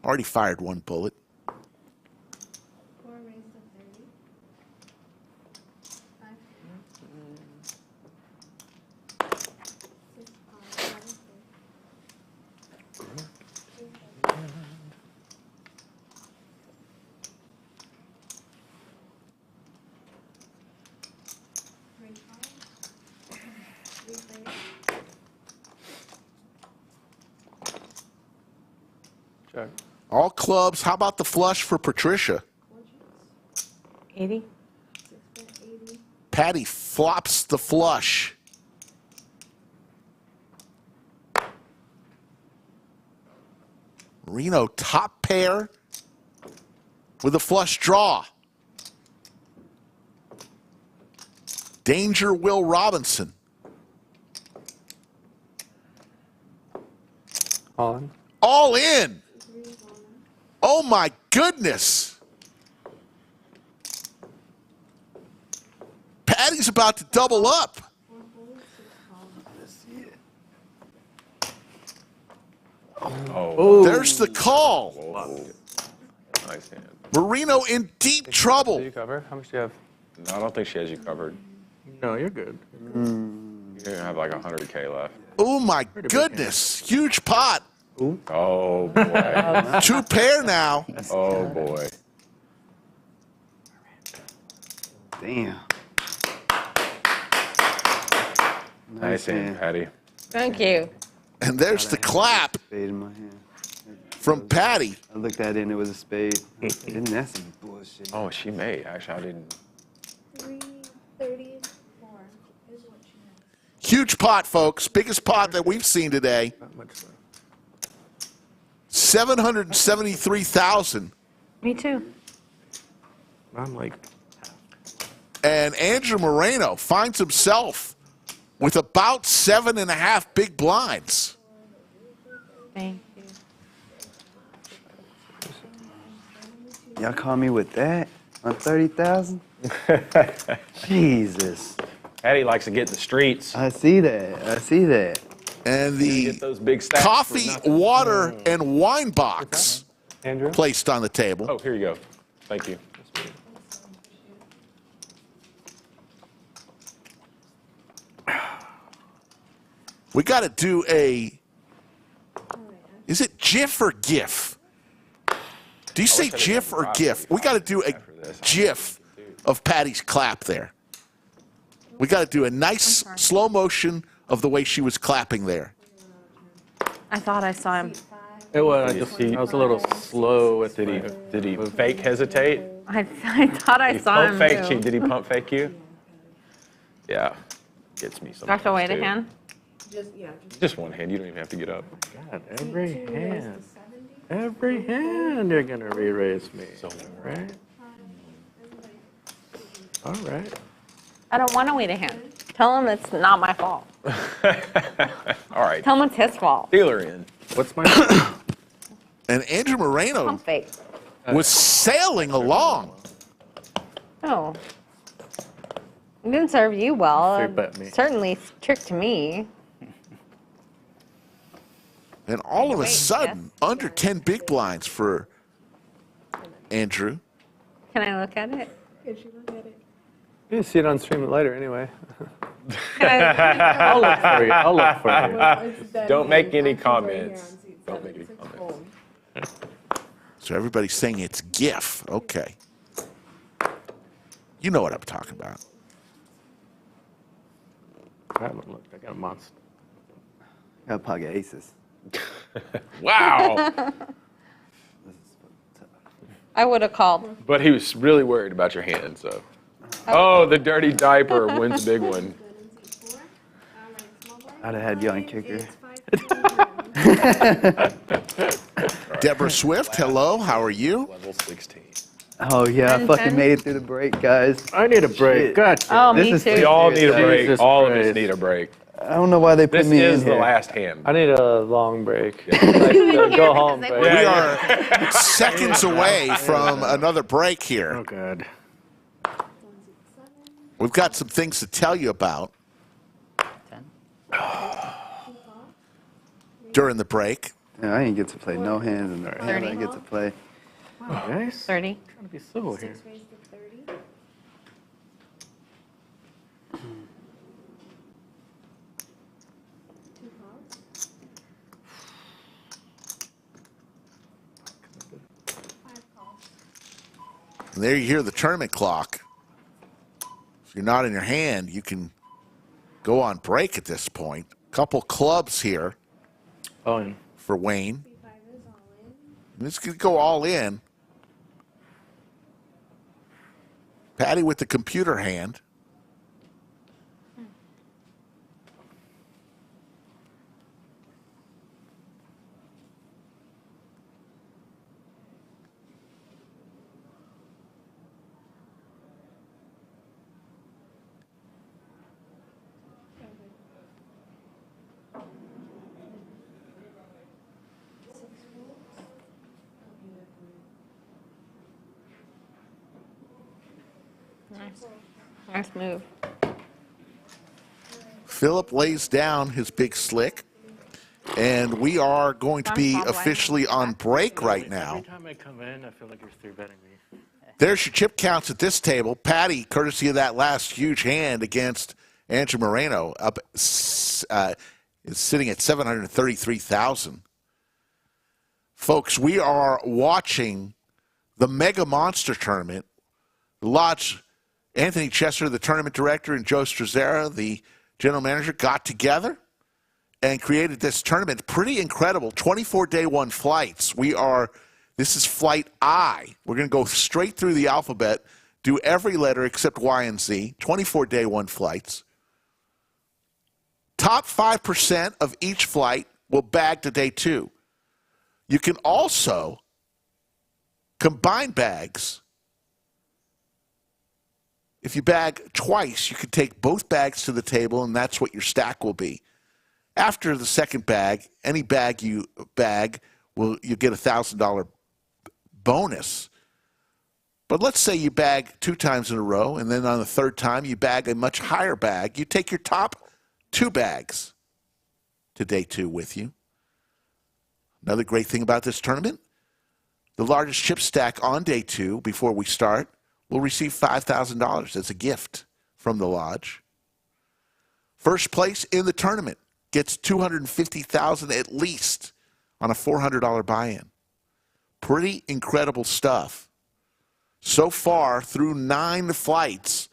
Already fired 1 bullet. 4 raised to 30. 5 6 7 Check. All clubs. How about the flush for Patricia? 80. Patty flops the flush. Moreno top pair with a flush draw. Danger Will Robinson. All in. All in. Oh my goodness. Patty's about to double up. Oh. There's the call. Nice hand. Moreno in deep trouble. Do you cover? How much do you have? No, I don't think she has you covered. No, you're good. You have like 100K left. Oh my goodness. Huge pot. Ooh. Oh boy. 2 pair now. Oh boy. Damn. Nice hand, Patty. Thank you. And there's the clap Spade in my hand. from Patty. I looked at it and it was a spade. Isn't that some bullshit? Oh, she may. Actually, I didn't. 334 is what she has. Huge pot, folks. Biggest pot that we've seen today. Not much left. 773,000. Me too. I'm like, And Andrew Moreno finds himself with about 7.5 big blinds. Thank you. Y'all call me with that on 30,000? Jesus. Patty likes to get in the streets. I see that. I see that. And Get those big stacks coffee, for nothing. water, and wine box Andrew? placed on the table. Oh, here you go. Thank you. We got to do a, is it GIF or GIF? Do you say GIF or GIF? We got to do a GIF of Patty's clap there. We got to do a nice slow motion of the way she was clapping there. I thought I saw him. It was. I was a little slow with it. Did he fake hesitate? I thought I saw him. Too. Did he pump fake you? Yeah. Gets me Do I sometimes. have to wait a too. hand? Just one hand. You don't even have to get up. God, every hand. Every hand you're going to re-raise me. Right? All right. I don't want to wait a hand. Tell him it's not my fault. All right. Tell him it's his fault. Dealer in. What's my And Andrew Moreno Pump fake. was sailing along. Oh. It didn't serve you well. Three bet me. Certainly tricked me. And all of a Wait, sudden, under 10 big blinds for Andrew. Can I look at it? Could you look at it? You can see it on stream later anyway. I'll look for you. I'll look for you. Don't make any comments. Don't make any comments. So everybody's saying it's GIF. Okay. You know what I'm talking about. I haven't looked. I got a monster. I got pocket aces. Wow. I would have called. But he was really worried about your hand, so. Oh, the dirty diaper wins the big one. I'd have had you on kicker. Deborah Swift, hello. How are you? Level 16. Oh, yeah. I fucking made it through the break, guys. I need a break. Shit. Gotcha. Oh, This me is too. We all need a break. Jesus All of us Christ. need a break. I don't know why they put This me is in the here. last hand. I need a long break. Like the go home break. We are seconds away from another break here. Oh, God. We've got some things to tell you about during the break. Yeah, I didn't get to play no hands in the hand. I get to play. Wow, guys. 30. Trying to be civil here. Six raised to 30. Two calls. Five calls. And there you hear the tournament clock. If you're not in your hand, you can go on break at this point. Couple clubs here Oh, and for Wayne. Five is all in. It's going to go all in. Patty with the computer hand. Nice move. Philip lays down his big slick. And we are going to be officially on break right now. every time I come in, I feel like you're three betting me. There's your chip counts at this table. Patty, courtesy of that last huge hand against Andrew Moreno, up is sitting at 733,000. Folks, we are watching the Mega Monster Tournament. Lodge, Anthony Chester, the tournament director, and Joe Strazzera, the general manager, got together and created this tournament. Pretty incredible. 24 day one flights. This is flight I. We're going to go straight through the alphabet, do every letter except Y and Z. 24 day one flights. Top 5% of each flight will bag to day two. You can also combine bags. If you bag twice, you can take both bags to the table, and that's what your stack will be. After the second bag, any bag you bag, you get a $1,000 bonus. But let's say you bag 2 times in a row, and then on the third time you bag a much higher bag. You take your top 2 bags to day two with you. Another great thing about this tournament, The largest chip stack on day 2 before we start will receive $5,000 as a gift from the lodge. First place in the tournament gets $250,000 at least on a $400 buy-in. Pretty incredible stuff. So far, through 9 flights,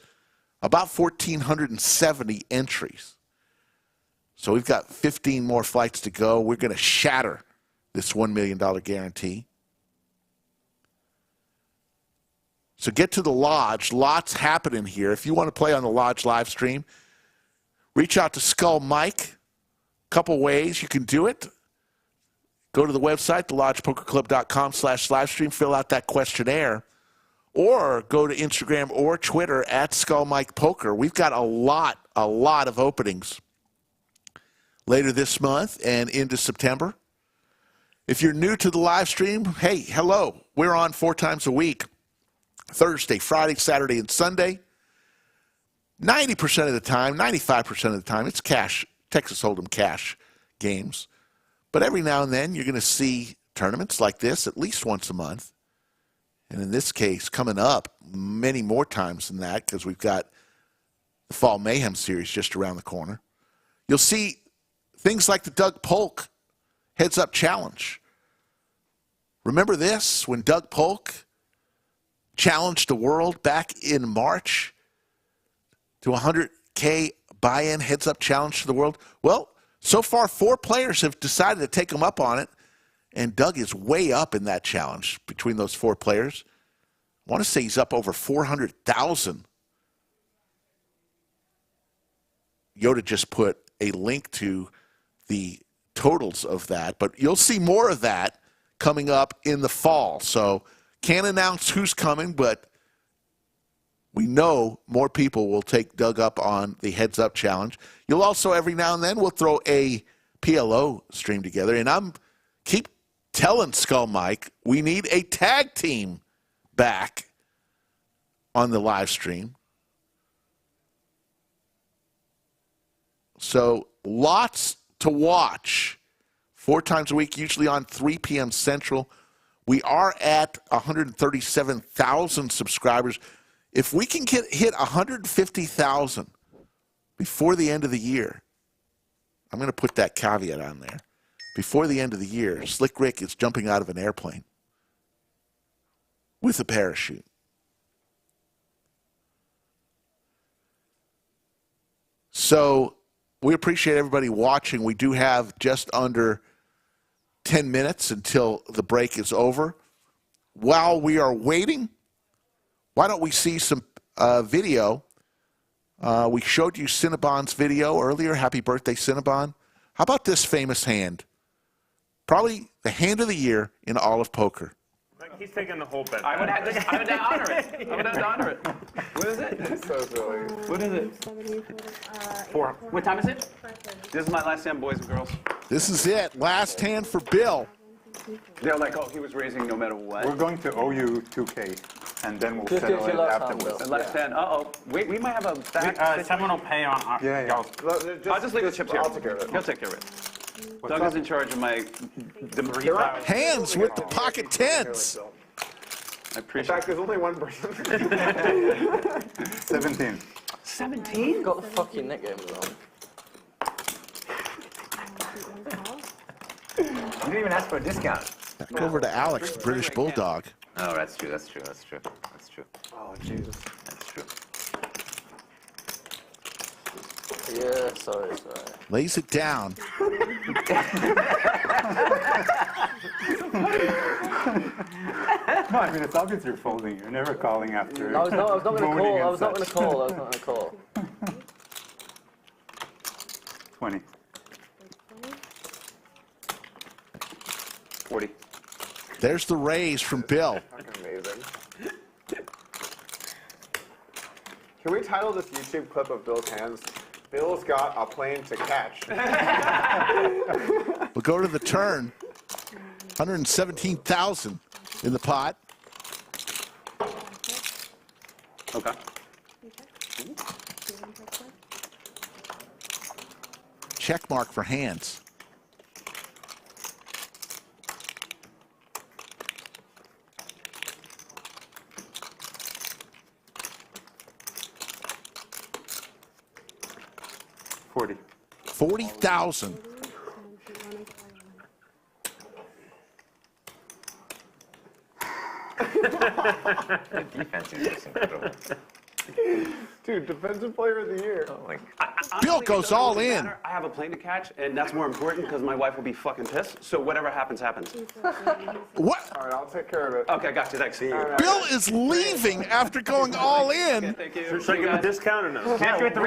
about 1,470 entries. So we've got 15 more flights to go. We're going to shatter this $1 million guarantee. So get to the lodge. Lots happening here. If you want to play on the lodge live stream, reach out to Skull Mike. Couple ways you can do it. Go to the website, thelodgepokerclub.com/livestream, fill out that questionnaire, or go to Instagram or Twitter at SkullMikePoker. We've got a lot of openings later this month and into September. If you're new to the live stream, hey, hello. We're on 4 times a week, Thursday, Friday, Saturday, and Sunday. 90% of the time, 95% of the time, it's cash, Texas Hold'em cash games. But every now and then, you're going to see tournaments like this at least once a month. And in this case, coming up many more times than that, because we've got the Fall Mayhem series just around the corner. You'll see things like the Doug Polk Heads-Up Challenge. Remember this, when Doug Polk challenged the world back in March to 100K buy-in heads-up challenge to the world? Well, so far 4 players have decided to take him up on it, and Doug is way up in that challenge between those 4 players. I want to say he's up over 400,000. Yoda just put a link to the totals of that, but you'll see more of that coming up in the fall. So can't announce who's coming, but we know more people will take Doug up on the Heads Up Challenge. You'll also, every now and then, we'll throw a PLO stream together. And I'm keep telling Skull Mike, we need a tag team back on the live stream. So lots to watch. 4 times a week, usually on 3 p.m. Central. We are at 137,000 subscribers. If we can hit 150,000 before the end of the year, I'm going to put that caveat on there. Before the end of the year, Slick Rick is jumping out of an airplane with a parachute. So we appreciate everybody watching. We do have just under 10 minutes until the break is over. While we are waiting, why don't we see some video? We showed you Cinnabon's video earlier. Happy birthday, Cinnabon. How about this famous hand? Probably the hand of the year in all of poker. He's taking the whole bet. I would have to honor it. I would have to honor it. What is it? So silly. What is it? 4. What time is it? This is my last hand, boys and girls. This is it. Last hand for Bill. They're like, oh, he was raising no matter what. We're going to owe you 2K, and then we'll settle it afterwards. Last hand. Uh-oh. Wait, we might have a back. Someone will pay on our... Yeah. I'll just leave the chips here. I'll take care of it. He'll take care of it. Doug is in charge of my... Hands with the pocket tens. I appreciate In fact, there's only one person. 17. 17? Got the fucking net game wrong. You didn't even ask for a discount. Back over to Alex, the British Bulldog. Oh, that's true. That's true. That's true. That's true. Oh, Jesus. That's true. Yeah, sorry. Lays it down. No, I mean, it's obvious you're folding. You're never calling after. I was not going to call. I was not moaning going and to call. 20. 40. There's the raise from Bill. Fucking amazing. Can we title this YouTube clip of Bill's hands, Bill's got a plane to catch? We'll go to the turn. 117,000 in the pot. Okay. Check mark for hands. 40. 40,000. The defense is just incredible. Dude, defensive player of the year. Oh my Bill goes all in. I have a plane to catch, and that's more important because my wife will be fucking pissed. So whatever happens, happens. What? All right, I'll take care of it. Okay, got you. Thanks. Bill is leaving after going all in. Thank you. Should I give him a discount or no? Can't do it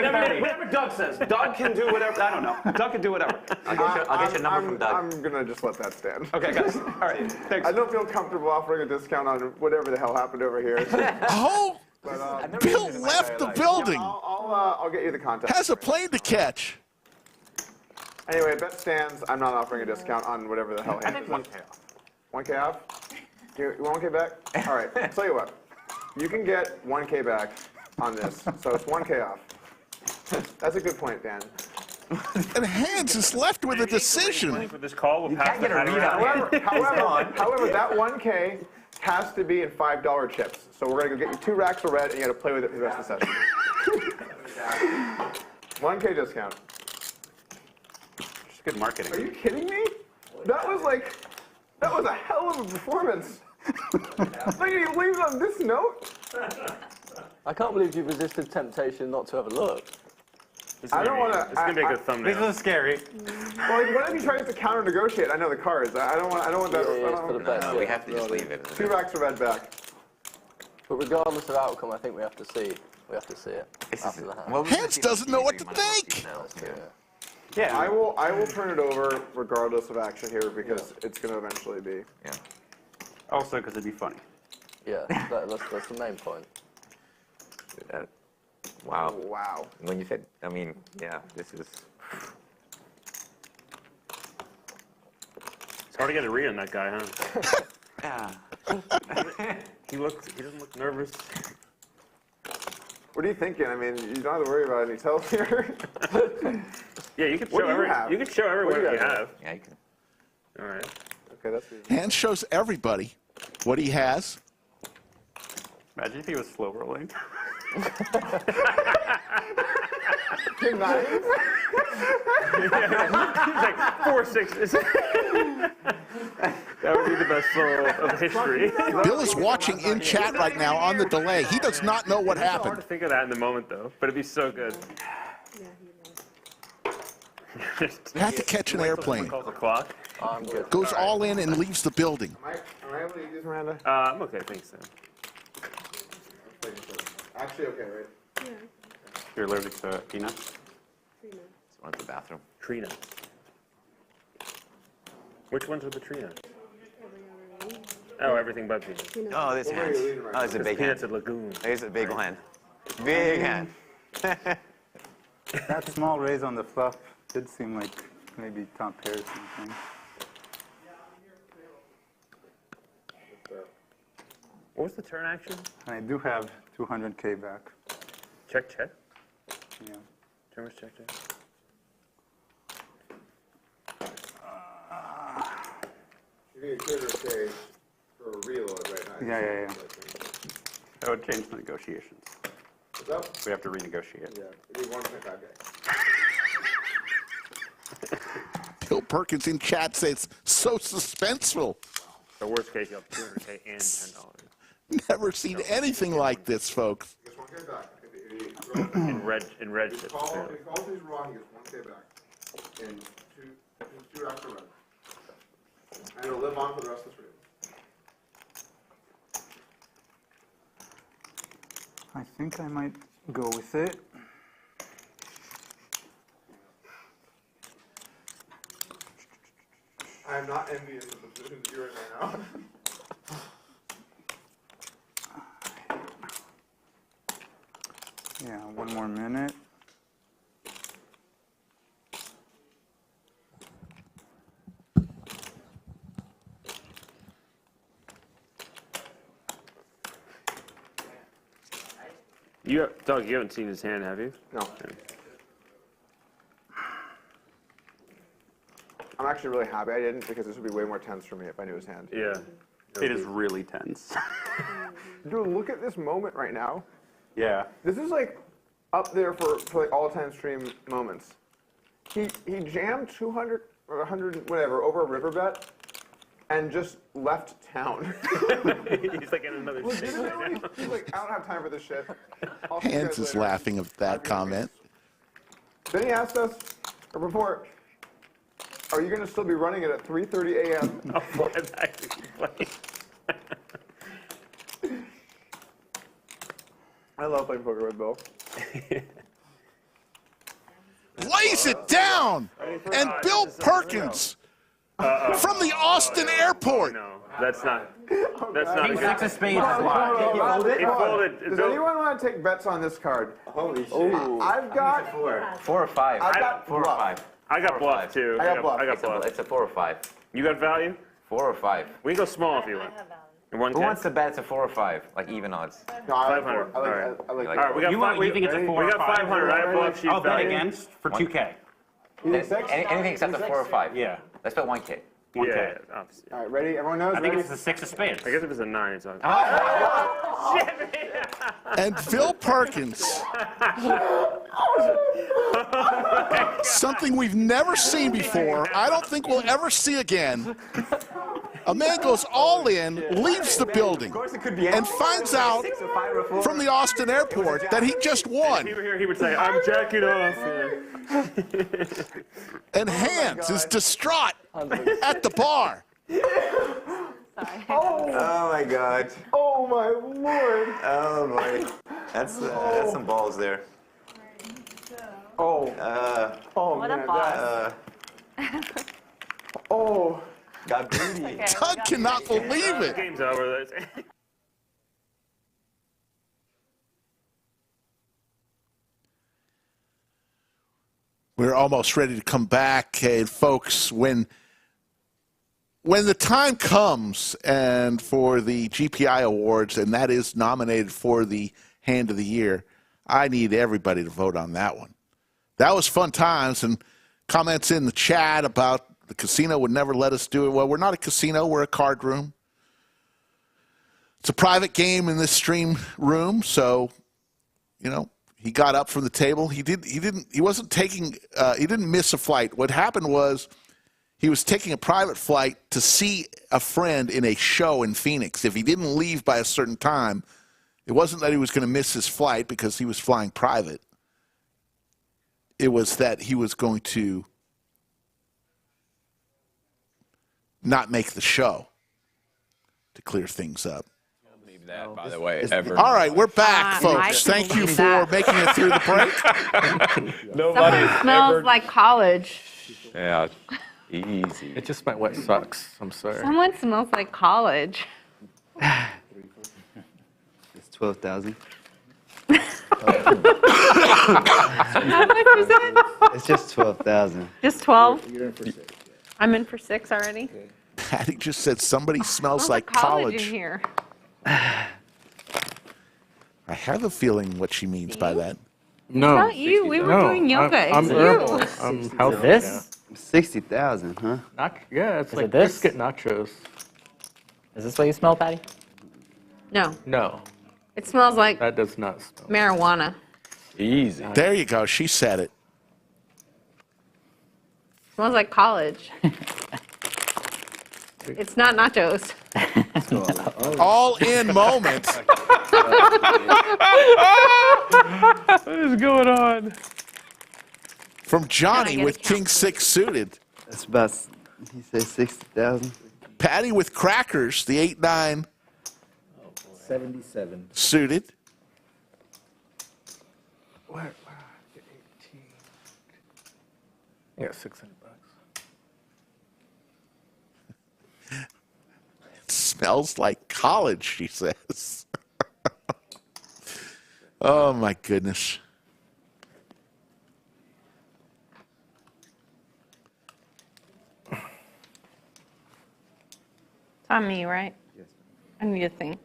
whatever Doug says. Doug can do whatever. I don't know. Doug can do whatever. I'll get your number from Doug. I'm gonna just let that stand. Okay, guys. All right. Thanks. I don't feel comfortable offering a discount on whatever the hell happened over here. Oh, But, Bill left the building. I'll get you the contact. Has a plane to catch. Anyway, bet stands. I'm not offering a discount on whatever the hell happens. 1K off. 1K off? You want 1K back? All right, I'll tell you what. You can get 1K back on this, so it's 1K off. That's a good point, Dan. And Hans is left with a decision. For this call, we'll pass the hat However, around. however, that 1K has to be in $5 chips. So we're going to go get you 2 racks of red, and you got to play with it for the rest of the session. 1K discount. Just good marketing. Are you kidding me? That was a hell of a performance. Look, he leaves on this note. I can't believe you resisted temptation not to have a look. I don't want to. It's gonna be a good thumbnail. This is scary. Well, like, what if he tries to counter negotiate? I know the cards. I don't want that. For the best, No, we have to just leave it. 2 racks of red back. But regardless of outcome, I think we have to see. We have to see it after the hand. Hans doesn't know what to think. Yeah, I will turn it over regardless of action here because it's going to eventually be. Yeah. Also, because it'd be funny. Yeah, that's the main point. Wow. Wow. When you said, I mean, yeah, this is. It's hard to get a read on that guy, huh? Yeah. He doesn't look nervous. What are you thinking? I mean, you don't have to worry about any tells here. Yeah, you can What show do you have? You can show What do everyone you what you guys have. Yeah, you can. All right. Okay, that's good. Hans shows everybody what he has. Imagine if he was slow rolling. King 9? He's like 4 6s. That would be the best roll of history. Bill is watching in chat right now on the delay. He does not know what It's hard happened. to think of that in the moment, though, but it'd be so good. Had to catch an airplane. Calls the clock. I'm good. Goes all in and leaves the building. Am I able to use these, Miranda? I'm okay, thanks, Sam. Actually, okay, right? Yeah. You're allergic to peanuts? Trina. Just went to the bathroom. Tree nuts. Which ones are the tree nuts? Oh, everything but peanuts. Oh, this hand. Oh, it's a big hand. Peanuts at Lagoon. There's a big hand. Big hand. That small raise on the fluff did seem like maybe Tom Paris thing. What was the turn action? I do have 200K back. Check, check? Yeah. Turn was check, check. You're going to trigger stage for a reload right now. Yeah. That would change the negotiations. What's up? We have to renegotiate. Yeah, we need 1.5K. Bill Perkins in chat says so suspenseful. The worst case, you have 200K and $10. Never seen anything like this, folks. Gets 1K back. In red If he calls these wrong, he gets 1K back. And two extra red. And it'll live on for the rest of the stream. I think I might go with it. I am not envious of the position that you're in right now. Yeah, 1 more minute. Doug, you haven't seen his hand, have you? No. I'm actually really happy I didn't because this would be way more tense for me if I knew his hand. Yeah. It is really tense. Dude, look at this moment right now. Yeah. This is like up there for like all-time stream moments. he jammed 200 or 100, whatever, over a river bet and just left town. He's like in another state right now. He's like, I don't have time for this shit. I'll see you Hans guys is later. laughing at that comment. Then he asked us, a report, are you going to still be running it at 3:30 a.m.? Oh, boy, that's actually funny. I love playing poker with Bill. Lays it down! And Bill Perkins from the Austin airport. No, that's not. That's not. King a six good. of spades is why. He folded. Does anyone want to take bets on this card? Holy shit. I've got 4 or 5. I've got 4 or bluff. 5. I got bluff too. I got bluff. I got bluff. It's a 4 or 5. You got value? 4 or 5. We can go small if you want. Who wants to bet it's a 4 or 5? Like even odds. No, I like 500. I like, All right. I like All right, we got You five. want- you think it's a 4 We or got 5? 500. I have bluff. She's I'll bet value. against for 2K. Anything except a 4 or 5. Yeah. Let's bet 1K. Yeah. Obviously. All right, ready? Everyone knows? I think Ready? it's the 6 of spades. I guess if it's a 9, it's on. And Bill Perkins. Something we've never seen before. I don't think we'll ever see again. A man goes all in, leaves the building, and finds out from the Austin airport that he just won. If he were here, he would say, "I'm jacking off." And Hans is distraught at the bar. Oh my God. Oh my lord. Oh boy. That's some balls there. Oh. Oh What man. a boss. Oh. Got booty. Doug cannot believe it. Game's over. We're almost ready to come back, and folks, when the time comes and for the GPI Awards, and that is nominated for the Hand of the Year, I need everybody to vote on that one. That was fun times, and comments in the chat about the casino would never let us do it. Well, we're not a casino, we're a card room. It's a private game in this stream room, so, you know, he got up from the table. He didn't miss a flight. What happened was he was taking a private flight to see a friend in a show in Phoenix. If he didn't leave by a certain time, it wasn't that he was going to miss his flight because he was flying private. It was that he was going to not make the show to clear things up. That, by the way, ever. All right, we're back, I folks. Thank you believe for that. making it through the break. Nobody Smells ever. like college. Yeah, easy. It's just my wet socks. I'm sorry. Someone smells like college. It's 12,000. How much is it? It's just 12,000. Just 12? You're in for 6. I'm in for 6 already. Patty just said somebody smells Smells like college in college. here. I have a feeling what she means by that. No. Not you. We were doing yoga. I'm It's herbal. you. I'm healthy. This? 60,000, huh? Yeah, it's Is like it this? biscuit nachos. Is this what you smell, Patty? No. No, It smells like that does not smell. marijuana. Easy. There you go. She said it. Smells like college. It's not nachos. All in moment. What is going on? From Johnny get with a count? King 6 suited. That's about, he said 60,000. Patty with crackers, the 8-9 77. suited. Where are the 18? I got $600. It smells like college, she says. Oh, my goodness. It's on me, right? Yes. I need to think.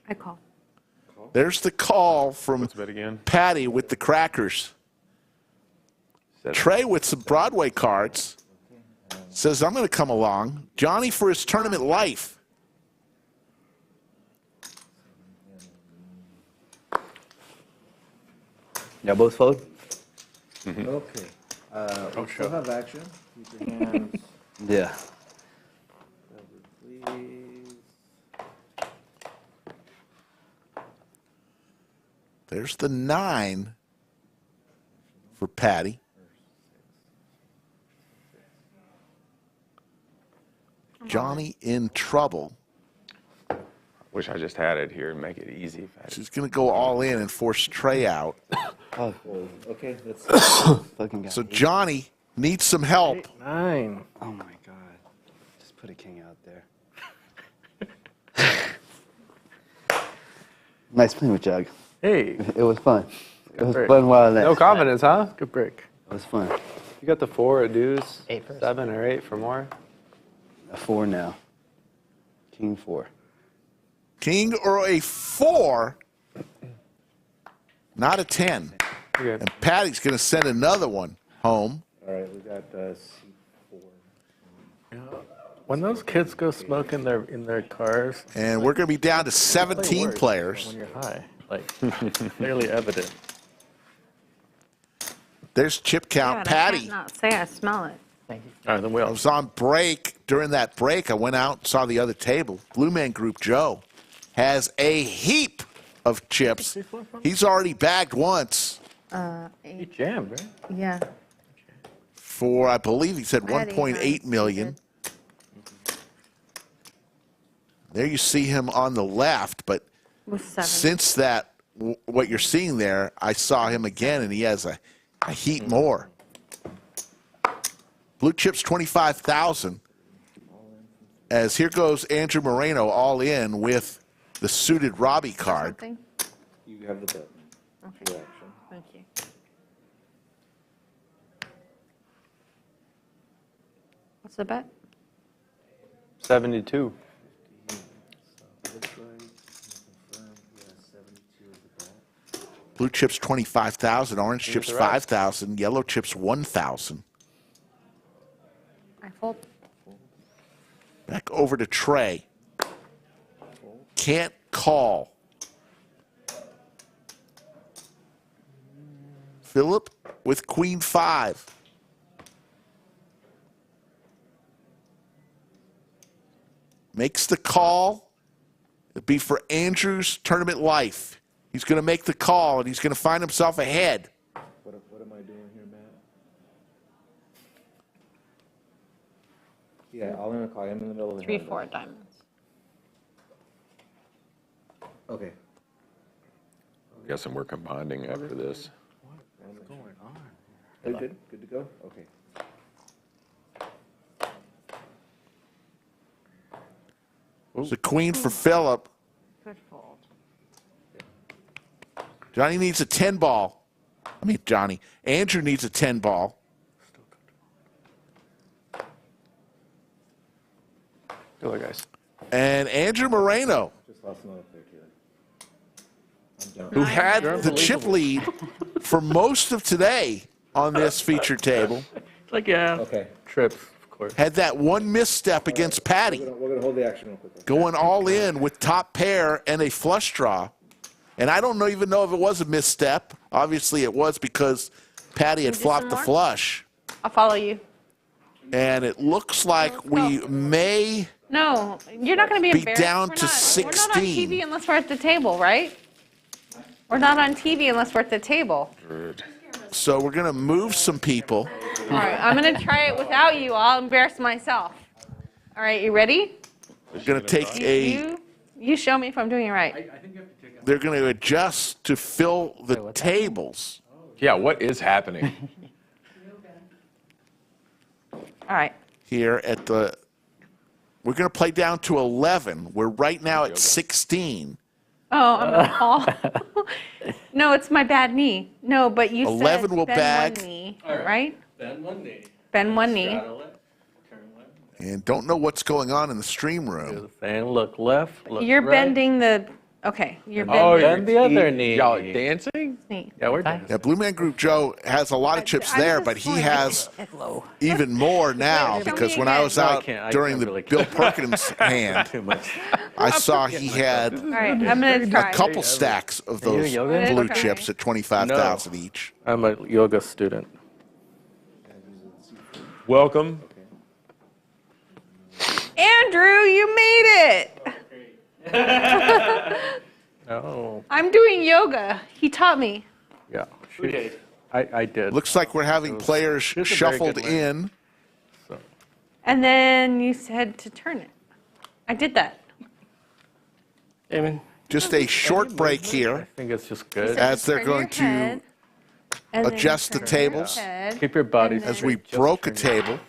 I call. There's the call from Patty with the crackers. Trey with some Broadway cards says, I'm going to come along. Johnny for his tournament life. Yeah, both fold? Okay. We still have action. Keep your hands. Yeah. Please. There's the 9 for Patty. Johnny in trouble. Wish I just had it here and make it easy. She's going to go all in and force Trey out. Oh, okay, let's Fucking guy. So Johnny needs some help. 9. Oh my God. Just put a king out there. Nice playing with Jug. Hey. It was fun. It was break. fun while that. No confidence, huh? Good break. It was fun. You got the 4 at deuce, 7 or 8 for more. A 4 now. King 4. King or a 4, not a 10. Okay. And Patty's going to send another one home. All right, we got C4. When those kids go smoke in their cars, And we're going to be down to 17 worse players. when you're high, like clearly evident. There's chip count. God, I Patty. can't not say I smell it. Thank you. All right, then we I was on break. During that break, I went out and saw the other table. Blue Man Group Joe has a heap of chips. He's already bagged once He jammed, right? Yeah. for, I believe he said Patty, 1.8 million. There you see him on the left, but With 7. since that, what you're seeing there, I saw him again, and he has a heat more. Blue chips 25,000. As here goes Andrew Moreno all in with the suited Robbie card. Something? You have the button. Okay. Reaction. Thank you. What's the bet? 72. Blue chips 25,000, orange chips 5,000, yellow chips 1,000. I fold. Back over to Trey. Can't call. Philip with queen 5. Makes the call. It'd be for Andrew's tournament life. He's going to make the call, and he's going to find himself ahead. What am I doing here, Matt? Yeah, I'll in a call. I'm in the middle of the 3, hand. 4 diamonds. Okay. Guessing we're combining after this. What's going on? Good to go? Okay. It's a queen for Philip. Good fold. Johnny needs a 10 ball. I mean, Johnny. Andrew needs a 10 ball. Good luck, guys. And Andrew Moreno, Just lost another pick here. who had the chip lead for most of today on this feature table, Like, yeah. Okay. Trips, of course. had that one misstep against Patty, We're going to hold the action real quick. going all in with top pair and a flush draw. And I don't even know if it was a misstep. Obviously, it was because Patty had do flopped some the more? flush. I'll follow you. And it looks like we may No, you're not going to be be embarrassed. down We're to not, 16. We're not on TV unless we're at the table, right? We're not on TV unless we're at the table. So we're going to move some people. All right, I'm going to try it without you. I'll embarrass myself. All right, you ready? We're going to take a... You show me if I'm doing it right. They're going to adjust to fill the tables. Yeah, what is happening? All right. Here at the... We're going to play down to 11. We're right now at 16. Oh, I'm going to fall. No, it's my bad knee. No, but you 11 said will bend bag. one knee, right? Bend one knee. Bend one knee. Straddle it. Turn left. And don't know what's going on in the stream room. And look left, look You're right. bending the Okay, you're Oh, bending. and the other knee. Y'all are dancing? Knee. Yeah, we're dancing. Yeah, Blue Man Group Joe has a lot of chips there, but he has even more now because when I was out during the Bill Perkins hand, I saw he had All right, I'm going to a try. couple stacks of those blue chips at 25,000 each. I'm a yoga student. Welcome. Andrew, you made it. Oh. I'm doing yoga. He taught me. Yeah. I did. Looks like we're having players a very shuffled good in. And then you said to turn it. I did that. Just a short break here. I think it's just good. As they're going to adjust the tables. Keep your body as we broke a table.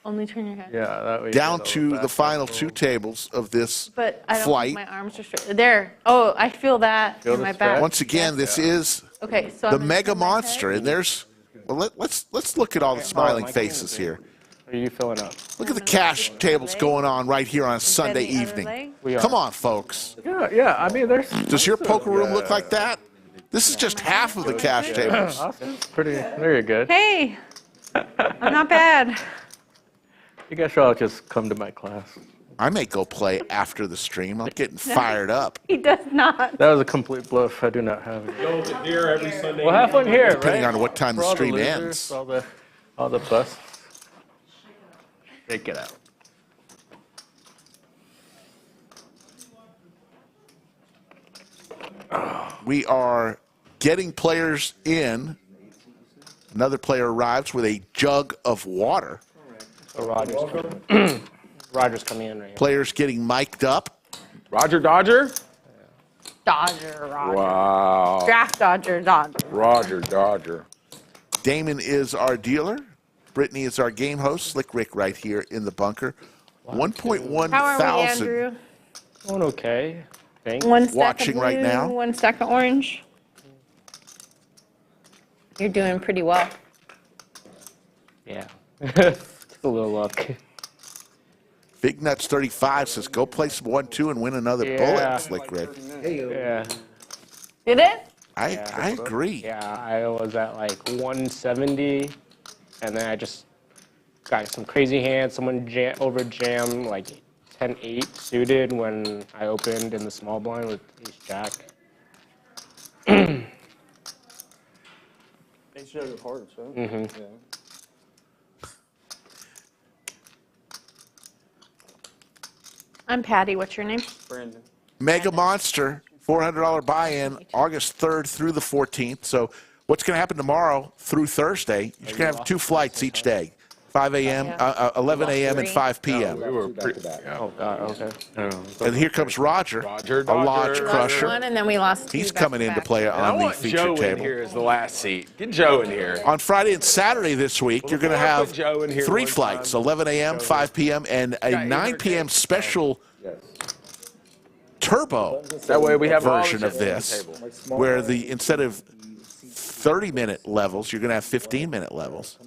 Only turn your head. Yeah, that way. Down to the final two tables of this But I don't flight. think my arms are straight. There. Oh, I feel that in my back. Once again, this is Okay, so the I'm Mega Monster, and there's. Well, let's look at all the smiling faces here. Are you filling up? Look at the cash tables going on right here on a Sunday evening. Come on, folks. Yeah. I mean, there's. Does your poker room look like that? This is just half of the cash tables. Pretty. Very good. Hey, I'm not bad. You guys should all just come to my class. I may go play after the stream. I'm getting fired up. He does not. That was a complete bluff. I do not have it. Go to here every Sunday. We'll have fun here, Depending right? on what time the For all stream losers, ends. All the busts. Shake it out. We are getting players in. Another player arrives with a jug of water. So Roger's Roger's coming in right here. Players getting mic'd up. Roger Dodger? Dodger, Roger. Wow. Draft Dodger, Dodger. Roger Dodger. Damon is our dealer. Brittany is our game host. Slick Rick right here in the bunker. 1.1 How are we, thousand. Andrew? Doing okay. Thanks. One stack Watching of blue, right now. one stack of orange. You're doing pretty well. Yeah. Just a little luck. Big Nuts 35 says, go play some 1-2 and win another bullet, Slick Rick. Yeah. Did it? I agree. Yeah, I was at like 170, and then I just got some crazy hands. Someone over jammed like 10-8 suited when I opened in the small blind with ace jack. Ace jack of hearts, right? Mm-hmm. Yeah. I'm Patty. What's your name? Brandon. Mega Monster, $400 buy-in, August 3rd through the 14th. So what's going to happen tomorrow through Thursday, you're going to have 2 flights each day, 5 a.m., 11 a.m., and 5 p.m. We were pretty, Oh, God, okay. And here comes Roger, Roger a lodge Dodger. crusher. One, and then we lost two He's coming in to back-to-back. play And I on the want feature Joe in table. here as the last seat. Get Joe in here. On Friday and Saturday this week, you're going to before I have put Joe in here 3 one flights, time, 11 a.m., 5 p.m., and a 9 p.m. special turbo That way we have all the version of chips on the this, table. where instead of 30-minute levels, you're going to have 15-minute levels.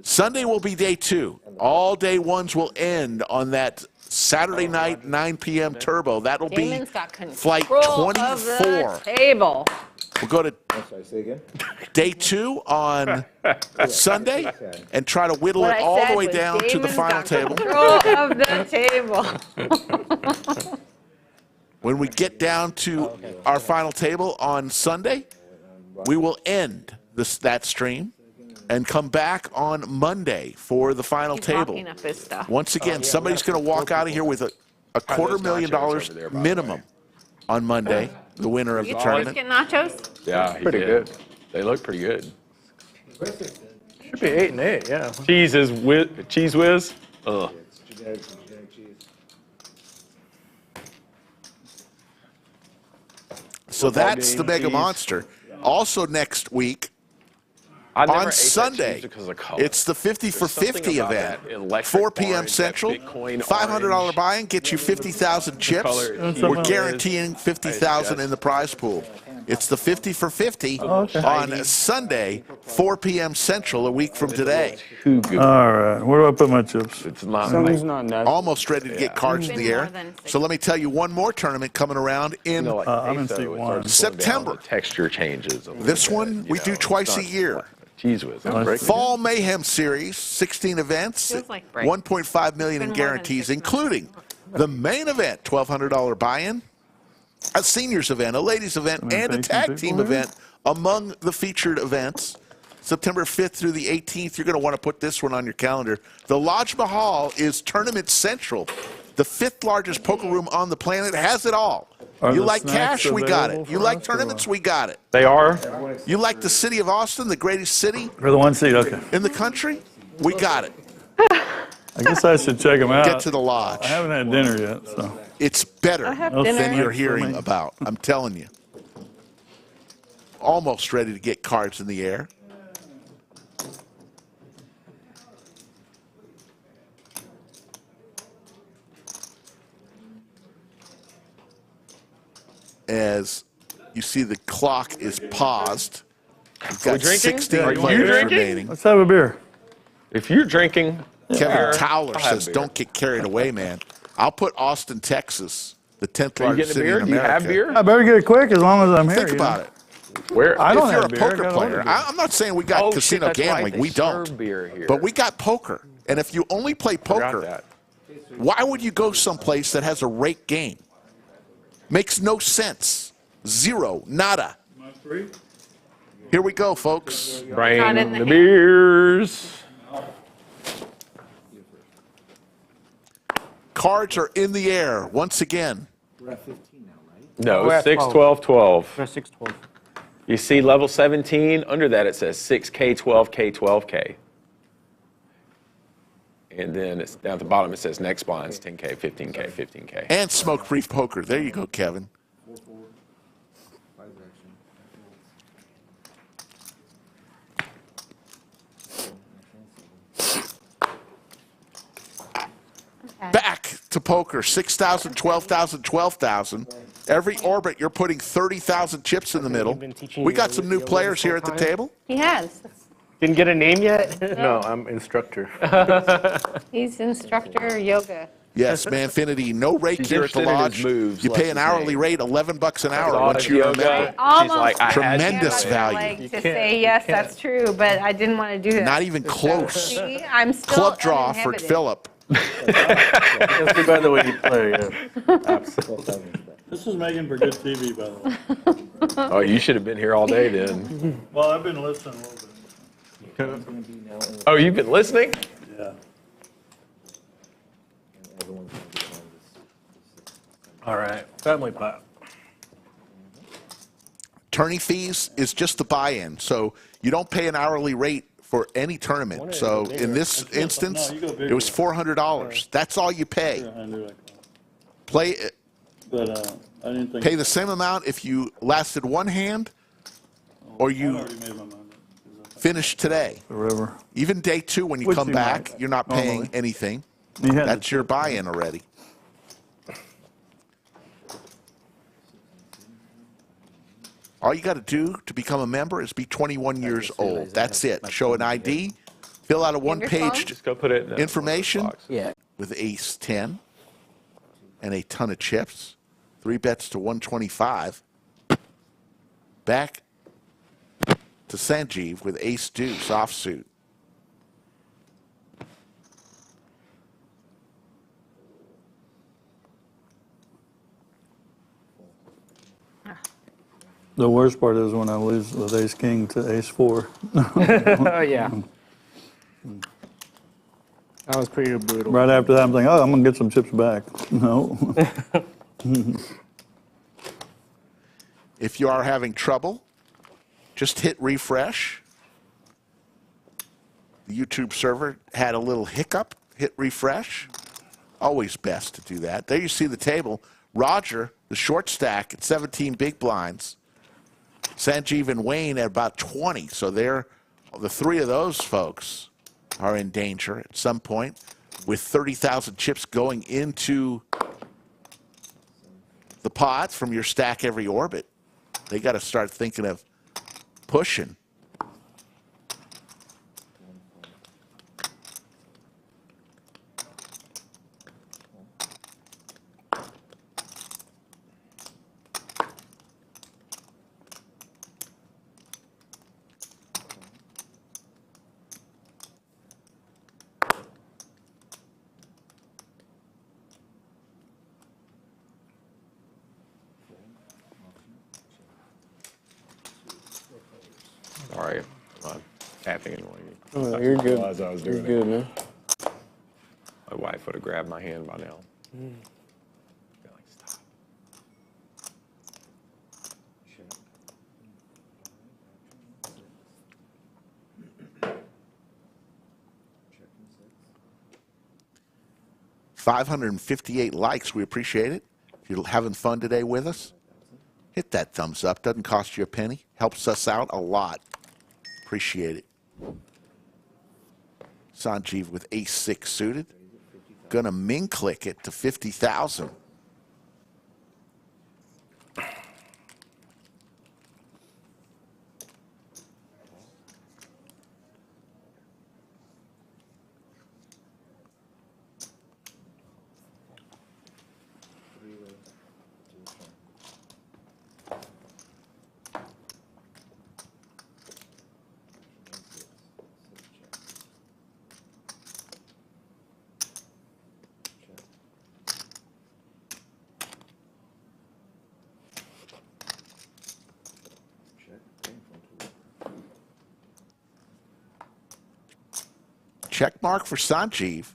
Sunday will be day 2. All day ones will end on that Saturday night 9 p.m. turbo. That'll be Damon's got flight control of 24. the table. We'll go to day 2 on Sunday and try to whittle What it I all the said way was down to the Damon's final got table. Control of the table. When we get down to our final table on Sunday, we will end that stream and come back on Monday for the final He's table. locking up his stuff. Once again, somebody's going to walk out of here with a $250,000 minimum on Monday, the winner of the You tournament. get nachos? Yeah, he Pretty did. good. They look pretty good. Should be 8 and 8. Yeah. Cheese whiz. Ugh. So that's the Mega Monster. Also next week, I never ate on that Sunday, cheese because of color. it's the 50 for There's something 50 about event. that electric 4 p.m. orange, that Central, Bitcoin $500 orange. buy-in gets you 50,000 chips. color We're guaranteeing 50,000 in the prize pool. It's the 50 for 50 on Sunday, 4 p.m. Central, a week from today. All right, where do I put my chips? It's not. Something's not necessary. Almost ready to get cards in the air. So let me tell you one more tournament coming around in I'm in seat 1. September. Texture changes. This one we do twice a year. Cheese whiz. Fall Mayhem Series, 16 events, like break. 1.5 million in guarantees, including the main event, $1,200 buy-in, a seniors event, a ladies event, and a tag team event among the featured events. September 5th through the 18th, you're going to want to put this one on your calendar. The Lodge Mahal is Tournament Central. The 5th largest poker room on the planet, has it all. You like cash, we got it. You like tournaments, we got it. They are. You like the city of Austin, the greatest city For the 1 seat, okay. in the country, we got it. I guess I should check them out. Get to the Lodge. I haven't had dinner yet, so. It's better I have than dinner. you're hearing about. I'm telling you. Almost ready to get cards in the air. As you see, the clock is paused. We've got 16 players remaining. Let's have a beer. If you're drinking, Kevin Towler says, "Don't get carried away, man." I'll put Austin, Texas, the 10th Are you largest getting a city beer? in Do you America. have beer? I better get it quick as long as I'm here. Think about it. Where? I don't If you're have a beer. I poker got player, other beer. I'm not saying we got casino that's right. gambling. They We don't. serve beer here. But we got poker. And if you only play Forgot poker, that. why would you go someplace that has a rake game? Makes no sense. Zero. Nada. Here we go, folks. Bring Not in the the hand. beers. Cards are in the air once again. We're at 15 now, right? No, We're at 6, 12. 12, 12. We're at 612. You see level 17? Under that it says 6K, 12K, 12K. And then it's down at the bottom it says next blinds 10K, 15K, 15K. And Smoke Brief Poker. There you go, Kevin. 4-4. 5 action. Back to poker. 6,000, 12,000, 12,000. Every orbit, you're putting 30,000 chips in the middle. We got some new players here at the table. He has. Didn't get a name yet? No, I'm instructor. He's instructor yoga. Yes, Manfinity. No rake She's here at the interested in Lodge. his moves, You less pay an his hourly name. rate, $11 an hour Daughter once you're a yoga. member. Almost like, I had Tremendous I value. like to say yes, that's true, but I didn't want to do that. Not even close. See, I'm still Club draw for uninhibited. Philip. That's too bad the way you play, yeah. Absolutely. This was making for good TV, by the way. Oh, you should have been here all day then. Well, I've been listening a little bit. Oh, you've been listening? Yeah. All right, family pot. Tourney fees is just the buy-in, so you don't pay an hourly rate for any tournament. So in this instance, it was $400. That's all you pay. Play. But I didn't think. Pay the same amount if you lasted one hand, or I you already made my mind up. finish today. The river. Even day 2, when you Which come you back, might, you're not paying normally. anything. You had That's your buy-in already. All you got to do to become a member is be 21 years old. That's it. Show an ID, fill out a one-page Just go put it in the information box. Yeah. with ace 10 and a ton of chips. 3 bets to 125. Back to Sanjeev with ace deuce offsuit. The worst part is when I lose with ace king to ace 4. Oh, yeah. That was pretty brutal. Right after that, I'm thinking, oh, I'm going to get some chips back. No. If you are having trouble, just hit refresh. The YouTube server had a little hiccup. Hit refresh. Always best to do that. There you see the table. Roger, the short stack at 17 big blinds. Sanjeev and Wayne at about 20. So they're, the 3 of those folks are in danger at some point with 30,000 chips going into the pot from your stack every orbit. They got to start thinking of pushing. Sorry, I'm not tapping anymore. Oh, you're good. I was doing You're good, man. My wife would have grabbed my hand by now. $558 likes. We appreciate it. If you're having fun today with us, hit that thumbs up. Doesn't cost you a penny. Helps us out a lot. Appreciate it. Sanjeev with ace-6 suited. Gonna min-click it to 50,000. Check mark for Sanjeev.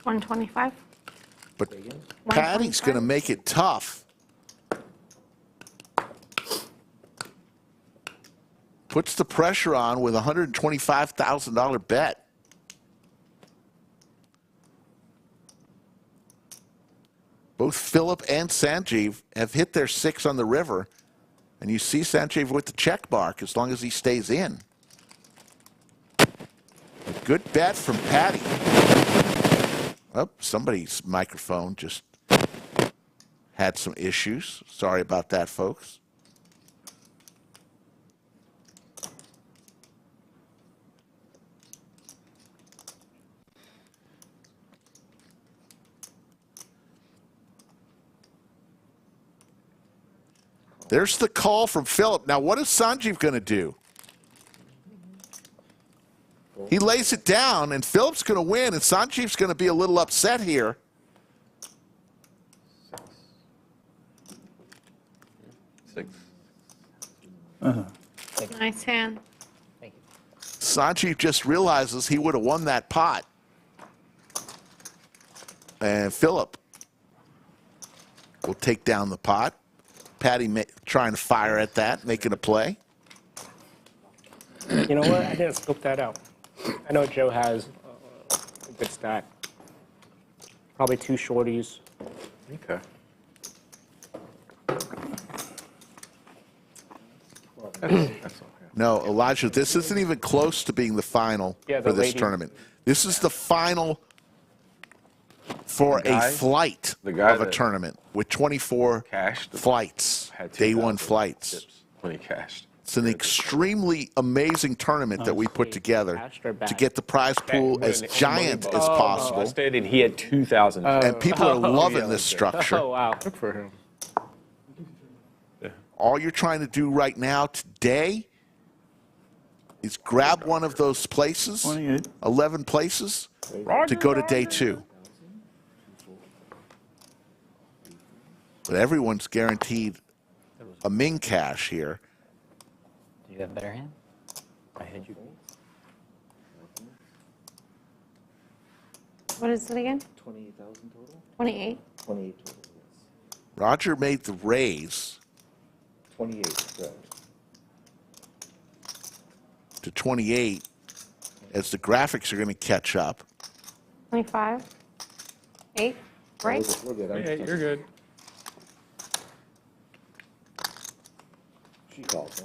125. But Patty's going to make it tough. Puts the pressure on with a $125,000 bet. Both Philip and Sanjeev have hit their 6 on the river. And you see Sanjeev with the check mark as long as he stays in. Good bet from Patty. Oh, somebody's microphone just had some issues. Sorry about that, folks. There's the call from Philip. Now, what is Sanjeev going to do? He lays it down, and Philip's going to win, and Sanjeev's going to be a little upset here. Nice hand. Sanjeev just realizes he would have won that pot. And Philip will take down the pot. Patty trying to fire at that, making a play. You know what? I didn't scope that out. I know Joe has a good stack. Probably 2 shorties. Okay. No, Elijah, this isn't even close to being the final for this tournament. This is the final for a flight of a tournament with 24 flights, day 1 flights. When he cashed. It's an extremely amazing tournament that we put together to get the prize pool as giant as possible. I stated he had 2,000. And people are loving this structure. Oh, wow. Good for him. All you're trying to do right now today is grab one of those places, 11 places, to go to day 2. But everyone's guaranteed a min cash here. Do you have a better hand? I had you. What is it again? 28,000 total? 28. 28 total, yes. Roger made the raise 28, right. to 28 as the graphics are going to catch up. 25. 8. Right? We're good. Yeah, you're good. She calls,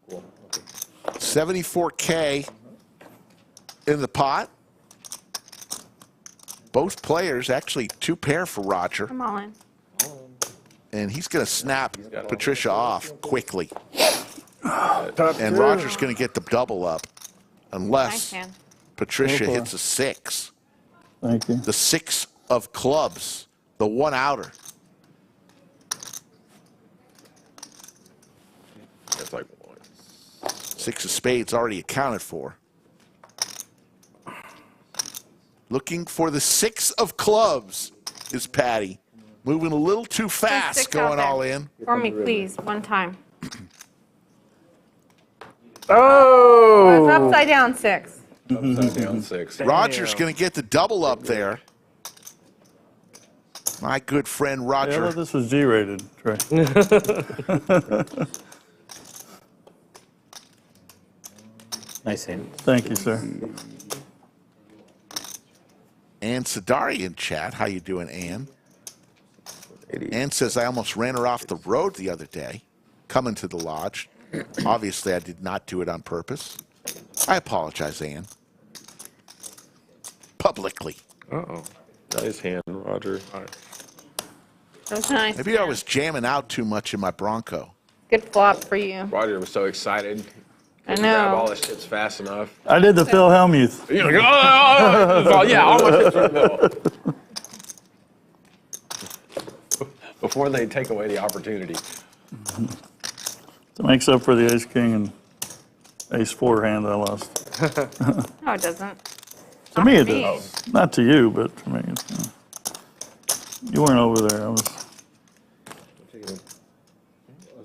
Cool. Okay. 74K in the pot. Both players, actually 2 pair for Roger. I'm all in. And he's going to snap Patricia off quickly. And Roger's going to get the double up unless Patricia hits a 6. Thank you. The 6 of clubs, the 1 outer. That's like 1. 6 of spades already accounted for. Looking for the 6 of clubs is Patty. Moving a little too fast, going all in. For me, please, one time. Oh! It's upside down 6. Upside down 6. Roger's going to get the double up there. My good friend Roger. Yeah, I thought this was G-rated, Trey. Nice hand. Thank you, sir. Ann Sadari in chat. How you doing, Ann? Ann says, I almost ran her off the road the other day, coming to the lodge. Obviously, I did not do it on purpose. I apologize, Ann. Publicly. Uh-oh. Nice hand, Roger. That was nice. Maybe I was jamming out too much in my Bronco. Good flop for you. Roger was so excited. I Couldn't grab know. all the chips fast enough. I did the Phil Hellmuth. You're like, oh, yeah, all my chips are Phil. Before they take away the opportunity. It makes up for the ace-king and ace-4 hand I lost. No, it doesn't. To me it does. Not to you, but to me. You weren't over there. I was.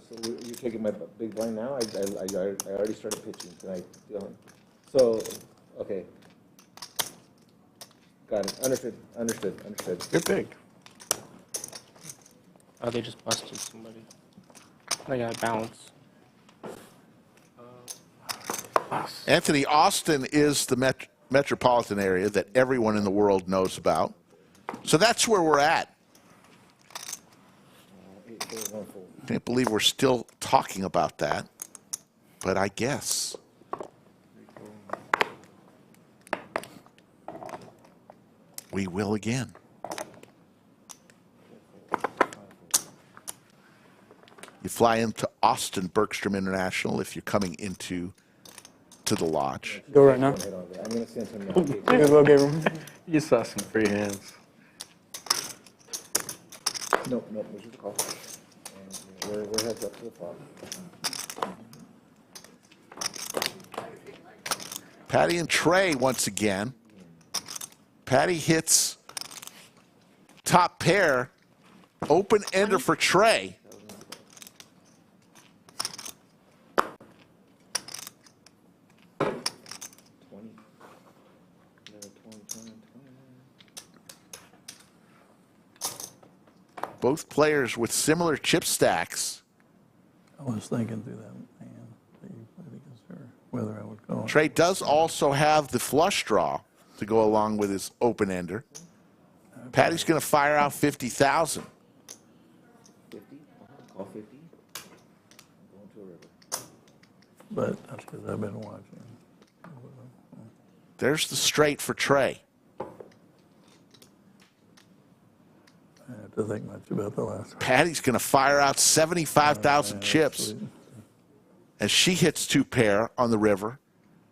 So you're taking my big blind now? I already started pitching tonight. So, okay. Got it. Understood. Good pick. Oh, they just busted somebody. They got balance. Anthony, Austin is the metropolitan area that everyone in the world knows about. So that's where we're at. Can't believe we're still talking about that, but I guess. We will again. You fly into Austin Bergstrom International if you're coming into the lodge. Go right now. I'm going to send him now. Good luck, everyone. You saw some free hands. No, we should call. We're heads up to the flop. Patty and Trey once again. Patty hits top pair, open ender for Trey. Both players with similar chip stacks. I was thinking through that hand that you played against her, whether I would go. Trey does also have the flush draw to go along with his open ender. Patty's going to fire out 50,000. 50? Call 50? I'm going to a river. But that's because I've been watching. There's the straight for Trey. I have to think much about the last one. Patty's going to fire out 75,000 chips as she hits 2 pair on the river.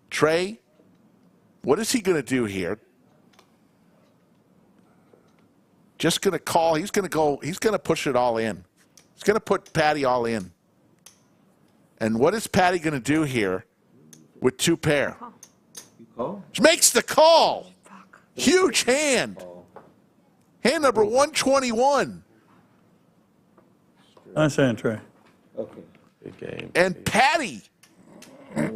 Trey, what is he going to do here? Just going to call. He's going to push it all in. He's going to put Patty all in. And what is Patty going to do here with 2 pair? You call? She makes the call. Huge hand. Hand number 121. Nice hand, Trey. Okay. Good game. And Patty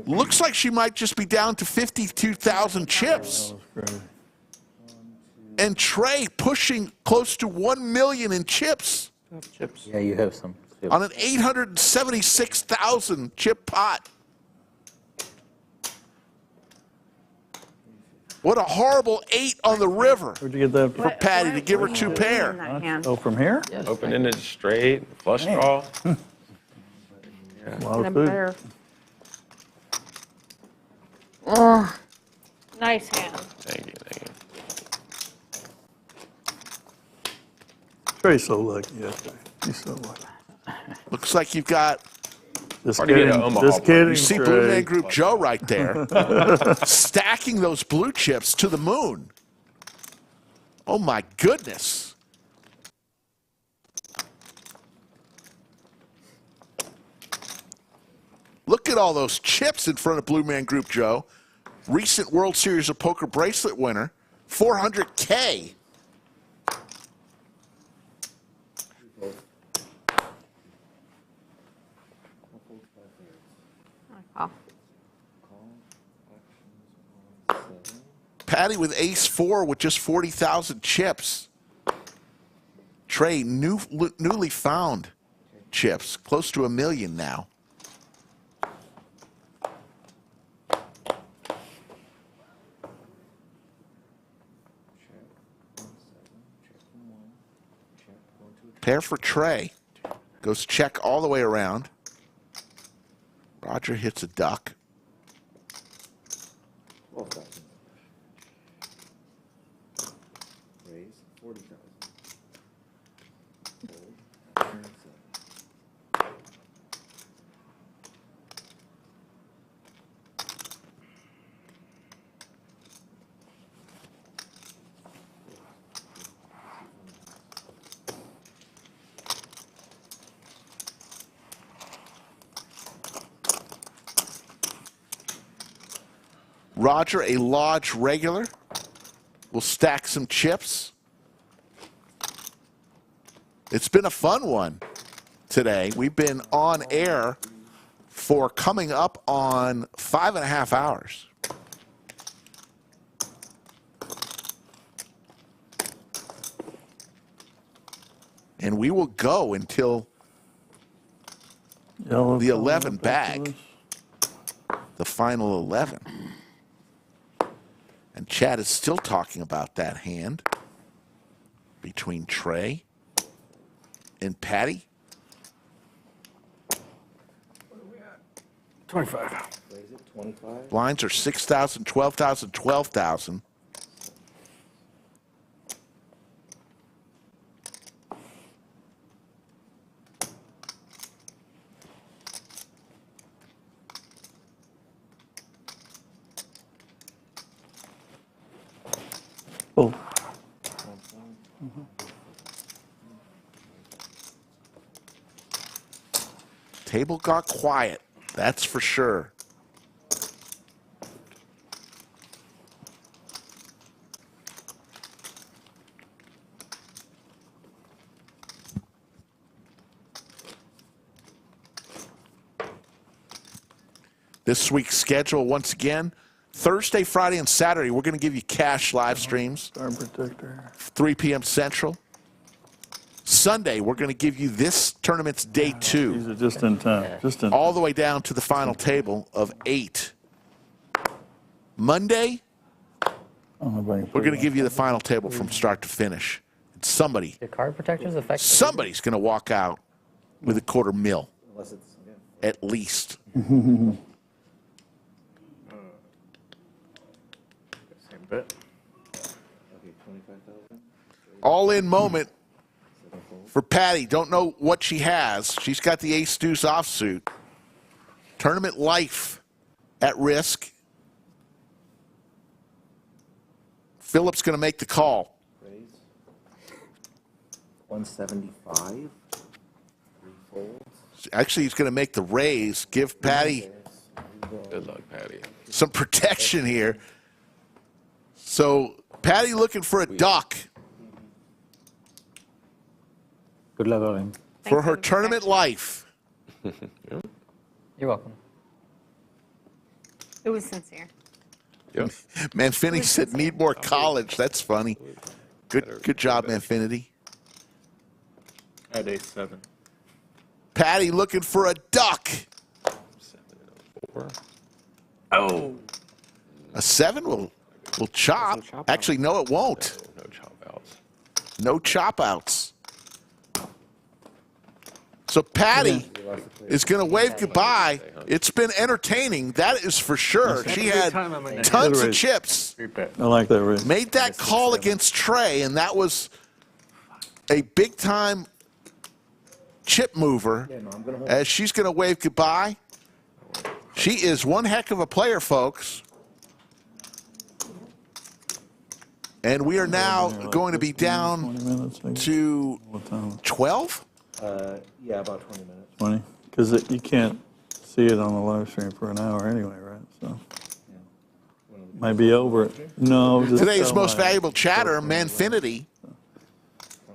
looks like she might just be down to 52,000 chips. And Trey pushing close to 1 million in chips. Yeah, you have some. On an 876,000 chip pot. What a horrible 8 on the river. Where'd you get that for Patty to give her 2 pair? Oh, from here? Open ended straight, flush draw. A lot of food. Oh, nice hand. Thank you. Trey's so lucky yesterday. He's so lucky. Looks like you've got. Just kidding. You see Trey. Blue Man Group Joe right there, stacking those blue chips to the moon. Oh my goodness. Look at all those chips in front of Blue Man Group Joe. Recent World Series of Poker bracelet winner, $400K. Oh. Patty with ace-4 with just 40,000 chips. Trey, newly found chips, close to $1 million now. Pair for Trey. Goes check all the way around. Roger hits a duck. Raise 40,000. Roger, a Lodge regular. We'll stack some chips. It's been a fun one today. We've been on air for coming up on 5.5 hours. And we will go until the 11 bag, the final 11. And Chad is still talking about that hand between Trey and Patty. What are we at? 25. Raise it 25. Blinds are 6,000, 12,000, 12,000. Oh. Table got quiet, that's for sure. This week's schedule, once again, Thursday, Friday, and Saturday, we're going to give you cash live streams. Star Protector. 3 p.m. Central. Sunday, we're going to give you this tournament's day 2. These are just in time. Just in all the way down to the final table of 8. Monday, we're going to give you the final table from start to finish. And somebody, Your card protectors affect. somebody's going to walk out with $250,000, Unless it's, at least. Same bet. Okay, 25,000. All-in moment for Patty. Don't know what she has. She's got the ace-deuce offsuit. Tournament life at risk. Philip's going to make the call. Raise 175. 3 folds. Actually, he's going to make the raise. Give Patty Good luck, Patty. some protection here. So Patty looking for a duck Good luck, Owen. for her tournament life. You're welcome. It was sincere. Manfinity said need more college. That's funny. Good job, Manfinity. At ace-7. Patty looking for a duck. 4. Oh. A 7 will chop. Actually, no, it won't. No chop outs. No chop outs. So Patty is going to wave goodbye. It's been entertaining, that is for sure. She had tons of chips. I like that raise. Made that call against Trey, and that was a big-time chip mover as she's going to wave goodbye. She is one heck of a player, folks. And we are now going to be down to 12? Yeah, about 20 minutes. 20? Because you can't see it on the live stream for an hour anyway, right? So might be over. No. just Today's tell most my- valuable chatter, Manfinity.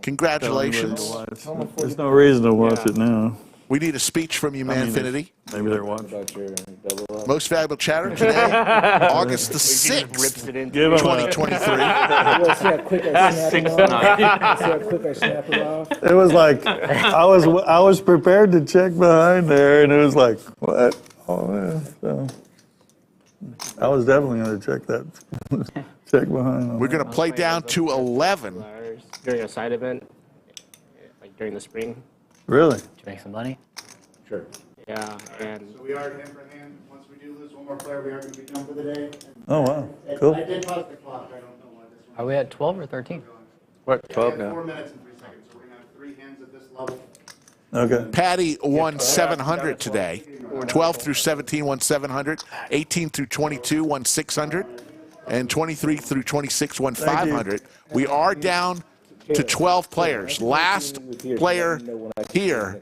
Congratulations. tell everybody to watch. There's no reason to watch it now. We need a speech from you, Manfinity. Maybe they're watching. Most valuable chatter today, August the 6th, Give 'em a- 2023. See how quick I snap it off? See how quick I snap it off? It was like I was prepared to check behind there, and it was like, what? Oh man! So I was definitely going to check that. Check behind. on We're going that. to play down to 11. During a side event, like during the spring. Really? Did you make some money? Sure. Yeah, and So we are hand for hand. Once we do lose one more player, we are going to be done for the day. Oh wow! Cool. I did pause the clock. I don't know why this one. Are we at 12 or 13? What, Yeah, 12 we have now? 4 minutes and 3 seconds. So we're going to have 3 hands at this level. Okay. Patty won 700 today. 12 through 17 won 700. 18 through 22 won 600. And 23 through 26 won 500. We are down to 12 players. Last player here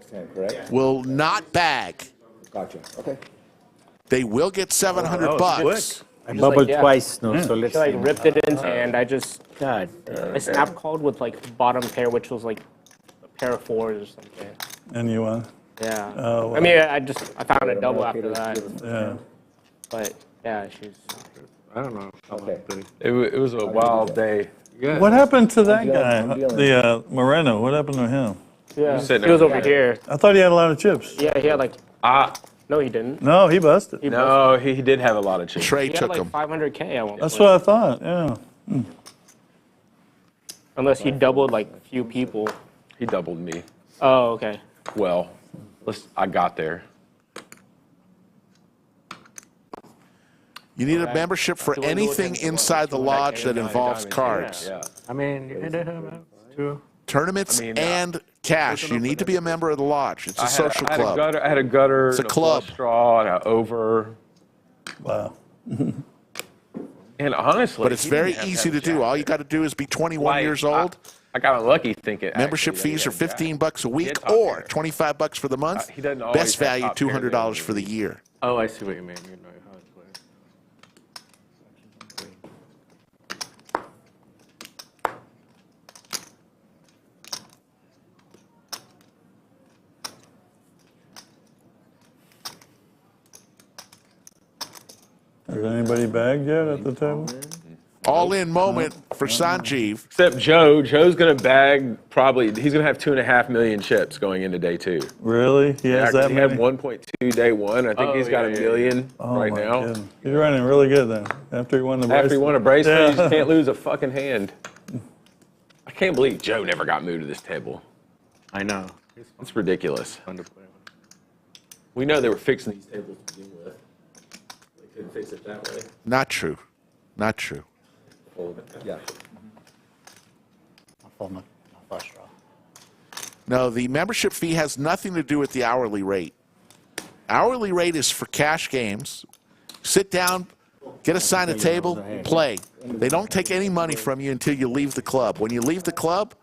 will not bag. Gotcha. Okay. They will get 700 bucks. I bubbled yeah. twice, no, so She let's like see. ripped it in, and I just God. I snap called with like bottom pair, which was like a pair of 4s or something. And you won. Yeah. Oh, wow. I mean, I found a double after that. Yeah. But yeah, she's. I don't know. Okay. It was a wild day. What happened to that guy? I'm dealing. The Moreno. What happened to him? Yeah. He sitting was over over here. I thought he had a lot of chips. Yeah, he had like. No, he didn't. No, he busted. No, he did have a lot of chips. Trey He had took like him. 500K at one That's point. what I thought. Yeah. Unless he doubled like a few people. He doubled me. Oh, okay. Well, I got there. You need a membership for anything inside the lodge that involves cards. Yeah. I mean, you hit him out too. Tournaments and cash. You need to be a member of the lodge. It's a social club. I had a gutter. It's a and club. flush straw and an over. Wow. And honestly, But it's he very didn't have easy to that do. jack. All you got to do is be 21 Like, years old. I got lucky thinking. Membership actually, fees that are he had jack. $15 a He week had top or pair. $25 for the month. He doesn't always Best have value top pair $200 for the year. Oh, I see what you mean. You know how to play. Has anybody bagged yet at the table? All-in moment for Sanjeev. Except Joe. Joe's going to bag probably. He's going to have 2.5 million chips going into day 2. Really? He has that he many? had 1.2 day 1. I think he's got a million Oh, right my now. goodness. He's running really good then. After he won the bracelet. After he won a bracelet, Yeah. you just can't lose a fucking hand. I can't believe Joe never got moved to this table. I know. It's ridiculous. Fun to play with. We know they were fixing these tables to begin with. They couldn't fix it that way. Not true. Not true. Yeah. I'll fold my flush draw. No, the membership fee has nothing to do with the hourly rate. Hourly rate is for cash games. Sit down, get assigned a table, play. They don't take any money from you until you leave the club. When you leave the club,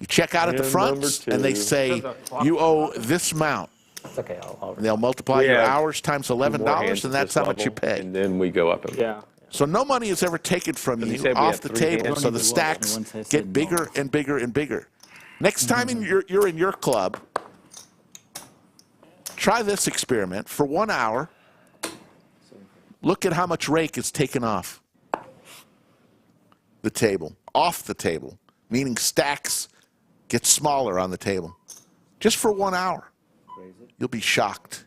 you check out at the And front, number and they two. say, you owe this amount. It's okay. I'll And they'll multiply your Yeah. hours times More hands $11, at and that's this how much you level, pay. And then we go up. And Yeah. So no money is ever taken from But he you said we off had the 3 table, hands. so the stacks get bigger and bigger and bigger. Next time you're in your club, try this experiment for 1 hour. Look at how much rake is taken off the table, meaning stacks get smaller on the table. Just for 1 hour. You'll be shocked.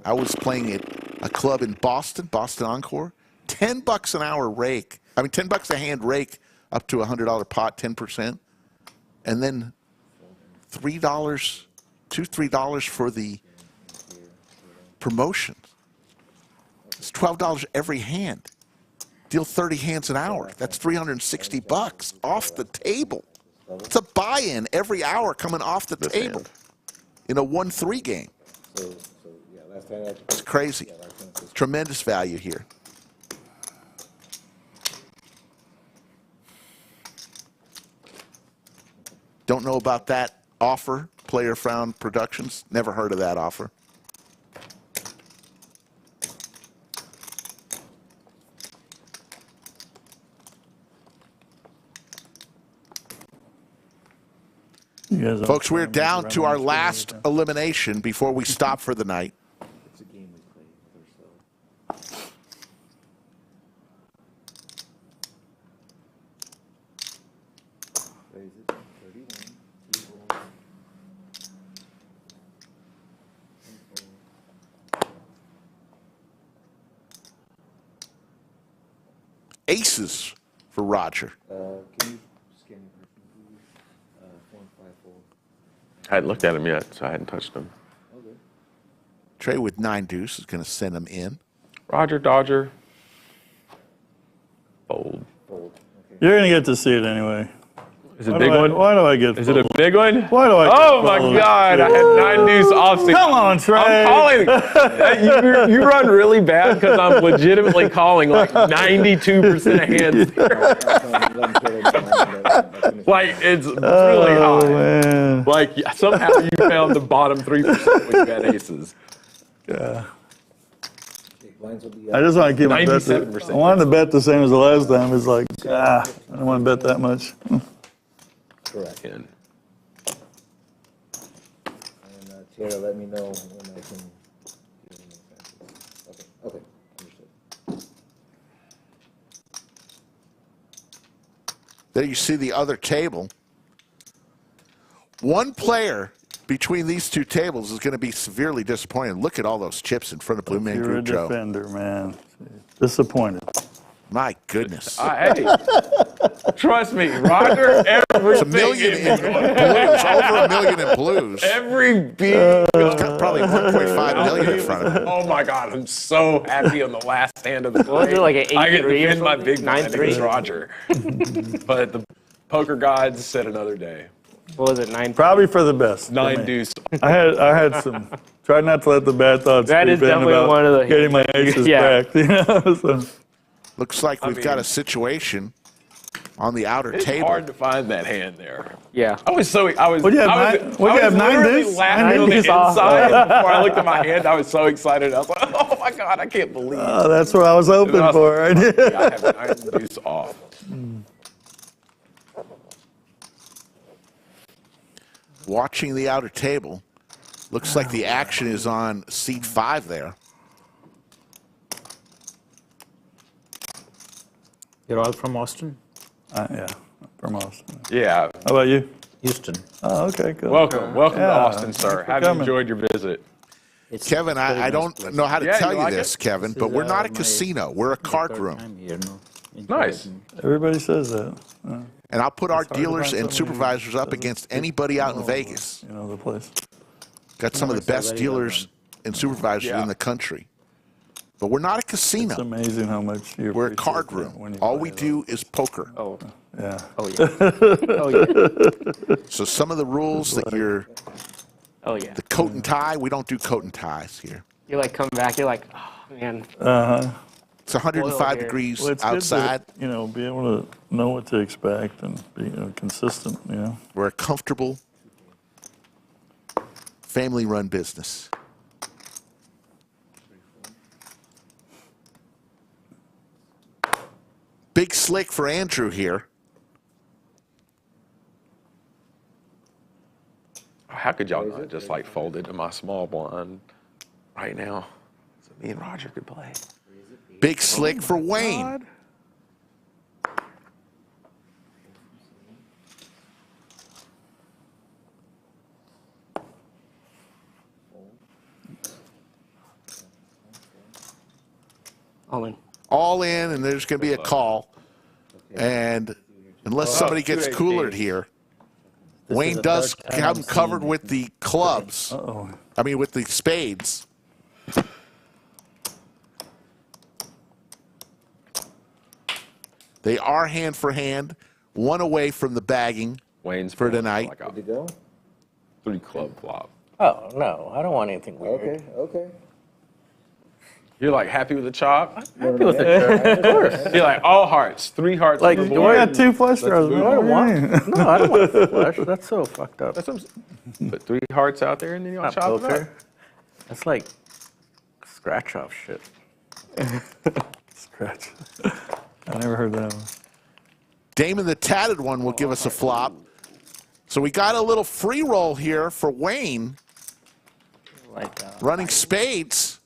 I was playing at a club in Boston Encore. $10 an hour rake. I mean, $10 a hand rake up to a $100 pot, 10%. And then $3, $3 for the promotions. It's $12 every hand. deal 30 hands an hour. That's $360 off the table. It's a buy-in every hour coming off the table in a 1-3 game. It's crazy. Tremendous value here. Don't know about that offer, Player Found Productions. Never heard of that offer. Folks, we're down to our last elimination before we stop for the night. It's a game we play with ourselves. Raise it, 31, Aces for Roger. Can you scan me, please? 454. I hadn't looked at him yet, so I hadn't touched him. Okay. Trey with 9 deuce is going to send him in. Roger, Dodger. Fold. Fold. Okay. You're going to get to see it anyway. Is it a big one? Why do I get Is it a big one? Why do I Oh my God! I had 9 deuce offsuit. Come on, Trey. I'm calling. You run really bad because I'm legitimately calling like 92% of hands. Like it's really high. Man. Like somehow you found the bottom 3% when you had aces. Yeah. I just want to keep my bet. I wanted to bet the same as the last time. It's like, I don't want to bet that much. Correct. And Tara, let me know when I can give you examples. Okay, okay, understood. There you see the other table. One player between these two tables is going to be severely disappointed. Look at all those chips in front of Blue Man Group, Joe. You're a defender, man. Disappointed. My goodness. Hey, trust me, Roger, every It's $1 million in blues, over $1 million in blues. Every beat. It's got probably 1.5 million in front of it. Oh my God, I'm so happy on the last hand of the play. Was it like an I get to 8-3 or defend my something? big blind 9-3? against Roger. But the poker gods said another day. What was it, 9? Probably for the best. 9 deuce. I had some. Try not to let the bad thoughts That is creep in definitely about one of the- getting my aces Yeah. back. You know. So. Looks like we've got a situation on the outer It's table. hard to find that hand there. Yeah. I was What do you have, nine literally deuce? laughing Nine on the deuce off. inside before I looked at my hand. I was so excited. I was like, oh my God, I can't believe it. Oh, that's what I was hoping for. Right? Yeah, I have 9 deuce off. Watching the outer table, looks like the action is on seat 5 there. You're all from Austin? Yeah, from Austin. Yeah. How about you? Houston. Oh, okay, good. Welcome to Yeah, Austin, sir. thanks for Have coming. enjoyed your visit. Kevin, I don't know how to Yeah, tell you you like this, it? Kevin, but we're not a casino. We're a card room. Nice. Everybody says that. And I'll put our It's hard to dealers find and somebody supervisors up against anybody out in Vegas. You know the place. Got some of the best dealers and supervisors in the country. But we're not a casino. It's amazing how much you We're a card room. All we do is poker. Oh. Yeah. Oh, yeah. Oh, yeah. So some of the rules that you're, Oh, yeah. the coat and tie, we don't do coat and ties here. You like come back, you're like, oh, man. Uh-huh. It's 105 degrees Well, it's good to, outside. be able to know what to expect and be consistent, We're a comfortable, family-run business. Big slick for Andrew here. How could y'all not just like fold into my small blind right now? So me and Roger could play. Big slick for Wayne. All in. All in, and there's going to be a call. And unless somebody gets coolered here, Wayne does have him covered with the clubs. I mean, with the spades. They are hand for hand, one away from the bagging for tonight. Good to go? 3 club flop. Oh, no. I don't want anything weird. Okay. You're like happy with the chop? Happy with it. Of course. You're like all hearts, 3 hearts. Like, on the you board. got 2 flush draws. No, I don't want. No, I don't want flush. That's so fucked up. That's what I'm saying. Put 3 hearts out there and then you'll chop it up. That's like scratch off shit. Scratch. I never heard that one. Damon the Tatted One will give us a flop. So we got a little free roll here for Wayne. Running spades.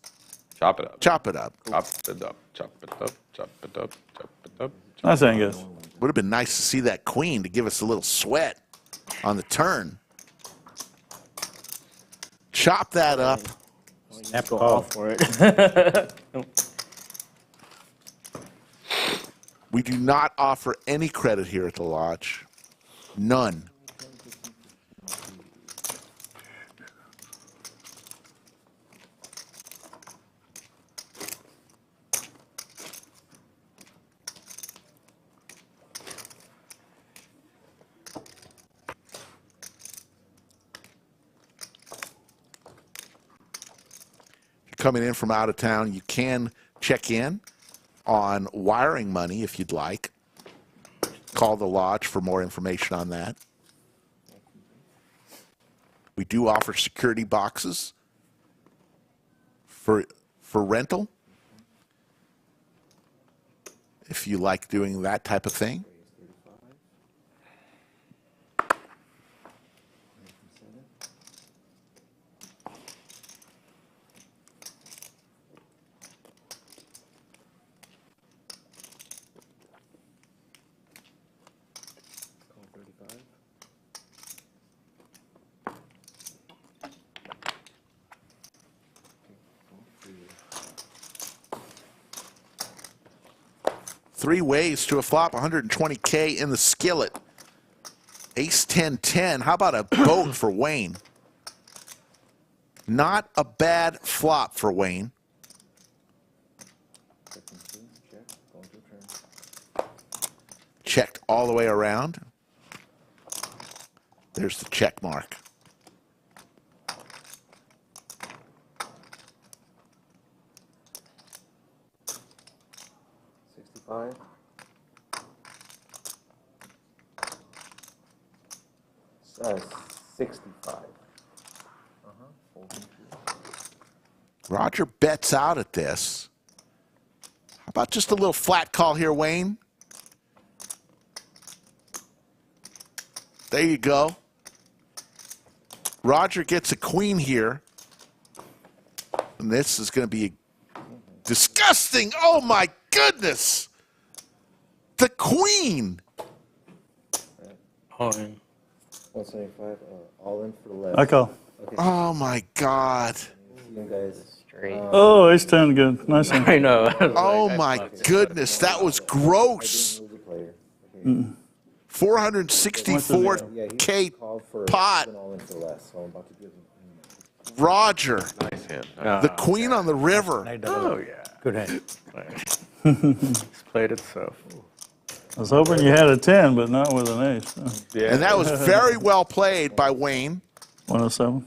Chop it up. Chop it up. Chop it up. Chop it up. Chop it up. Chop it up. That's Angus. Would have been nice to see that queen to give us a little sweat on the turn. Chop that up. Have to go off for it. We do not offer any credit here at the lodge. None. Coming in from out of town, you can check in on wiring money if you'd like. Call the lodge for more information on that. We do offer security boxes for rental if you like doing that type of thing. Three ways to a flop, 120K in the skillet. Ace 10-10. How about a boat for Wayne? Not a bad flop for Wayne. Checked all the way around. There's the check mark. $65. 65. Roger bets out at this. How about just a little flat call here, Wayne? There you go. Roger gets a queen here. And this is going to be disgusting. Oh, my goodness. The queen. All in. 175. All in for the left. I call. Okay. Oh, my God. See you guys. Oh, ace 10, good. Nice one. I know. Oh, my goodness. That was gross. 464K pot. Roger. Nice hand. The queen on the river. Oh, yeah. Good hand. It's played itself. I was hoping you had a 10, but not with an ace. So. Yeah. And that was very well played by Wayne. 107.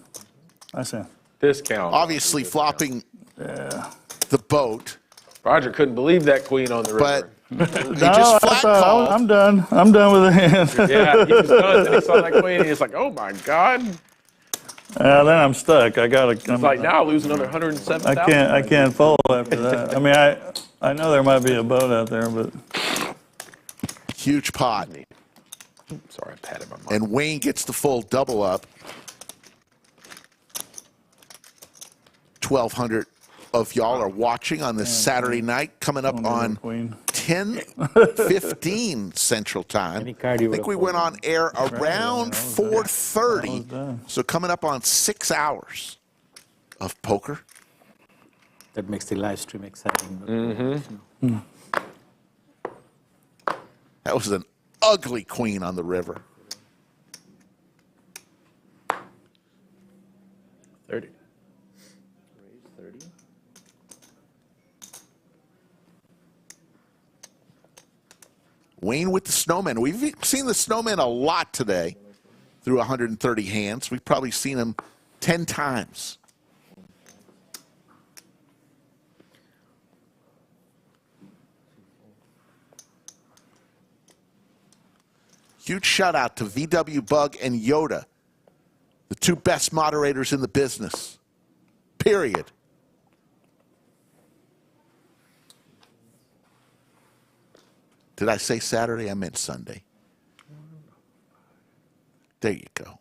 Nice hand. Discount. Obviously flopping the boat. Roger couldn't believe that queen on the river. But he No, just I flat thought, called. I'm done. I'm done with the hand. Yeah, he was done. Then he saw that queen and he's like, oh my God. Then I'm stuck. I gotta. It's like now I lose another 107,000. I can't fold after that. I mean, I know there might be a boat out there, but Huge pot. Sorry, I patted my mom. And Wayne gets the full double up. 1,200 of y'all are watching on this Saturday night, coming up on 10:15 Central Time. I think we went on air around 4:30. So coming up on 6 hours of poker. That makes the live stream exciting. Mm-hmm. That was an ugly queen on the river. 30. Raise 30. Wayne with the snowmen. We've seen the snowmen a lot today through 130 hands. We've probably seen them 10 times. Huge shout out to VW Bug and Yoda, the two best moderators in the business. Period. Did I say Saturday? I meant Sunday. There you go.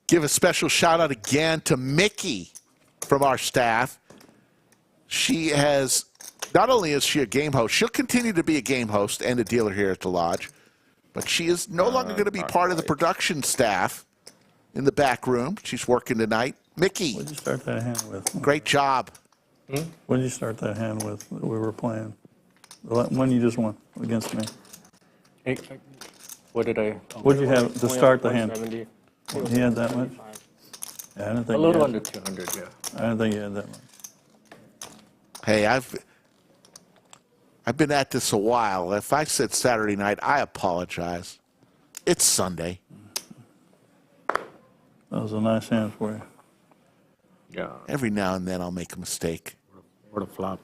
Give a special shout out again to Mickey from our staff. She has, not only is she a game host, she'll continue to be a game host and a dealer here at the Lodge, but she is no longer going to be part of the production staff in the back room. She's working tonight. Mickey. What did you start that hand with? Great job. What did you start that hand with that we were playing? The one you just won against me. What did I? What did you have to start the hand? 170. He had that much? Yeah, I didn't think A little under 200, yeah. I didn't think he had that much. Hey, I've been at this a while. If I said Saturday night, I apologize. It's Sunday. That was a nice hand for you. Yeah. Every now and then I'll make a mistake. What a flop.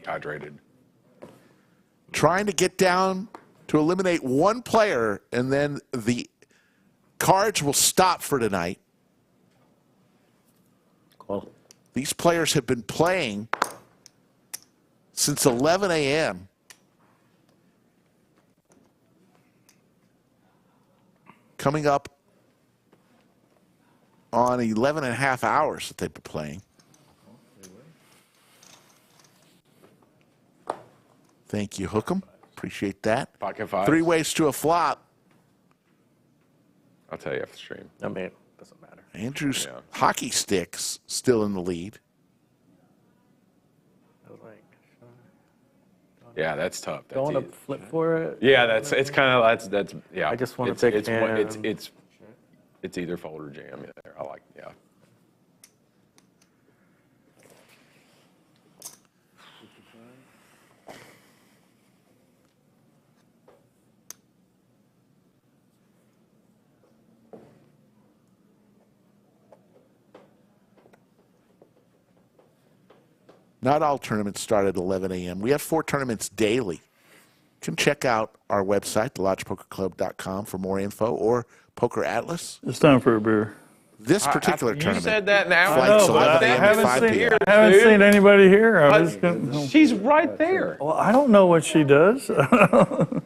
Dehydrated. Trying to get down to eliminate one player, and then the cards will stop for tonight. Cool. These players have been playing since 11 a.m. Coming up on 11 and a half hours that they've been playing. Thank you, Hookem. Appreciate that. Pocket five. 3 ways to a flop. I'll tell you after the stream. I mean, it doesn't matter. Andrew's hockey sticks still in the lead. Yeah, that's tough. That's Don't want to flip for it. Yeah, it's kind of that's yeah. I just want It's- to pick it's him. it's either fold or jam. There, I like yeah. Not all tournaments start at 11 a.m. We have 4 tournaments daily. You can check out our website, thelodgepokerclub.com, for more info, or Poker Atlas. It's time for a beer. This particular tournament. You said that now. Flights I know, 11 but a.m. I to 5 p.m. haven't seen anybody here. I was She's right there. Well, I don't know what she does.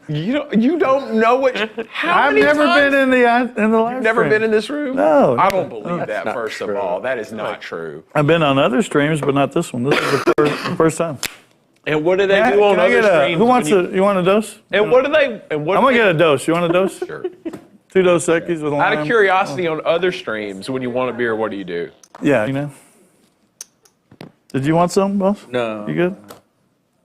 You don't know what. How I've many never times? been in the live You've never stream. been in this room? No. I don't believe that. Not First of all, that is not true. I've been on other streams, but not this one. This is the first time. And what do they do on Can I other get streams? Who wants you want a dose? And what do they? And what I'm gonna get a dose. You want a dose? Sure. 2 Dos Equis with lime. Out of curiosity, on other streams, when you want a beer, what do you do? Yeah, you know. Did you want some, boss? No. You good?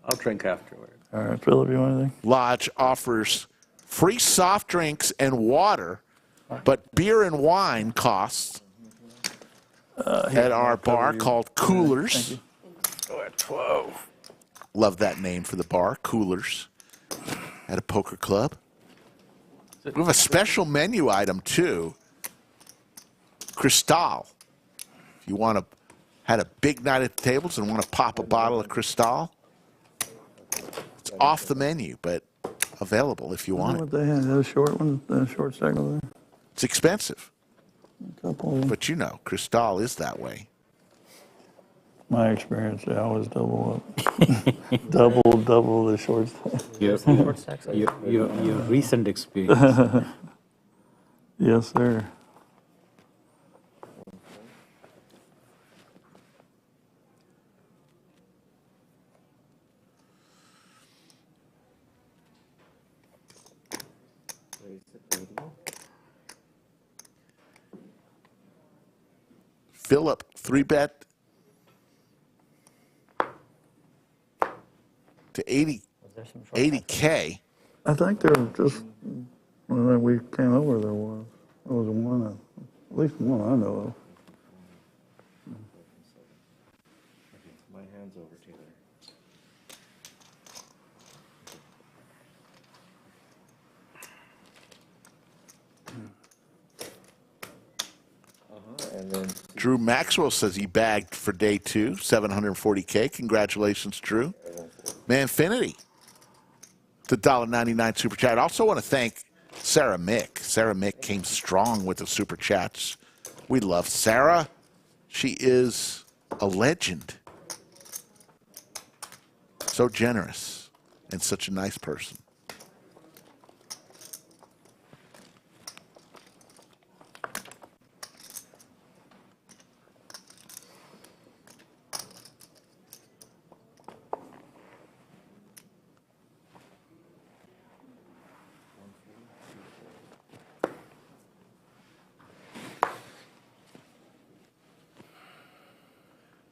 I'll drink afterward. All right, Philip, you want anything? Lodge offers free soft drinks and water, but beer and wine costs at our bar called Coolers. Go at 12. Love that name for the bar, Coolers, at a poker club. We have a special menu item, too. Cristal. If you want to, had a big night at the tables and want to pop a bottle of Cristal, it's off the menu, but available if you want it. What they had, those short ones, the short stack over there. It's expensive, A couple. but you know, Cristal is that way. My experience, they always double up. double the short stack. Your recent experience. Yes, sir. Phillip, 3-bet to 80K. I think there was just, when we came over, there was one, at least one I know of. My hand's over to there. And then Drew Maxwell says he bagged for day 2, 740K. Congratulations, Drew. Manfinity, the $1.99 super chat. I also want to thank Sarah Mick. Sarah Mick came strong with the super chats. We love Sarah. She is a legend. So generous and such a nice person.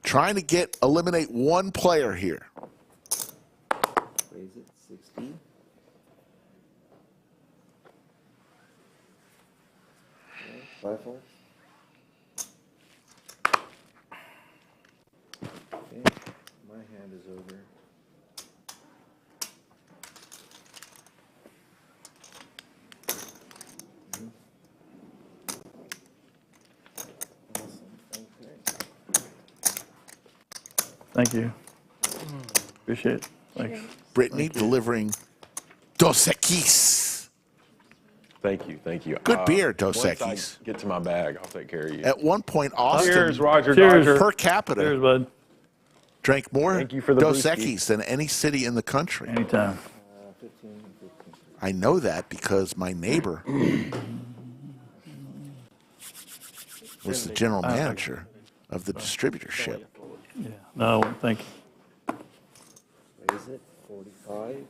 Trying to eliminate one player here. raise it 60. Okay, 5-4. Okay, my hand is over. Thank you. Appreciate it. Thanks. Brittany delivering Dos Equis. Thank you, thank you. Good beer, Dos Once Equis. I get to my bag, I'll take care of you. At one point, Austin, Cheers, Roger Cheers. Dodger. per capita, Cheers, bud. drank more Thank you for the Dos brewski. Equis than any city in the country. Anytime. 15. I know that because my neighbor was the general manager of the distributorship. Yeah. No, thank you. Raise it 45.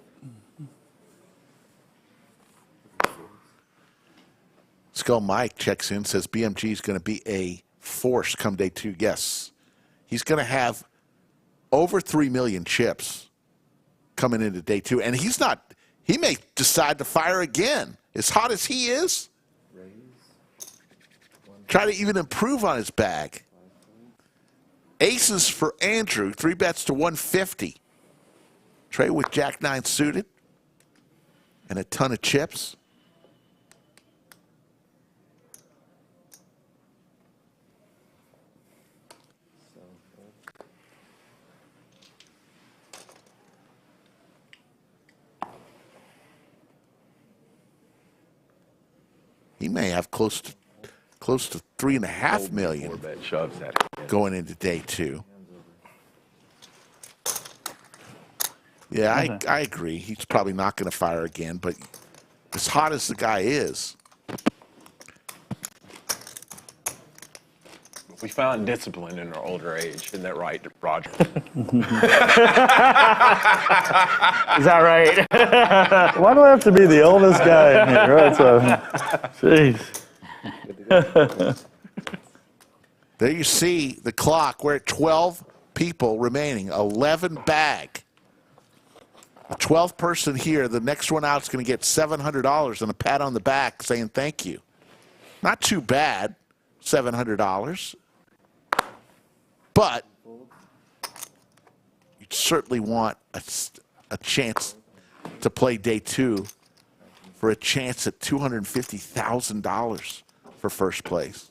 Skull Mike checks in, says BMG is going to be a force come day 2. Yes. He's going to have over 3 million chips coming into day 2. And he may decide to fire again. As hot as he is, try to even improve on his bag. Aces for Andrew, 3 bets to 150. Trey with Jack 9 suited and a ton of chips. He may have close to 3.5 million going into day 2. Yeah, I agree. He's probably not going to fire again, but as hot as the guy is, We found discipline in our older age. Isn't that right, Roger? Is that right? Why do I have to be the oldest guy in here? Jeez. there you see the clock. We're at 12 people remaining, 11 bag. The 12th person here, the next one out is going to get $700 and a pat on the back saying thank you. Not too bad, $700. But you'd certainly want a chance to play day 2 for a chance at $250,000 for first place.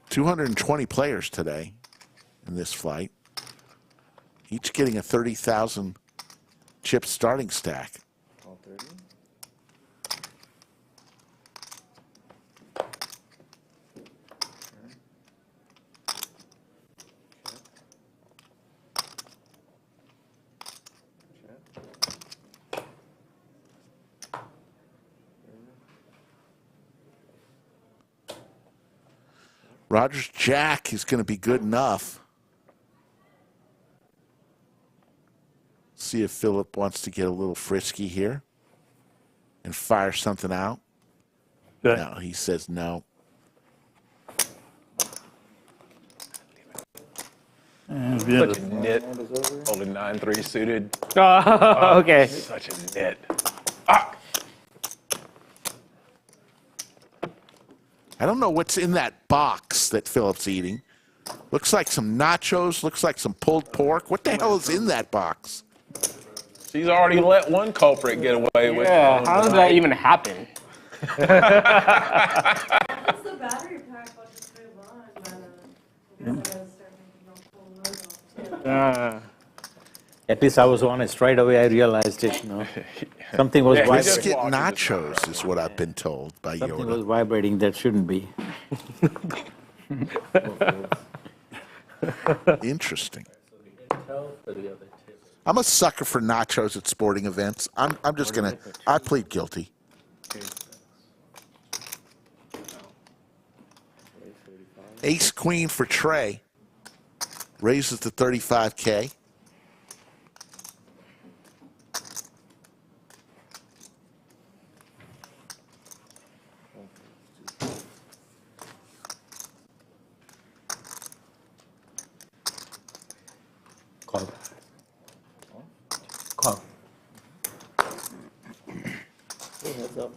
$220 players today in this flight, each getting a 30,000 chip starting stack. All 30. Rogers jack is going to be good enough. See if Philip wants to get a little frisky here and fire something out. Okay. No, he says no. Such a nit. Only 9-3 suited. Oh, okay. Such a nit. I don't know what's in that box that Philip's eating. Looks like some nachos, looks like some pulled pork. What the hell is in that box? She's already let one culprit get away with it. Yeah, how did that even happen? What's the battery pack on the straight line? At least I was honest. Right away I realized it. Something was Brisket vibrating. nachos is what I've been told by Something Yoda. was vibrating that shouldn't be. Interesting. I'm a sucker for nachos at sporting events. I'm just gonna. I plead guilty. Ace queen for Trey. Raises to 35K. Call. Call. Heads up.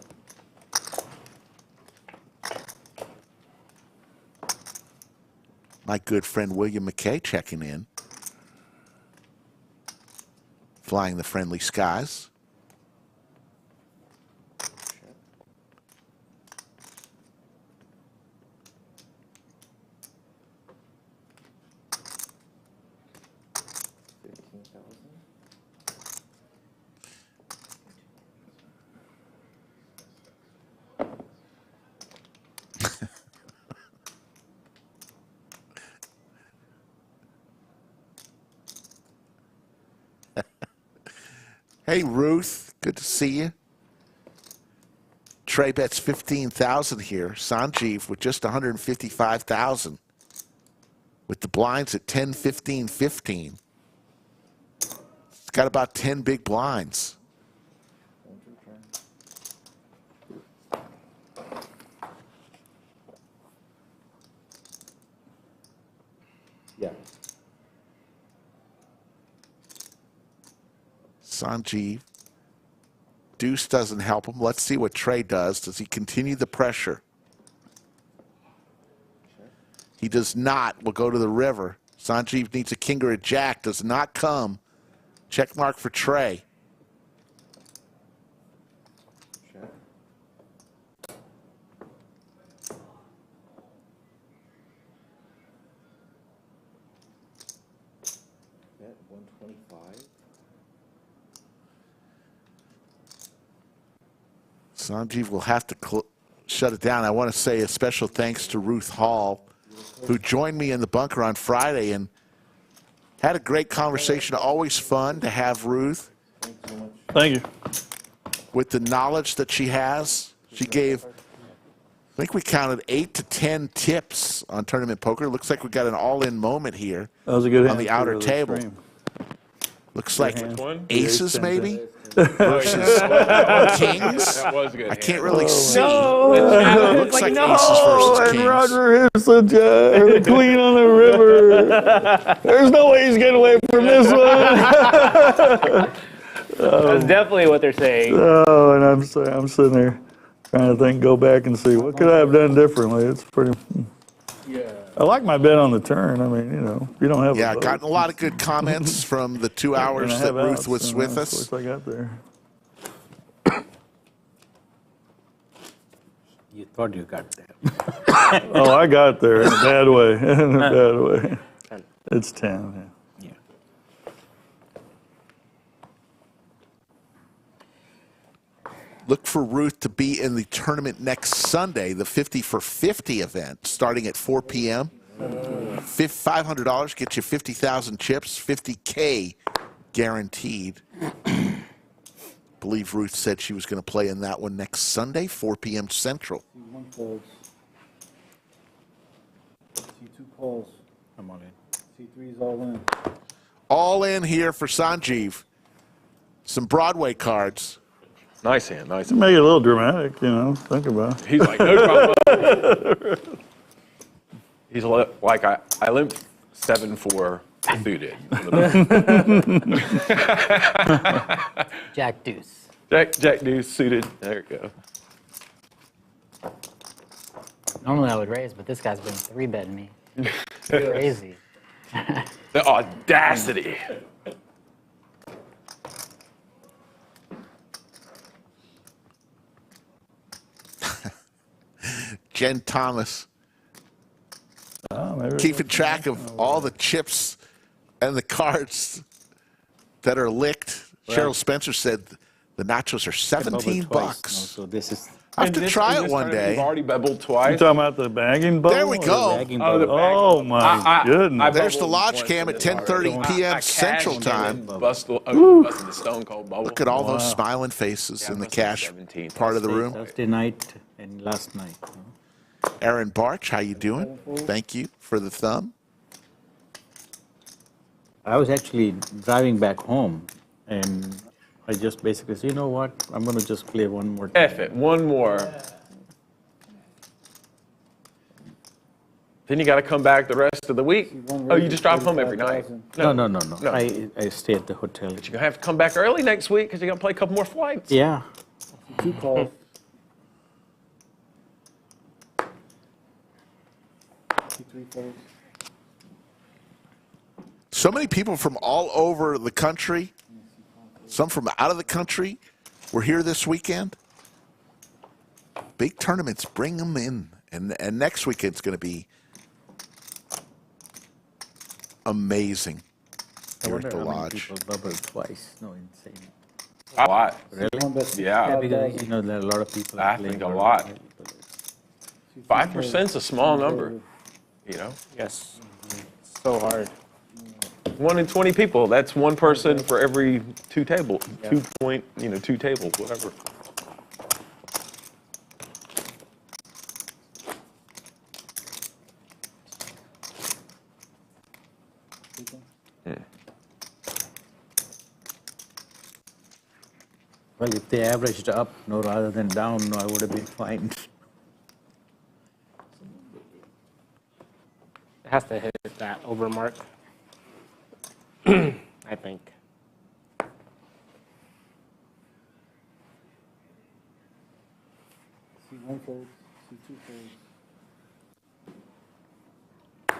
My good friend William McKay checking in. Flying the friendly skies. Hey, Ruth. Good to see you. Trey bets 15,000 here. Sanjeev with just 155,000. With the blinds at 10, 15, 15. It's got about 10 big blinds. Yeah. Sanjeev. Deuce doesn't help him. Let's see what Trey does. Does he continue the pressure? He does not. We'll go to the river. Sanjeev needs a king or a jack. Does not come. Check mark for Trey. Bet 125. Sanjeev will have to shut it down. I want to say a special thanks to Ruth Hall, who joined me in the bunker on Friday and had a great conversation. Always fun to have Ruth. Thank you. With the knowledge that she has, she gave, I think we counted 8 to 10 tips on tournament poker. Looks like we got an all-in moment here. That was a good on hand the outer for the table. stream. Looks like hand. aces, Ace maybe? ten. Versus kings? That was a good I hand. can't really see. No. It looks like aces versus and kings. Roger hits the queen on the river. There's no way he's getting away from this one. That's definitely what they're saying. Oh, and I'm sitting there trying to think, go back and see what could I have done differently. It's pretty. Yeah. I like my bet on the turn. I mean, you don't have. Yeah, a vote. gotten a lot of good comments from the 2 hours And I that have Ruth outs, was and with that's us. what I got there. You thought you got there. Oh, I got there in a bad way. In a bad way. It's 10. Yeah. Look for Ruth to be in the tournament next Sunday, the 50 for 50 event, starting at 4 p.m. $500 gets you 50,000 chips, 50K guaranteed. Believe Ruth said she was going to play in that one next Sunday, 4 p.m. Central. C2 calls. I'm all in. C3's all in. All in here for Sanjeev. Some Broadway cards. Nice hand, nice. Make it a little dramatic, you know. Think about it. He's like, no problem. He's like, I limped 7-4 suited. Jack deuce. Jack deuce suited. There you go. Normally I would raise, but this guy's been 3-betting me. Crazy. The audacity. Jen Thomas. Keeping track of all the chips and the cards that are licked. Right. Cheryl Spencer said the nachos are $17 bucks. So this is. I have to try it one day. You've already bubbled twice. You talking about the bagging bubble? There we go. Oh my goodness! There's the Lodge Cam at 10:30 p.m. Central Time. Busted the stone cold bubble. Look at all those smiling faces in the cash part of the room. Thursday night and last night. Aaron Barch, how you doing? Thank you for the thumb. I was actually driving back home, and I just basically said, you know what? I'm going to just play one more time. F it, one more. Then you got to come back the rest of the week. Oh, you just drive home every night? No. I stay at the hotel. But you're going to have to come back early next week because you're going to play a couple more flights. Yeah. 2 calls. C3 calls. So many people from all over the country, some from out of the country, were here this weekend. Big tournaments, bring them in. And next weekend's going to be amazing here at the Lodge. People bubbled twice. No, insane. A lot. Really? Yeah. Yeah, because, you know, there are a lot of people. I think a lot. 5% is a small number, you know? Yes. So hard. 1 in 20 people. That's one person for every 2 tables. 2 tables, whatever. Well, if they averaged up, no, rather than down, no, I would have been fine. It has to hit that over mark. I think. C1 folds, C2 folds.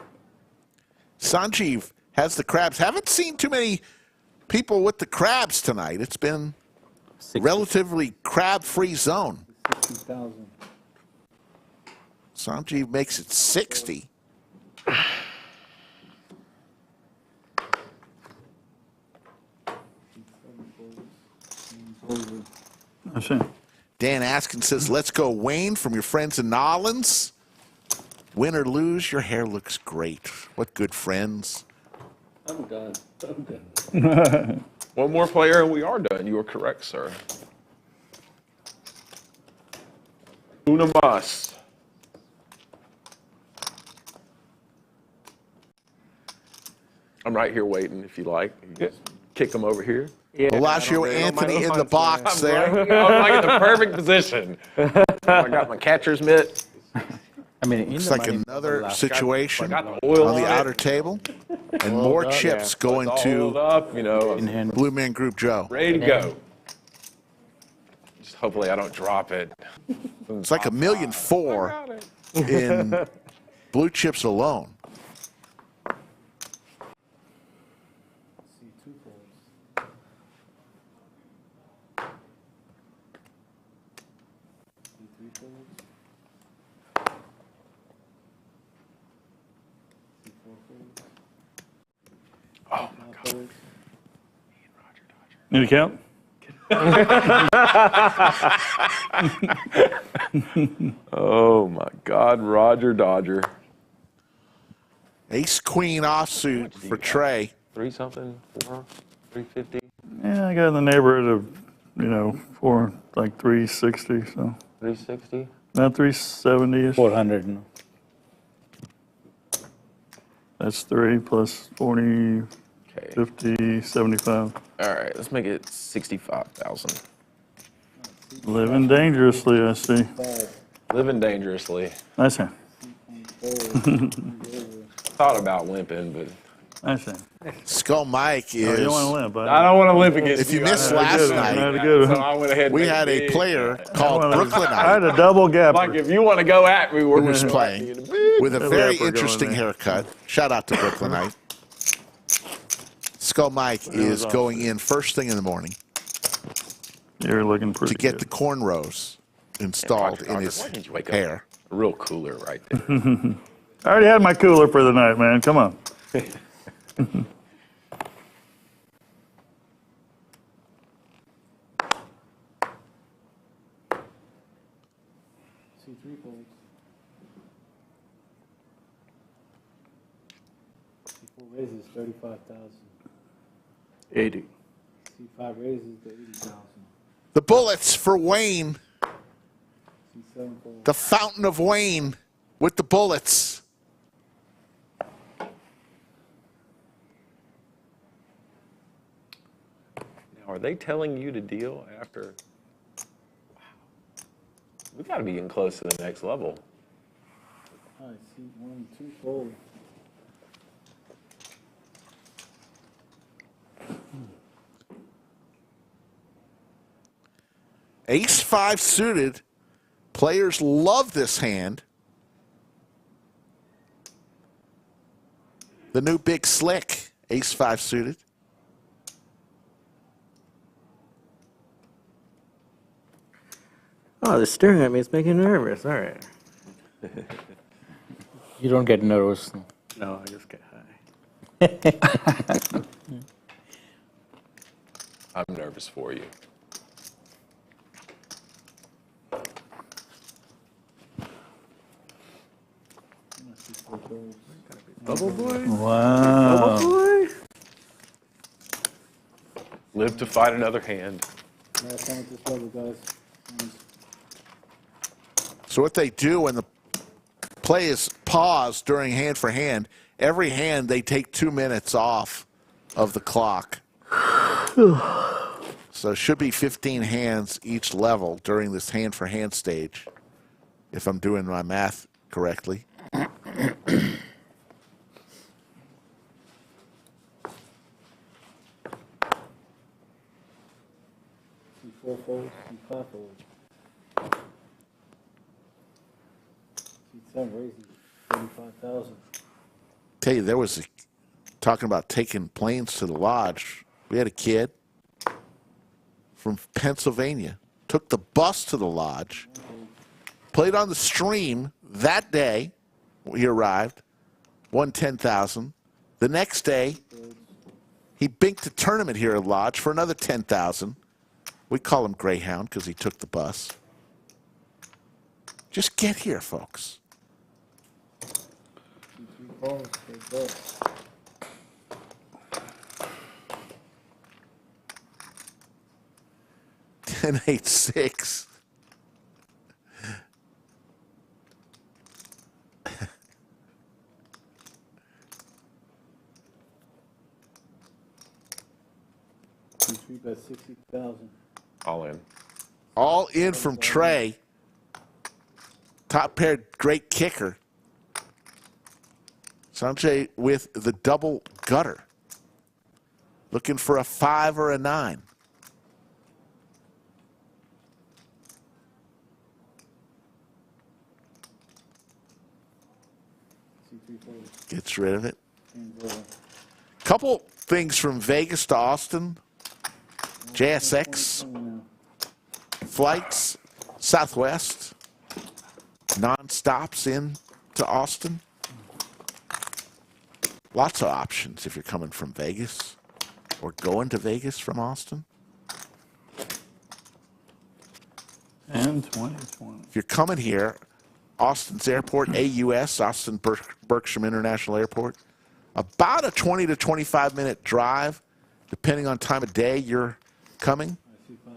Sanjeev has the crabs. Haven't seen too many people with the crabs tonight. It's been relatively crab-free zone. 60,000. Sanjeev makes it 60. Dan Askin says, let's go, Wayne, from your friends in Nollins. Win or lose, your hair looks great. What good friends. I'm done. I'm done. One more player and we are done. You are correct, sir. Una mas. I'm right here waiting if you like. You just kick them over here. Yeah, Bellagio Anthony in the box there. I'm like in the perfect position. I got my catcher's mitt. I mean, looks like another situation got on oil the on outer it. table. And more chips going to Up, you know, Blue Man Group Joe. ready to go. Just hopefully I don't drop it. It's like $1,000,004 in blue chips alone. C2 folds. C3 folds. C4 folds. Oh my God. Need a count? Oh my God, Roger Dodger. Ace Queen offsuit for Trey. 3 something, 4, 350. Yeah, I got in the neighborhood of, for like 360, so. 360. Not 370-ish. 400. No. That's 3 plus 40, 50, 75. All right, let's make it 65,000. Living dangerously, I see. Living dangerously. Nice hand. Thought about limping, but Nice hand. Skull Mike is. Oh, you don't want to limp. I don't want to limp against If you missed last night, so I went ahead and we made had a big. player called Brooklynite. I had a double gap. Like if you want to go at me, we're who was gonna playing with a Double very gapper going interesting there. haircut. Shout out to Brooklynite. Skull Mike is going in first thing in the morning You're looking to pretty get good. the cornrows installed in his Why didn't you wake hair. up? A real cooler right there. I already had my cooler for the night, man. Come on. See 3 folds. See 4 raises, 35,000. 80. See 5 raises, to 80,000. The bullets for Wayne, See 7 folds. the fountain of Wayne with the bullets. Now, are they telling you to deal after? Wow. We got to be getting close to the next level. I see 1, 2 fold. Ace-5 suited. Players love this hand. The new Big Slick, Ace-5 suited. Oh, they're staring at me. It's making me nervous. All right. You don't get nervous. No, I just get high. I'm nervous for you. Bubble boy? Wow. Bubble boy? Live to fight another hand. Last time at this level, guys. So what they do when the play is paused during hand for hand, every hand they take 2 minutes off of the clock. So it should be 15 hands each level during this hand for hand stage, if I'm doing my math correctly. See 4 folds, see 5 folds. See 7 raises, 35,000. Tell you, there was talking about taking planes to the lodge. We had a kid from Pennsylvania, took the bus to the lodge, played on the stream that day. He arrived, won 10,000. The next day, he binked a tournament here at lodge for another 10,000. We call him Greyhound because he took the bus. Just get here, folks. See 3 folds, 3 folds. Ten, 8, 6. See 3 bet 60,000. All in. All in from Trey. Top pair, great kicker. Sanjay with the double gutter. Looking for a 5 or a 9. See 3 folds. Gets rid of it. Hands over. Couple things from Vegas to Austin. JSX flights, Southwest, non-stops in to Austin. Lots of options if you're coming from Vegas or going to Vegas from Austin. And 2020. If you're coming here, Austin's airport, AUS, Austin Berkshire International Airport, about a 20 to 25 minute drive, depending on time of day you're coming.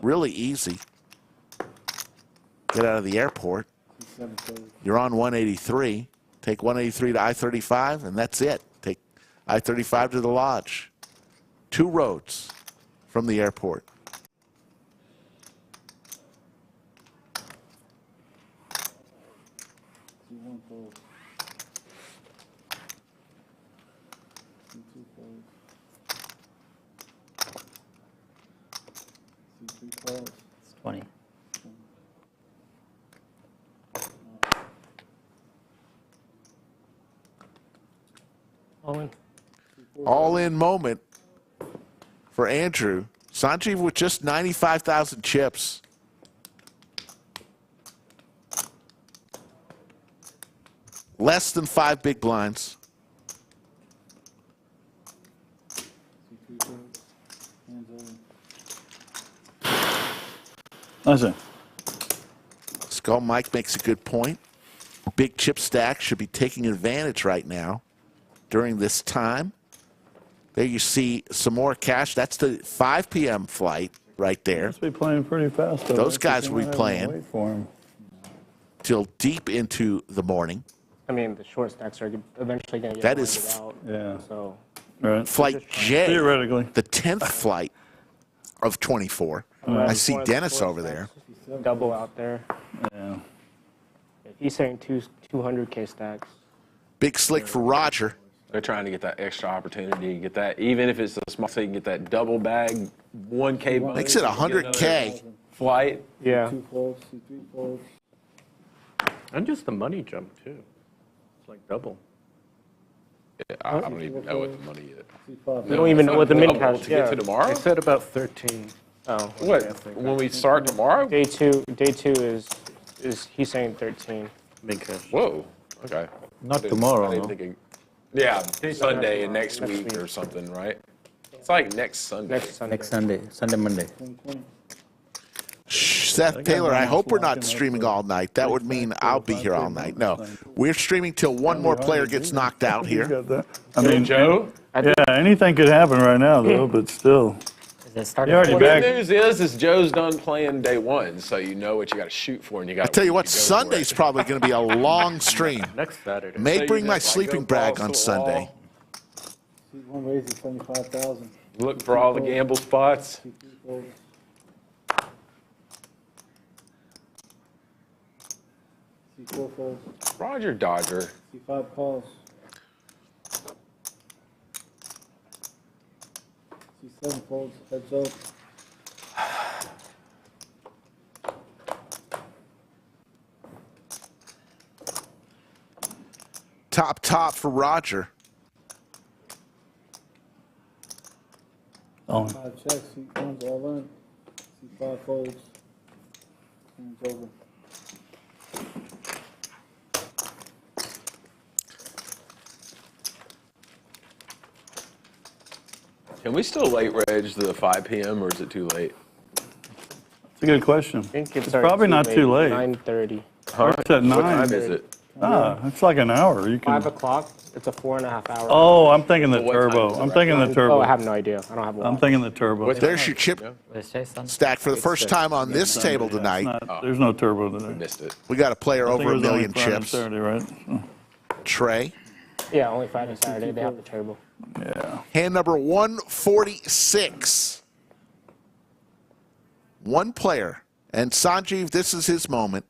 Really easy. Get out of the airport. You're on 183. Take 183 to I-35, and that's it. Take I-35 to the lodge. 2 roads from the airport. C1 fold. C2 fold. C3 calls. It's 20. All in. All-in moment for Andrew. Sanjeev with just 95,000 chips. Less than 5 big blinds. Listen. Skull Mike makes a good point. Big chip stack should be taking advantage right now during this time. There you see some more cash. That's the 5 p.m. flight right there. Must be playing pretty fast. Though. Those guys will be Wait playing for him. till deep into the morning. I mean, the short stacks are eventually going to get That is blinded out. Yeah. So Right. Flight J, Theoretically. the 10th flight of 24. I see one of the Dennis short over there. stacks, double out there. Yeah. If he's saying 200K stacks. Big slick for Roger. They're trying to get that extra opportunity, get that, even if it's a small, so you can get that double bag, 1K bonus. Makes it 100K. Flight. Yeah. C2 folds, C3 folds. And just the money jump, too. It's like double. Yeah, I don't even know what the money is. We don't even know what the mid cash to get to tomorrow. I said about 13. Oh. What? When we start tomorrow? Day two is he's saying 13. Mid cash. Whoa. Okay. Not tomorrow, I didn't no? think yeah, Sunday and next week or something, right? It's like next Sunday. Next Sunday. Sunday, Monday. Seth Taylor, I hope we're not streaming all night. That would mean I'll be here all night. No, we're streaming till one more player gets knocked out here. I mean, Joe? Yeah, anything could happen right now, though, but still. Started You're already Well, back. the good news is Joe's done playing day 1, so you know what you got to shoot for, and you got. I tell you what, Sunday's probably going to be a long stream. Next Saturday. May So bring you my just, sleeping go balls bag on to the Sunday. wall, C1 raises 75,000. Look for all the gamble spots. C3 folds. C4 folds. Roger Dodger. C5 calls. C7 folds, heads up. Top for Roger. On. 5 checks, C1's all in. C5 folds. Hands over. Can we still late reg the 5 p.m. or is it too late? That's a good question. I think It's probably not too late. 9:30. Starts at 9. What time is it? It's like an hour. You can. 5 o'clock. It's a 4.5 hour. Oh, I'm thinking the What time turbo. is it I'm right thinking the now? turbo. Oh, I have no idea. I don't have a I'm watch. thinking the turbo. There's your chip stack for the first time on this table tonight. There's no turbo today. Missed it. We got a player I think over it a was only million Friday and chips. Saturday, right? Trey. Yeah, only Friday, Saturday. They have the turbo. Yeah. Hand number 146. One player. And Sanjeev, this is his moment.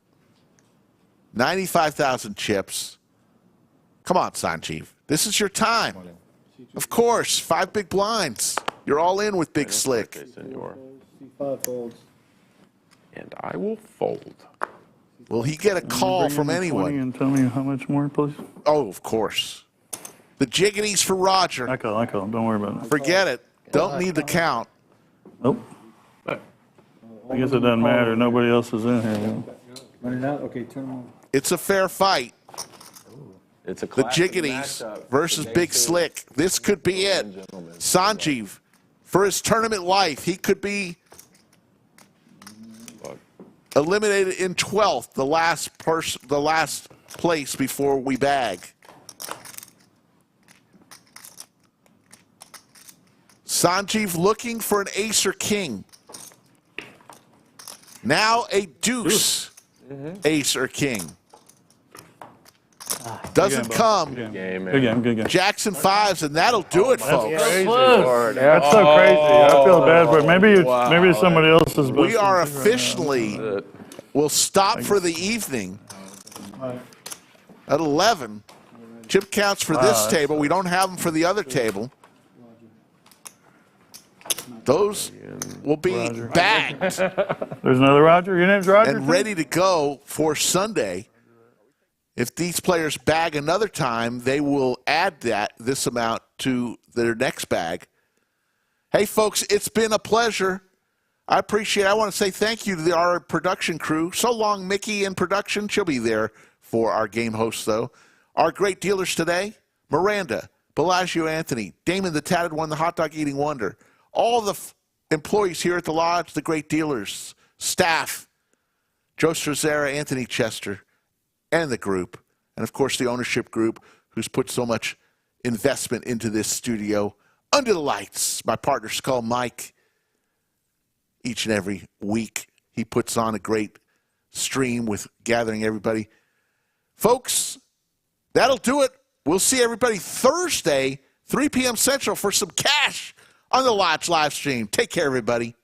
95,000 chips. Come on, Sanjeev. This is your time. Of course, 5 big blinds. You're all in with Big Slick. C5 folds. And I will fold. Will he get a call Bring from in 20 anyone? And tell me how much more, please. Oh, of course. The jiggities for Roger. I call. Don't worry about it. Forget it. Don't need the count. Nope. I guess it doesn't matter. Nobody else is in here. Running out? Okay, turn them on. It's a fair fight. It's a The classic jiggities matchup. versus The Big J2. Slick. This could be it. Sanjeev, for his tournament life, he could be eliminated in 12th, the last place before we bag. Sanjeev looking for an ace or king. Now a deuce. Ace or king. Doesn't come. Good game. Good game. Jackson 5s, and that'll do it, folks. Crazy. That's so crazy. I feel bad for it. Maybe it's somebody else's. We are officially, we'll stop for the evening at 11. Chip counts for this table. We don't have them for the other table. Those will be bagged. There's another Roger. Your name's Roger? And ready to go for Sunday. If these players bag another time, they will add this amount to their next bag. Hey, folks, it's been a pleasure. I appreciate it. I want to say thank you to our production crew. So long, Mickey in production. She'll be there for our game host, though. Our great dealers today, Miranda, Bellagio Anthony, Damon the Tatted One, the hot dog eating wonder. All the employees here at the Lodge, the great dealers, staff, Joe Strazera, Anthony Chester, and the group, and of course the ownership group who's put so much investment into this studio. Under the lights, my partner Skull Mike. Each and every week he puts on a great stream with gathering everybody. Folks, that'll do it. We'll see everybody Thursday, 3 p.m. Central for some cash on the Lodge live stream. Take care, everybody.